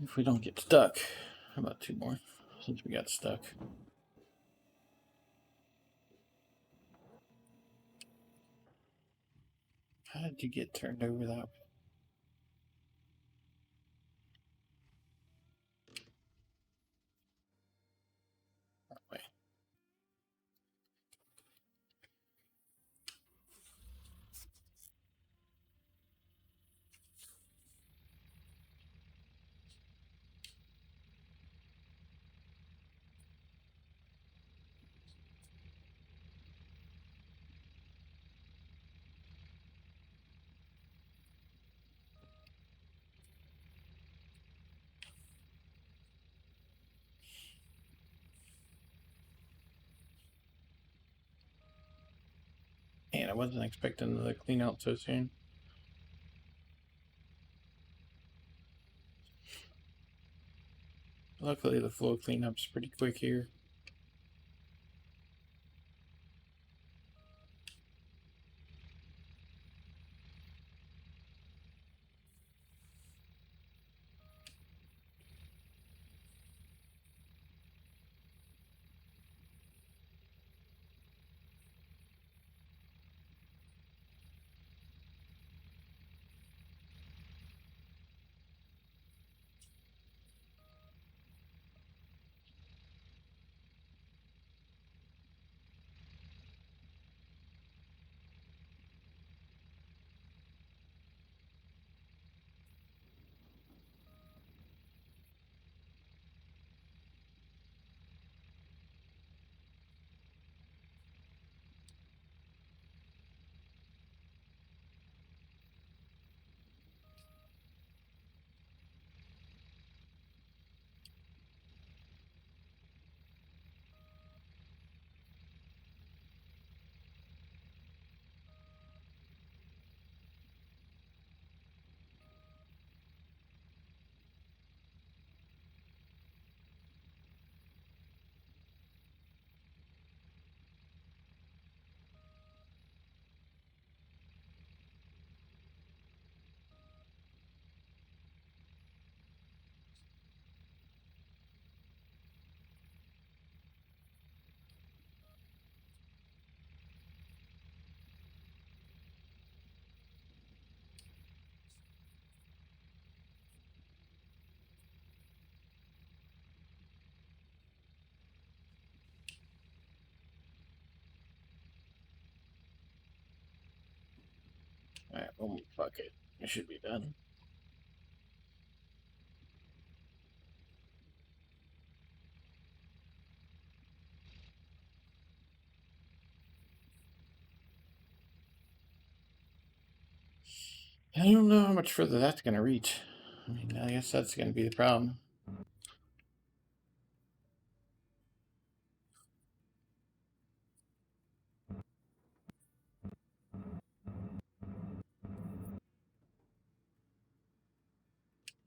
If we don't get stuck, how about two more since we got stuck? How did you get turned over that way? I wasn't expecting the clean out so soon. Luckily, the flow cleanup's pretty quick here. Alright, one bucket. It should be done. I don't know how much further that's going to reach. I mean, I guess that's going to be the problem.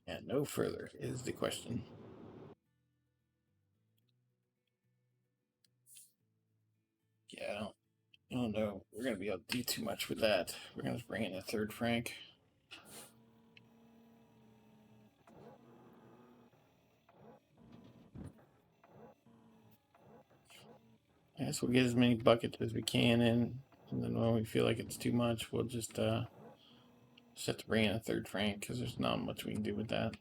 Yeah, no further is the question. Yeah, I don't know. We're going to be able to do too much with that. We're going to bring in a third Frank. I guess we'll get as many buckets as we can in, and then when we feel like it's too much, we'll just have to bring in a third Frank, because there's not much we can do with that.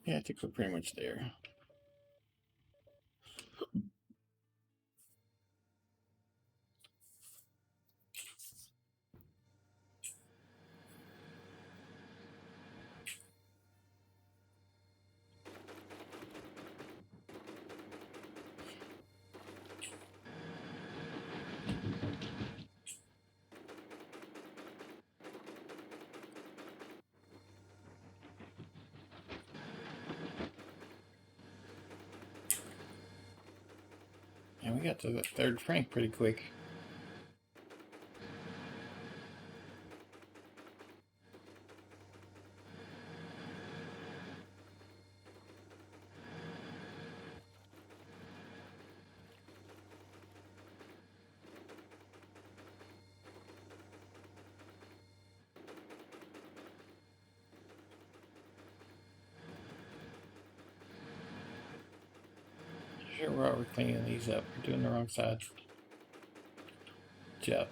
Yeah, I think we're pretty much there. And we got to the third Frank pretty quick. Here we are, we're cleaning these up. We're doing the wrong side. Good job.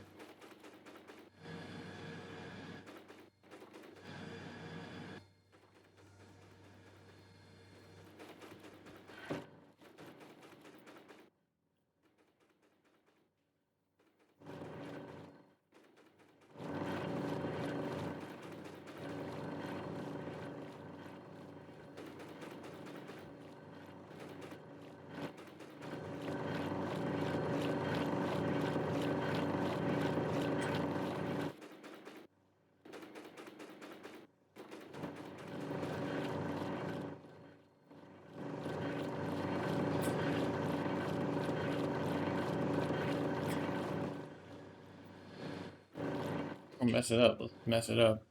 We'll mess it up. Let's mess it up.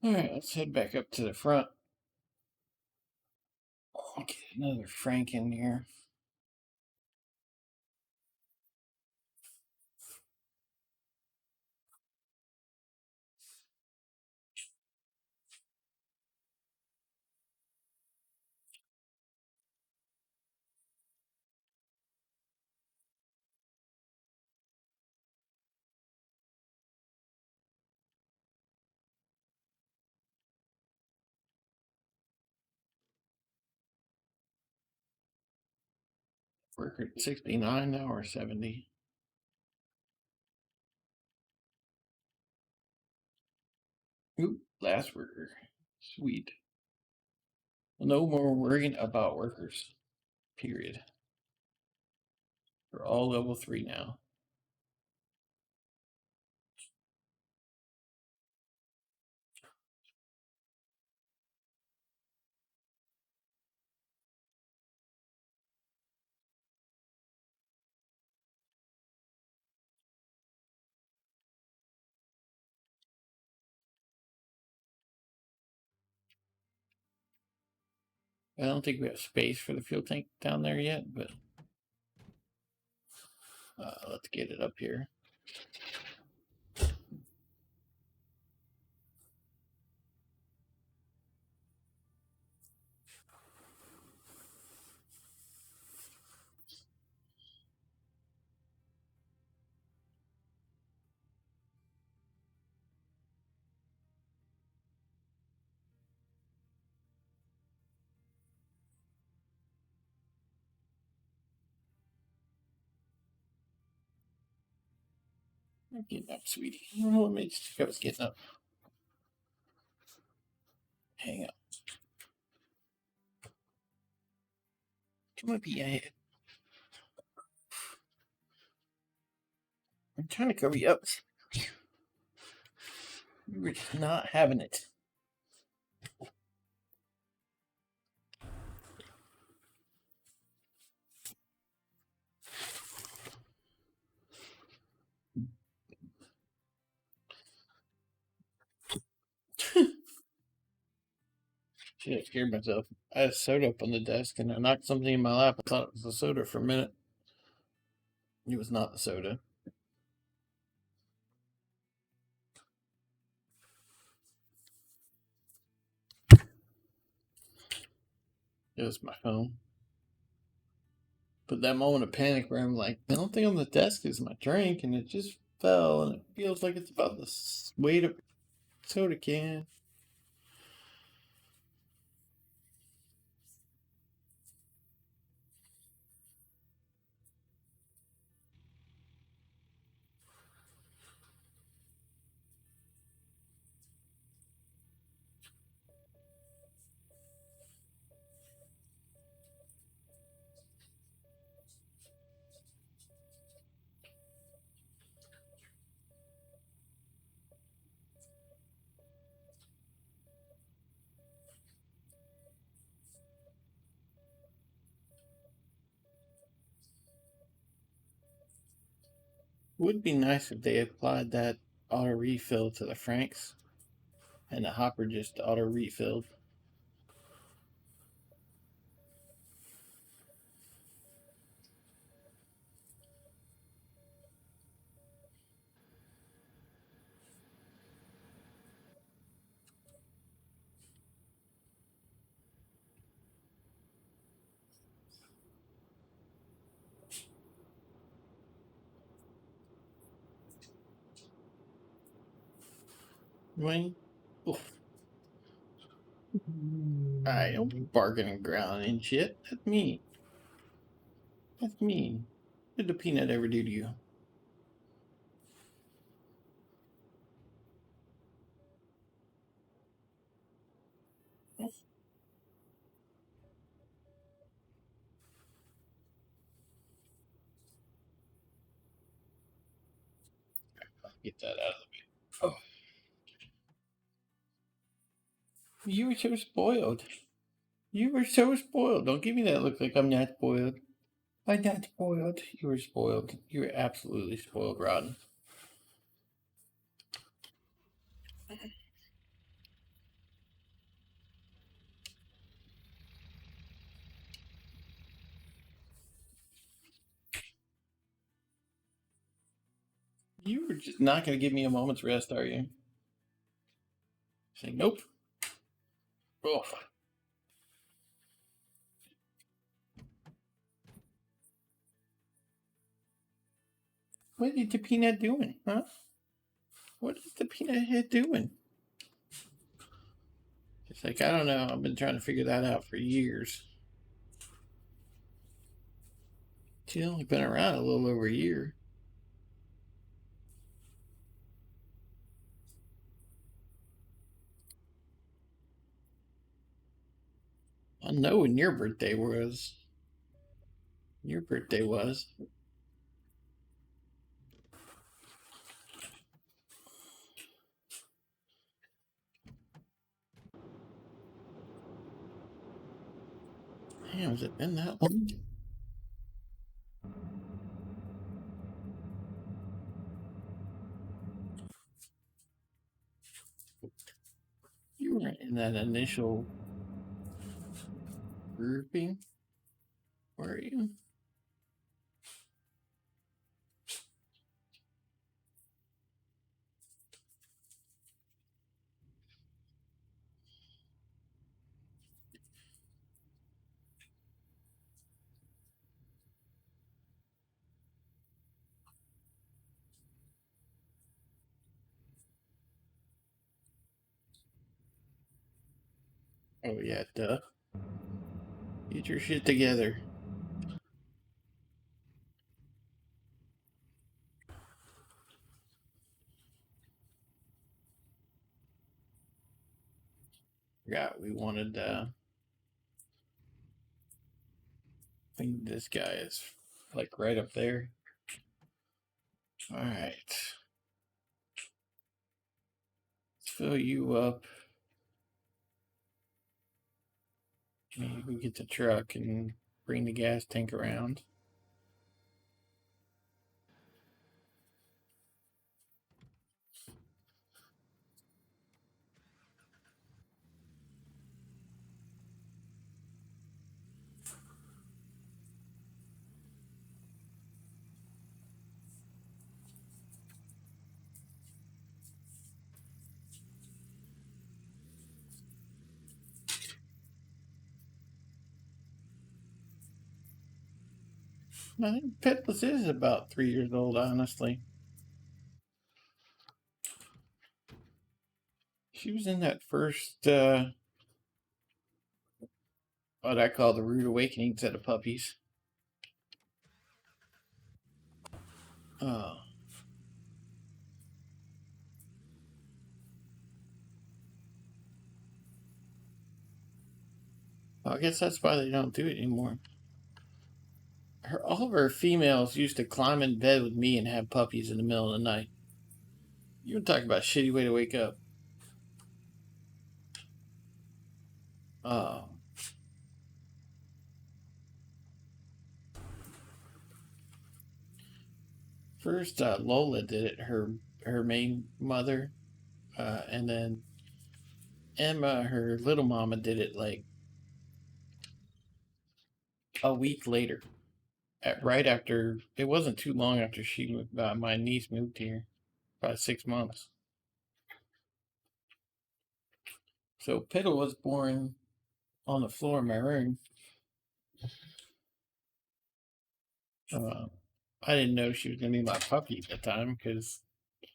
Alright, let's head back up to the front. I'll get another Frank in here. Worker at 69 now or 70. Oop, last worker. Sweet. No more worrying about workers. Period. We're all level 3 now. I don't think we have space for the fuel tank down there yet, but let's get it up here. I'm getting up, sweetie. Let me just I was getting up. Hang on. Come up here. I'm trying to cover you up. You were just not having it. Shit, I scared myself. I had soda up on the desk and I knocked something in my lap. I thought it was the soda for a minute. It was not the soda. It was my phone. But that moment of panic where I'm like, the only thing on the desk is my drink, and it just fell, and it feels like it's about the weight of a soda can. Would be nice if they applied that auto refill to the Franks, and the hopper just auto refilled. Wayne? Oof. Alright, don't be barking and growling and shit. That's mean. That's mean. What did the peanut ever do to you? Get that out of the way. Oh, you were so spoiled. You were so spoiled. Don't give me that look like I'm not spoiled. I'm not spoiled. You were spoiled. You were absolutely spoiled, Rodden. You were just not going to give me a moment's rest, are you? Say nope. Oh, what is the peanut doing, huh? What is the peanut head doing? It's like, I don't know. I've been trying to figure that out for years. She's only been around a little over a year. I know when your birthday was. Your birthday was. Damn, has it been that long? You weren't in that initial grouping, were you? Oh, yeah, duh. Get your shit together. Forgot we wanted, I think this guy is like right up there. All right. Let's fill you up. Maybe we get the truck and bring the gas tank around. I think Petless is about 3 years old, honestly. She was in that first, what I call the rude awakening set of puppies. Oh. Well, I guess that's why they don't do it anymore. All of her females used to climb in bed with me and have puppies in the middle of the night. You were talking about a shitty way to wake up. Oh. First, Lola did it, her main mother, and then Emma, her little mama, did it like a week later. Right after, it wasn't too long after my niece moved here, about 6 months. So Piddle was born on the floor in my room. Uh, I didn't know she was gonna be my puppy at the time because I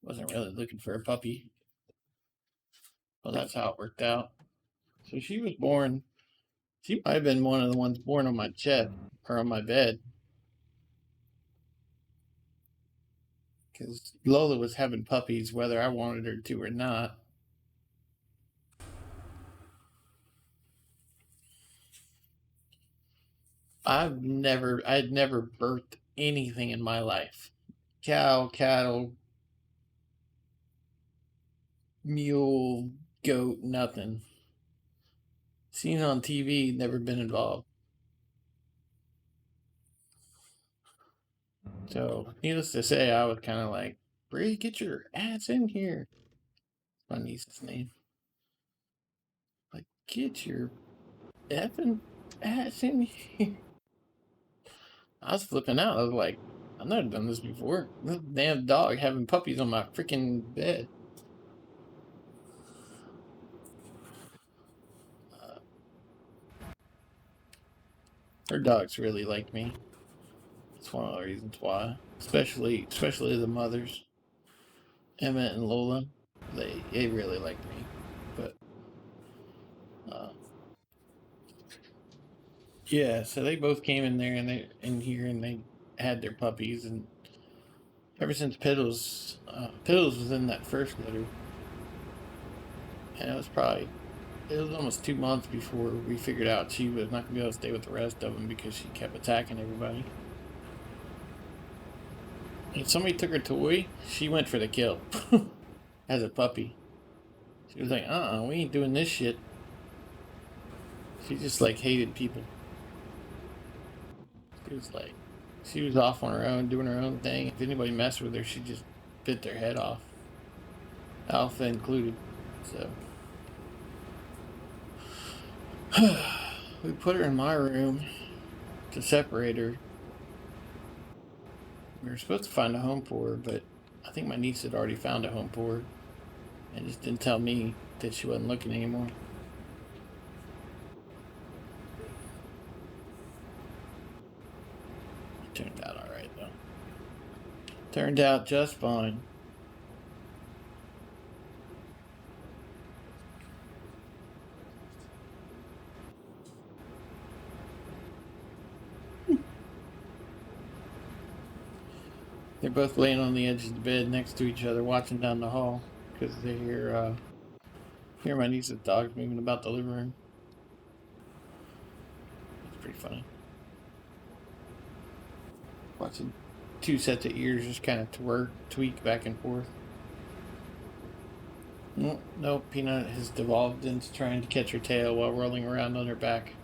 wasn't really looking for a puppy. Well, that's how it worked out. So she was born. She might have been one of the ones born on my chest or on my bed. Because Lola was having puppies whether I wanted her to or not. I'd never birthed anything in my life. Cow, cattle, mule, goat, nothing. Seen on TV, never been involved. So, needless to say, I was kind of like, Bree, get your ass in here. My niece's name. Like, get your effing ass in here. I was flipping out. I was like, I've never done this before. This damn dog having puppies on my freaking bed. Her dogs really like me. That's one of the reasons why. Especially the mothers, Emmett and Lola. They really like me. But yeah, so they both came in there and they had their puppies, and ever since Piddles was in that first litter, and it was almost 2 months before we figured out she was not gonna be able to stay with the rest of them because she kept attacking everybody. If somebody took her toy, she went for the kill as a puppy. She was like, we ain't doing this shit. She just like hated people. She was off on her own, doing her own thing. If anybody messed with her, she just bit their head off, Alpha included. So we put her in my room to separate her. We were supposed to find a home for her, but I think my niece had already found a home for her and just didn't tell me that she wasn't looking anymore. It turned out alright, though. Turned out just fine. They're both laying on the edge of the bed next to each other, watching down the hall because they hear my niece's dogs moving about the living room. It's pretty funny. Watching two sets of ears just kind of tweak back and forth. No, Peanut has devolved into trying to catch her tail while rolling around on her back.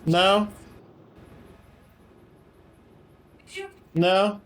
No. No.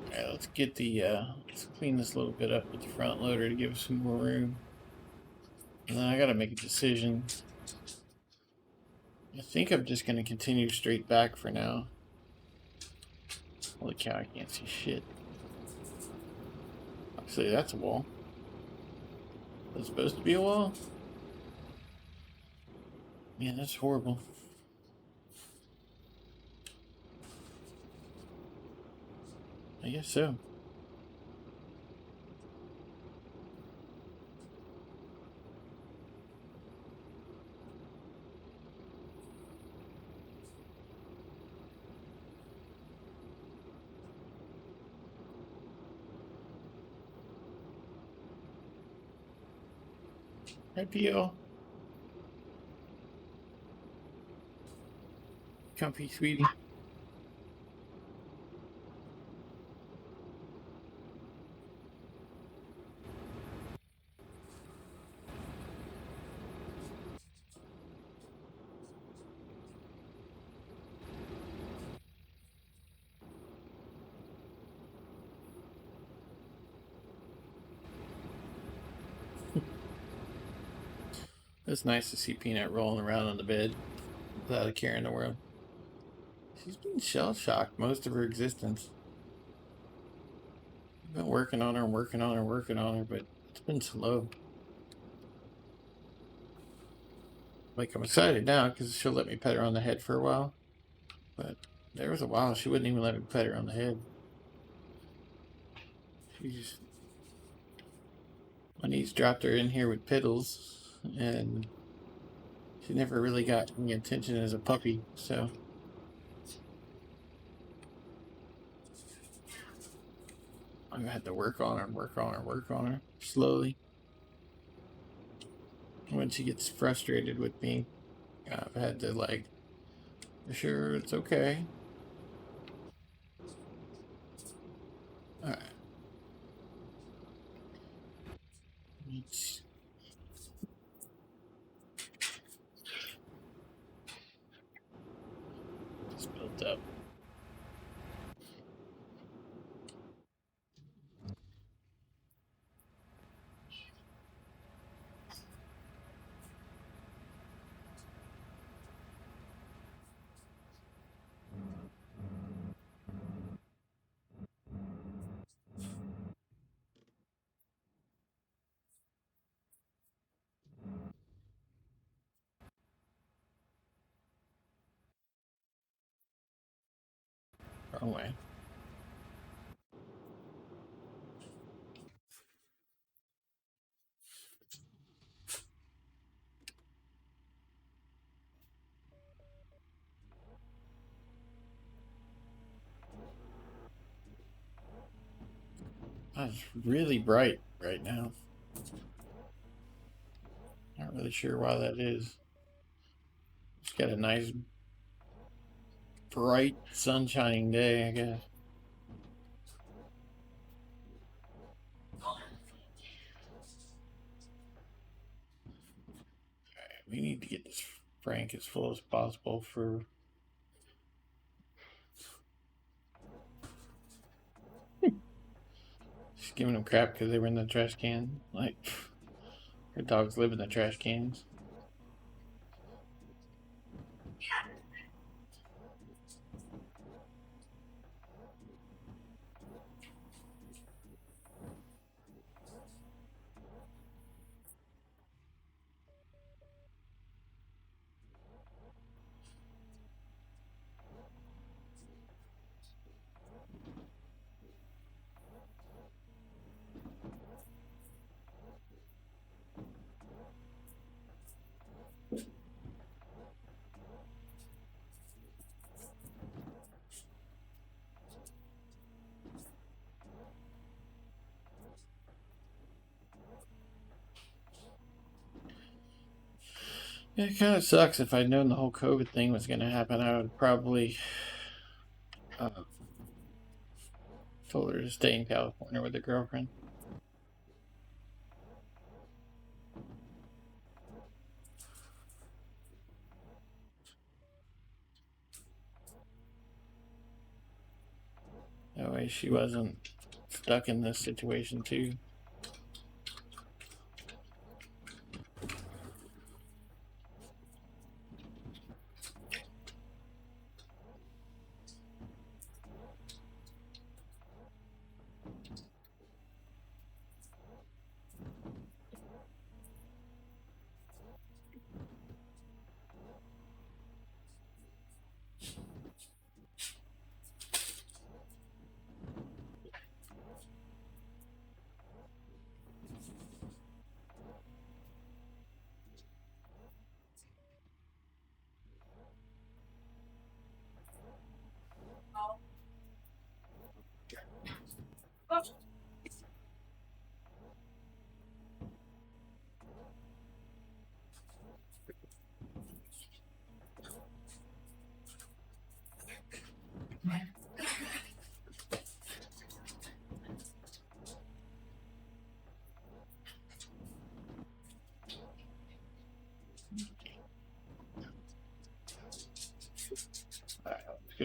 Alright, let's clean this a little bit up with the front loader to give us some more room. And then I gotta make a decision. I think I'm just gonna continue straight back for now. Holy cow, I can't see shit. Obviously, that's a wall. It's supposed to be a wall? Man, that's horrible. I guess so. Hi, Pio. Comfy, sweetie. It's nice to see Peanut rolling around on the bed without a care in the world. She's been shell-shocked most of her existence. I've been working on her and working on her and working on her, but it's been slow. Like, I'm excited now because she'll let me pet her on the head for a while. But there was a while she wouldn't even let me pet her on the head. She just... My niece dropped her in here with piddles, and she never really got any attention as a puppy, so... I had to work on her, work on her, work on her, slowly. When she gets frustrated with me, I've had to, like, sure, it's okay. Alright. It's built up. Wrong way. It's really bright right now. Not really sure why that is. It's got a nice, bright, sunshining day, I guess. We need to get this Frank as full as possible for... Just giving them crap because they were in the trash can. Like, her dogs live in the trash cans. It kind of sucks. If I'd known the whole COVID thing was going to happen, I would probably uh, told her to stay in California with her girlfriend. That way she wasn't stuck in this situation too.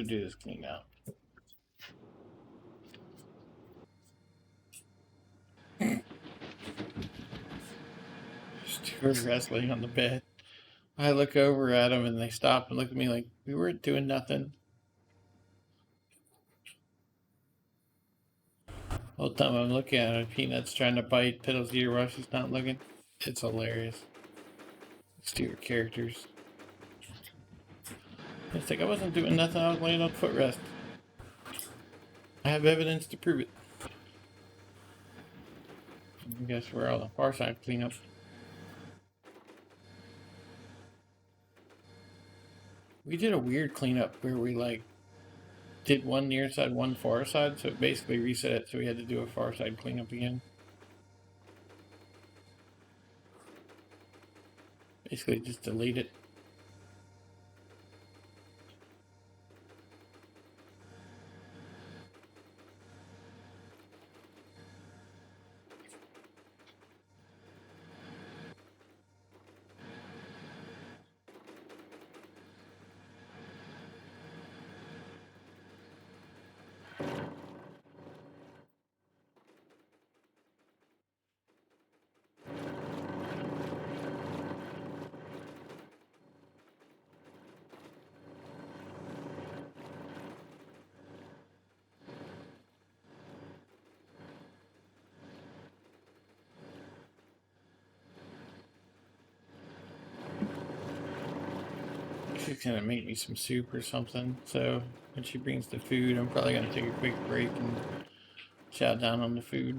go do this clean out. There's two of us laying on the bed. I look over at them and they stop and look at me like, we weren't doing nothing. The whole time I'm looking at it, Peanut's trying to bite Piddle's ear while she's not looking. It's hilarious. These two are characters. It's like I wasn't doing nothing, I was laying on footrest. I have evidence to prove it. I guess we're all the far side cleanup. We did a weird cleanup where we like did one near side, one far side, so it basically reset it, so we had to do a far side cleanup again. Basically just delete it. She's gonna make me some soup or something, so when she brings the food, I'm probably gonna take a quick break and chow down on the food.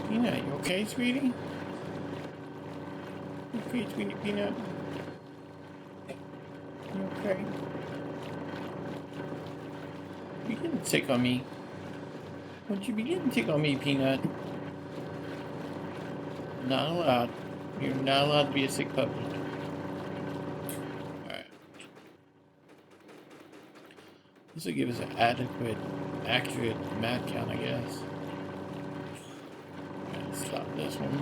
Peanut, you okay, sweetie? You okay, sweetie Peanut? You okay? You didn't tick on me. What'd you begin to tick on me, Peanut? Not allowed. You're not allowed to be a sick puppy. Alright. This will give us an adequate, accurate mat count, I guess. Stop this one.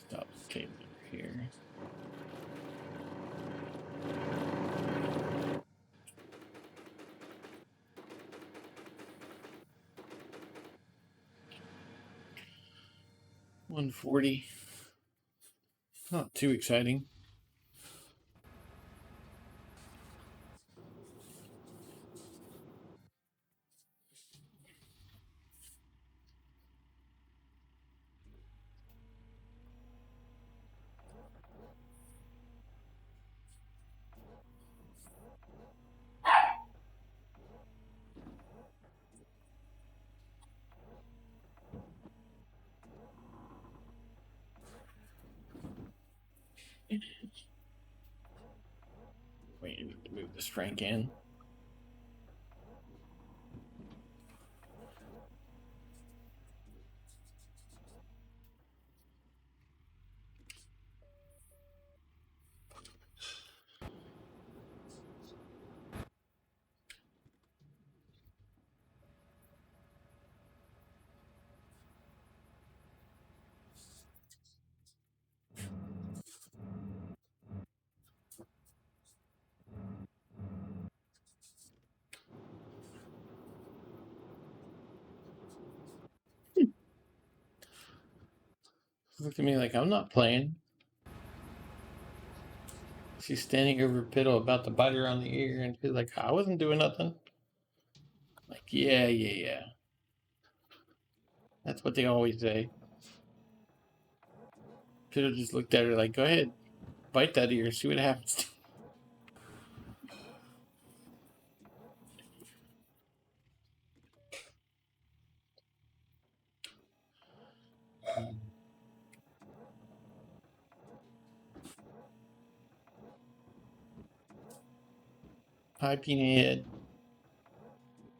Stop the table over here. $140. Not too exciting. Wait, you need to move this Frank in. Look at me like I'm not playing. She's standing over Piddle about to bite her on the ear, and she's like, I wasn't doing nothing. Like, yeah. That's what they always say. Piddle just looked at her like, go ahead, bite that ear, see what happens. Hi, Peanut.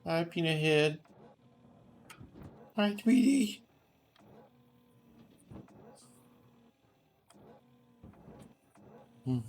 Hi, Peanut Head. Hi, Tweety. Hmm.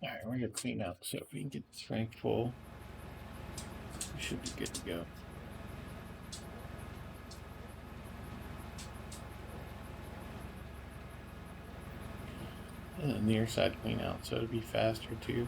Alright, we're gonna clean out so if we can get this rank full, we should be good to go. And the near side clean out so it'll be faster too.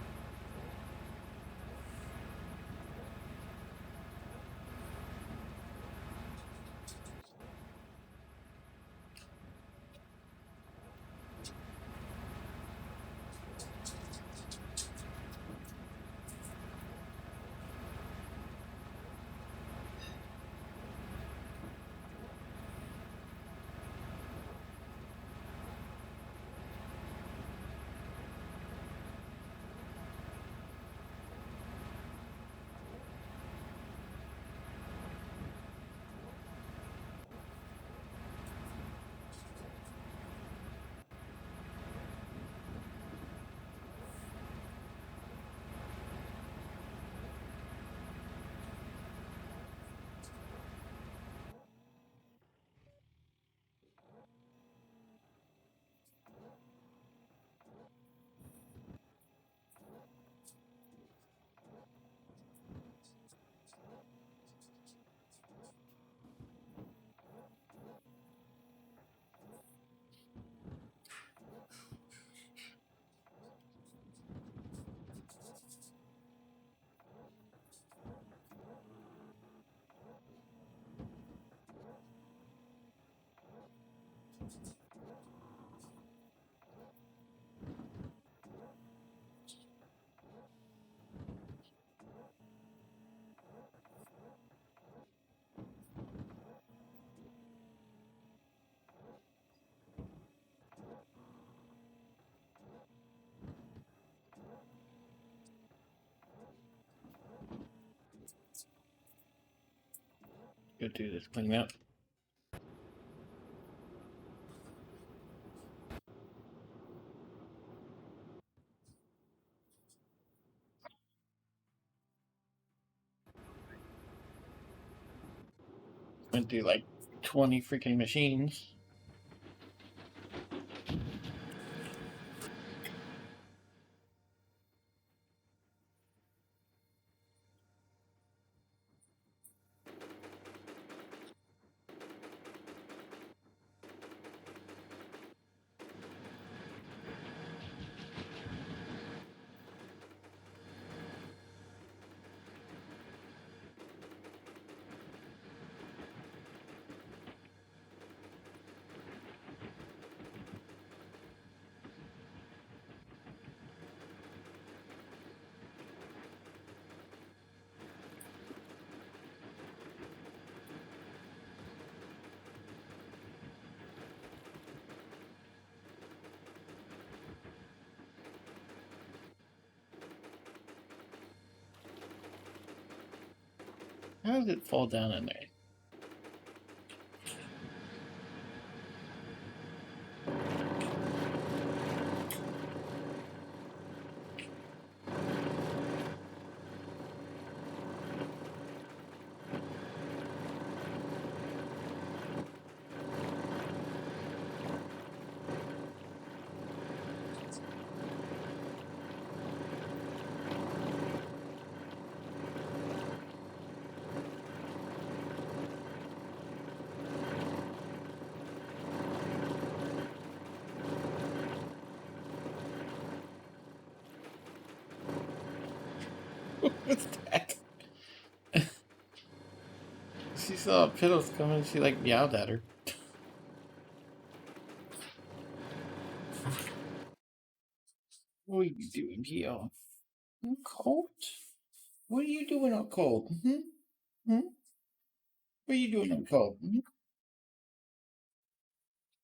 Go do this clean out. Went through like 20 freaking machines. How did it fall down in there? What's that? She saw Piddles coming, she like meowed at her. What are you doing here? I'm cold? What are you doing out cold? Hmm? Hmm? What are you doing out cold? Hmm?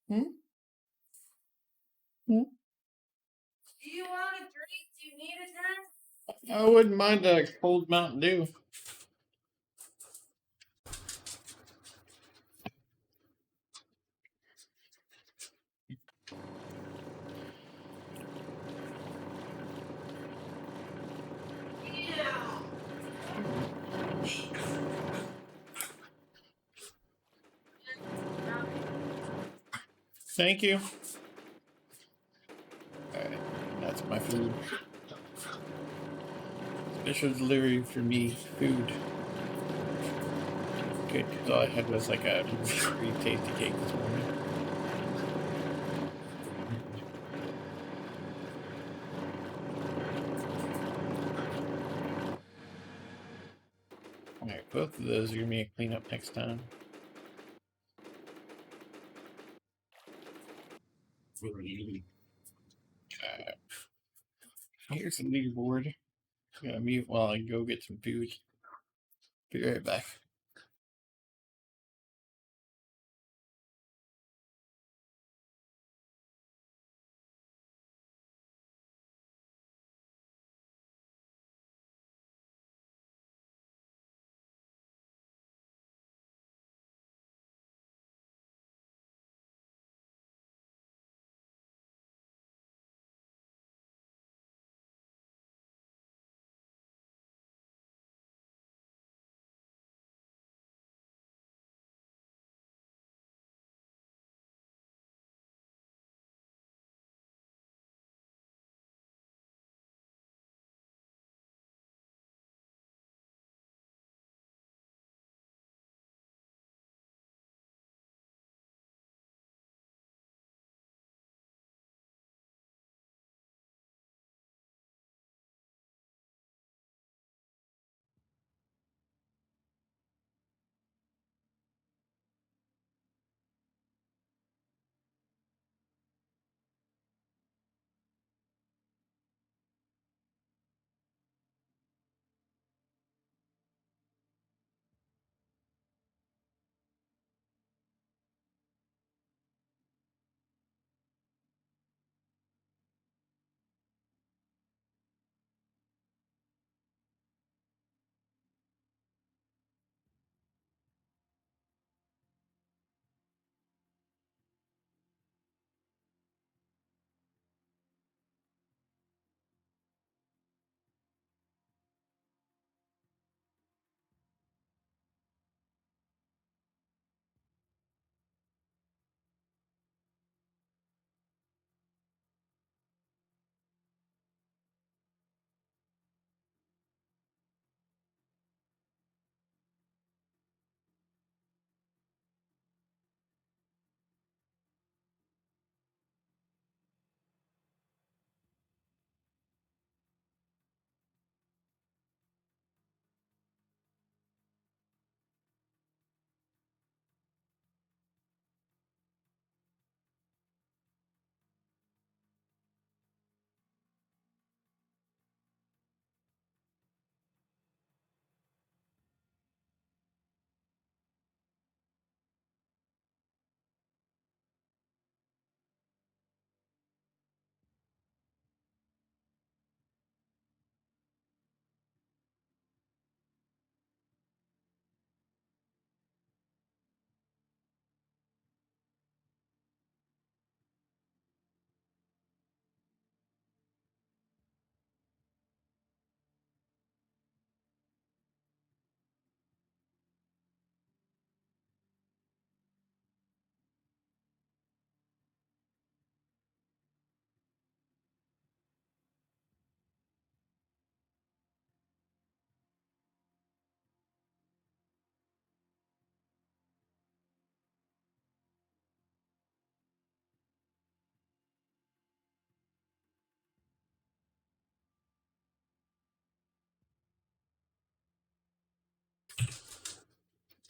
Hmm? Hmm? Do you want a drink? Do you need a drink? I wouldn't mind a cold Mountain Dew. Thank you. Alright, that's my food. Special delivery for me. Food. Good, because all I had was like a really tasty cake this morning. Alright, both of those are going to be a cleanup next time. Here's the leaderboard. I'm going to mute while I go get some food. Be right back.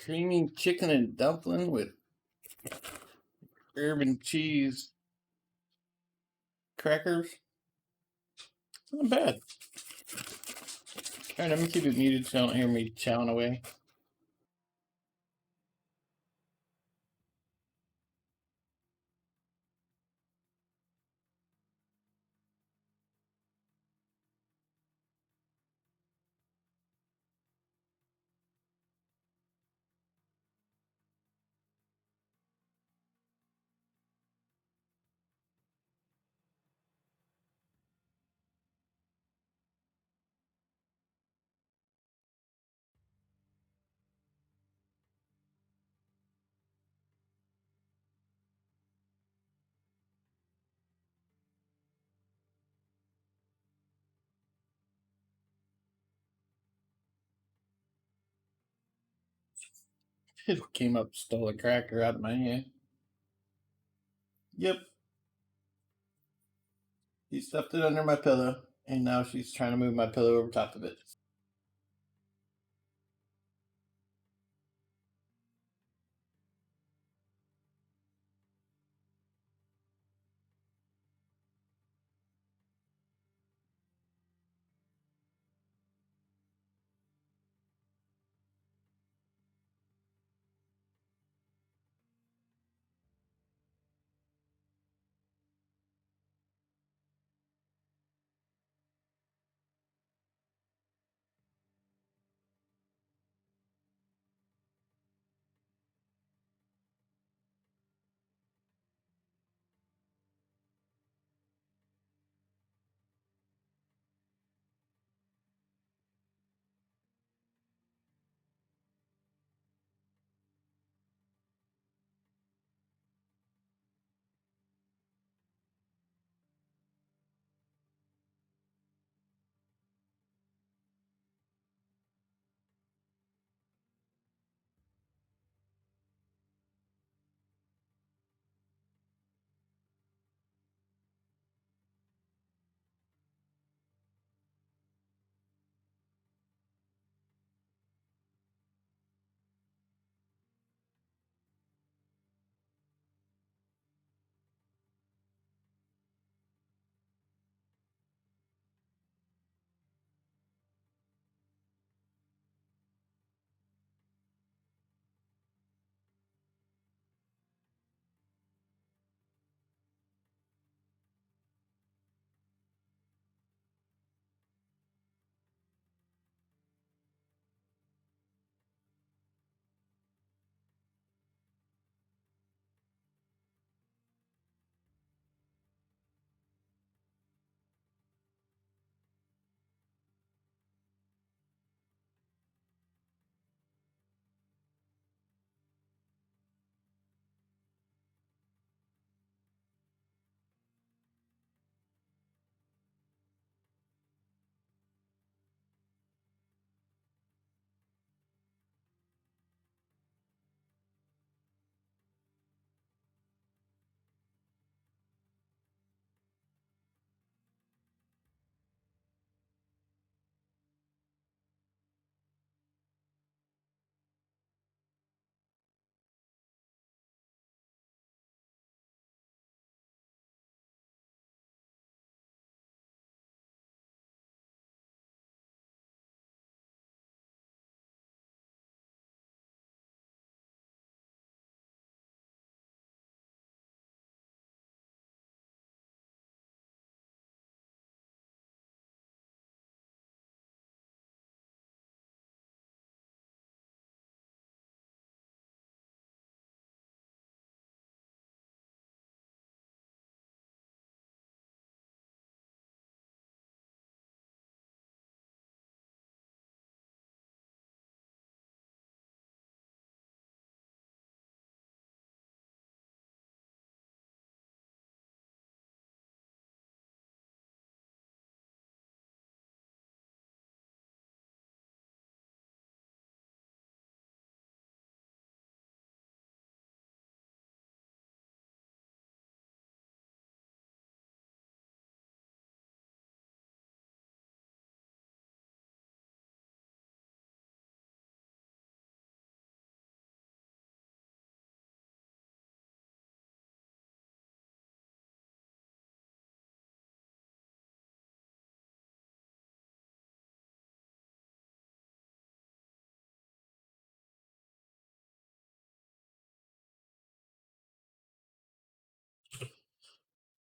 creamy chicken and dumpling with herb and cheese crackers. It's not bad. Alright, let me keep it muted so you don't hear me chowing away. It came up, stole a cracker out of my hand. Yep. He stuffed it under my pillow, and now she's trying to move my pillow over top of it.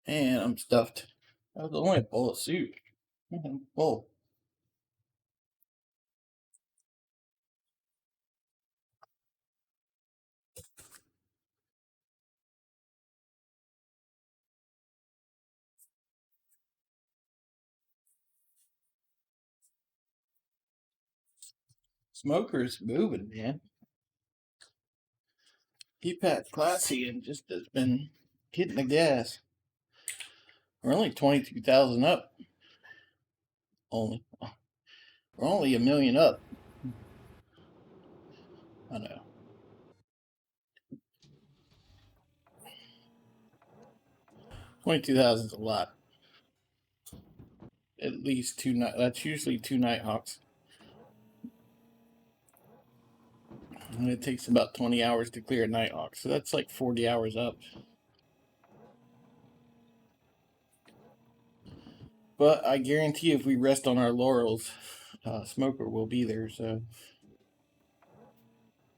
And I'm stuffed. That was only a bowl of soup. Bowl. Smoker's moving, man. He packed classy and just has been hitting the gas. We're only 22,000 up. Only. We're only a million up. I know. 22,000 is a lot. At least two night. That's usually two Nighthawks. And it takes about 20 hours to clear a Nighthawk. So that's like 40 hours up. But I guarantee if we rest on our laurels, Smoker will be there. So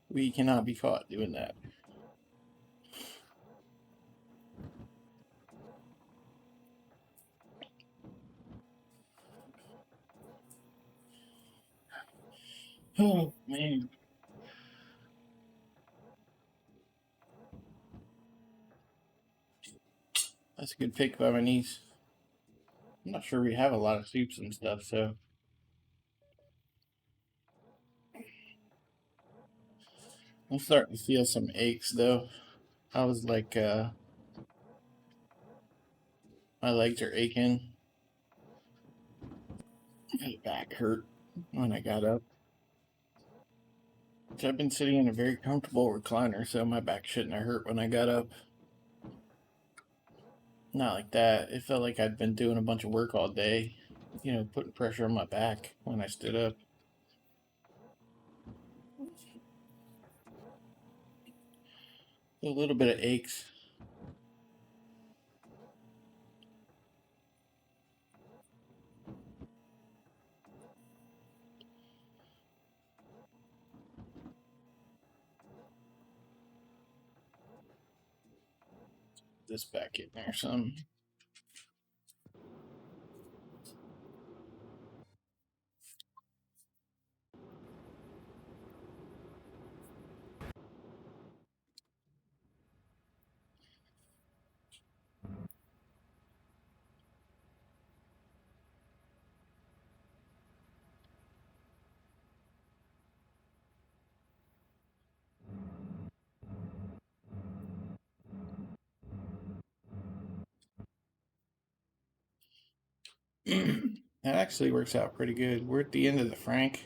we cannot be caught doing that. Oh, man. That's a good pick by my niece. I'm not sure we have a lot of soups and stuff, so I'm starting to feel some aches though. I was like, my legs are aching. My back hurt when I got up. Which I've been sitting in a very comfortable recliner, so my back shouldn't have hurt when I got up. Not like that. It felt like I'd been doing a bunch of work all day, putting pressure on my back when I stood up. A little bit of aches. This back in there some. That actually works out pretty good. We're at the end of the Frank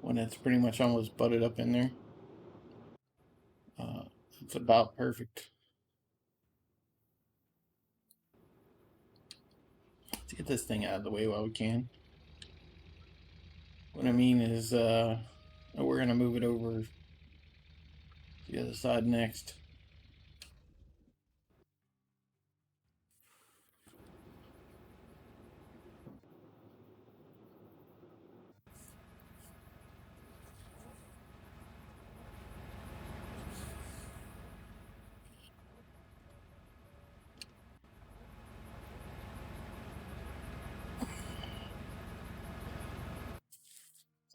when it's pretty much almost butted up in there. Uh, it's about perfect. Let's get this thing out of the way while we can. What I mean is, we're gonna move it over to the other side next.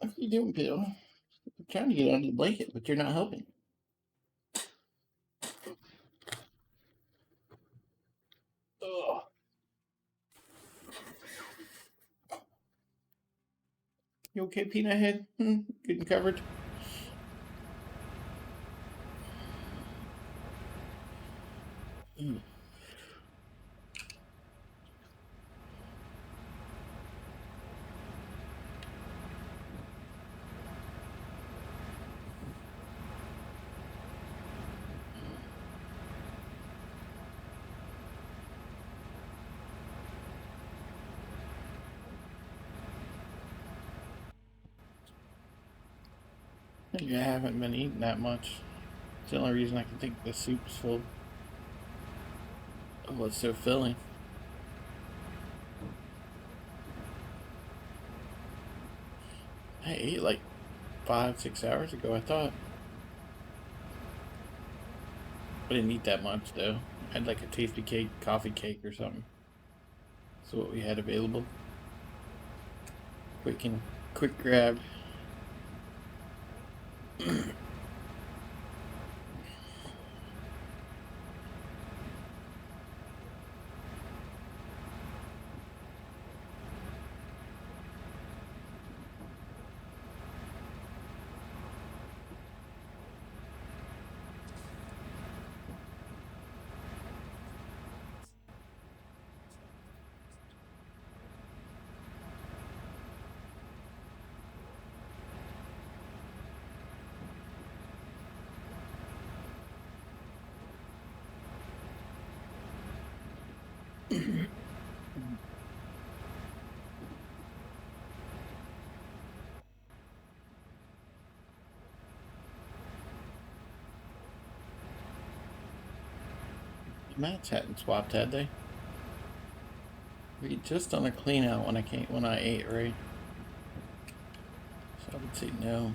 What are you doing, Bill? I'm trying to get under the blanket, but you're not helping. Ugh. You okay, Peanut Head? Getting covered? Mm. Maybe I haven't been eating that much. It's the only reason I can think the soup's full. Oh, it's so filling. I ate like 5, 6 hours ago, I thought. I didn't eat that much though. I'd like a tasty cake, coffee cake, or something. So what we had available. Quick grab. Mats hadn't swapped, had they? We just done a clean out when I ate, right? So I would say no.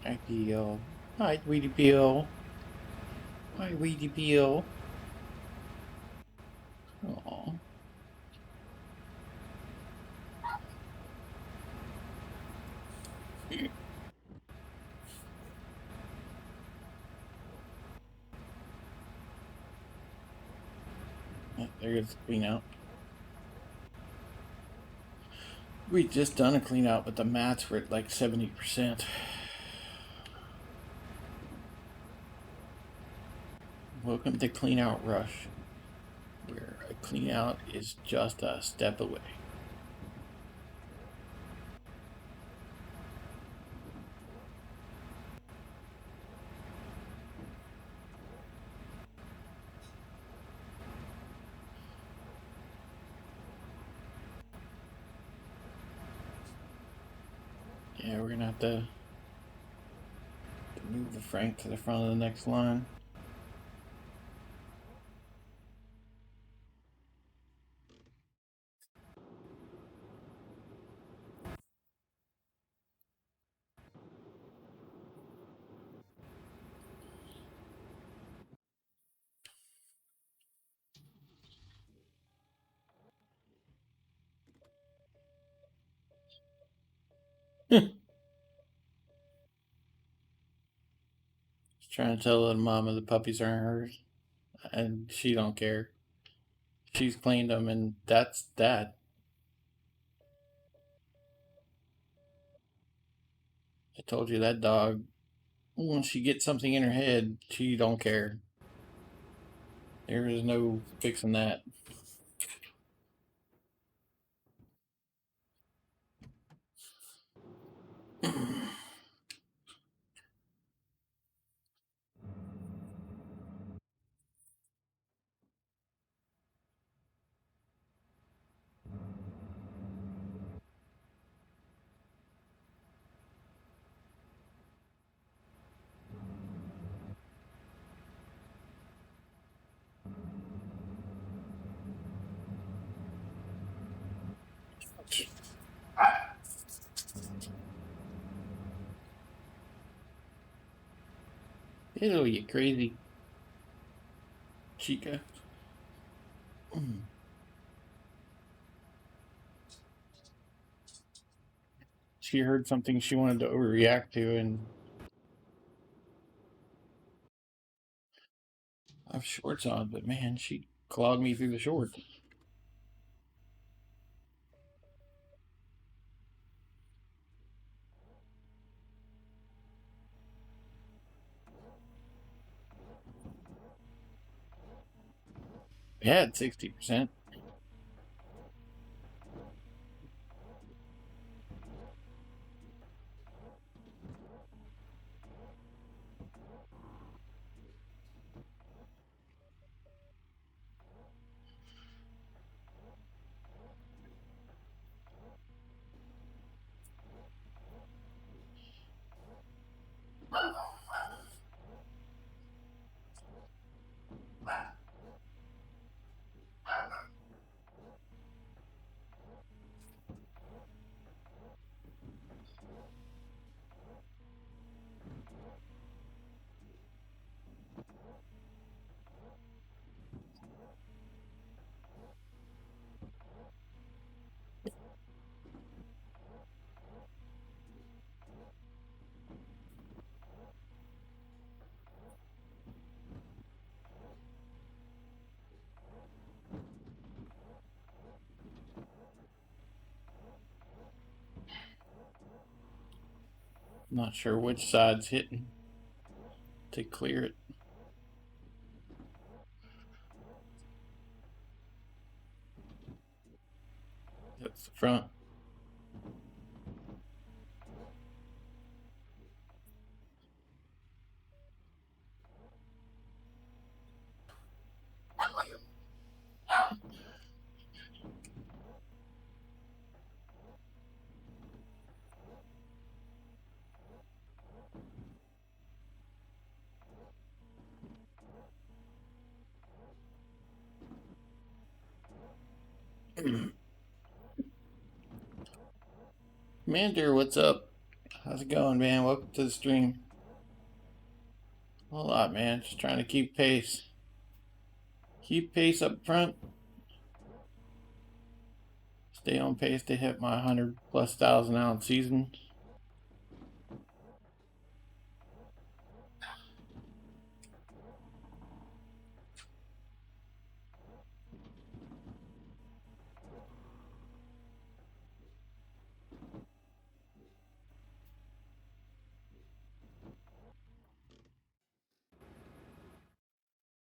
Hi, Bill. Hi, Weedy Bill. Hi, Weedy Bill. Aw. There goes the clean out. We just done a clean out, but the mats were at like 70%. Welcome to Clean Out Rush, where a clean out is just a step away. Yeah, we're gonna have to move the Frank to the front of the next line. Just trying to tell the mama the puppies aren't hers, and she don't care. She's cleaned them, and that's that. I told you that dog. Once she gets something in her head, she don't care. There is no fixing that. Ew, you crazy chica. She heard something she wanted to overreact to, and I have shorts on, but man, she clogged me through the shorts. It had 60%. Not sure which side's hitting to clear it. That's the front. Commander, what's up? How's it going, man? Welcome to the stream. A lot, man. Just trying to keep pace. Keep pace up front. Stay on pace to hit my 100,000+ ounce season.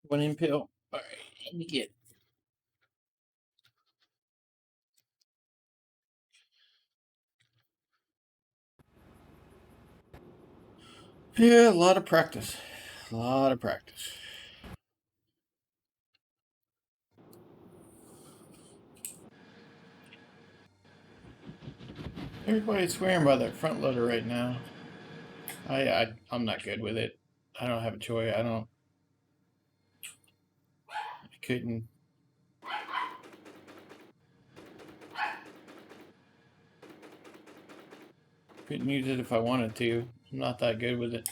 One in pill. All right, let me get. Yeah, a lot of practice. A lot of practice. Everybody's swearing by that front loader right now. I'm not good with it. I don't have a choice. I couldn't use it if I wanted to. I'm not that good with it.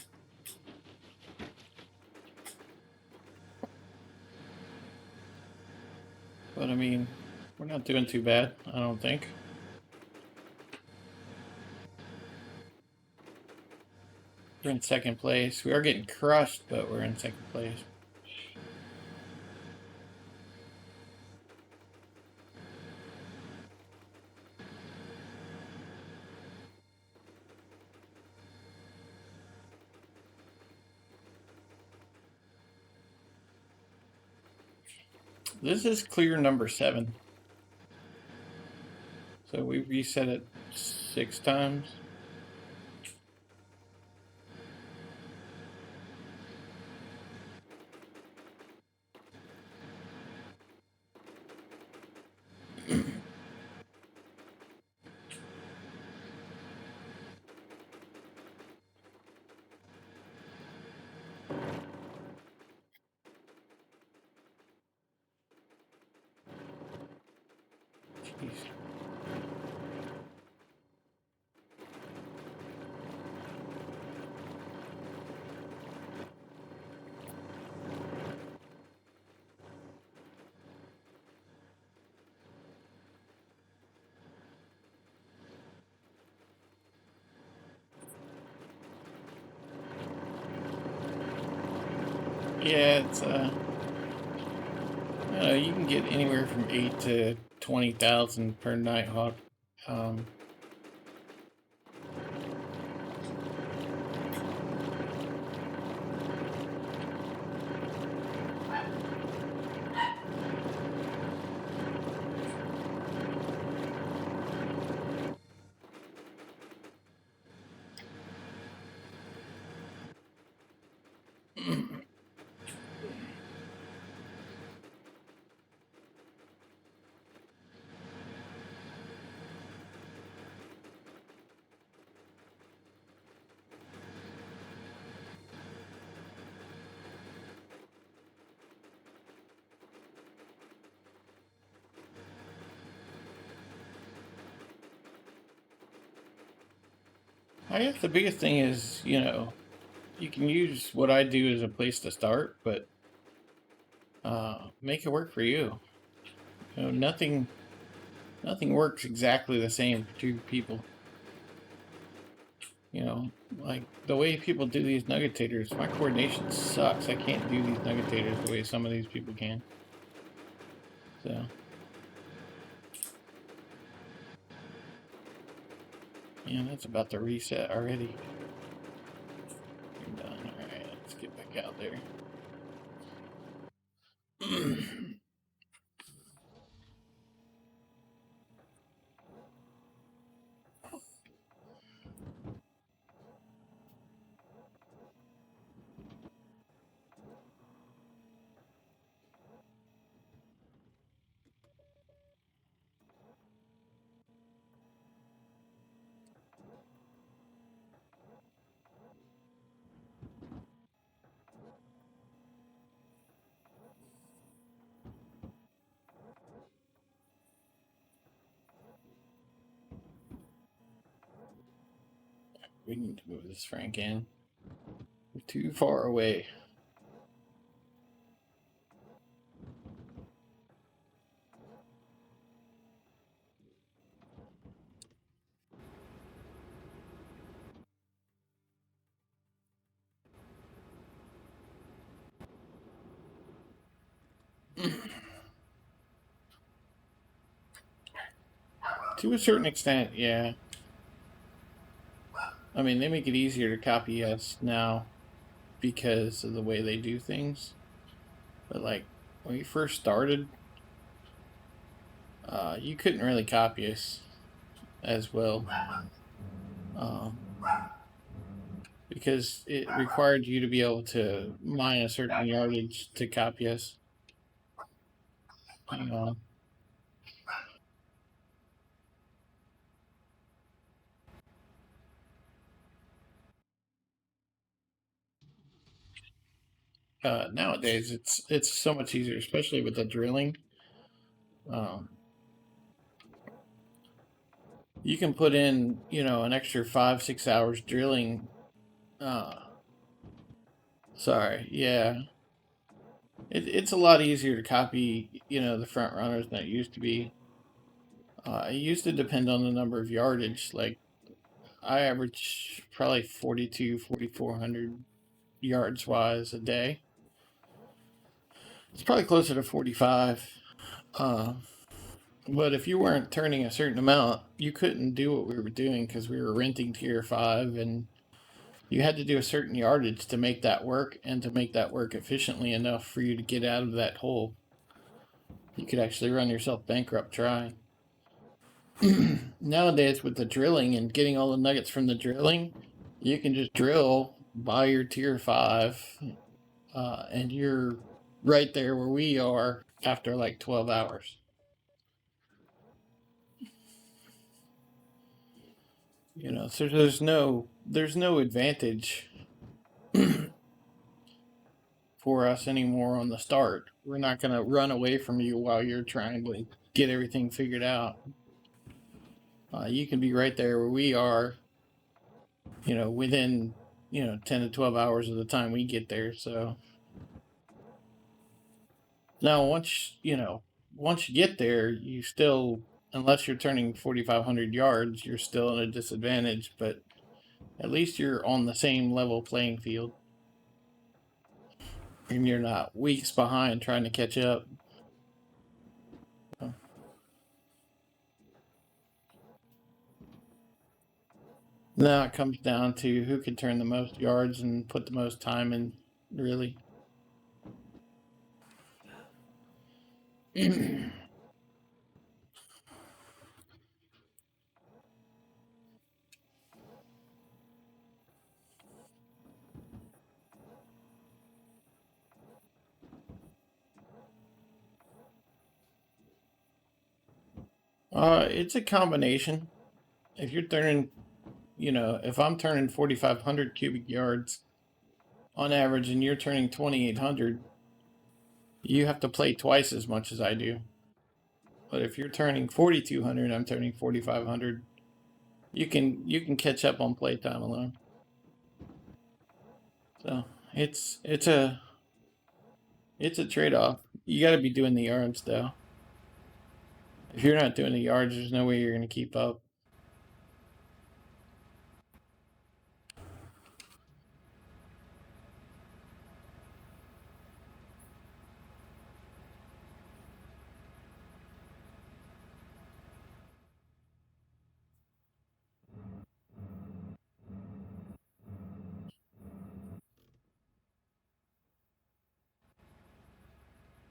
But I mean, we're not doing too bad, I don't think. We're in second place. We are getting crushed, but we're in second place. This is clear number 7. So we reset it 6 times. Jeez. Yeah, it's you can get anywhere from 8 to 20,000 per Nighthawk. I guess the biggest thing is, you can use what I do as a place to start, but make it work for you. Nothing works exactly the same for 2 people. Like the way people do these nuggetators, my coordination sucks. I can't do these nuggetators the way some of these people can. So. Yeah, that's about to reset already. out there. We need to move this Frank in. We're too far away. To a certain extent, yeah. I mean, they make it easier to copy us now because of the way they do things. But like when we first started, you couldn't really copy us as well because it required you to be able to mine a certain yardage to copy us. Hang on. Nowadays, it's so much easier, especially with the drilling. Um, you can put in, an extra 5-6 hours drilling. Uh, Sorry, yeah, it's a lot easier to copy, the front runners than it used to be. It used to depend on the number of yardage. Like I average probably 4,400 yards wise a day. It's probably closer to 45. Uh, but if you weren't turning a certain amount, you couldn't do what we were doing because we were renting Tier 5 and you had to do a certain yardage to make that work and to make that work efficiently enough for you to get out of that hole. You could actually run yourself bankrupt trying. Nowadays, with the drilling and getting all the nuggets from the drilling, you can just drill by your Tier 5 and you're right there where we are after like 12 hours. So there's no advantage for us anymore on the start. We're not going to run away from you while you're trying to get everything figured out. You can be right there where we are, within 10 to 12 hours of the time we get there. So now once you get there, you still, unless you're turning 4,500 yards, you're still in a disadvantage, but at least you're on the same level playing field and you're not weeks behind trying to catch up. Now it comes down to who can turn the most yards and put the most time in, really. It's a combination. If you're turning, if I'm turning 4,500 cubic yards on average and you're turning 2,800, you have to play twice as much as I do. But if you're turning 4,200, I'm turning 4,500. You can catch up on playtime alone. So it's a trade off. You got to be doing the yards though. If you're not doing the yards, there's no way you're going to keep up.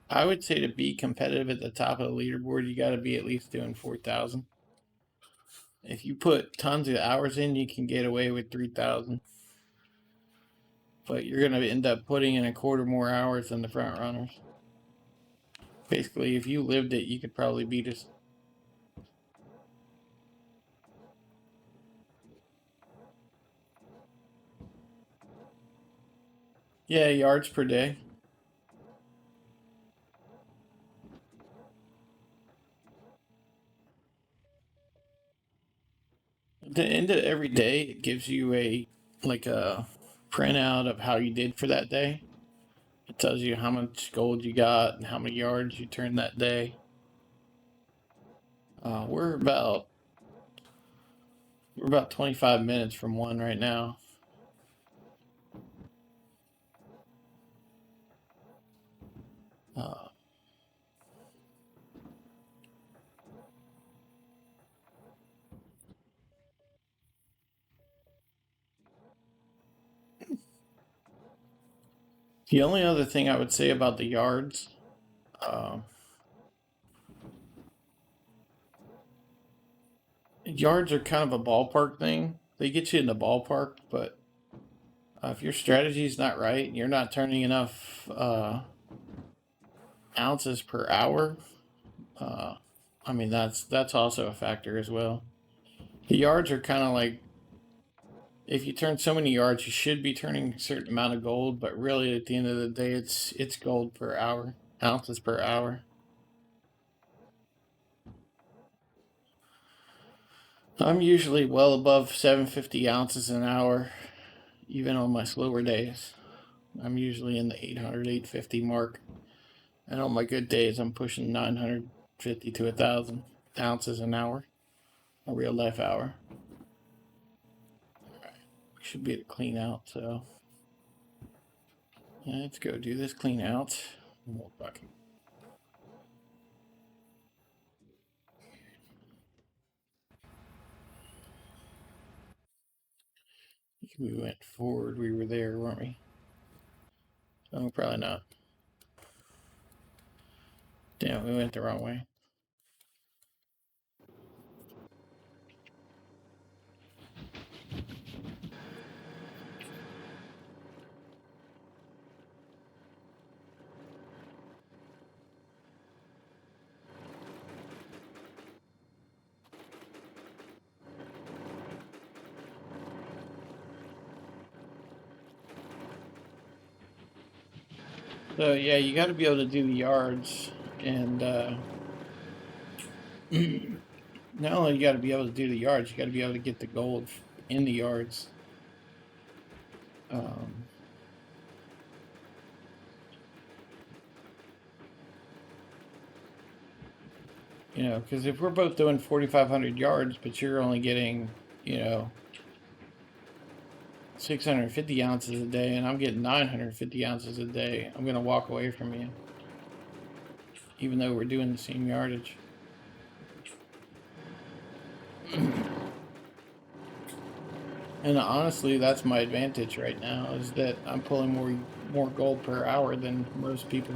I would say to be competitive at the top of the leaderboard, you got to be at least doing 4,000. If you put tons of hours in, you can get away with 3,000. But you're going to end up putting in a quarter more hours than the front runners. Basically, if you lived it, you could probably beat us. Yeah, yards per day. At the end of every day, it gives you a printout of how you did for that day. It tells you how much gold you got and how many yards you turned that day. We're about 25 minutes from one right now. Uh, the only other thing I would say about the yards, uh, yards are kind of a ballpark thing. They get you in the ballpark, but if your strategy is not right, you're not turning enough ounces per hour. Uh, I mean, that's also a factor as well. The yards are kind of like, if you turn so many yards, you should be turning a certain amount of gold, but really at the end of the day, it's gold per hour, ounces per hour. I'm usually well above 750 ounces an hour, even on my slower days. I'm usually in the 800, 850 mark. And on my good days, I'm pushing 950 to 1,000 ounces an hour, a real life hour. We should be able to clean out, so let's go do this clean out. We'll back. We went forward, we were there, weren't we? Oh, probably not. Damn, we went the wrong way. So yeah, you got to be able to do the yards, and not only you got to be able to do the yards, you got to be able to get the gold in the yards. Um, because if we're both doing 4,500 yards, but you're only getting, 650 ounces a day, and I'm getting 950 ounces a day, I'm gonna walk away from you, even though we're doing the same yardage. And honestly, that's my advantage right now, is that I'm pulling more gold per hour than most people.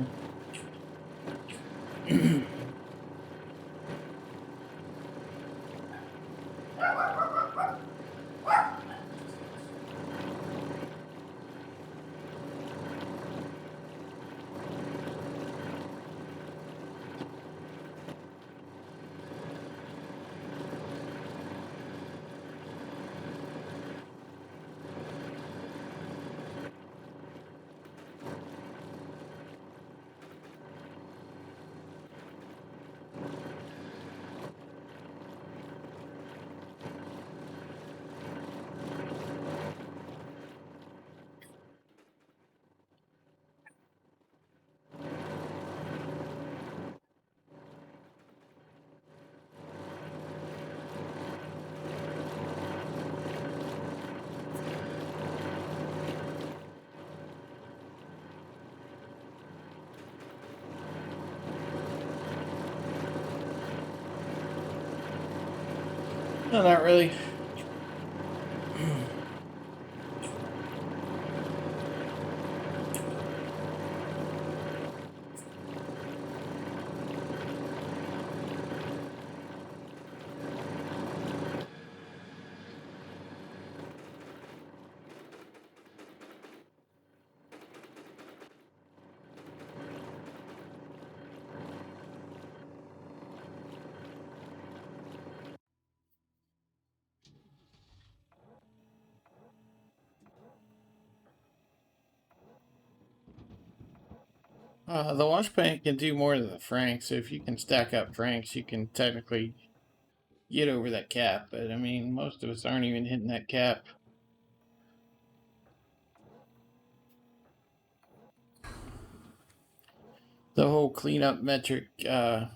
No, not really. The wash plant can do more than the frank, so if you can stack up franks, you can technically get over that cap. But I mean, most of us aren't even hitting that cap. The whole cleanup metric is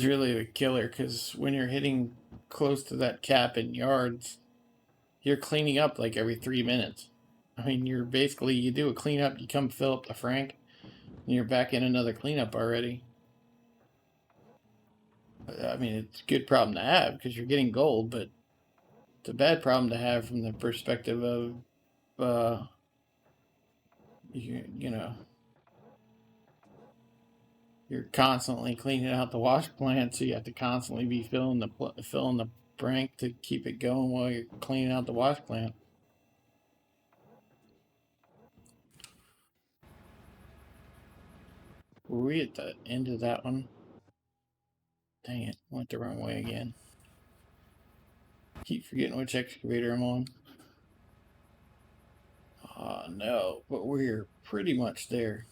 really the killer, because when you're hitting close to that cap in yards, you're cleaning up like every 3 minutes. I mean, you're basically, you do a cleanup, you come fill up the frank, and you're back in another cleanup already. I mean, it's a good problem to have because you're getting gold, but it's a bad problem to have from the perspective of, you know, you're constantly cleaning out the wash plant, so you have to constantly be filling the brank to keep it going while you're cleaning out the wash plant. Were we at the end of that one? Dang it, went the wrong way again. Keep forgetting which excavator I'm on. No, but we're pretty much there.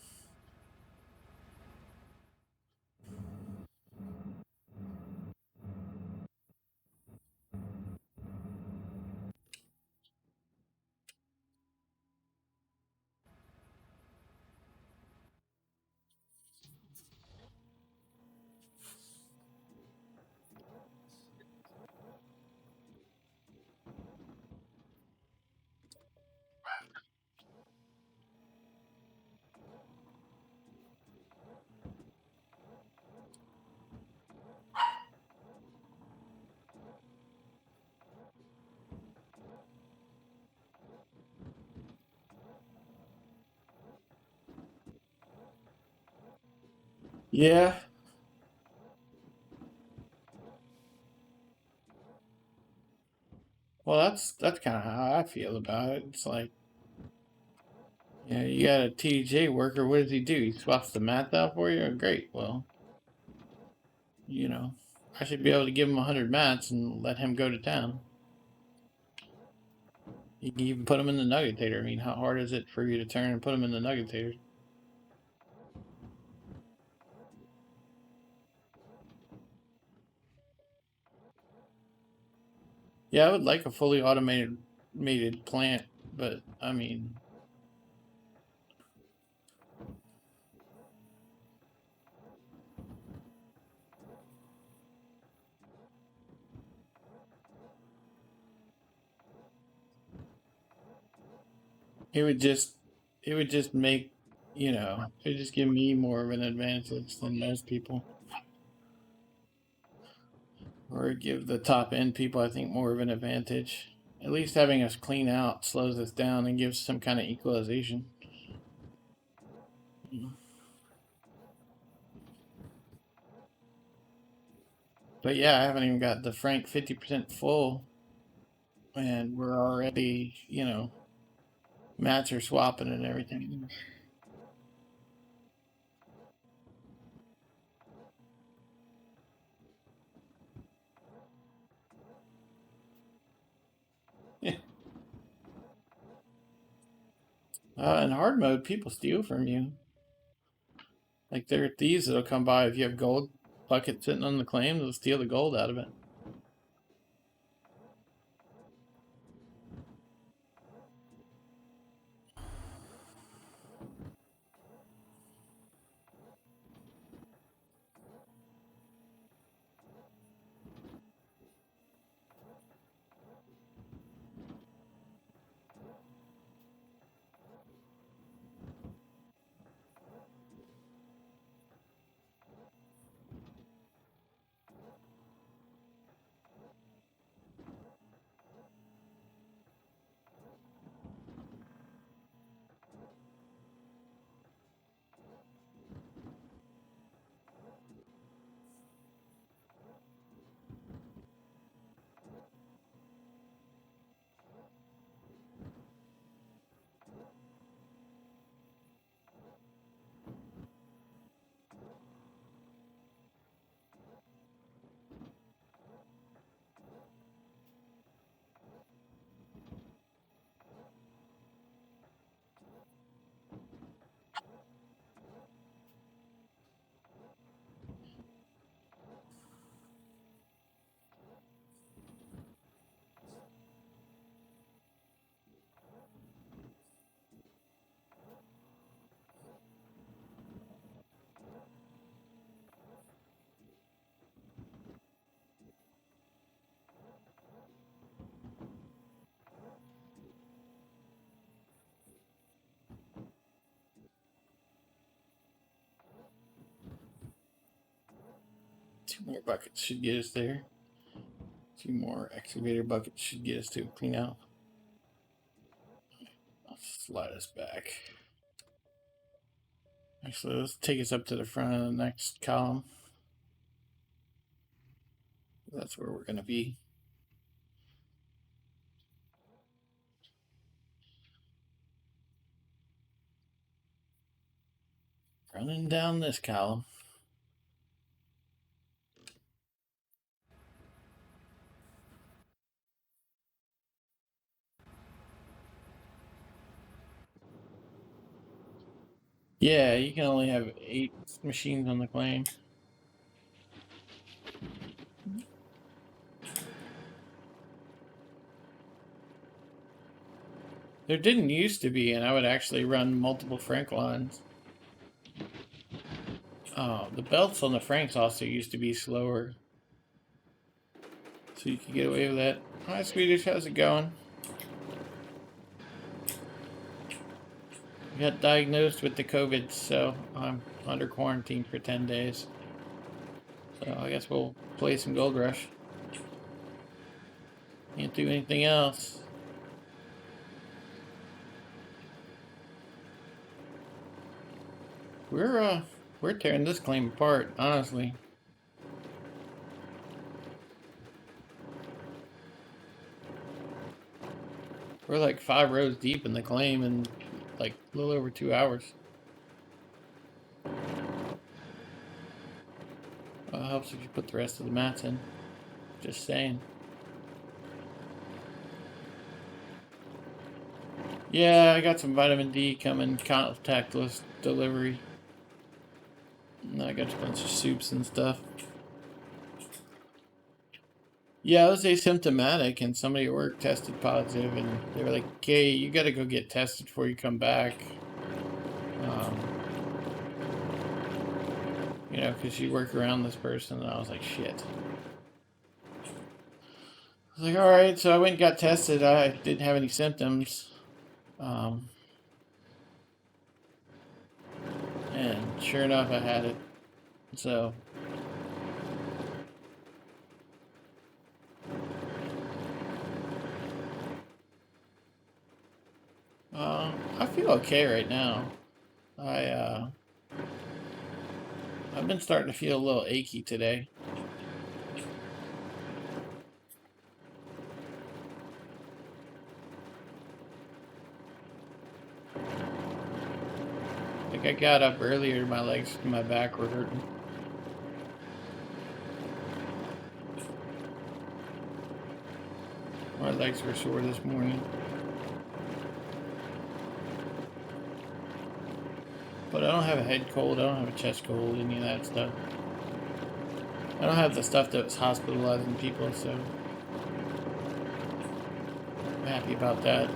Yeah. Well, that's kind of how I feel about it. It's like, yeah, you got a TJ worker. What does he do? He swaps the math out for you. Great. Well, you know, I should be able to give him 100 mats and let him go to town. You can even put him in the nuggetator. I mean, how hard is it for you to turn and put him in the nuggetator? Yeah, I would like a fully automated plant, but I mean, it would just it would just make, it would just give me more of an advantage than most people, or give the top end people, I think, more of an advantage. At least having us clean out slows us down and gives some kind of equalization. But yeah, I haven't even got the frank 50% full, and we're already, mats are swapping and everything. Yeah. In hard mode, people steal from you. Like, there are thieves that'll come by if you have gold bucket sitting on the claim, they'll steal the gold out of it. 2 more buckets should get us there. 2 more excavator buckets should get us to clean out. I'll slide us back. Actually, let's take us up to the front of the next column. That's where we're going to be. Running down this column. Yeah, you can only have 8 machines on the claim. There didn't used to be, and I would actually run multiple Frank lines. Oh, the belts on the Franks also used to be slower. So you could get away with that. Hi, Swedish, how's it going? I got diagnosed with the COVID, so I'm under quarantine for 10 days. So I guess we'll play some Gold Rush. Can't do anything else. We're tearing this claim apart, honestly. We're like 5 rows deep in the claim in like a little over 2 hours. Well, it helps if you put the rest of the mats in. Just saying. Yeah, I got some vitamin D coming, contactless delivery. And I got a bunch of soups and stuff. Yeah, I was asymptomatic, and somebody at work tested positive, and they were like, "Okay, you got to go get tested before you come back." You know, because you work around this person, and I was like, "Shit." I was like, "All right," so I went and got tested. I didn't have any symptoms, and sure enough, I had it. So. I feel okay right now. I've been starting to feel a little achy today. Like I got up earlier, my legs and my back were hurting. My legs were sore this morning. But I don't have a head cold, I don't have a chest cold, any of that stuff. I don't have the stuff that was hospitalizing people, so I'm happy about that.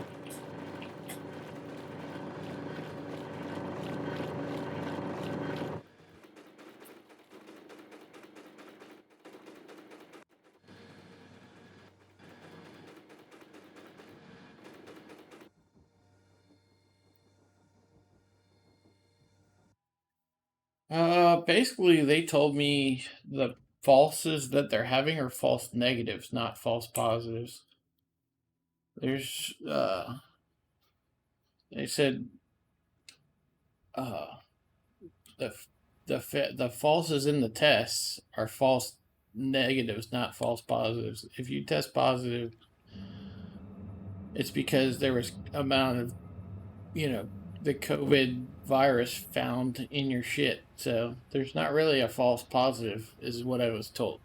Basically, they told me the falses that they're having are false negatives, not false positives. There's, they said, uh, the the falses in the tests are false negatives, not false positives. If you test positive, it's because there was amount of, you know, the COVID virus found in your shit. So there's not really a false positive, is what I was told.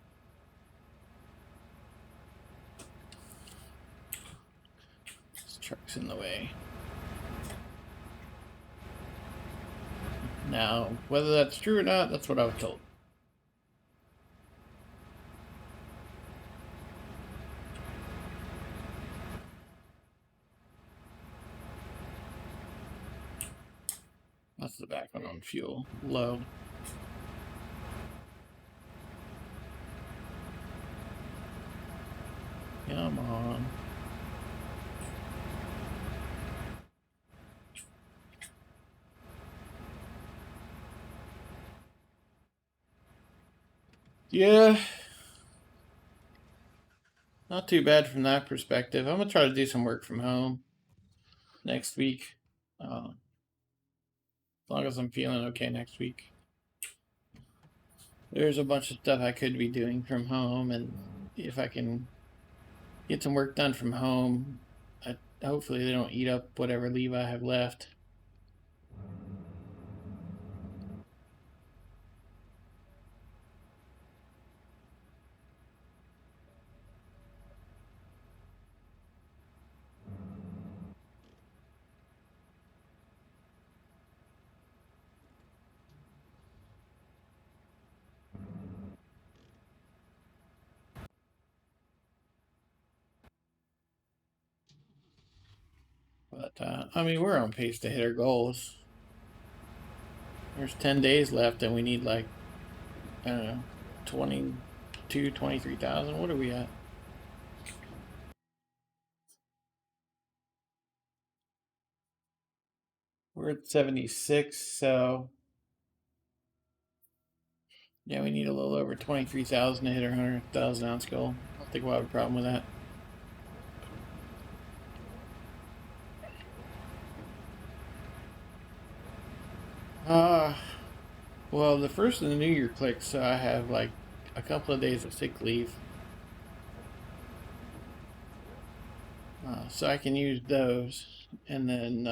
This truck's in the way. Now, whether that's true or not, that's what I was told. That's the back one on fuel. Low. Come on. Yeah, not too bad from that perspective. I'm gonna try to do some work from home next week. As long as I'm feeling okay next week. There's a bunch of stuff I could be doing from home, and if I can get some work done from home, hopefully they don't eat up whatever leave I have left. But I mean, we're on pace to hit our goals. There's 10 days left, and we need like, I don't know, 23,000. What are we at? We're at 76, so yeah, we need a little over 23,000 to hit our 100,000 ounce goal. I don't think we'll have a problem with that. Uh, well, the first of the new year clicks, so I have like a couple of days of sick leave. So I can use those. And then,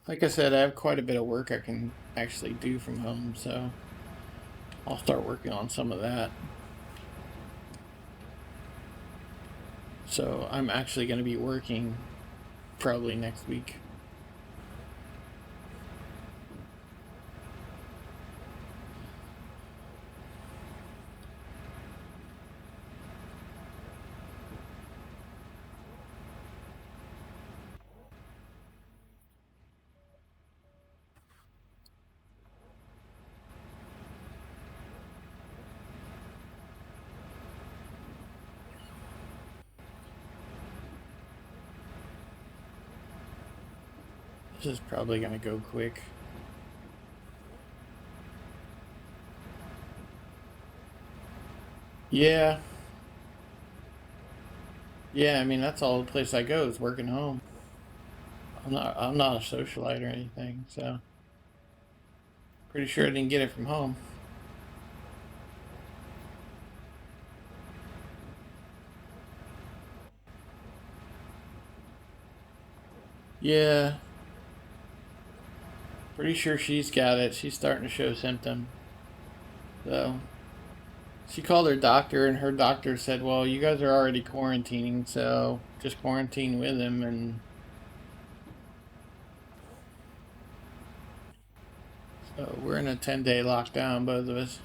like I said, I have quite a bit of work I can actually do from home, so I'll start working on some of that. So I'm actually going to be working probably next week. This is probably going to go quick. Yeah. Yeah, I mean, that's all the place I go is working home. I'm not a socialite or anything, so pretty sure I didn't get it from home. Yeah, pretty sure she's got it. She's starting to show symptoms. So she called her doctor, and her doctor said, "Well, you guys are already quarantining, so just quarantine with him." And so we're in a 10-day lockdown, both of us.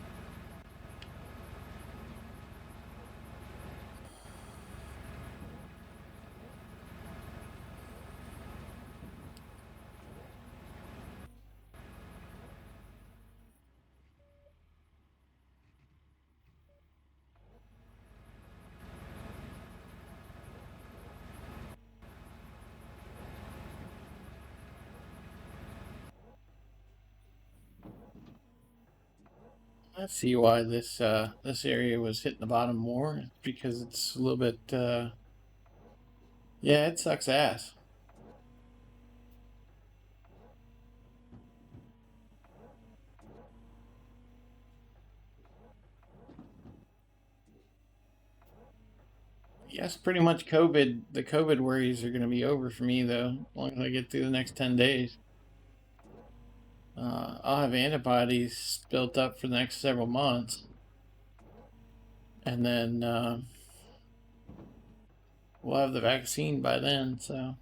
I see why this area was hitting the bottom more because it's a little bit yeah, it sucks ass. Yes, pretty much the COVID worries are going to be over for me though, as long as I get through the next 10 days. I'll have antibodies built up for the next several months, and then we'll have the vaccine by then. So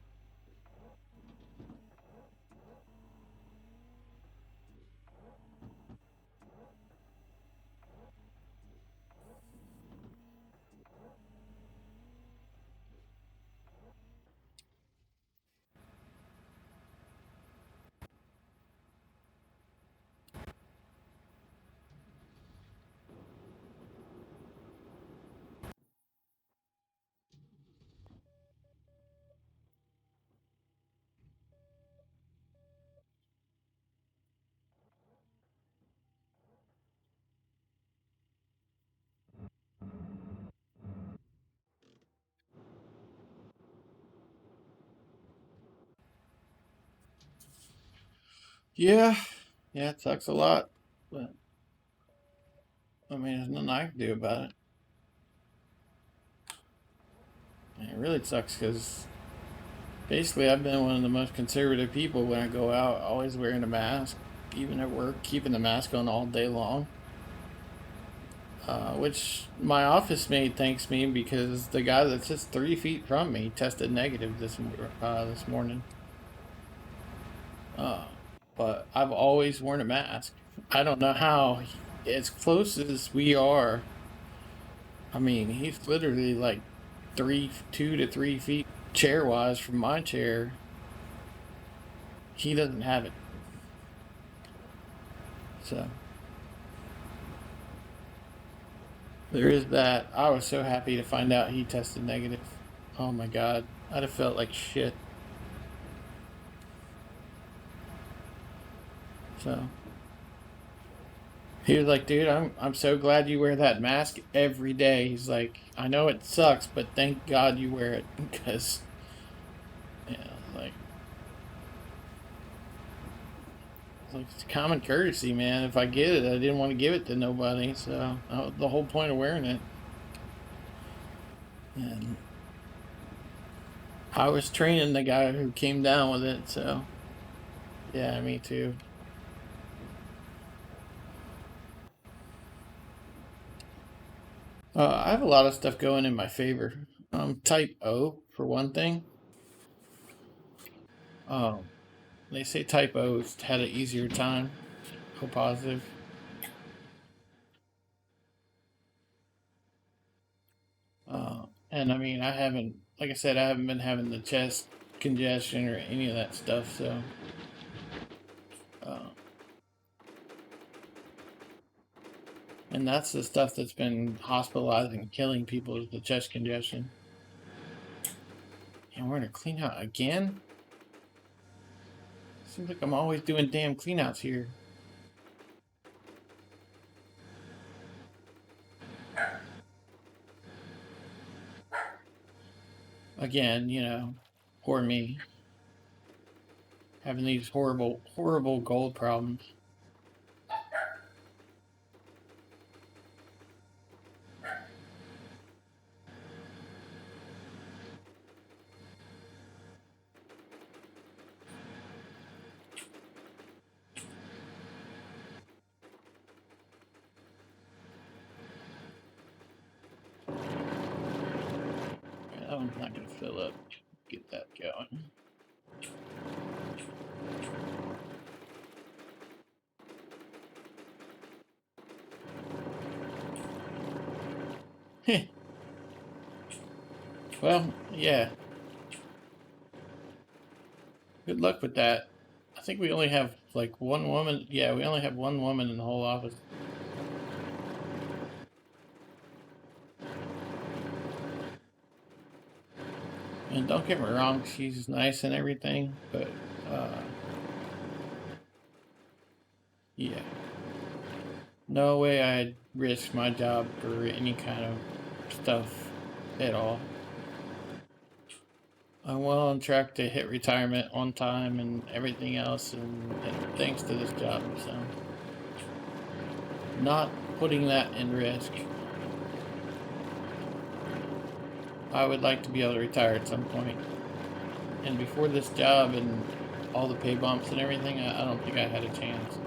Yeah, yeah, it sucks a lot, but I mean, there's nothing I can do about it. And it really sucks because basically I've been one of the most conservative people when I go out, always wearing a mask, even at work, keeping the mask on all day long. Which my office mate thanks me because the guy that's just 3 feet from me tested negative this morning. Uh, but I've always worn a mask. I don't know how, as close as we are. I mean, he's literally like 2 to 3 feet chair wise from my chair. He doesn't have it. So there is that. I was so happy to find out he tested negative. Oh my God. I'd have felt like shit. So he was like, dude, I'm so glad you wear that mask every day. He's like, I know it sucks, but thank God you wear it because, like, it's common courtesy, man. If I get it, I didn't want to give it to nobody, so that was the whole point of wearing it. And I was training the guy who came down with it, so yeah, me too. I have a lot of stuff going in my favor. Type O for one thing. Um, they say type O's had an easier time. O positive. And I mean, I haven't, like I said, I haven't been having the chest congestion or any of that stuff. So, uh, and that's the stuff that's been hospitalizing and killing people is the chest congestion. And we're gonna clean out again. Seems like I'm always doing damn cleanouts here. Again, poor me having these horrible, horrible gold problems. That one's not gonna fill up. Get that going. Well, yeah. Good luck with that. I think we only have like one woman. Yeah, we only have one woman in the whole office. And don't get me wrong, she's nice and everything, but yeah, no way I'd risk my job for any kind of stuff at all. I'm well on track to hit retirement on time and everything else, and thanks to this job, so not putting that in risk. I would like to be able to retire at some point. And before this job and all the pay bumps and everything, I don't think I had a chance.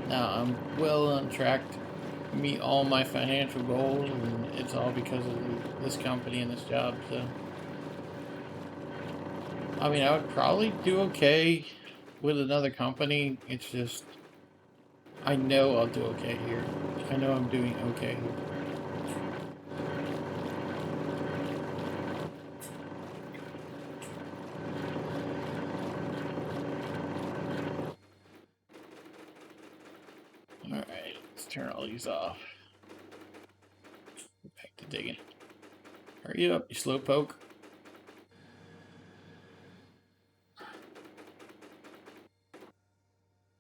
Now I'm well on track to meet all my financial goals, and it's all because of this company and this job. So, I mean, I would probably do okay with another company. It's just, I know I'll do okay here. I know I'm doing okay here. Alright, let's turn all these off. Get back to digging. Hurry up, you slowpoke.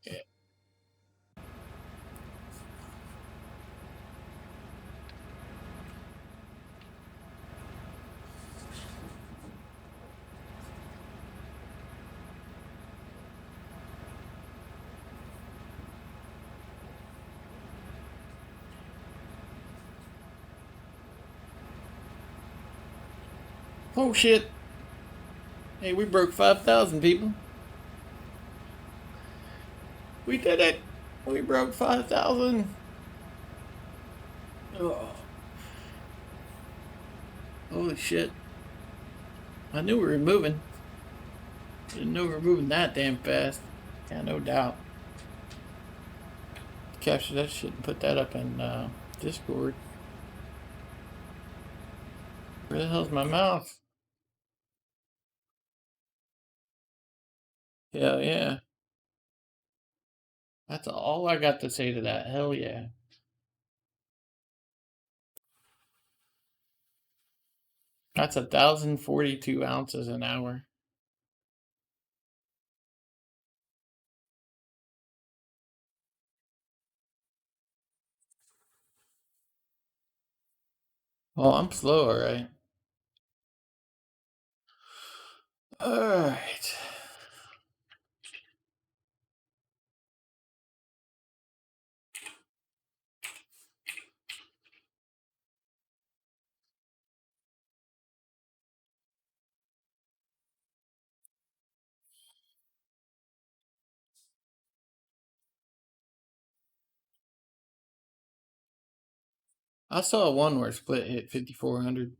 Yeah. Oh shit. Hey, we broke 5,000 people. We did it. We broke 5,000. Oh, holy shit. I knew we were moving. Didn't know we were moving that damn fast. Yeah, no doubt. Capture that shit and put that up in Discord. Where the hell's my mouse? Hell yeah. That's all I got to say to that. Hell yeah. That's 1,042 ounces an hour. Oh, I'm slow, alright. Alright. I saw one where split hit 5,400.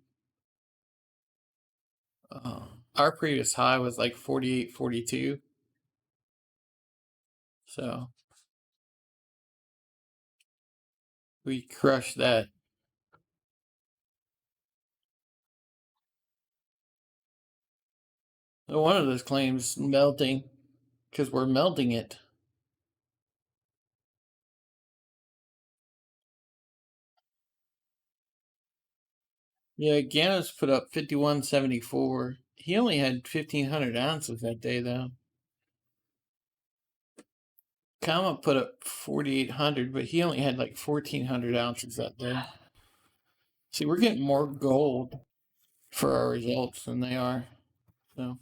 Our previous high was like 48, 42. So we crushed that. So one of those claims melting because we're melting it. Yeah, Ganos put up 51.74. He only had 1,500 ounces that day, though. Kama put up 4,800, but he only had like 1,400 ounces that day. See, we're getting more gold for our results than they are. So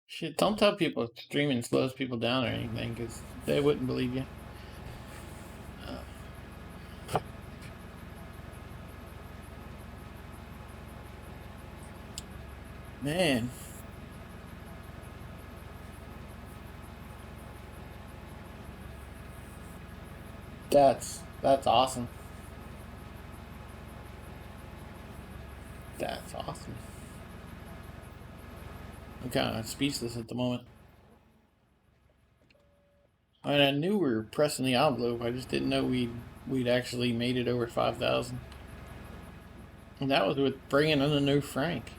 shit, don't tell people streaming slows people down or anything, because they wouldn't believe you. Man, that's awesome. That's awesome. I'm kind of speechless at the moment. I mean, I knew we were pressing the envelope. I just didn't know we'd actually made it over 5,000. And that was with bringing in a new Frank.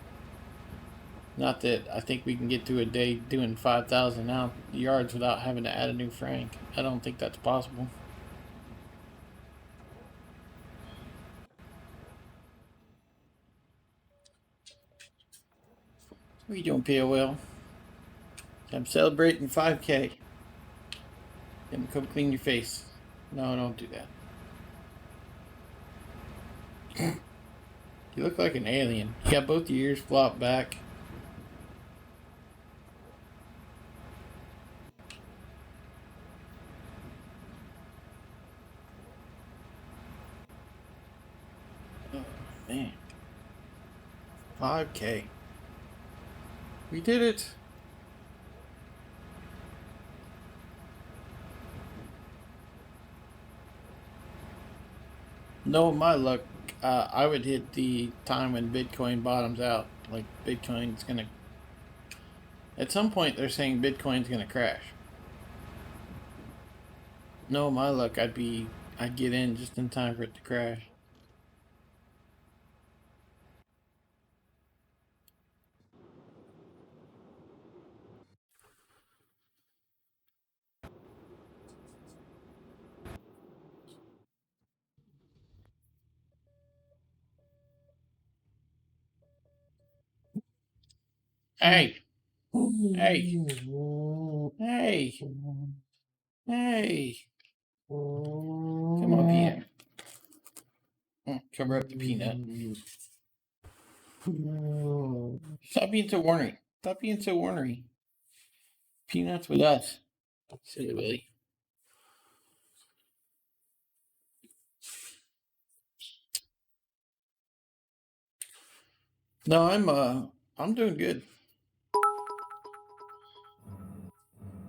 Not that I think we can get to a day doing 5,000 yards without having to add a new Frank. I don't think that's possible. What are you doing, POL? I'm celebrating 5K. Then come clean your face. No, don't do that. You look like an alien. You got both your ears flopped back. Oh, man. 5K. We did it. No, my luck, I would hit the time when Bitcoin bottoms out. Like, Bitcoin's gonna. At some point, they're saying Bitcoin's gonna crash. No, my luck, I'd get in just in time for it to crash. Hey, hey, hey, hey. Come on, Peanut. Cover up the peanut. Stop being so ornery. Stop being so ornery. Peanuts with us. Silly Willy. No, I'm doing good.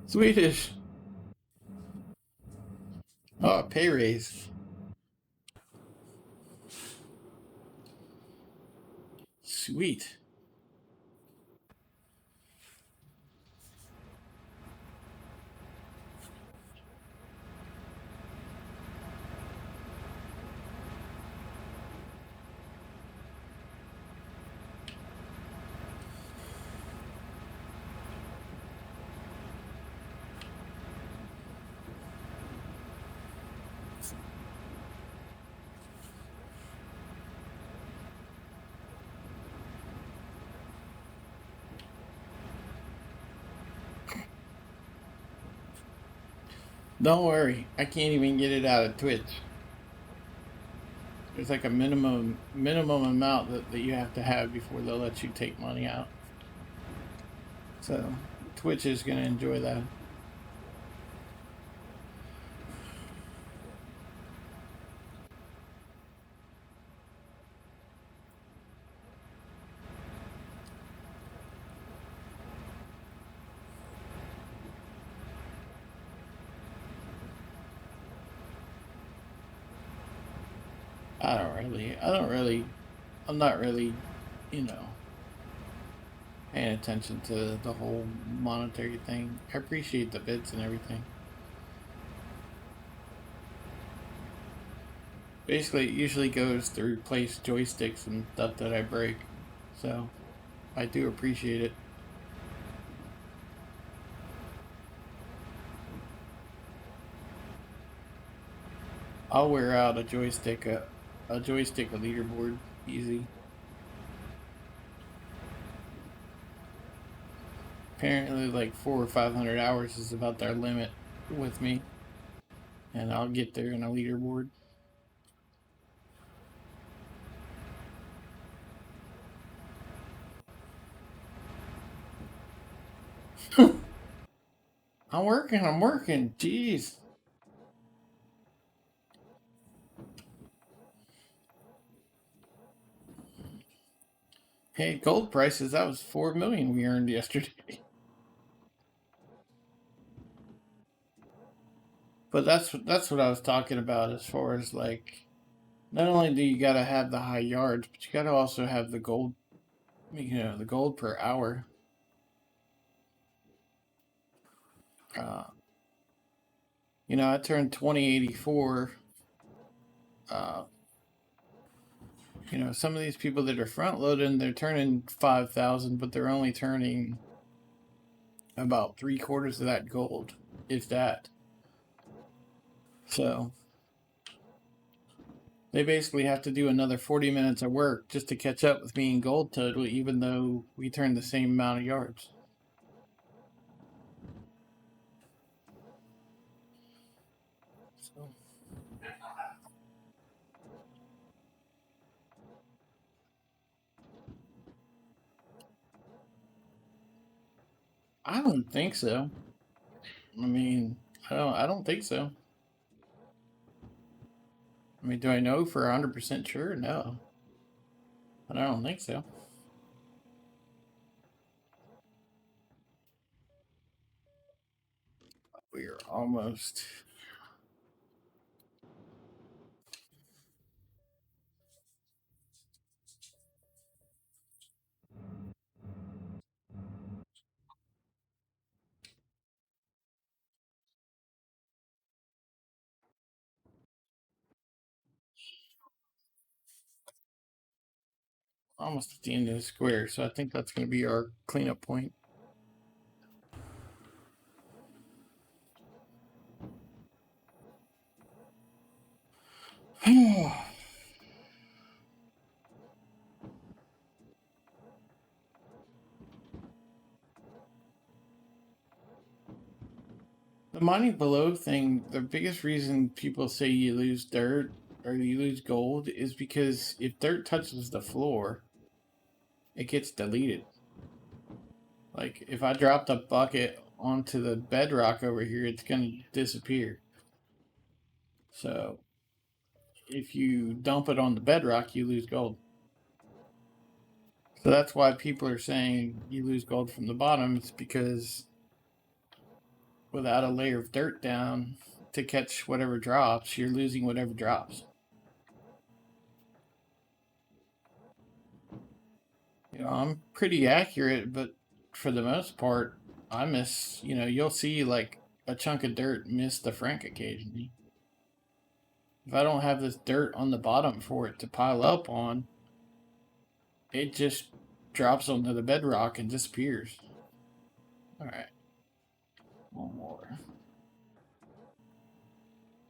Swedish. Oh, pay raise. Sweet. Don't worry, I can't even get it out of Twitch. There's like a minimum amount that you have to have before they'll let you take money out. So Twitch is gonna enjoy that. I'm not really, you know, paying attention to the whole monetary thing. I appreciate the bits and everything. Basically, it usually goes to replace joysticks and stuff that I break. So, I do appreciate it. I'll wear out a joystick, a leaderboard, easy. Apparently, like 400 or 500 hours is about their limit with me, and I'll get there in a leaderboard. I'm working. Jeez. Hey, gold prices. That was 4 million we earned yesterday. But that's what I was talking about as far as like, not only do you gotta have the high yards, but you gotta also have the gold. The gold per hour. Uh, I turned 2084. Uh, some of these people that are front loading, they're turning 5,000, but they're only turning about 3/4 of that gold, if that. So they basically have to do another 40 minutes of work just to catch up with me in gold total, even though we turned the same amount of yards. So I don't think so. I mean, I don't think so. I mean, do I know for 100% sure? No. But I don't think so. We're almost at the end of the square, so I think that's going to be our cleanup point. The mining below thing, the biggest reason people say you lose dirt or you lose gold is because if dirt touches the floor, it gets deleted. Like if I dropped a bucket onto the bedrock over here, it's going to disappear. So if you dump it on the bedrock, you lose gold. So that's why people are saying you lose gold from the bottom. It's because without a layer of dirt down to catch whatever drops, you're losing whatever drops. I'm pretty accurate, but for the most part, I miss, you'll see like a chunk of dirt miss the frank occasionally. If I don't have this dirt on the bottom for it to pile up on, it just drops onto the bedrock and disappears. Alright, one more.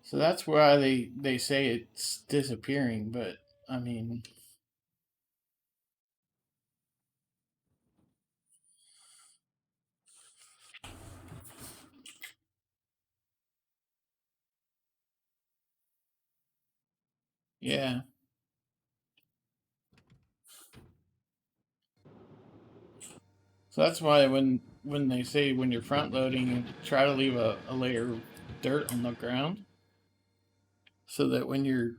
So that's why they say it's disappearing, but I mean, yeah. So that's why when they say when you're front loading, try to leave a layer of dirt on the ground, so that when you're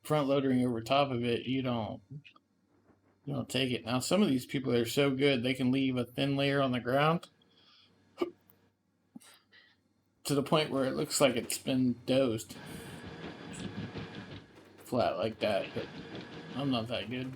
front loading over top of it, you don't take it. Now some of these people are so good they can leave a thin layer on the ground to the point where it looks like it's been dozed flat like that, but I'm not that good.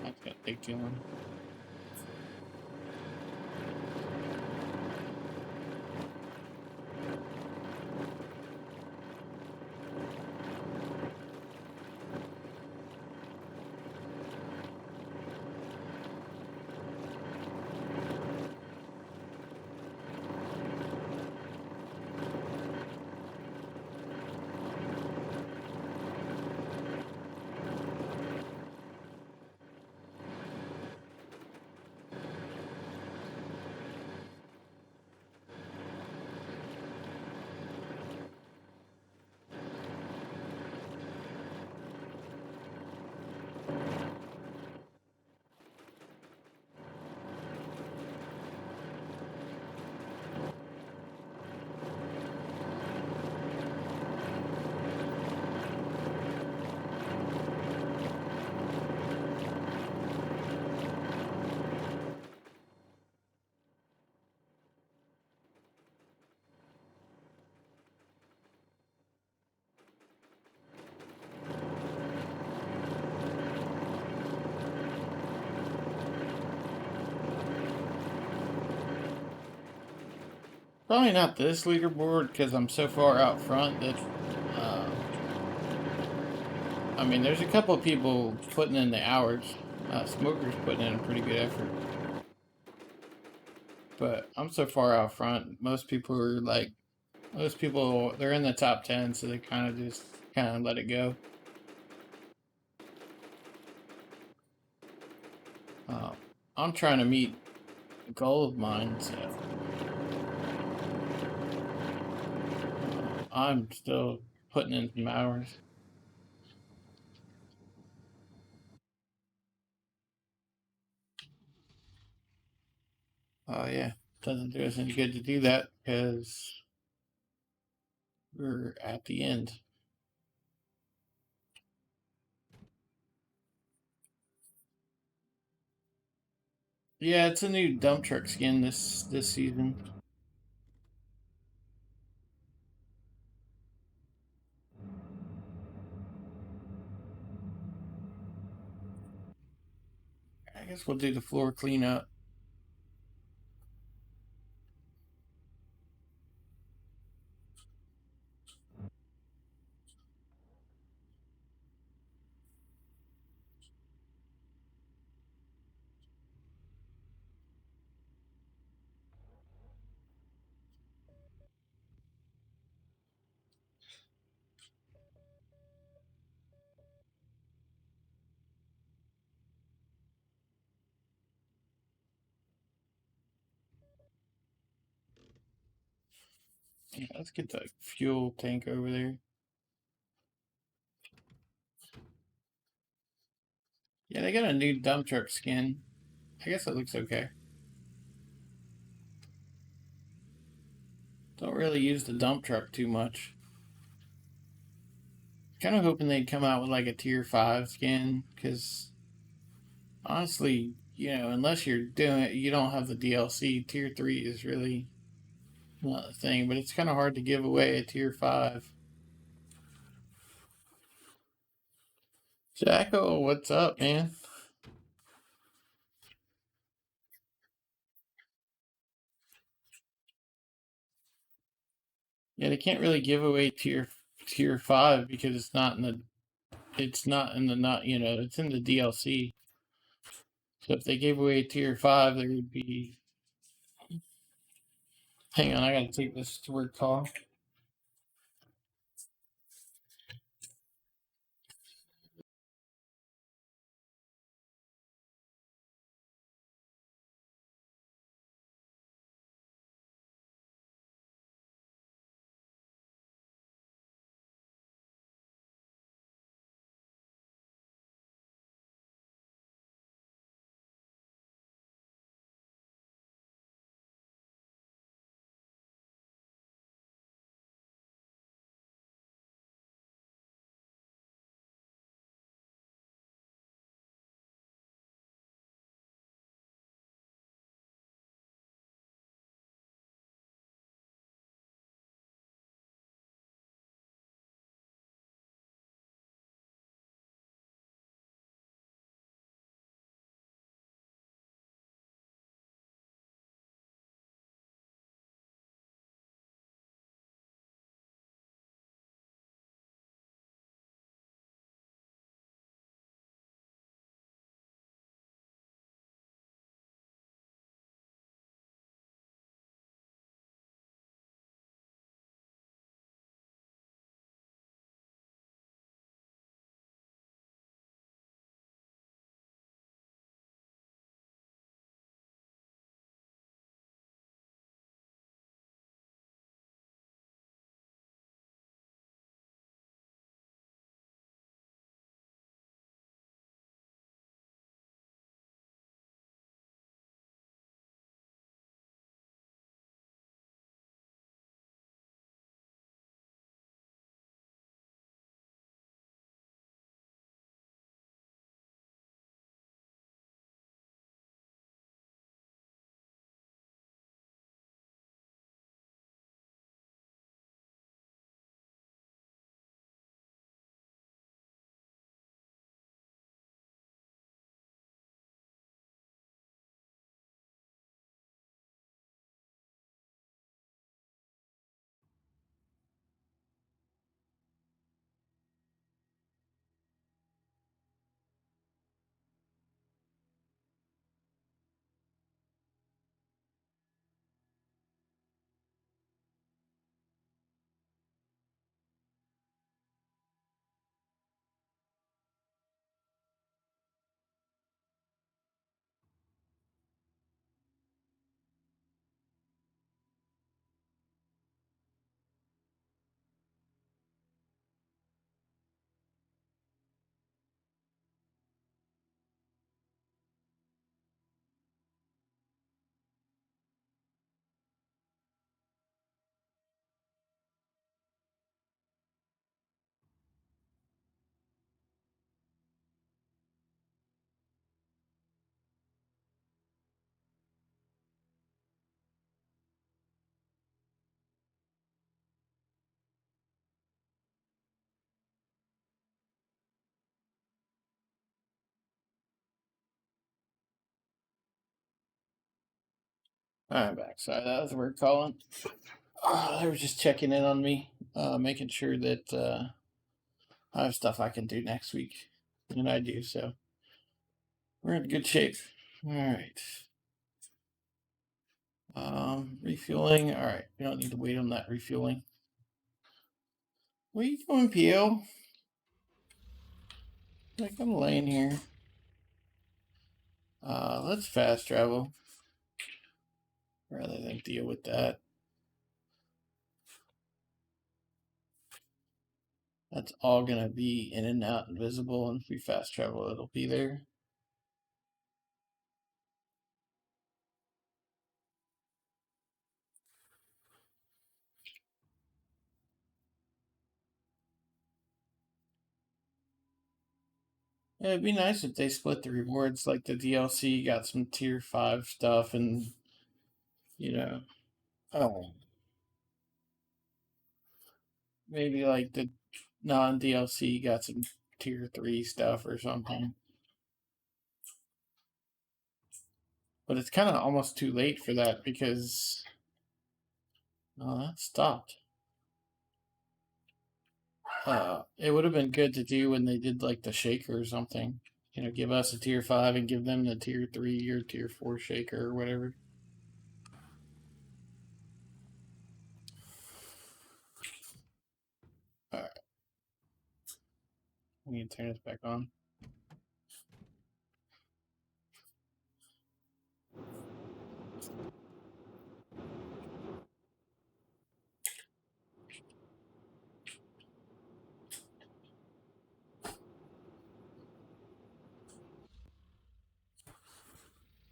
That's gonna take too long. Probably not this leaderboard because I'm so far out front that, uh, I mean, there's a couple of people putting in the hours. Smoker's putting in a pretty good effort, but I'm so far out front. Most people, they're in the top 10, so they kind of let it go. Uh, I'm trying to meet a goal of mine, so I'm still putting in some hours. Oh yeah, doesn't do us any good to do that because we're at the end. Yeah, it's a new dump truck skin this season. I guess we'll do the floor cleanup. Yeah, let's get the fuel tank over there. Yeah, they got a new dump truck skin. I guess it looks okay. Don't really use the dump truck too much. Kind of hoping they'd come out with like a tier 5 skin, because honestly, unless you're doing it, you don't have the DLC. Tier 3 is really not a thing, but it's kind of hard to give away a tier 5. Jacko, what's up, man? Yeah, they can't really give away tier 5 because it's not in the not it's in the DLC. So if they gave away tier 5, there would be. Hang on, I gotta take this to work call. I'm back. Sorry, that was work calling. They were just checking in on me, making sure that I have stuff I can do next week, and I do. So we're in good shape. All right. Refueling. All right. We don't need to wait on that refueling. Where you going, PO? Like I'm laying here. Let's fast travel rather than deal with that. That's all gonna be in and out invisible, and if we fast travel, it'll be there. Yeah, it'd be nice if they split the rewards, like the DLC got some tier 5 stuff, and you know, oh, maybe like the non DLC got some tier 3 stuff or something. But it's kind of almost too late for that because that stopped. It would have been good to do when they did like the shaker or something. Give us a tier 5 and give them the tier 3 or tier 4 shaker or whatever. All right, we can turn this back on.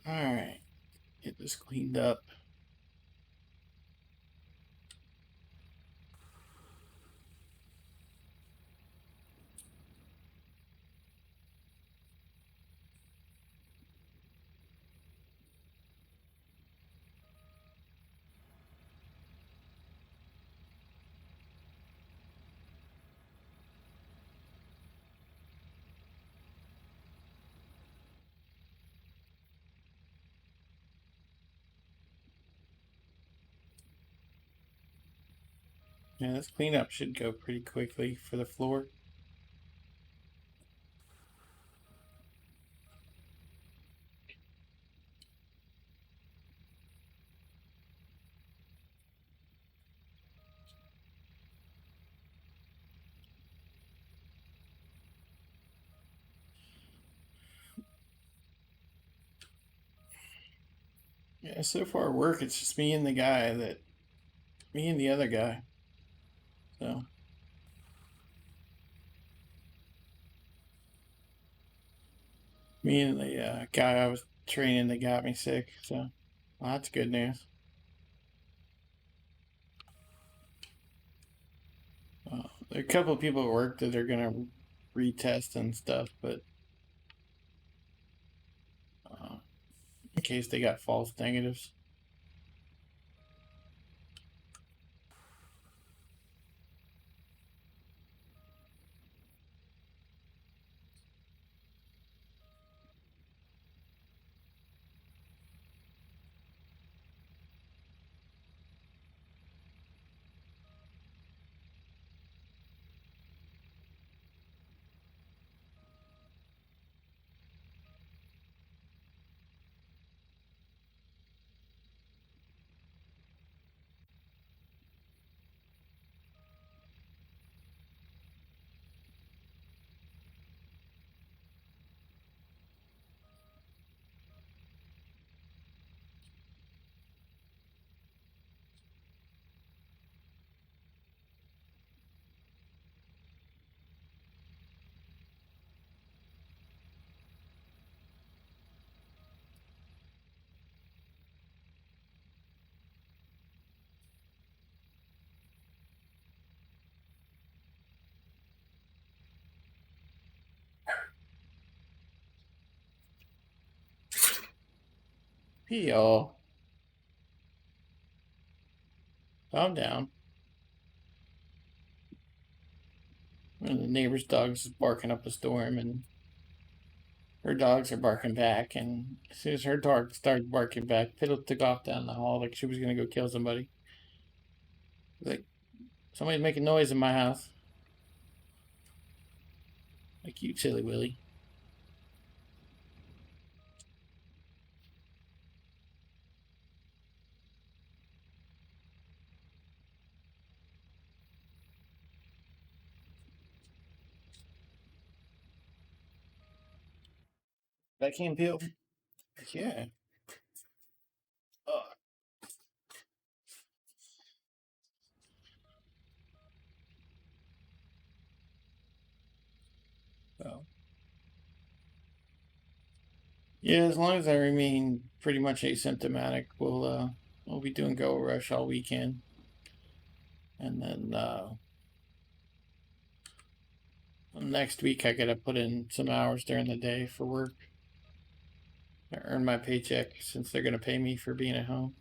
All right, get this cleaned up. Yeah, this cleanup should go pretty quickly for the floor. Yeah, so far work. It's just me and me and the other guy. So me and the guy I was training that got me sick. So well, that's good news. There are a couple of people at work that are gonna retest and stuff, but in case they got false negatives. Hey y'all, calm down. And the neighbor's dog's barking up a storm, and her dogs are barking back. And as soon as her dog started barking back, Fiddle took off down the hall like she was gonna go kill somebody. Like somebody's making noise in my house. Like you, silly Willie. That can't peel. Yeah. Oh, Yeah, as long as I remain pretty much asymptomatic, we'll be doing Go Rush all weekend, and then next week I gotta put in some hours during the day for work. I earn my paycheck since they're gonna pay me for being at home.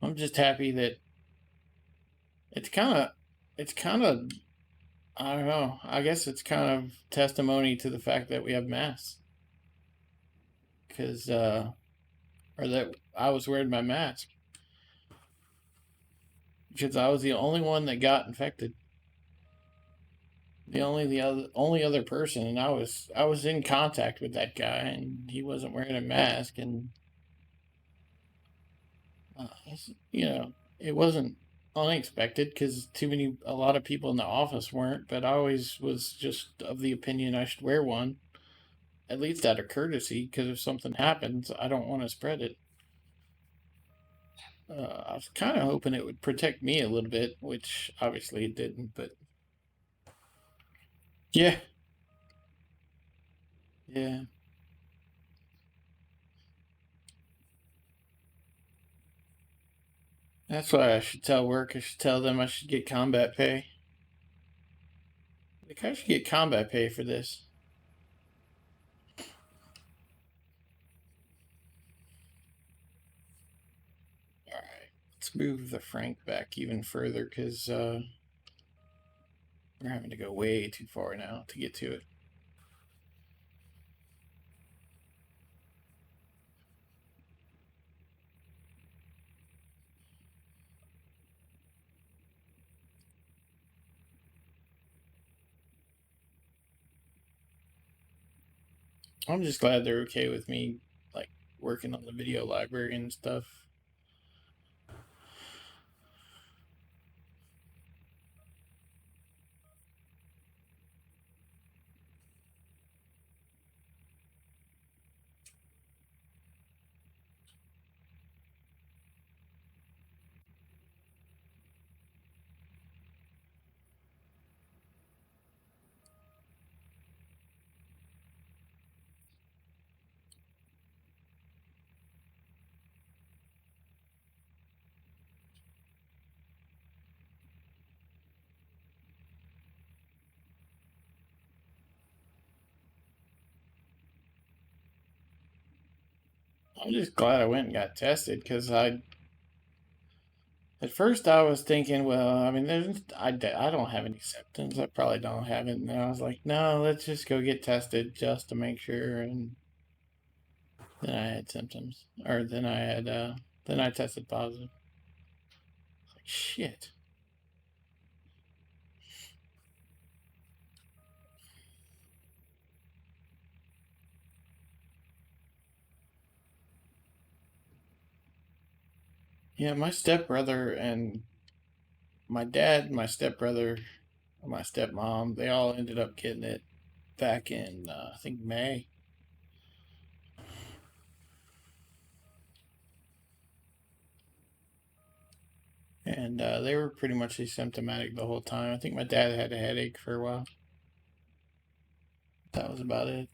I'm just happy that it's kind of, it's kind of, I don't know. I guess it's kind of testimony to the fact that we have masks, because or that I was wearing my mask because I was the only one that got infected. The only other person, and I was in contact with that guy, and he wasn't wearing a mask, and uh, it wasn't unexpected because a lot of people in the office weren't, but I always was just of the opinion I should wear one, at least out of courtesy, because if something happens, I don't want to spread it. I was kind of hoping it would protect me a little bit, which obviously it didn't, but yeah, yeah. That's what I should tell work. I should tell them I should get combat pay. Like, I should get combat pay for this. All right, let's move the Frank back even further because we're having to go way too far now to get to it. I'm just glad they're okay with me, like, working on the video library and stuff. I'm just glad I went and got tested because at first I was thinking, well, I mean, I don't have any symptoms. I probably don't have it. And I was like, no, let's just go get tested just to make sure. And then I had symptoms, or then I tested positive. Like, shit. Yeah, my stepbrother and my dad, my stepbrother, my stepmom, they all ended up getting it back in, I think, May. And they were pretty much asymptomatic the whole time. I think my dad had a headache for a while. That was about it.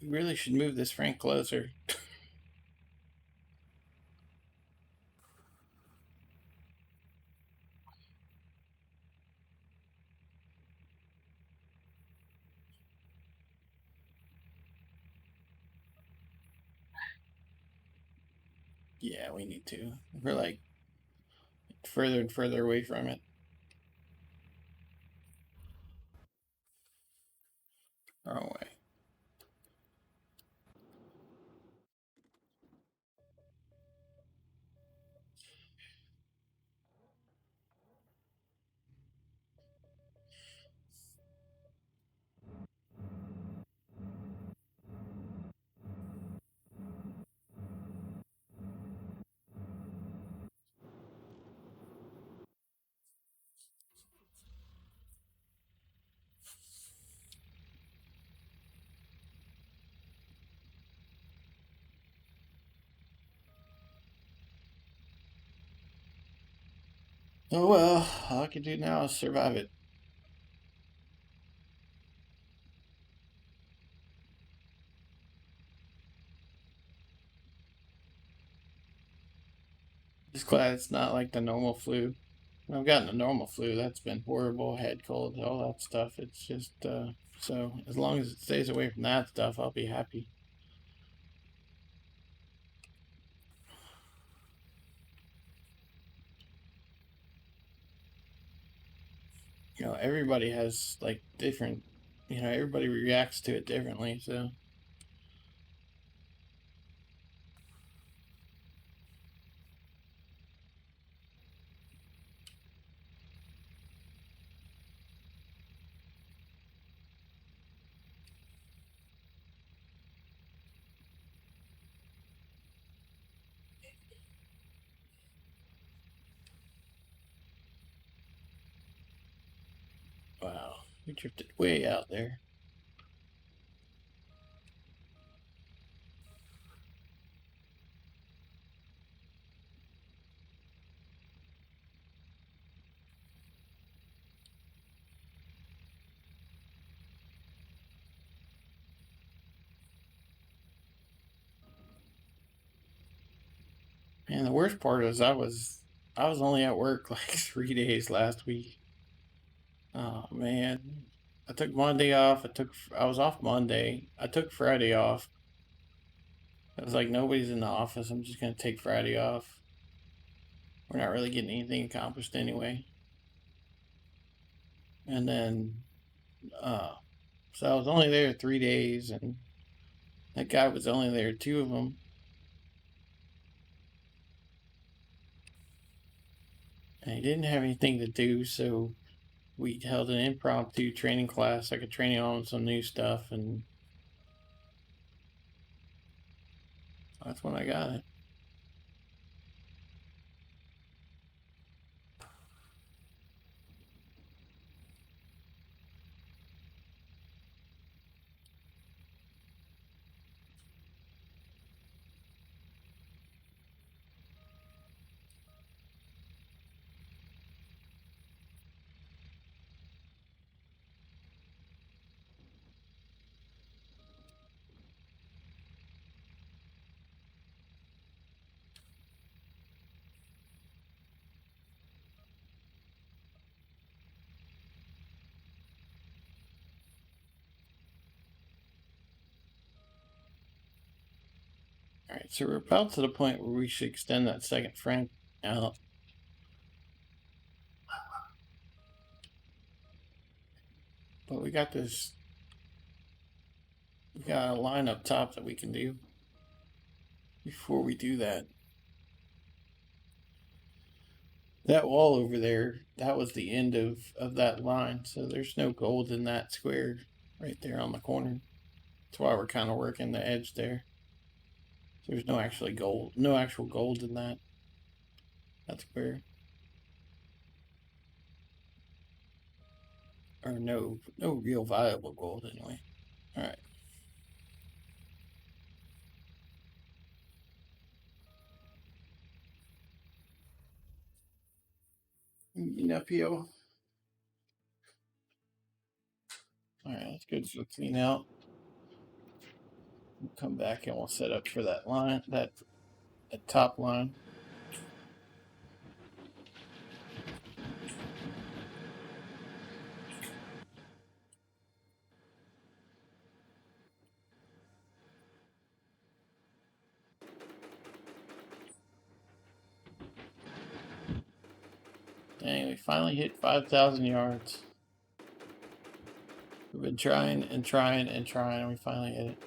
You really should move this Frank closer. Yeah, we need to. We're like further and further away from it. Wrong way. Oh well, all I can do now is survive it. Just glad it's not like the normal flu. When I've gotten the normal flu, that's been horrible. Head cold, all that stuff. It's just so as long as it stays away from that stuff, I'll be happy. Everybody has like different. Everybody reacts to it differently. So wow, we drifted way out there. And the worst part is I was only at work like 3 days last week. Oh man, I took Monday off. I was off Monday. I took Friday off. I was like, nobody's in the office. I'm just gonna take Friday off. We're not really getting anything accomplished anyway. And then, uh, so I was only there 3 days, and that guy was only there two of them, and he didn't have anything to do. So we held an impromptu training class. I could train him on some new stuff, and that's when I got it. All right, so we're about to the point where we should extend that second frame out. But we got this. We got a line up top that we can do before we do that. That wall over there, that was the end of that line. So there's no gold in that square right there on the corner. That's why we're kind of working the edge there. There's no actual gold in that square, or no real valuable gold anyway. All right. Enough PO. All right, let's go to the clean out. We'll come back and we'll set up for that line, that top line. Dang, we finally hit 5,000 yards. We've been trying and trying and trying, and we finally hit it.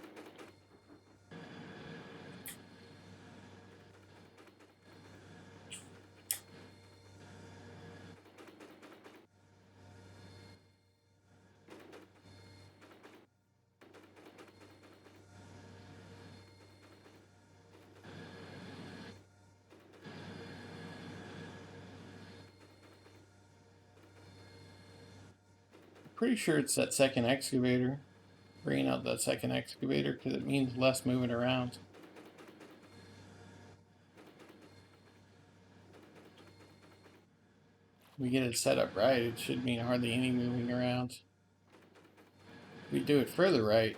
Pretty sure it's that second excavator. Bringing out that second excavator because it means less moving around. We get it set up right, it should mean hardly any moving around. If we do it further right,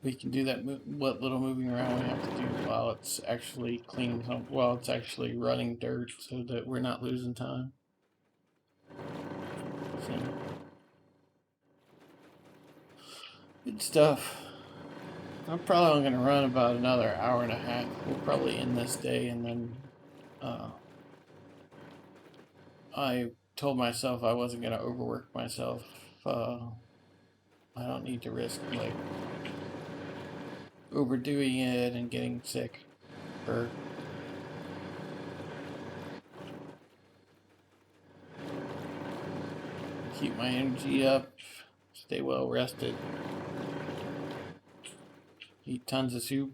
we can do that. What little moving around we have to do while it's actually cleaning, while it's actually running dirt, so that we're not losing time. So, good stuff. I'm probably only going to run about another hour and a half. We'll probably end this day, and then I told myself I wasn't going to overwork myself. I don't need to risk like overdoing it and getting sick or keep my energy up, stay well rested, eat tons of soup,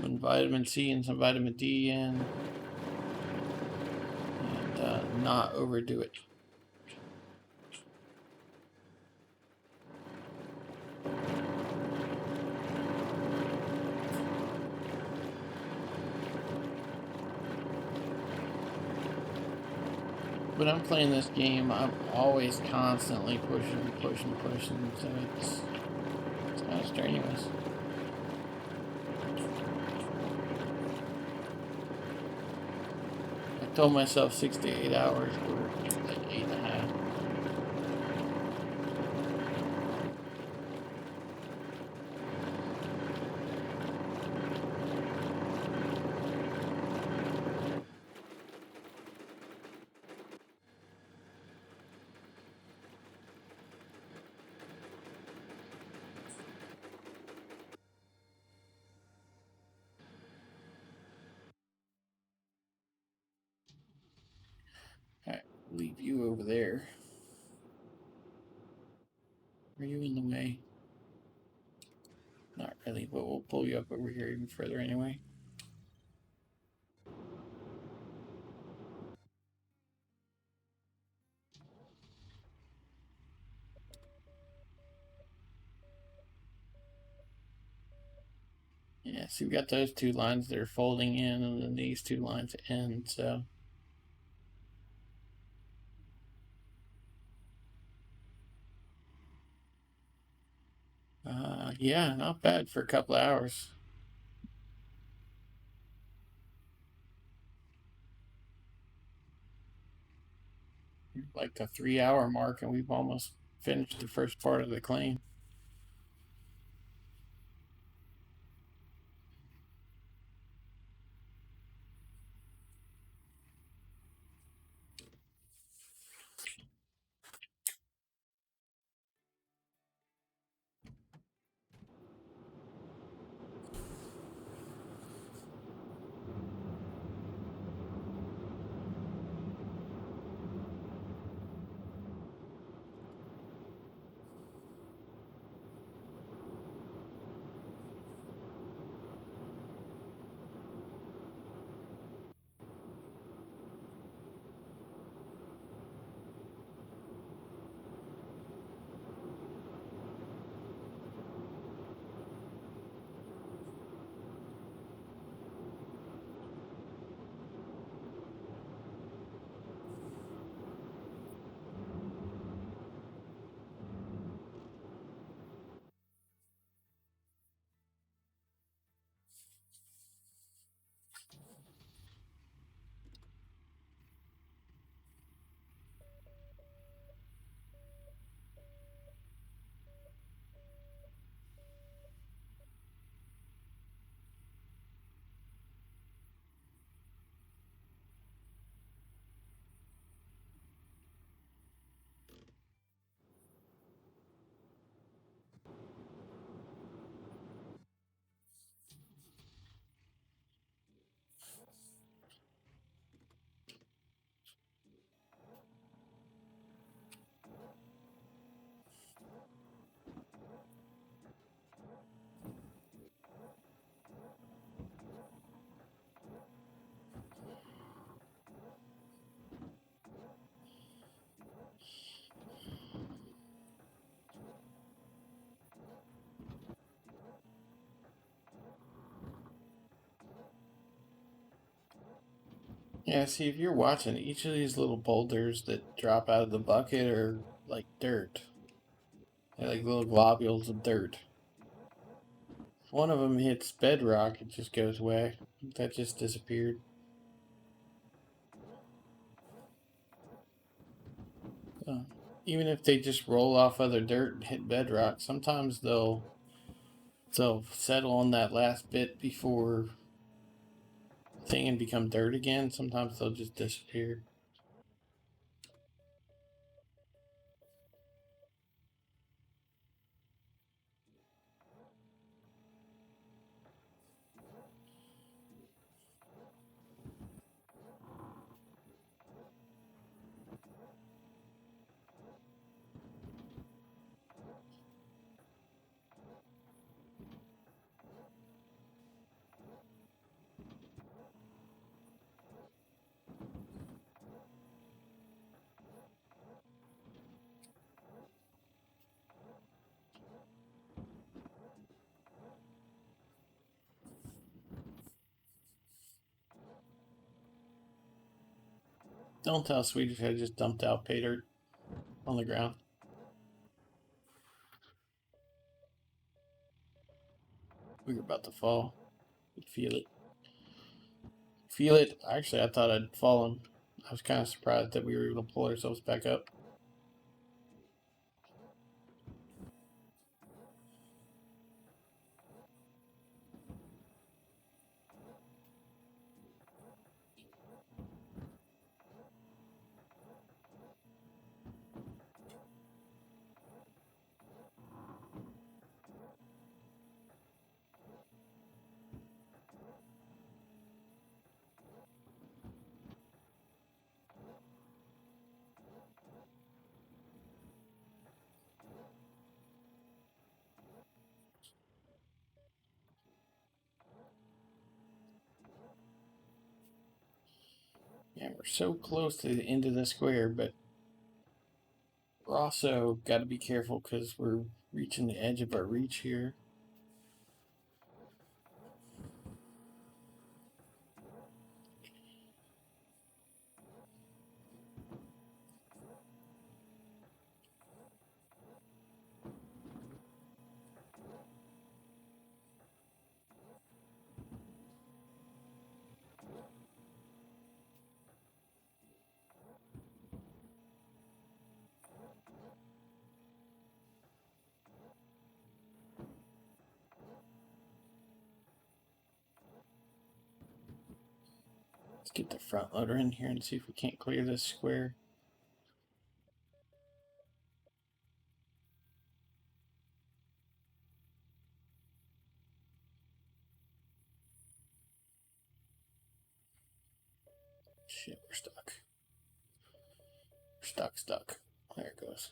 some vitamin C and some vitamin D in, and not overdo it. When I'm playing this game, I'm always constantly pushing, so it's kind of strenuous. I told myself 6 to 8 hours, we're like 8.5. Alright, leave you over there. Are you in the way? Not really, but we'll pull you up over here even further anyway. Yeah, so we've got those two lines that are folding in, and then these two lines end, so. Yeah, not bad for a couple of hours. Like the 3-hour mark, and we've almost finished the first part of the claim. Yeah, see, if you're watching, each of these little boulders that drop out of the bucket are like dirt. They're like little globules of dirt. If one of them hits bedrock, it just goes away. That just disappeared. Uh, Even if they just roll off other dirt and hit bedrock, sometimes they'll settle on that last bit before thing and become dirt again. Sometimes they'll just disappear. Don't tell Swedish I just dumped out pay dirt on the ground. We were about to fall. Could feel it. Feel it. Actually, I thought I'd fallen. I was kind of surprised that we were able to pull ourselves back up. Yeah, we're so close to the end of the square, but we're also got to be careful because we're reaching the edge of our reach here. Let's get the front loader in here and see if we can't clear this square. Shit, we're stuck. We're stuck. There it goes.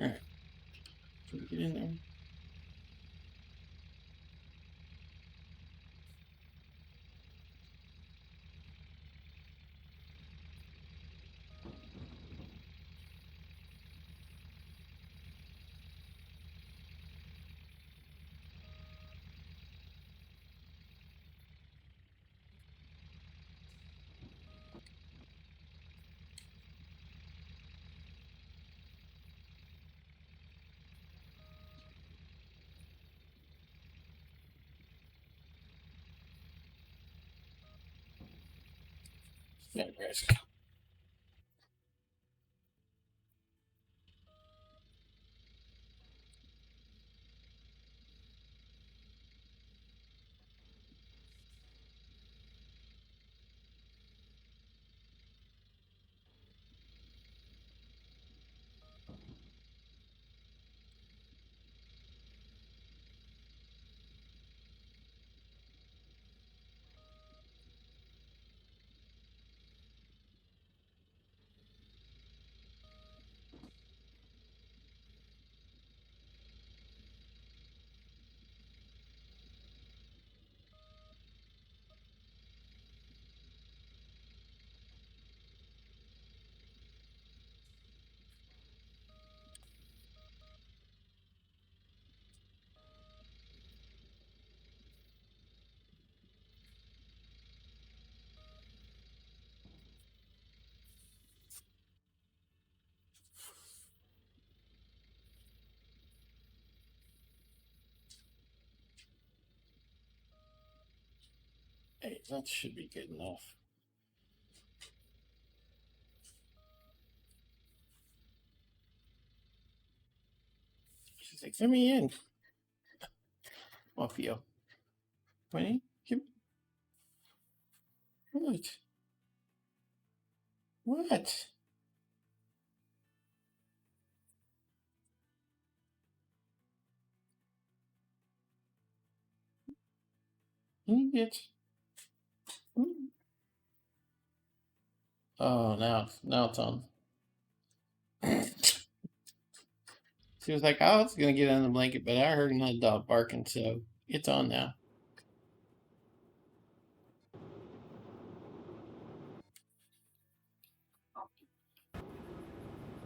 All right, can we get in there? No risk. Hey, that should be good enough. She's like, let me in. Off you. Winnie? What? What? You get. Oh, now it's on. She was like, I was gonna get on the blanket, but I heard another dog barking, so it's on now.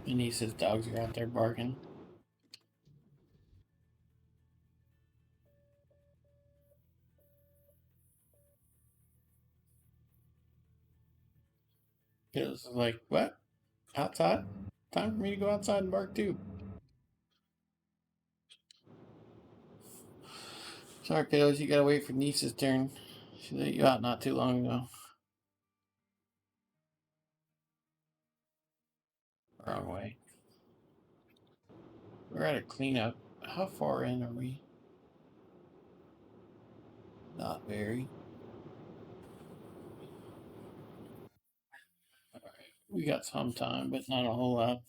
And he says dogs are out there barking. Kiddos is like, what? Outside? Time for me to go outside and bark too. Sorry, kiddos, you gotta wait for niece's turn. She let you out not too long ago. Wrong way. We're at a cleanup. How far in are we? Not very. Alright, we got some time, but not a whole lot.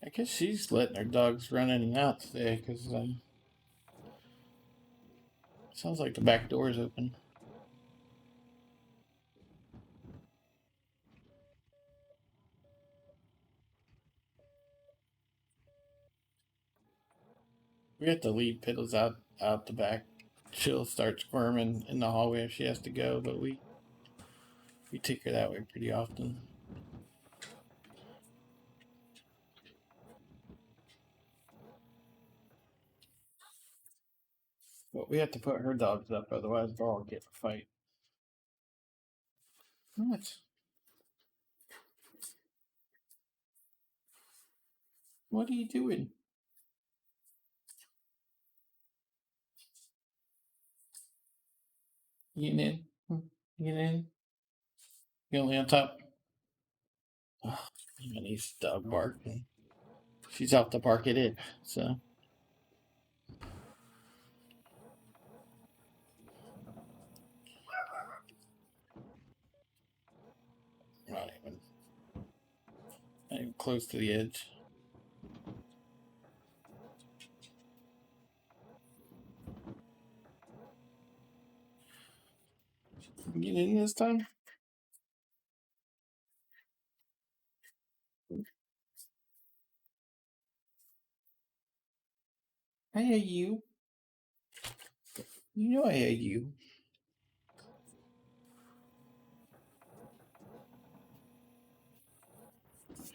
I guess she's letting her dogs run in and out today because sounds like the back door is open. We have to lead Piddles out the back. She'll start squirming in the hallway if she has to go, but we take her that way pretty often. But we have to put her dogs up, otherwise they'll all get in a fight. What? What are you doing? Getting in? Get in? You only on top? Oh, and he's dog barking. She's off to bark it in, so. Not even close to the edge. Get in this time? I hate you. You know I hate you.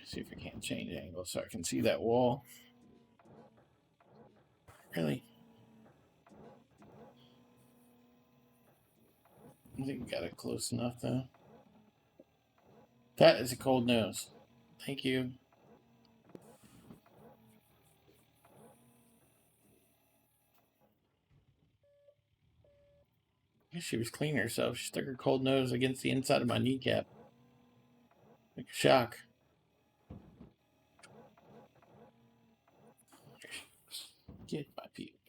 See if I can't change angle so I can see that wall. Really? I think we got it close enough though. That is a cold nose. Thank you. I guess she was cleaning herself. She stuck her cold nose against the inside of my kneecap. Like a shock. Get my people.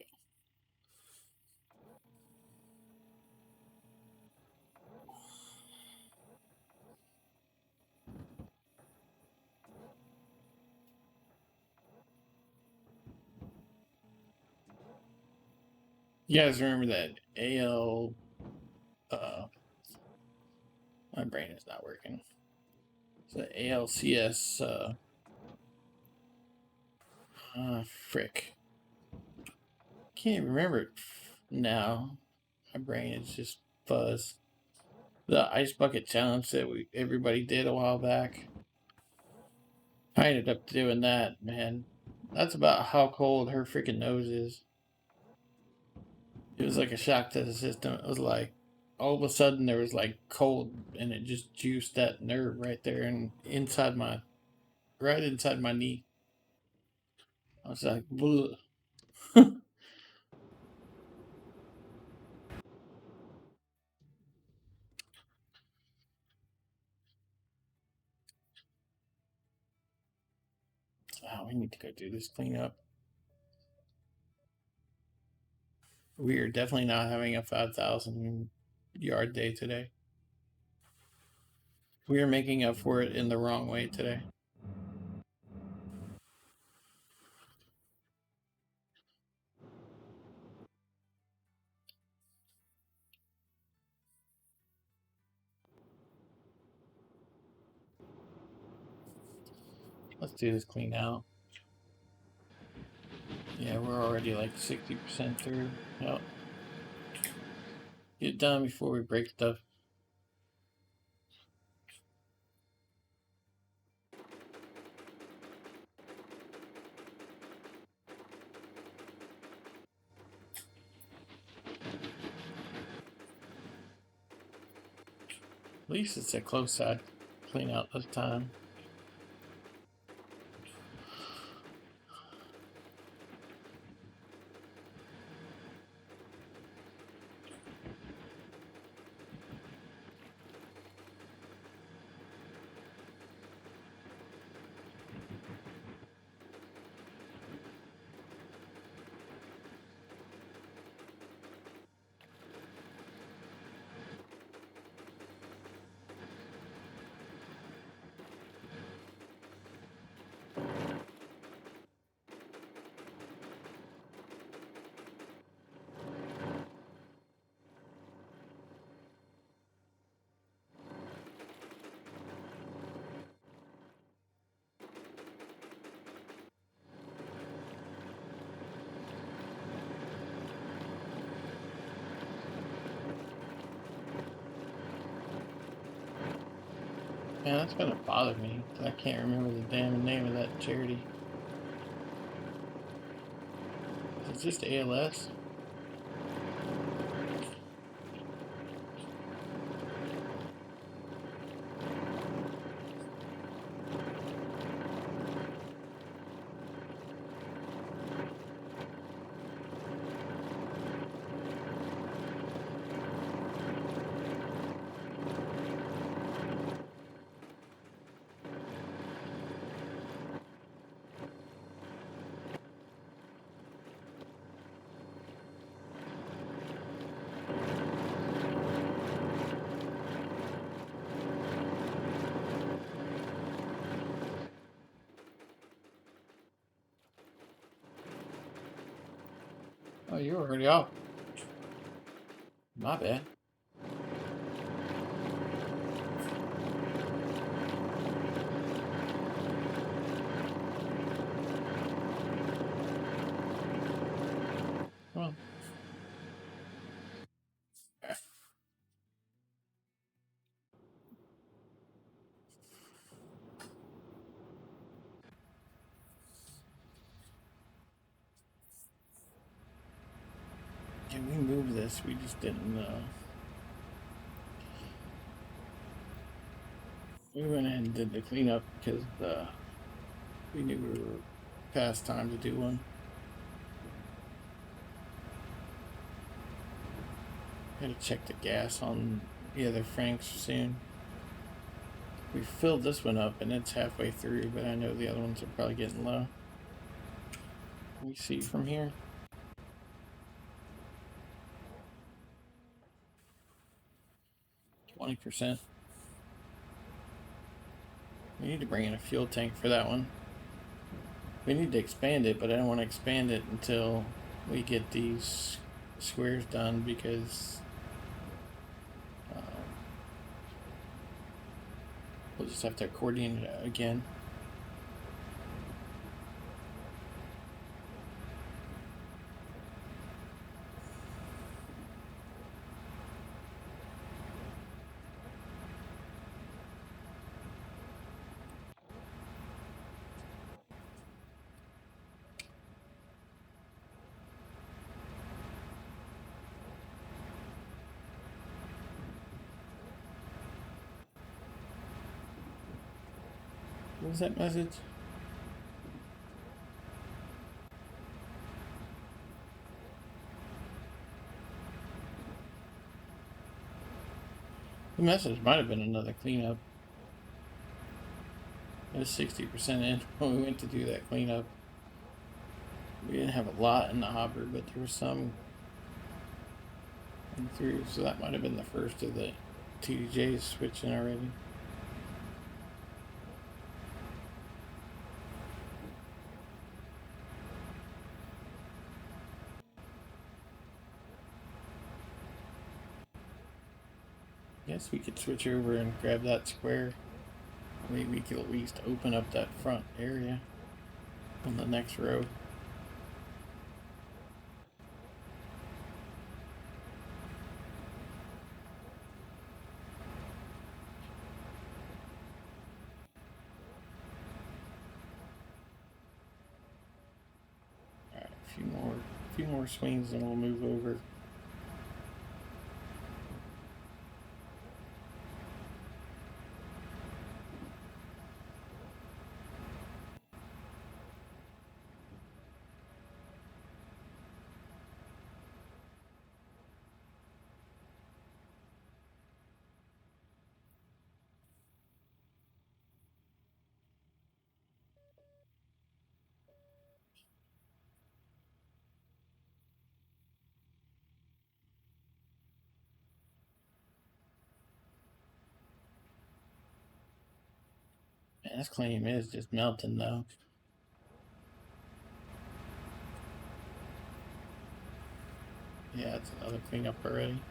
You guys remember that AL? My brain is not working. It's the ALCS. Frick. Can't even remember it now. My brain is just fuzz. The ice bucket challenge that everybody did a while back. I ended up doing that, man. That's about how cold her freaking nose is. It was like a shock to the system. It was like all of a sudden there was like cold and it just juiced that nerve right there and right inside my knee. I was like, bleh. Oh, we need to go do this cleanup. We are definitely not having a 5,000 yard day today. We are making up for it in the wrong way today. Let's do this clean out. Yeah, we're already like 60% through. Yep. Get it done before we break stuff. At least it's a close side clean out this time. Man, that's gonna bother me. I can't remember the damn name of that charity. Is it just ALS? Oh, you're already off. My bad. And we moved this, we just didn't, we went ahead and did the cleanup because, we knew we were past time to do one. Gotta check the gas on the other Franks soon. We filled this one up and it's halfway through, but I know the other ones are probably getting low. Can we see from here? %. We need to bring in a fuel tank for that one. We need to expand it, but I don't want to expand it until we get these squares done because we'll just have to accordion it again. What was that message? The message might have been another cleanup. It was 60% in when we went to do that cleanup. We didn't have a lot in the hopper, but there was some through, so that might have been the first of the TDJs switching already. Guess we could switch over and grab that square. Maybe we could at least open up that front area on the next row. Alright, a few more swings and we'll move over. Man, this claim is just melting though. Yeah, it's another cleanup already.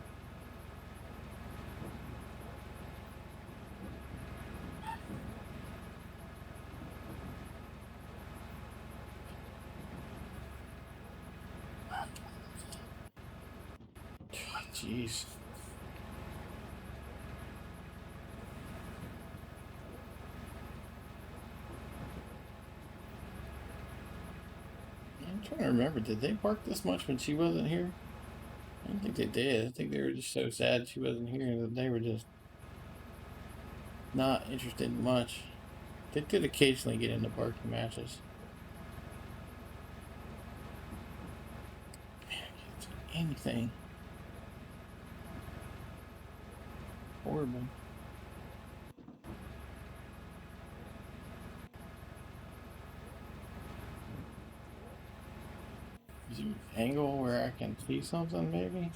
Jeez. I'm trying to remember, did they bark this much when she wasn't here? I don't think they did. I think they were just so sad she wasn't here that they were just not interested in much. They did occasionally get into barking matches. Man, I can't see anything. Horrible. Zoom angle where I can see something, maybe?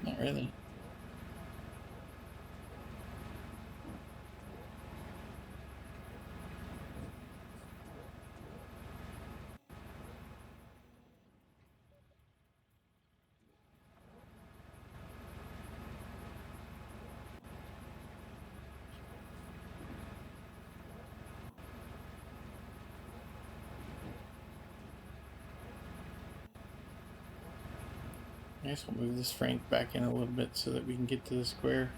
Not really. I guess we'll move this Frank back in a little bit so that we can get to the square.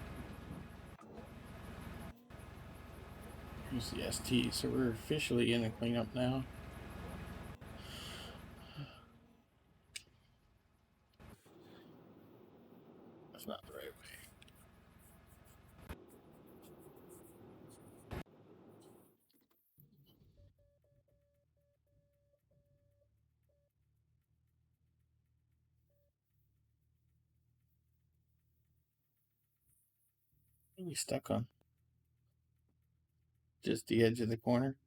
Here's the ST, so we're officially in a cleanup now. That's not the right way. What are we stuck on? Just the edge of the corner.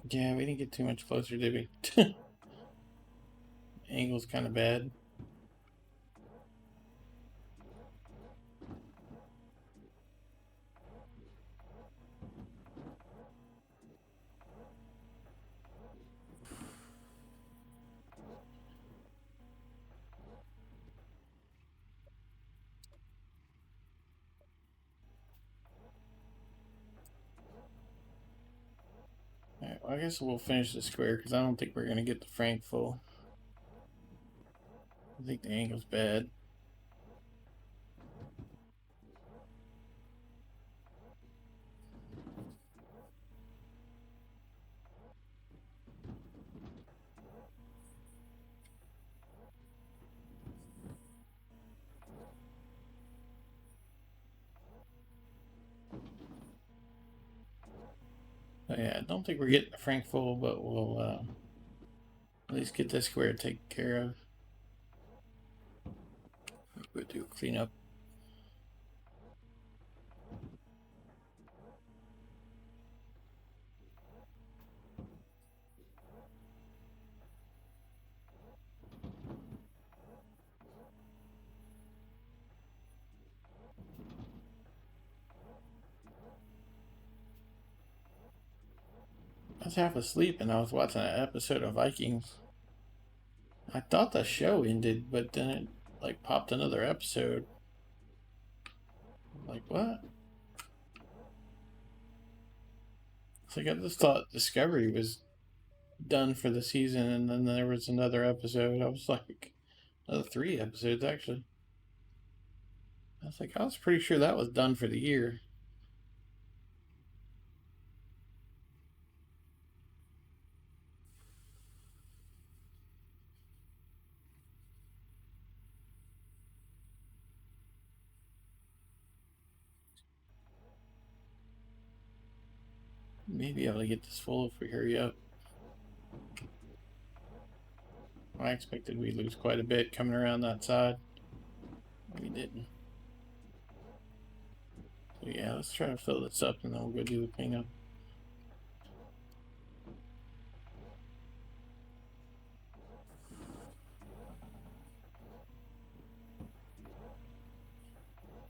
Yeah, we didn't get too much closer, did we? Angle's kind of bad. Alright, well, I guess we'll finish the square because I don't think we're going to get the frank full. I think the angle's bad. Oh, yeah, I don't think we're getting the frank full, but we'll at least get this square taken care of. We'll do a cleanup. I was half asleep and I was watching an episode of Vikings. I thought the show ended, but then it like popped another episode. Like what? It's like I just thought Discovery was done for the season, and then there was another episode. I was like, another 3 episodes actually. I was like, I was pretty sure that was done for the year. Maybe able to get this full if we hurry up. I expected we'd lose quite a bit coming around that side. We didn't. So yeah, let's try to fill this up and then we'll go do the cleanup.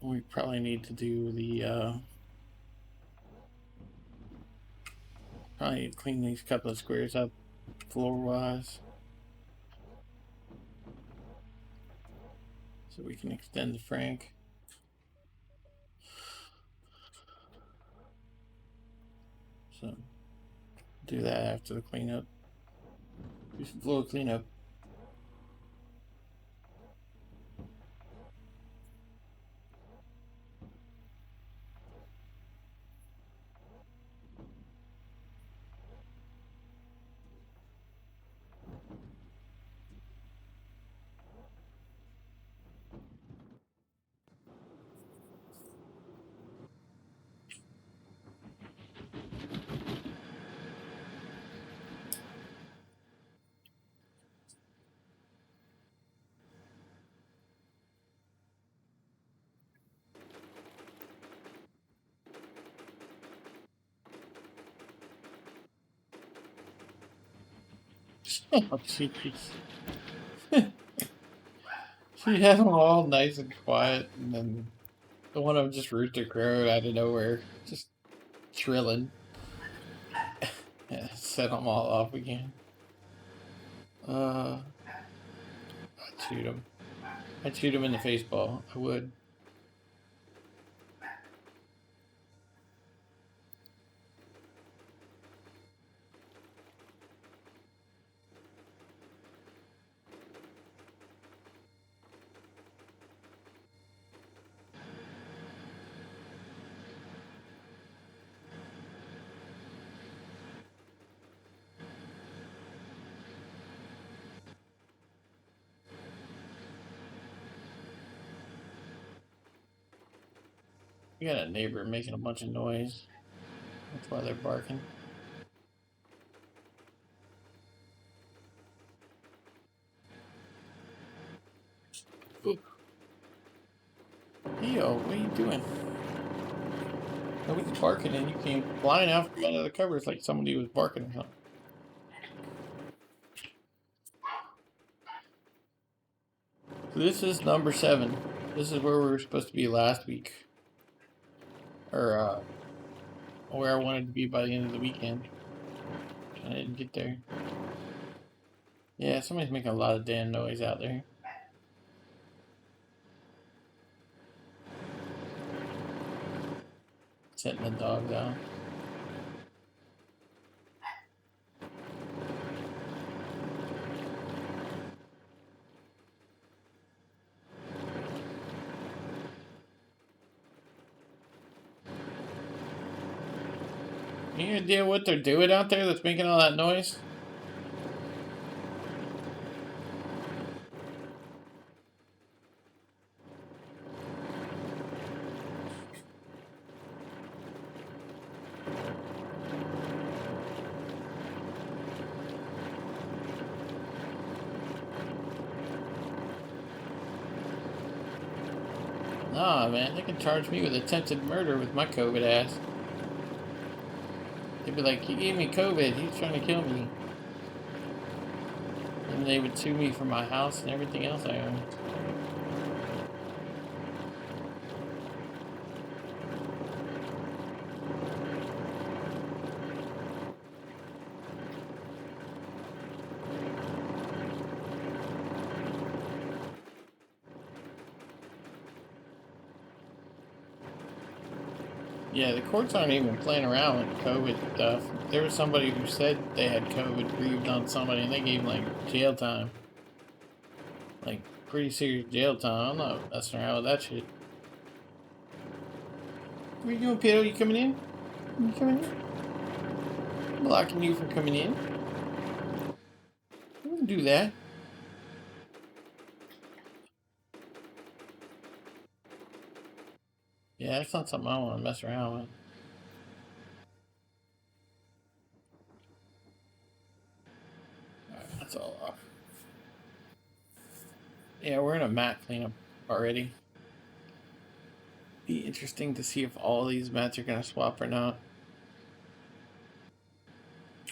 We probably need to do the probably need to clean these couple of squares up floor wise so we can extend the frank. So do that after the cleanup. Do some floor cleanup. Oh, jeez. She had them all nice and quiet, and then the one of them just rooster crowed out of nowhere, just trilling. Yeah, set them all off again. I'd shoot him. I'd shoot him in the face ball. I would. We got a neighbor making a bunch of noise. That's why they're barking. Oop. Yo, what are you doing? Nobody's barking and you came flying out from under the covers like somebody was barking or something. So this is number 7. This is where we were supposed to be last week. Or, where I wanted to be by the end of the weekend. I didn't get there. Yeah, somebody's making a lot of damn noise out there. Setting the dogs out. Any idea what they're doing out there that's making all that noise? Nah, man, they can charge me with attempted murder with my COVID ass. They'd be like, he gave me COVID, he's trying to kill me. And they would sue me for my house and everything else I own. Yeah, the courts aren't even playing around with COVID stuff. There was somebody who said they had COVID breathed on somebody and they gave him like jail time. Like pretty serious jail time. I'm not messing around with that shit. What are you doing, Pedro? You coming in? You coming in? I'm blocking you from coming in. I wouldn't do that. Yeah, that's not something I want to mess around with. Alright, that's all off. Yeah, we're in a mat cleanup already. Be interesting to see if all these mats are gonna swap or not.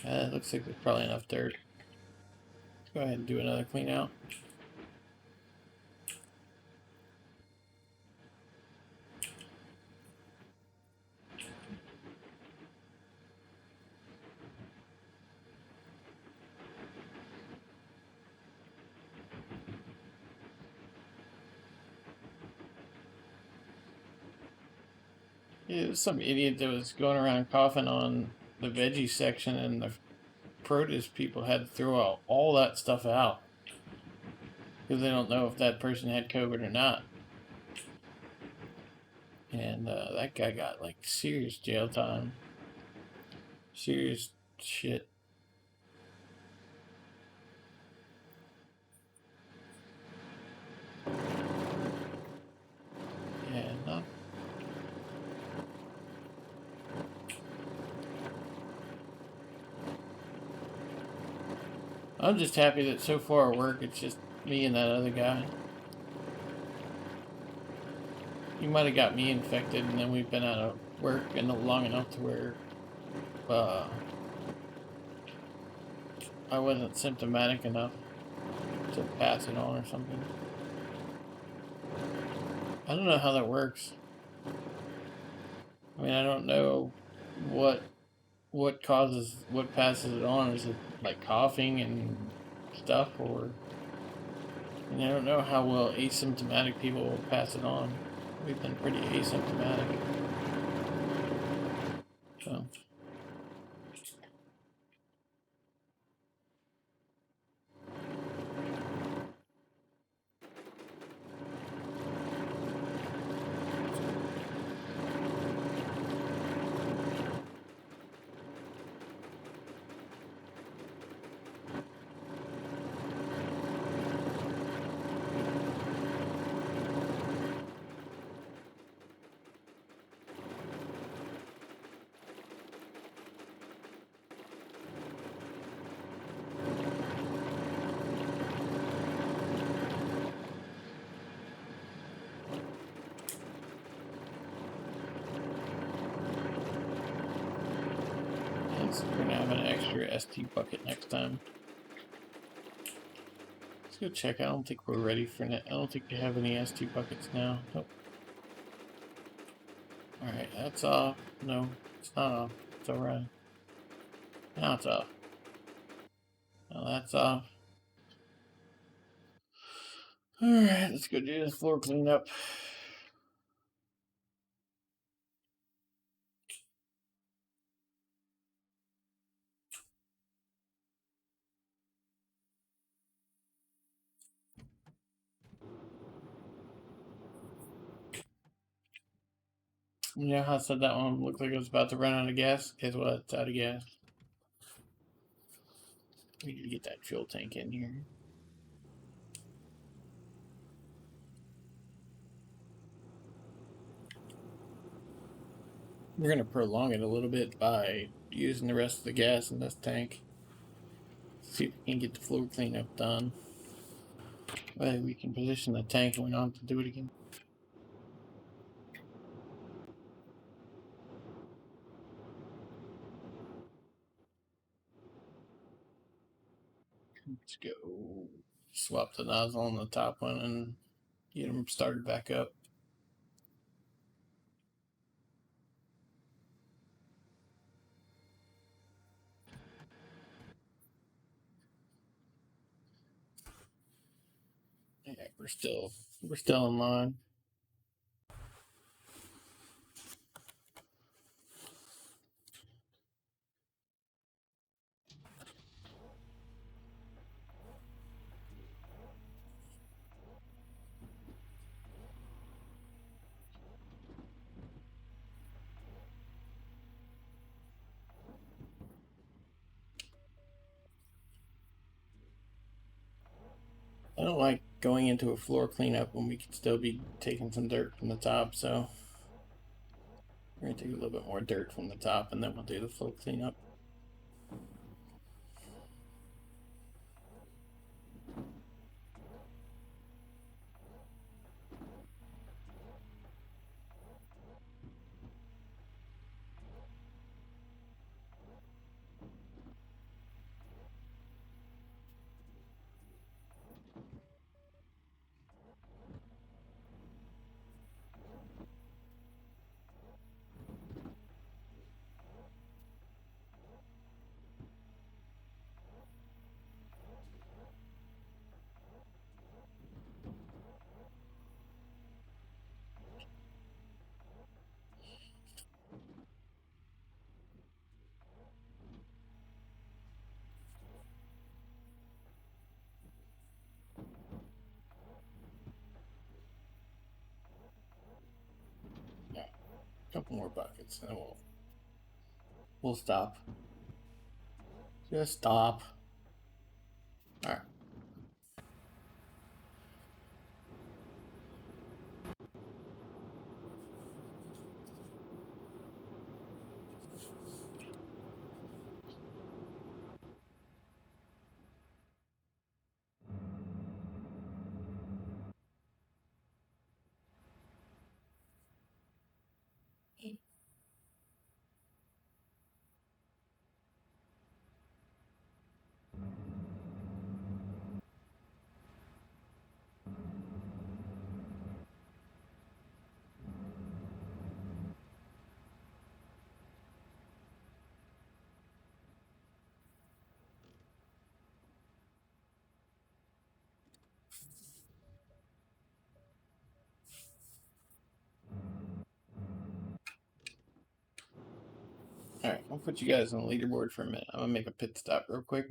It looks like there's probably enough dirt. Let's go ahead and do another clean out. Yeah, there's some idiot that was going around coughing on the veggie section, and the produce people had to throw out all that stuff out because they don't know if that person had COVID or not. And that guy got like serious jail time. Serious shit. Yeah, not. I'm just happy that so far at work it's just me and that other guy. He might have got me infected, and then we've been out of work long enough to where I wasn't symptomatic enough to pass it on or something. I don't know how that works. I mean, I don't know what what passes it on? Is it like coughing and stuff, or I don't know how well asymptomatic people will pass it on. We've been pretty asymptomatic, so. We're gonna have an extra ST bucket next time. Let's go check. I don't think we're ready for it. I don't think we have any ST buckets now. Nope. Alright, that's off. No, it's not off. It's alright. Now it's off. Now that's off. Alright, let's go do this floor cleanup. You know how I said that one looked like it was about to run out of gas? Guess what? It's out of gas. We need to get that fuel tank in here. We're going to prolong it a little bit by using the rest of the gas in this tank. See if we can get the floor cleanup done. Well, we can position the tank and we don't have to do it again. Let's go swap the nozzle on the top one and get them started back up. Yeah, we're still in line. I don't like going into a floor cleanup when we could still be taking some dirt from the top, so we're gonna take a little bit more dirt from the top and then we'll do the floor cleanup. Yeah, a couple more buckets and then we'll stop. Just stop. All right. All right, I'll put you guys on the leaderboard for a minute. I'm gonna make a pit stop real quick.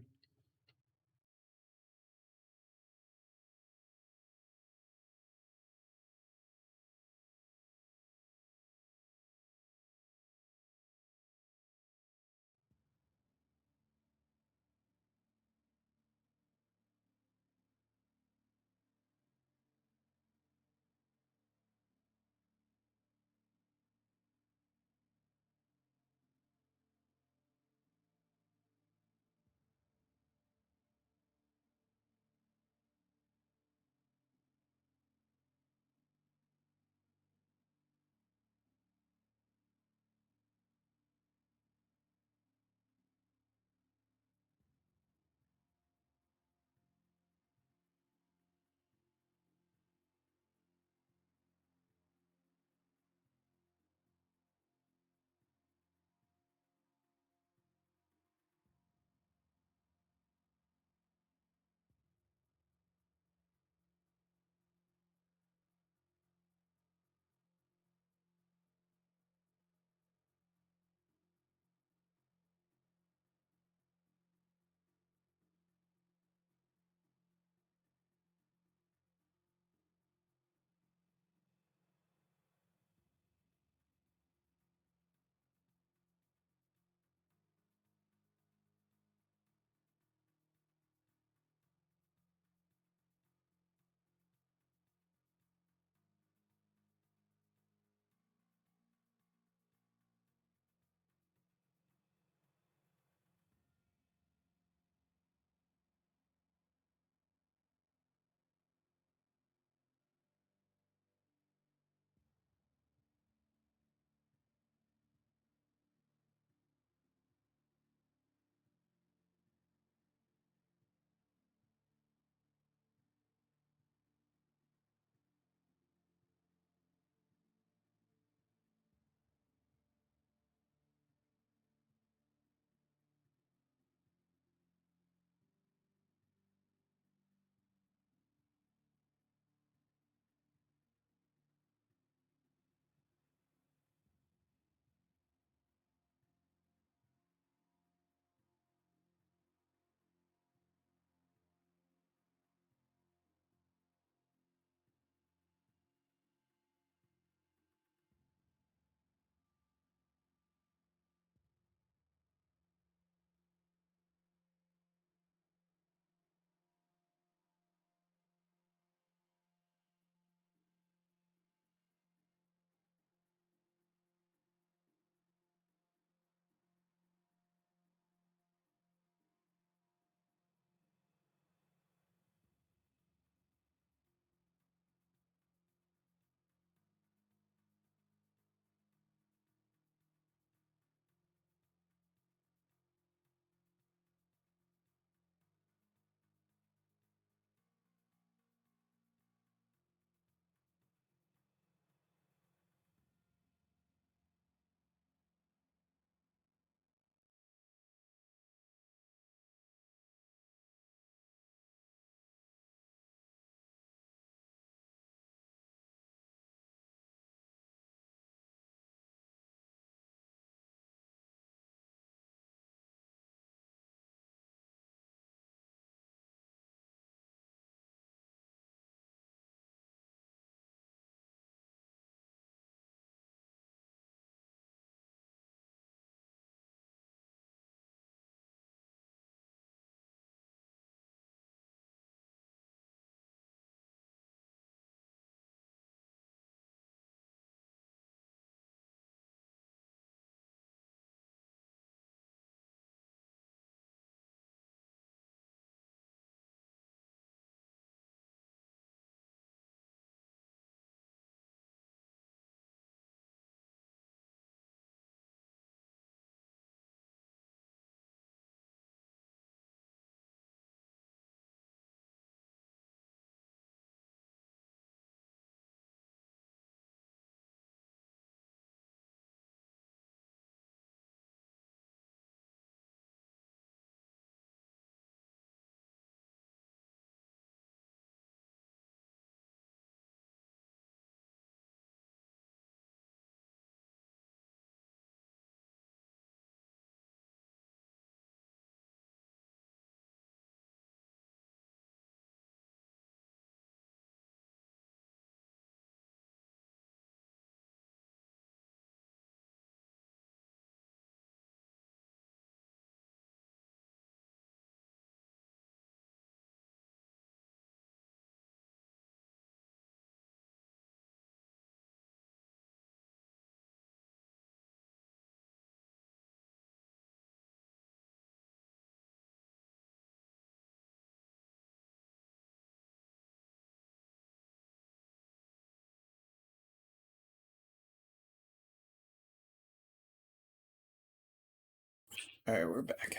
All right, we're back.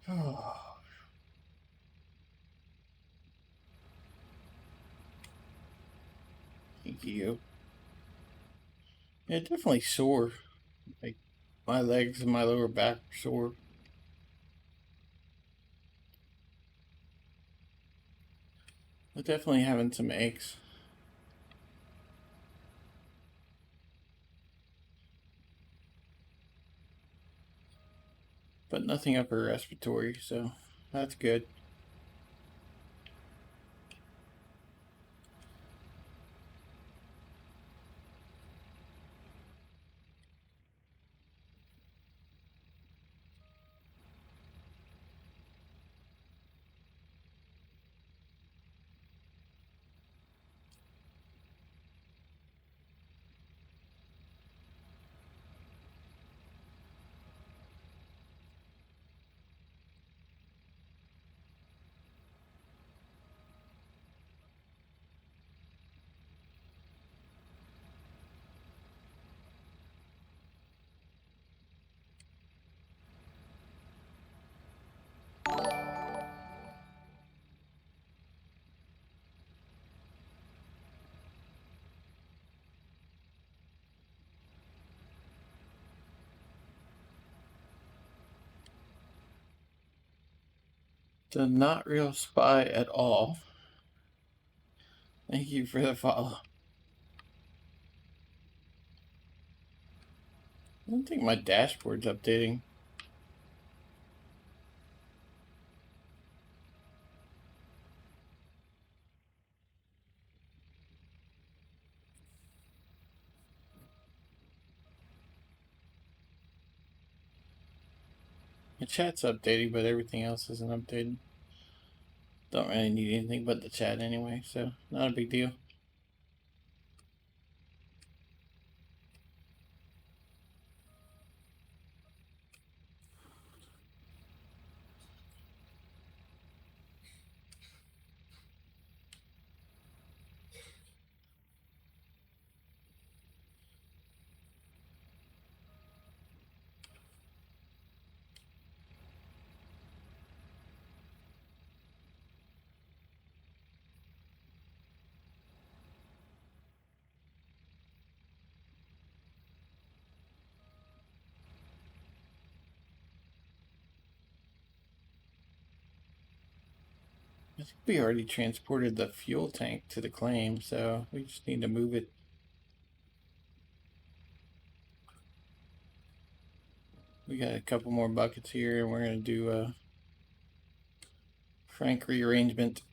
Oh, thank you. Yeah, definitely sore. Like my legs and my lower back are sore. But definitely having some aches. But nothing upper respiratory, so that's good. The not real spy at all. Thank you for the follow. I don't think my dashboard's updating. The chat's updating, but everything else isn't updated. Don't really need anything but the chat anyway, so not a big deal. I think we already transported the fuel tank to the claim, so we just need to move it. We got a couple more buckets here, and we're going to do a frank rearrangement.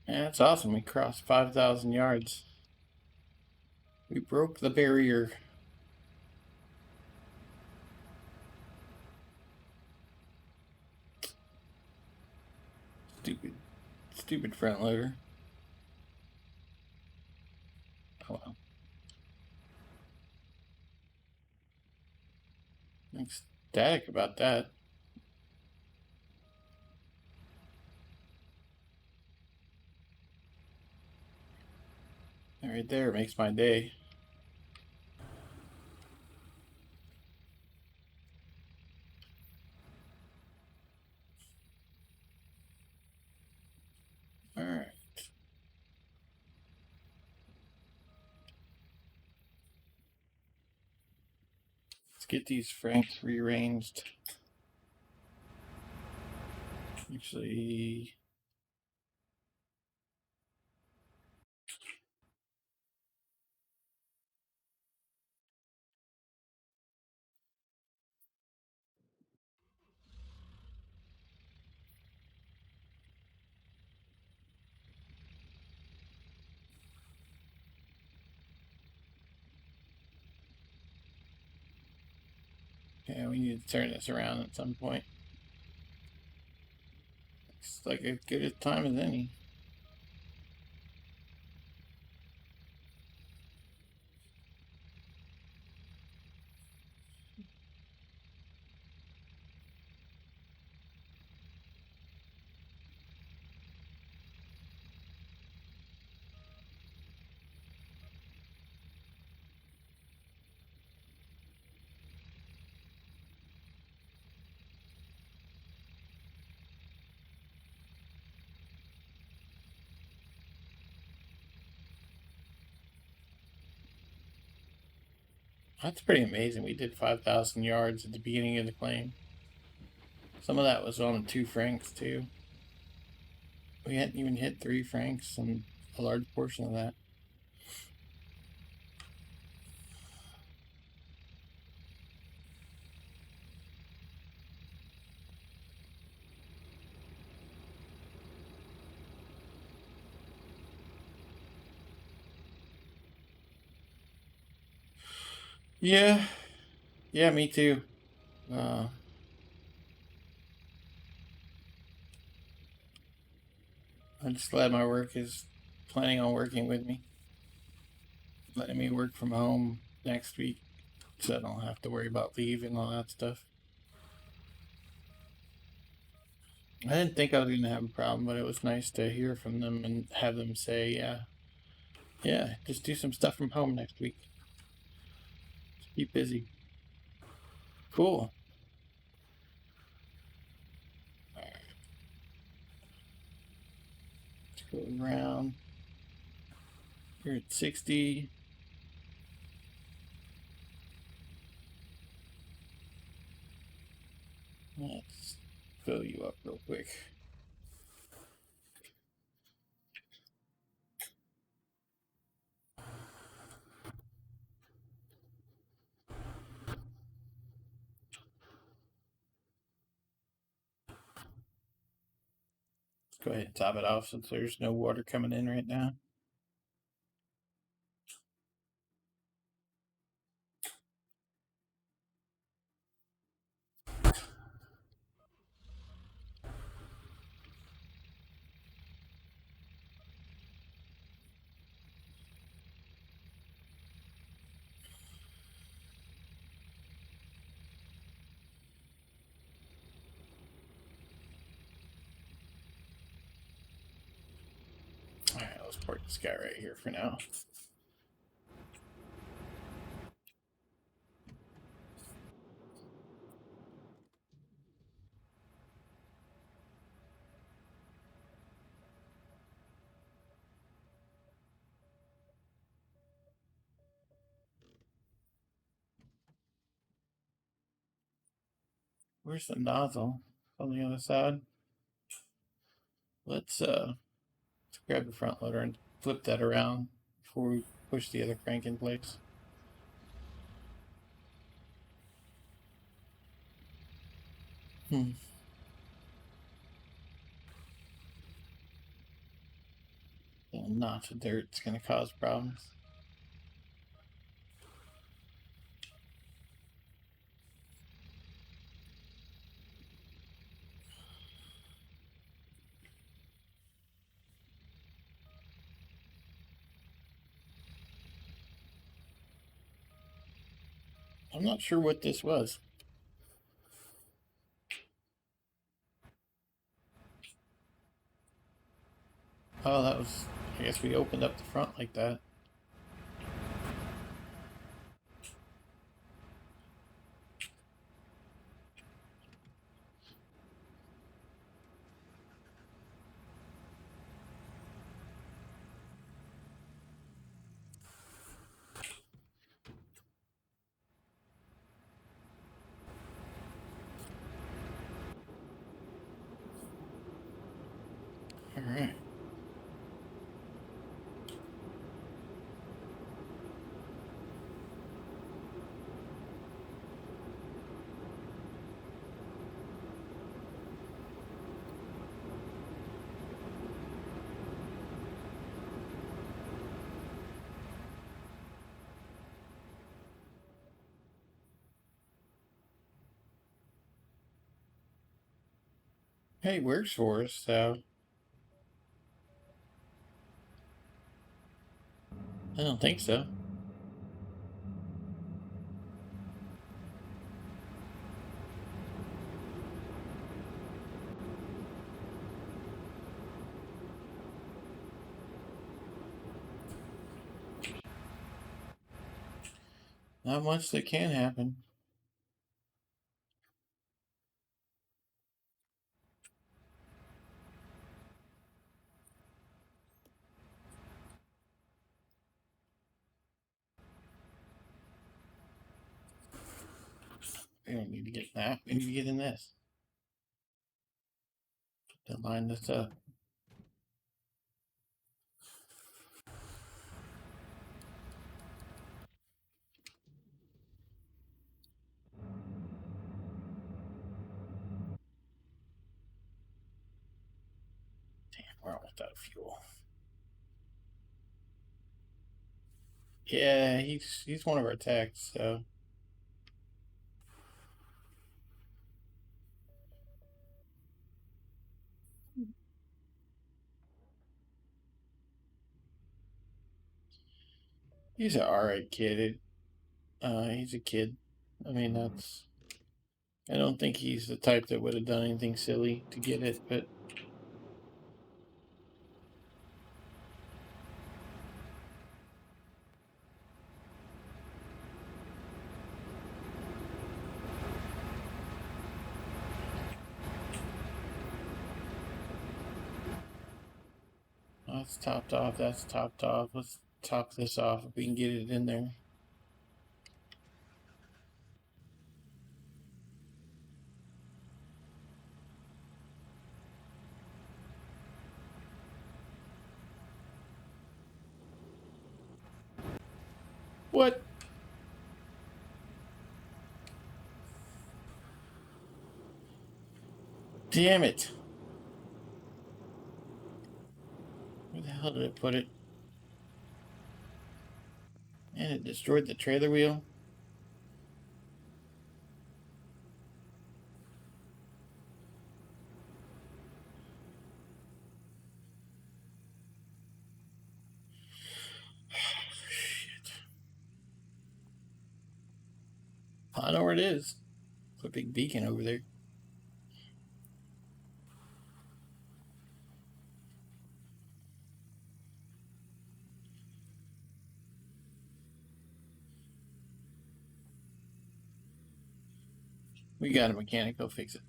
Yeah, that's awesome. We crossed 5,000 yards. We broke the barrier. Stupid, stupid front loader. Oh well. I'm ecstatic about that. That right there makes my day. All right. Let's get these francs rearranged. Actually, yeah, we need to turn this around at some point. It's like as good a time as any. That's pretty amazing. We did 5,000 yards at the beginning of the claim. Some of that was on 2 francs, too. We hadn't even hit 3 francs, and a large portion of that. Yeah, yeah, me too. Uh, I'm just glad my work is planning on working with me, letting me work from home next week so I don't have to worry about leave and all that stuff. I didn't think I was going to have a problem, but it was nice to hear from them and have them say, yeah, just do some stuff from home next week. Just keep busy. Cool. All right, let's go around. You're at 60. Let's fill you up real quick. Let's go ahead and top it off since there's no water coming in right now. All right, let's park this guy right here for now. Where's the nozzle? On the other side. Let's grab the front loader and flip that around before we push the other crank in place. Hmm. A notch of dirt's gonna cause problems. I'm not sure what this was. Oh, that was. I guess we opened up the front like that. All right. Hey, works for us, so I don't think so. Not much that can happen. We don't need to get that. We need to get in this to line this up. Damn, we're almost out of fuel. Yeah, he's one of our techs, so he's an alright kid. He's a kid. I mean, that's. I don't think he's the type that would have done anything silly to get it, but that's topped off. That's topped off. Let's top this off if we can get it in there. What? Damn it. Where the hell did I put it? And it destroyed the trailer wheel. Shit. I know where it is. It's a big beacon over there. We got a mechanic. Go fix it.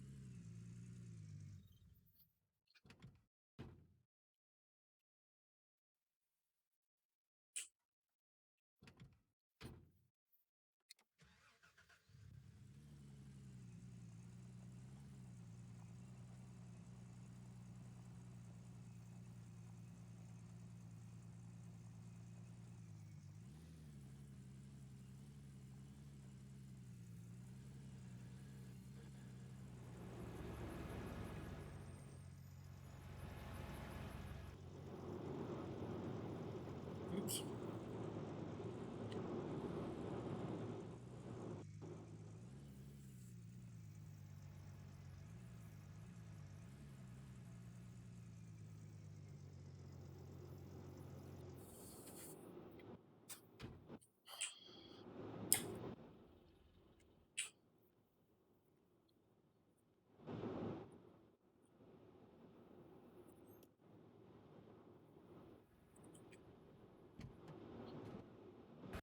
Oops.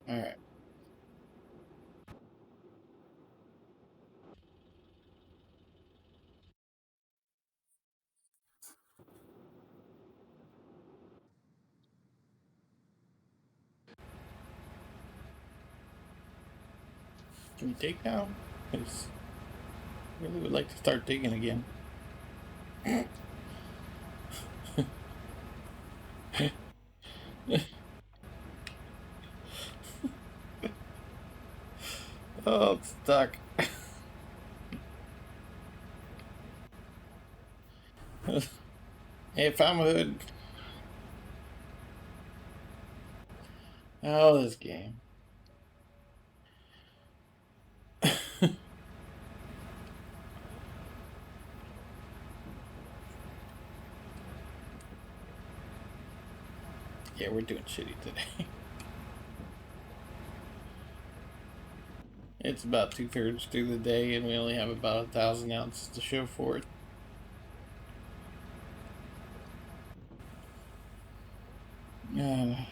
All right. Can we dig now? Because I really would like to start digging again. Oh, it's stuck. Hey, found my hood. Oh, this game. Yeah, we're doing shitty today. It's about 2/3 through the day, and we only have about 1,000 ounces to show for it. At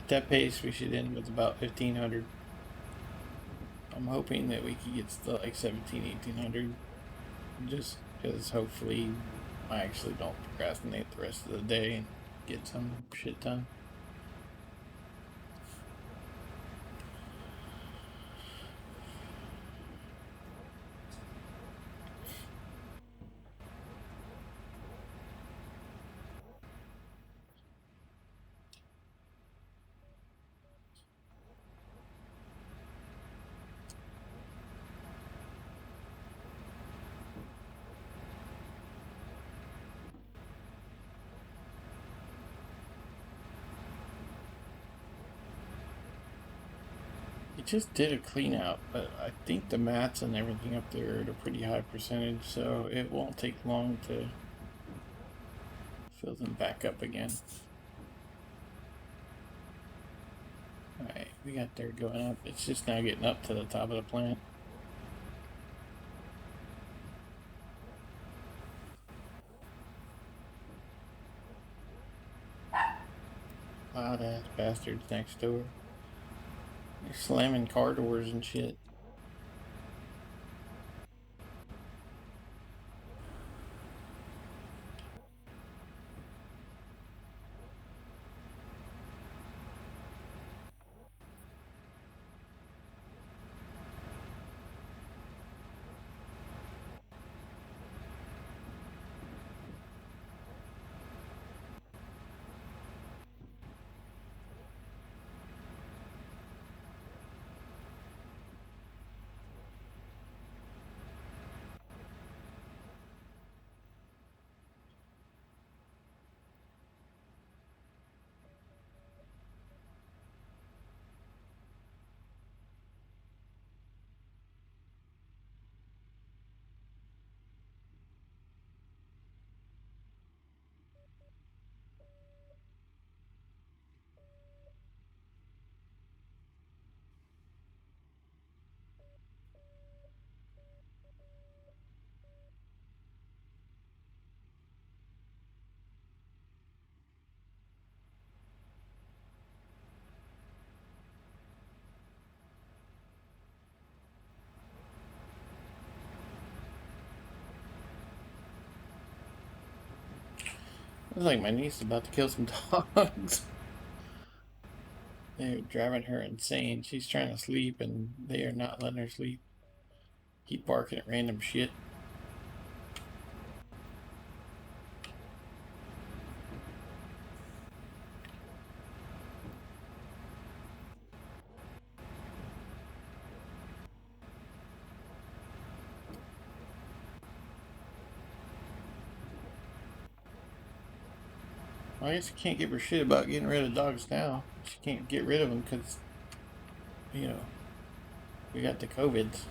that pace, we should end with about 1,500. I'm hoping that we can get to like 17, 1,800, just because hopefully I actually don't procrastinate the rest of the day and get some shit done. It just did a clean out, but I think the mats and everything up there are at a pretty high percentage, so it won't take long to fill them back up again. Alright, we got dirt going up. It's just now getting up to the top of the plant. Loud ass bastards next door. They're slamming car doors and shit. Looks like my niece is about to kill some dogs. They're driving her insane. She's trying to sleep and they are not letting her sleep. Keep barking at random shit. Well, I guess I can't give her shit about getting rid of dogs now. She can't get rid of them because, you know, we got the COVIDs.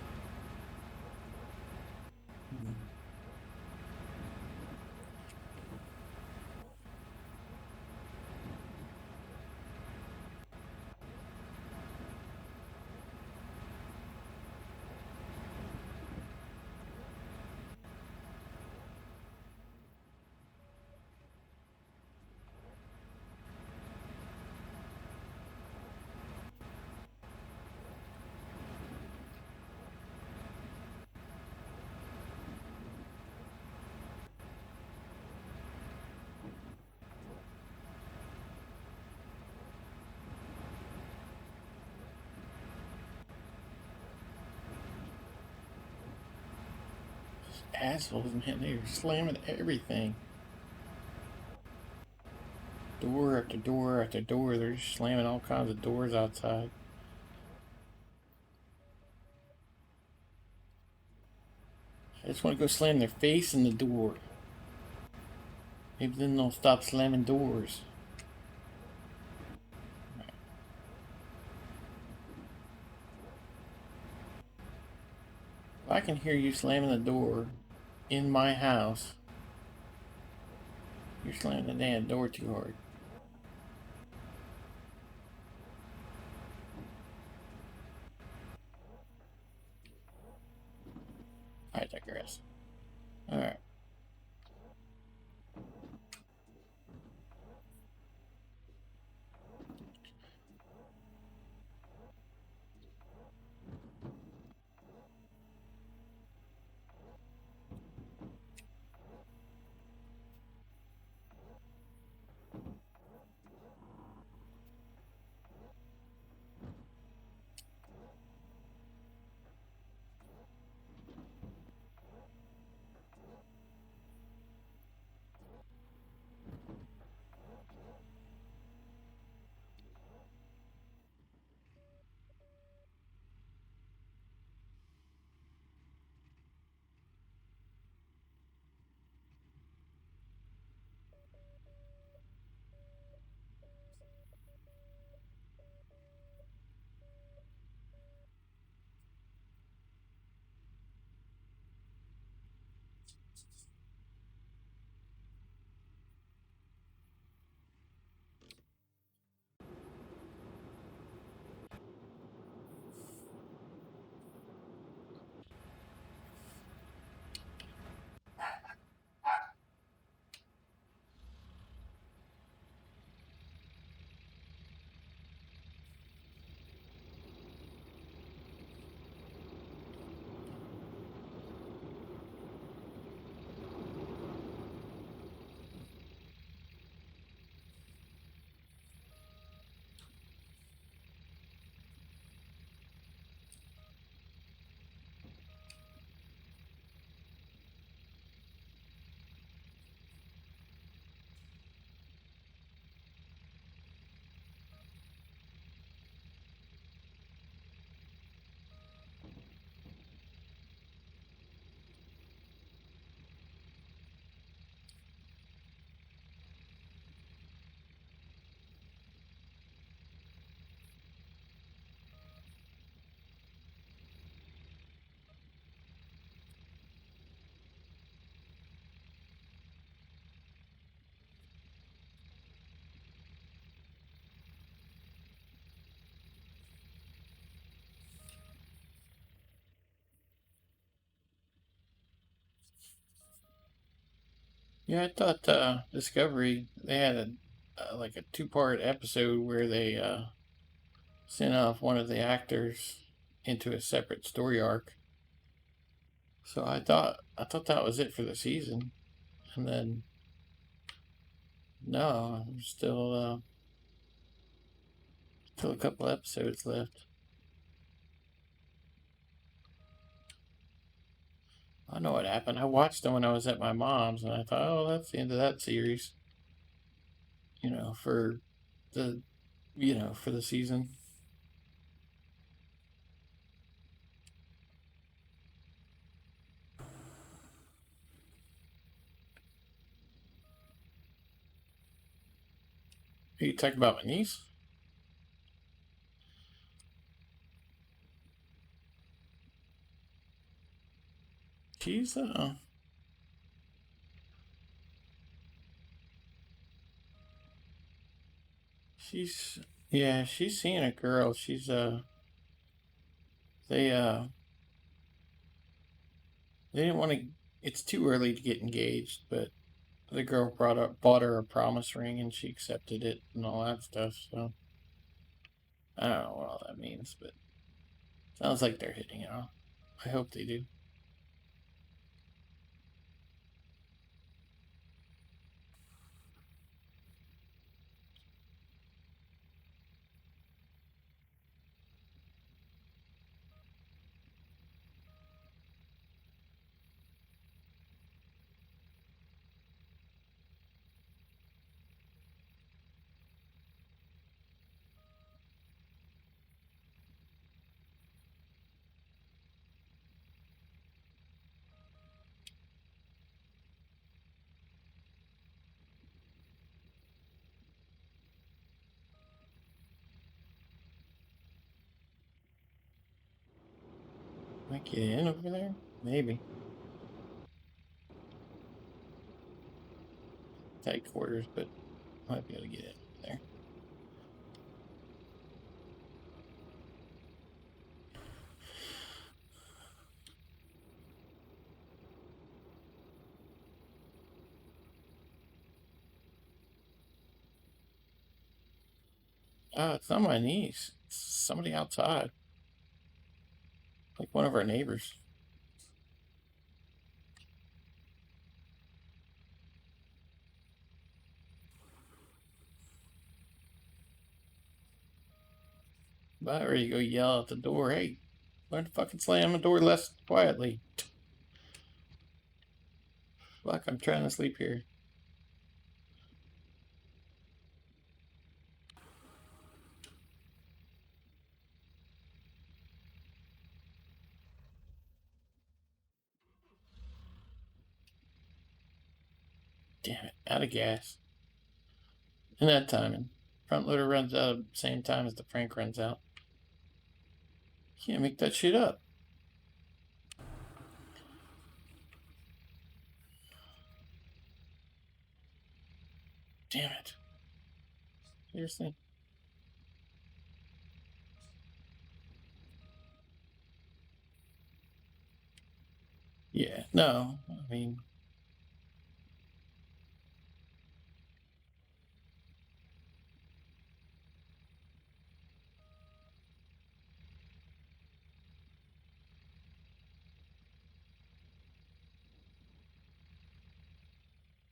Assholes, man, they are slamming everything. Door after door after door. They're just slamming all kinds of doors outside. I just want to go slam their face in the door. Maybe then they'll stop slamming doors. If I can hear you slamming the door in my house, you're slamming the damn door too hard. I digress. Alright. Yeah, I thought Discovery, they had like a two-part episode where they sent off one of the actors into a separate story arc. So I thought that was it for the season, and then no, there's still a couple episodes left. I know what happened. I watched them when I was at my mom's, and I thought, oh, that's the end of that series. For the for the season. Are you talking about my niece? She's she's yeah, she's seeing a girl. She's they they didn't want to. It's too early to get engaged, but the girl bought her a promise ring, and she accepted it and all that stuff. So I don't know what all that means, but sounds like they're hitting it off. I hope they do. Might get in over there? Maybe. Tight quarters, but might be able to get in there. Oh, it's not my niece. It's somebody outside. Like one of our neighbors. But or you go yell at the door, hey, learn to fucking slam the door less quietly. Fuck, I'm trying to sleep here. Damn it, out of gas. And that timing. Front loader runs out at the same time as the crank runs out. Can't make that shit up. Damn it. Seriously? Yeah, no. I mean,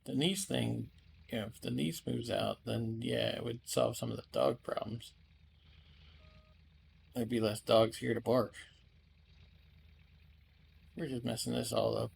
the niece thing, if the niece moves out, then yeah, it would solve some of the dog problems. There'd be less dogs here to bark. We're just messing this all up.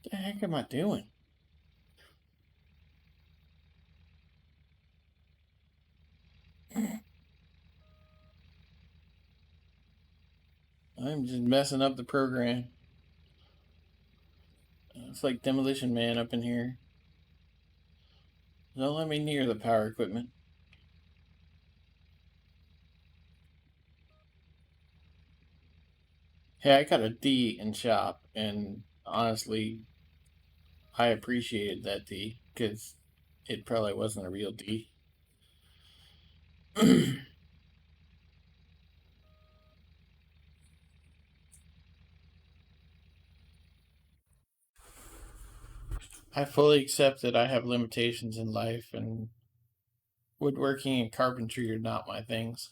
What the heck am I doing? I'm just messing up the program. It's like Demolition Man up in here. Don't let me near the power equipment. Hey, I got a D in shop, and honestly, I appreciated that D because it probably wasn't a real D. I fully accept that I have limitations in life, and woodworking and carpentry are not my things.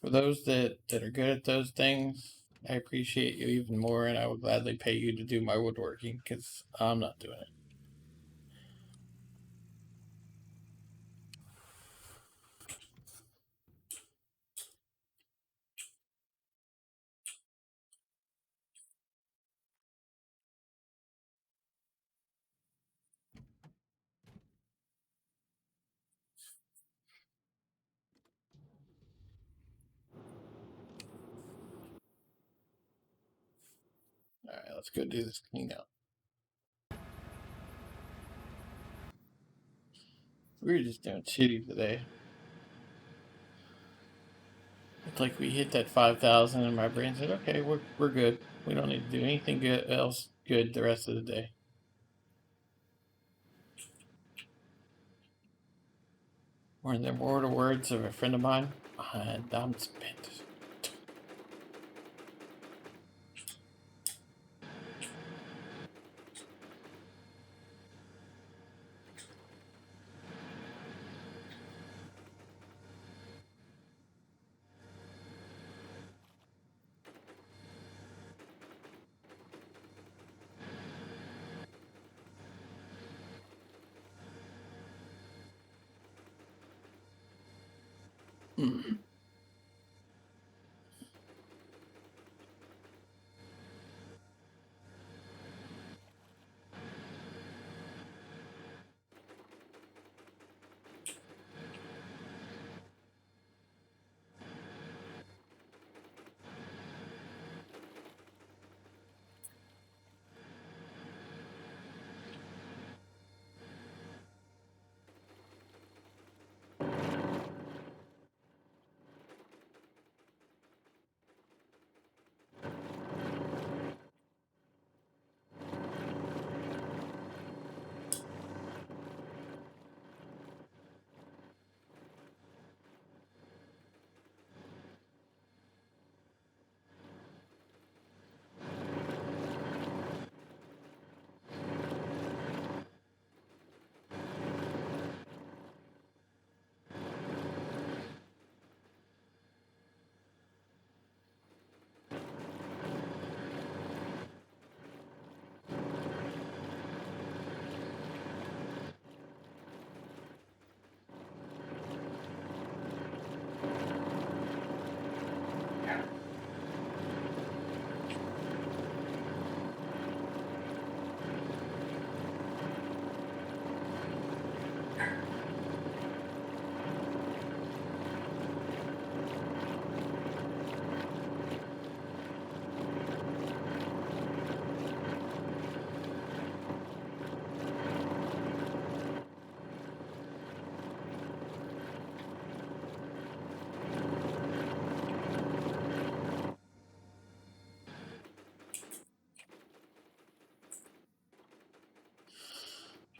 For those that are good at those things, I appreciate you even more, and I would gladly pay you to do my woodworking because I'm not doing it. All right, let's go do this clean out. We were just doing shitty today. It's like we hit that 5,000, and my brain said, "Okay, we're good. We don't need to do anything else good the rest of the day." Or in the immortal words of a friend of mine, I'm spent.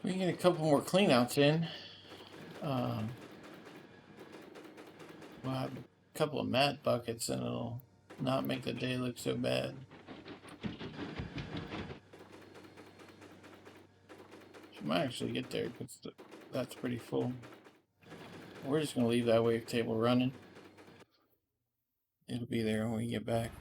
We can get a couple more cleanouts in. We'll have a couple of mat buckets and it'll not make the day look so bad. She might actually get there because that's pretty full. We're just going to leave that wave table running. It'll be there when we get back.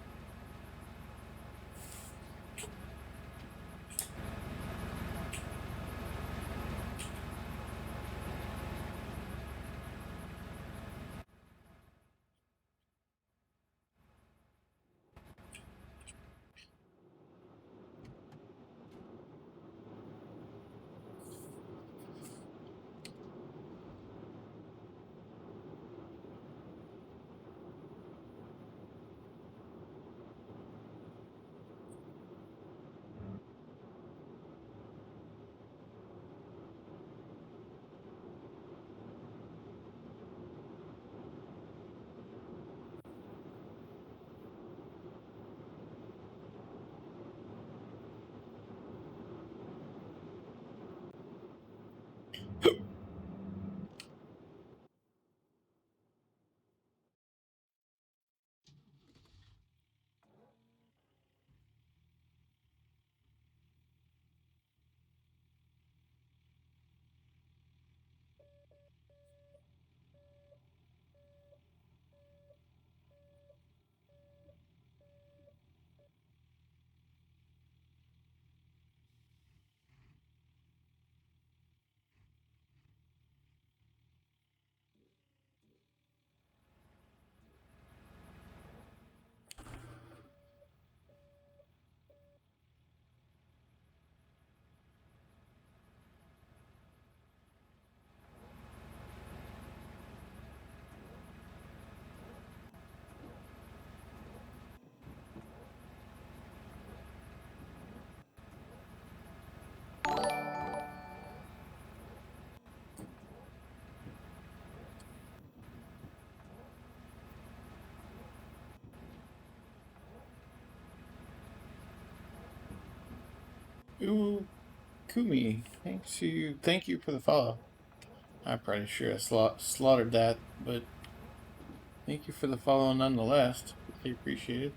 Ooh, Kumi, thank you for the follow. I'm pretty sure I slaughtered that, but thank you for the follow nonetheless. I appreciate it.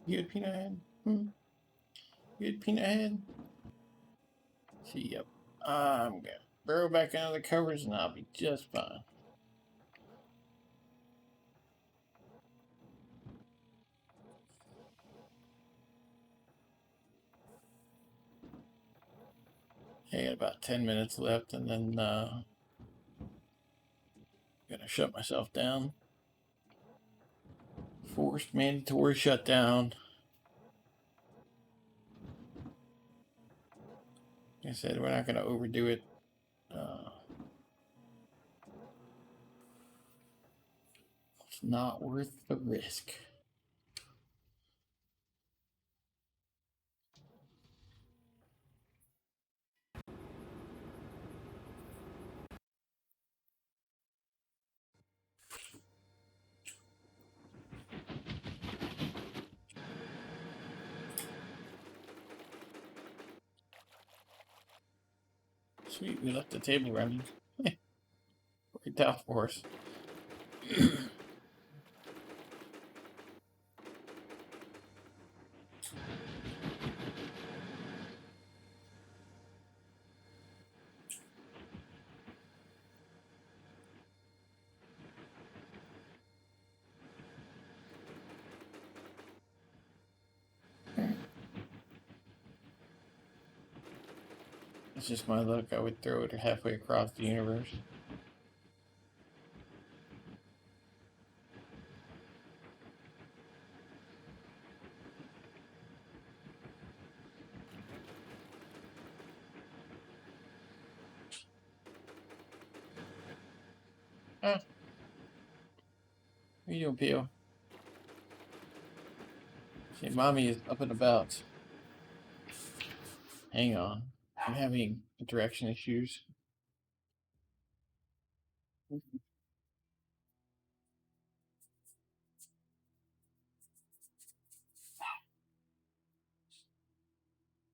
You had peanut head? You had peanut head? See, yep. I'm gonna burrow back under the covers and I'll be just fine. I got about 10 minutes left and then gonna shut myself down. Forced mandatory shutdown. Like I said, we're not gonna overdo it. It's not worth the risk. Sweet, we left the table running. Worked out for us. It's just my luck. I would throw it halfway across the universe. What are you doing, Pio? See, mommy is up and about. Hang on. I'm having interaction issues.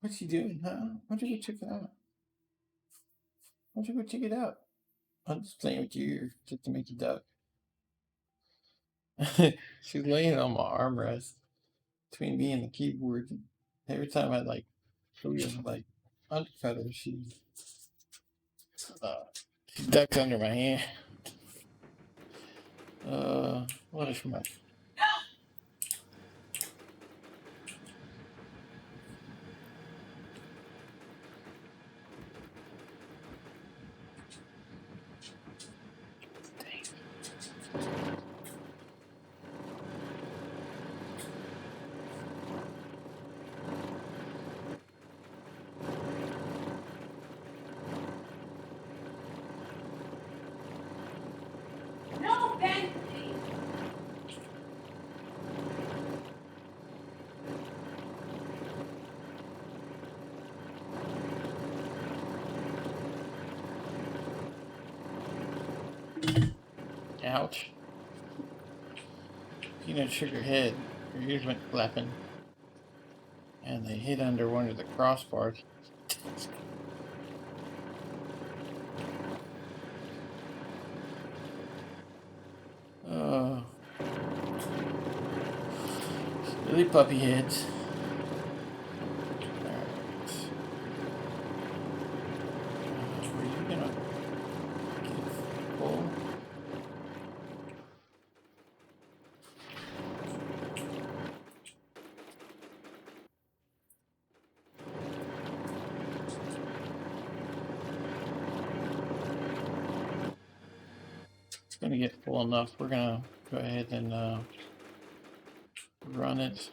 What's she doing, huh? Why don't you go check it out? Why don't you go check it out? I'm just playing with you just to make you duck. She's laying on my armrest between me and the keyboard. Every time I go to undercut her, uh, she ducks under my hand. What a schmuck. No, Ben. Ouch. Peanut shook her head. Her ears went flapping. And they hid under one of the crossbars. Oh. Silly puppy heads. Alright. Were you gonna get full? It's gonna get full enough. We're gonna go ahead and run it.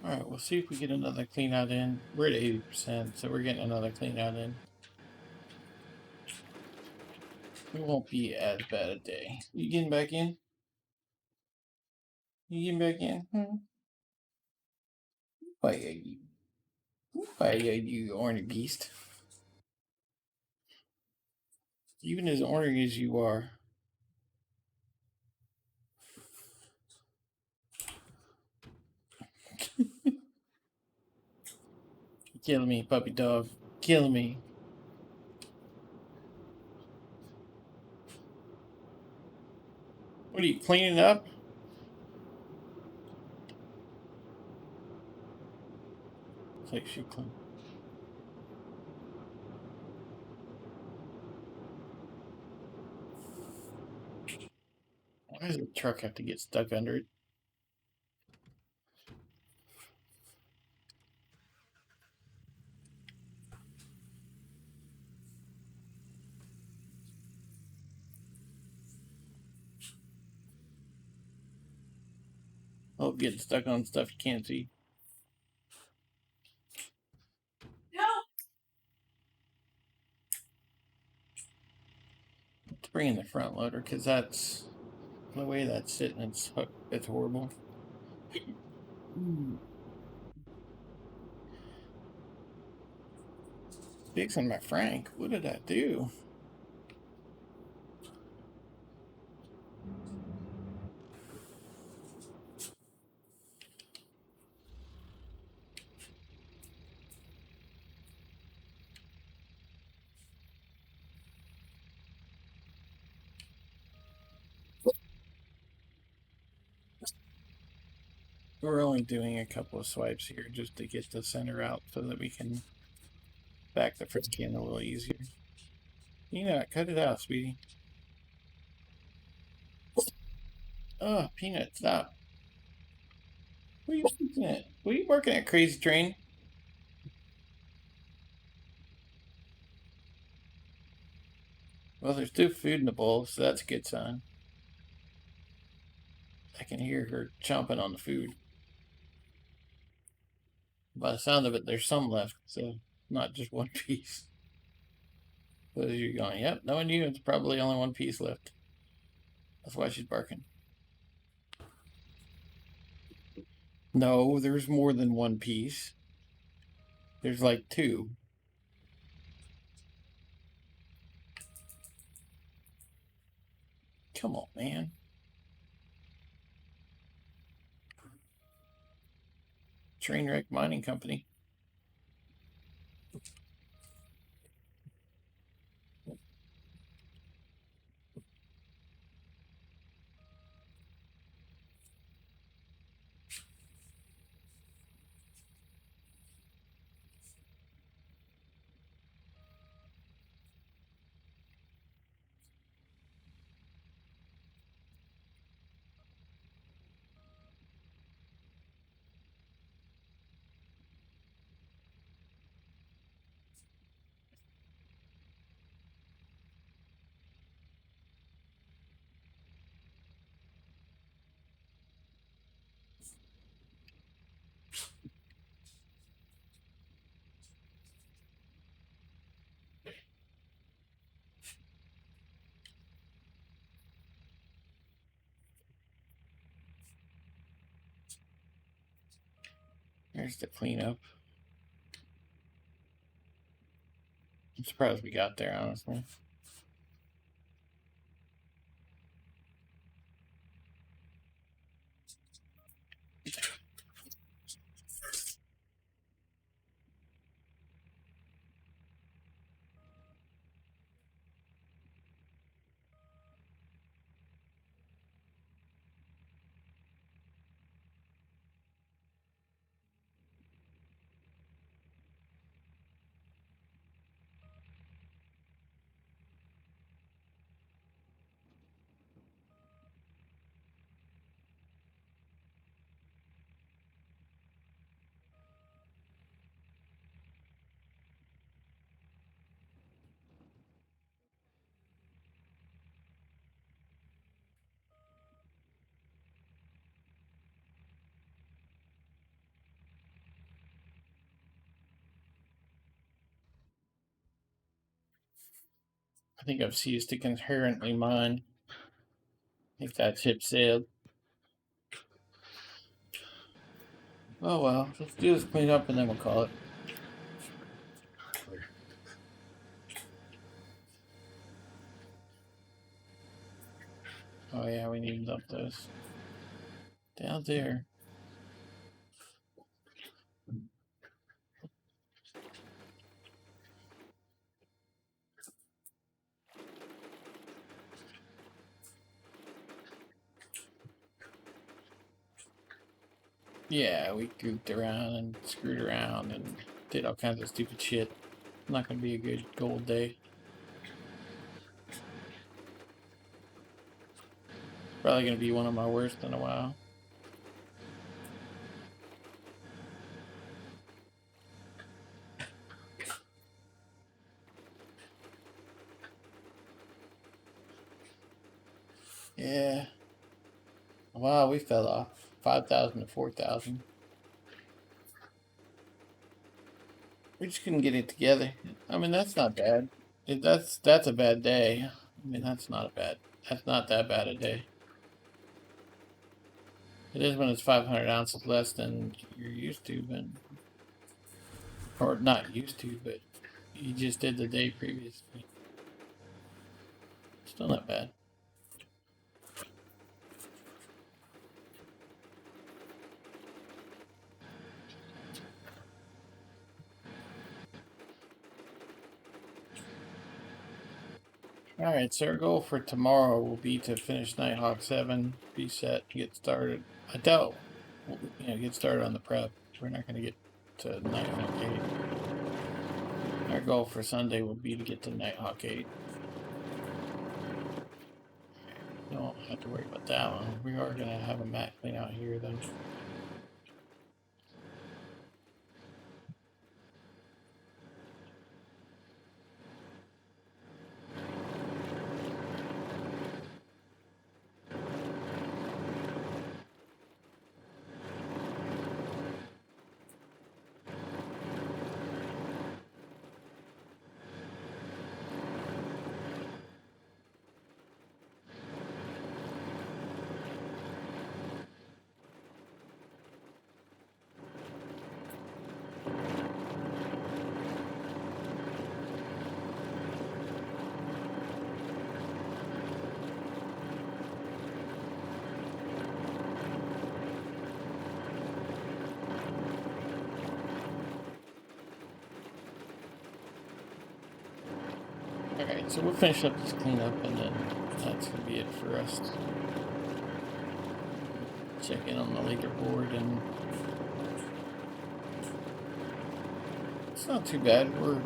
Alright, we'll see if we get another clean out in. We're at 80%, so we're getting another clean out in. It won't be as bad a day. You getting back in? You getting back in? Why are you? Why are you, ornery beast? Even as ornery as you are. Kill me, puppy dog. Kill me. What are you cleaning up? It's like she clean. Why does the truck have to get stuck under it? Oh, getting stuck on stuff you can't see. Let's bring in the front loader because that's the way that's sitting. It's horrible. Fixing my Frank. What did I do? We're only doing a couple of swipes here just to get the center out so that we can back the Frank in a little easier. You know, cut it out, sweetie. Oh, Peanut, stop. What are you looking at? What are you working at, crazy train? Well, there's still food in the bowl, so that's a good sign. I can hear her chomping on the food. By the sound of it, there's some left, so not just one piece. But as you're going, yep, knowing you, it's probably only one piece left. That's why she's barking. No, there's more than one piece. There's like two. Come on, man. Trainwreck Mining Company. There's the cleanup. I'm surprised we got there, honestly. I think I've ceased to inherently mine. I think that's hip sailed. Oh well, let's do this cleanup and then we'll call it. Oh yeah, we need to dump those. Down there. Yeah, we goofed around and screwed around and did all kinds of stupid shit. Not gonna be a good gold day. Probably gonna be one of my worst in a while. Yeah. Wow, we fell off 5,000 to 4,000. We just couldn't get it together. I mean, that's not bad. That's a bad day. I mean, that's not that bad a day. It is when it's 500 ounces less than you're used to, or not used to, but you just did the day previously. Still not bad. Alright, so our goal for tomorrow will be to finish Nighthawk 7, be set, get started. I doubt we'll get started on the prep. We're not going to get to Nighthawk 8. Our goal for Sunday will be to get to Nighthawk 8. Don't have to worry about that one. We are going to have a mat clean out here, though. Alright, so we'll finish up this cleanup and then that's going to be it for us. Check in on the leaderboard, and it's not too bad. We're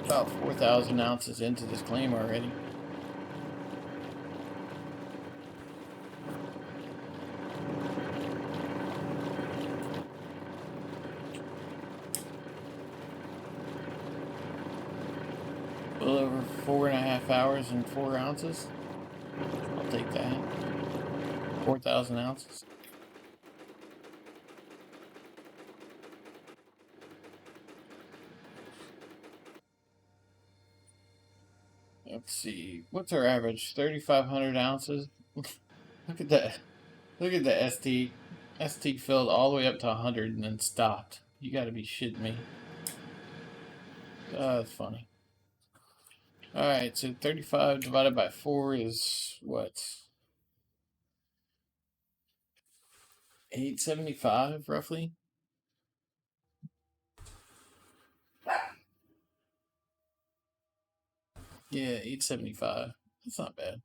about 4,000 ounces into this claim already. A little over 4.5 hours and 4 ounces. I'll take that. 4,000 ounces. Let's see. What's our average? 3,500 ounces. Look at that. Look at the ST. ST filled all the way up to 100 and then stopped. You gotta be shitting me. That's funny. Alright, so 35 divided by 4 is what? 875 roughly? Yeah, 875. That's not bad.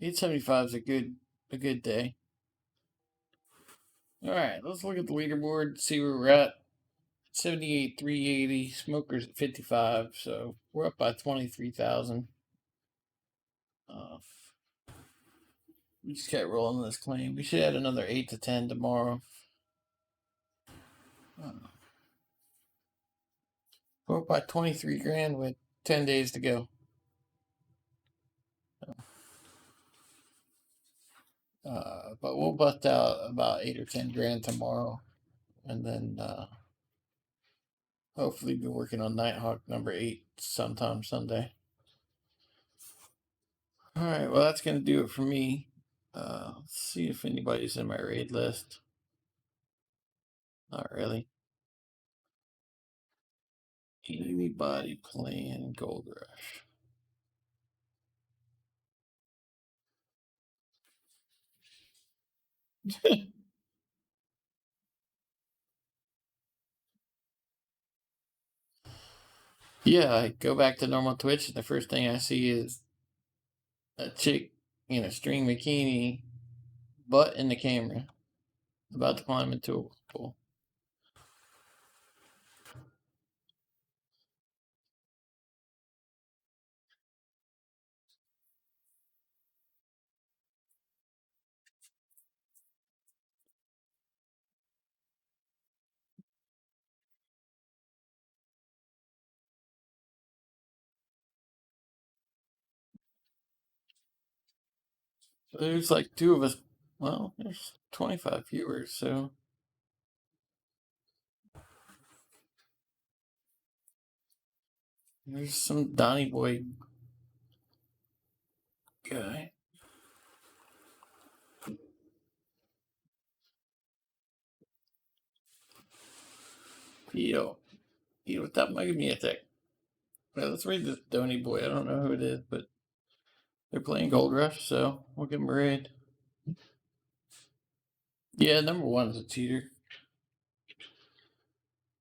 875 is a good day. Alright, let's look at the leaderboard, see where we're at. 78, 380, smokers at 55, so we're up by 23,000. We just kept rolling this claim. We should add another 8 to 10 tomorrow. We're up by 23 grand with 10 days to go. But we'll bust out about 8 or 10 grand tomorrow, and then hopefully be working on Nighthawk number 8 sometime Sunday. Alright, well that's going to do it for me. Let's see if anybody's in my raid list. Not really. Anybody playing Gold Rush? Yeah, I go back to normal Twitch, and the first thing I see is a chick in a string bikini, butt in the camera, about to climb into a pool. So there's like two of us. Well, there's 25 viewers, so there's some Donny Boy guy. Yo, yo, that might be a thing. Well, let's read this Donny Boy. I don't know who it is, but they're playing Gold Rush, so we'll give them a raid. Yeah, number one is a cheater.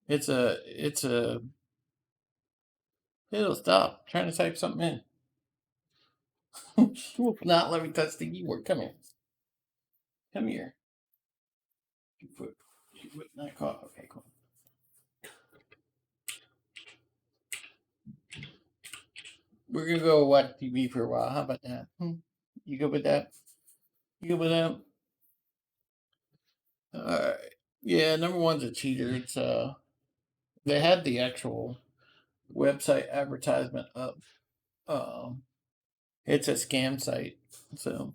It's a. It'll stop. I'm trying to type something in. Will not let me touch the keyboard. Come here. Come here. You put not caught. Okay, cool. We're gonna go watch TV for a while. How about that? You go with that? You go with that? All right. Yeah, number one's a cheater. It's they had the actual website advertisement up. Um, it's a scam site. So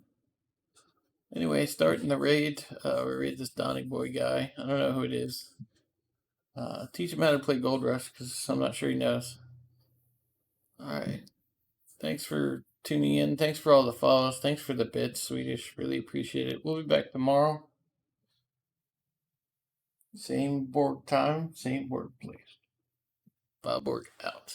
anyway, starting the raid. We raid this Donny Boy guy. I don't know who it is. Teach him how to play Gold Rush because I'm not sure he knows. All right. Thanks for tuning in. Thanks for all the follows. Thanks for the bits, Swedish. Really appreciate it. We'll be back tomorrow. Same board time, same board place. Bob out.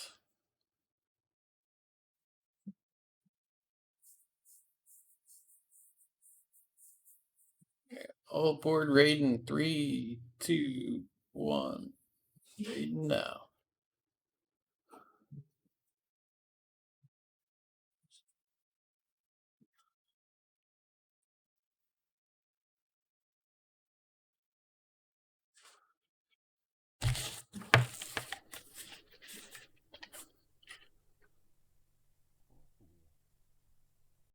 All aboard raid in 3, 2, 1. Raid now.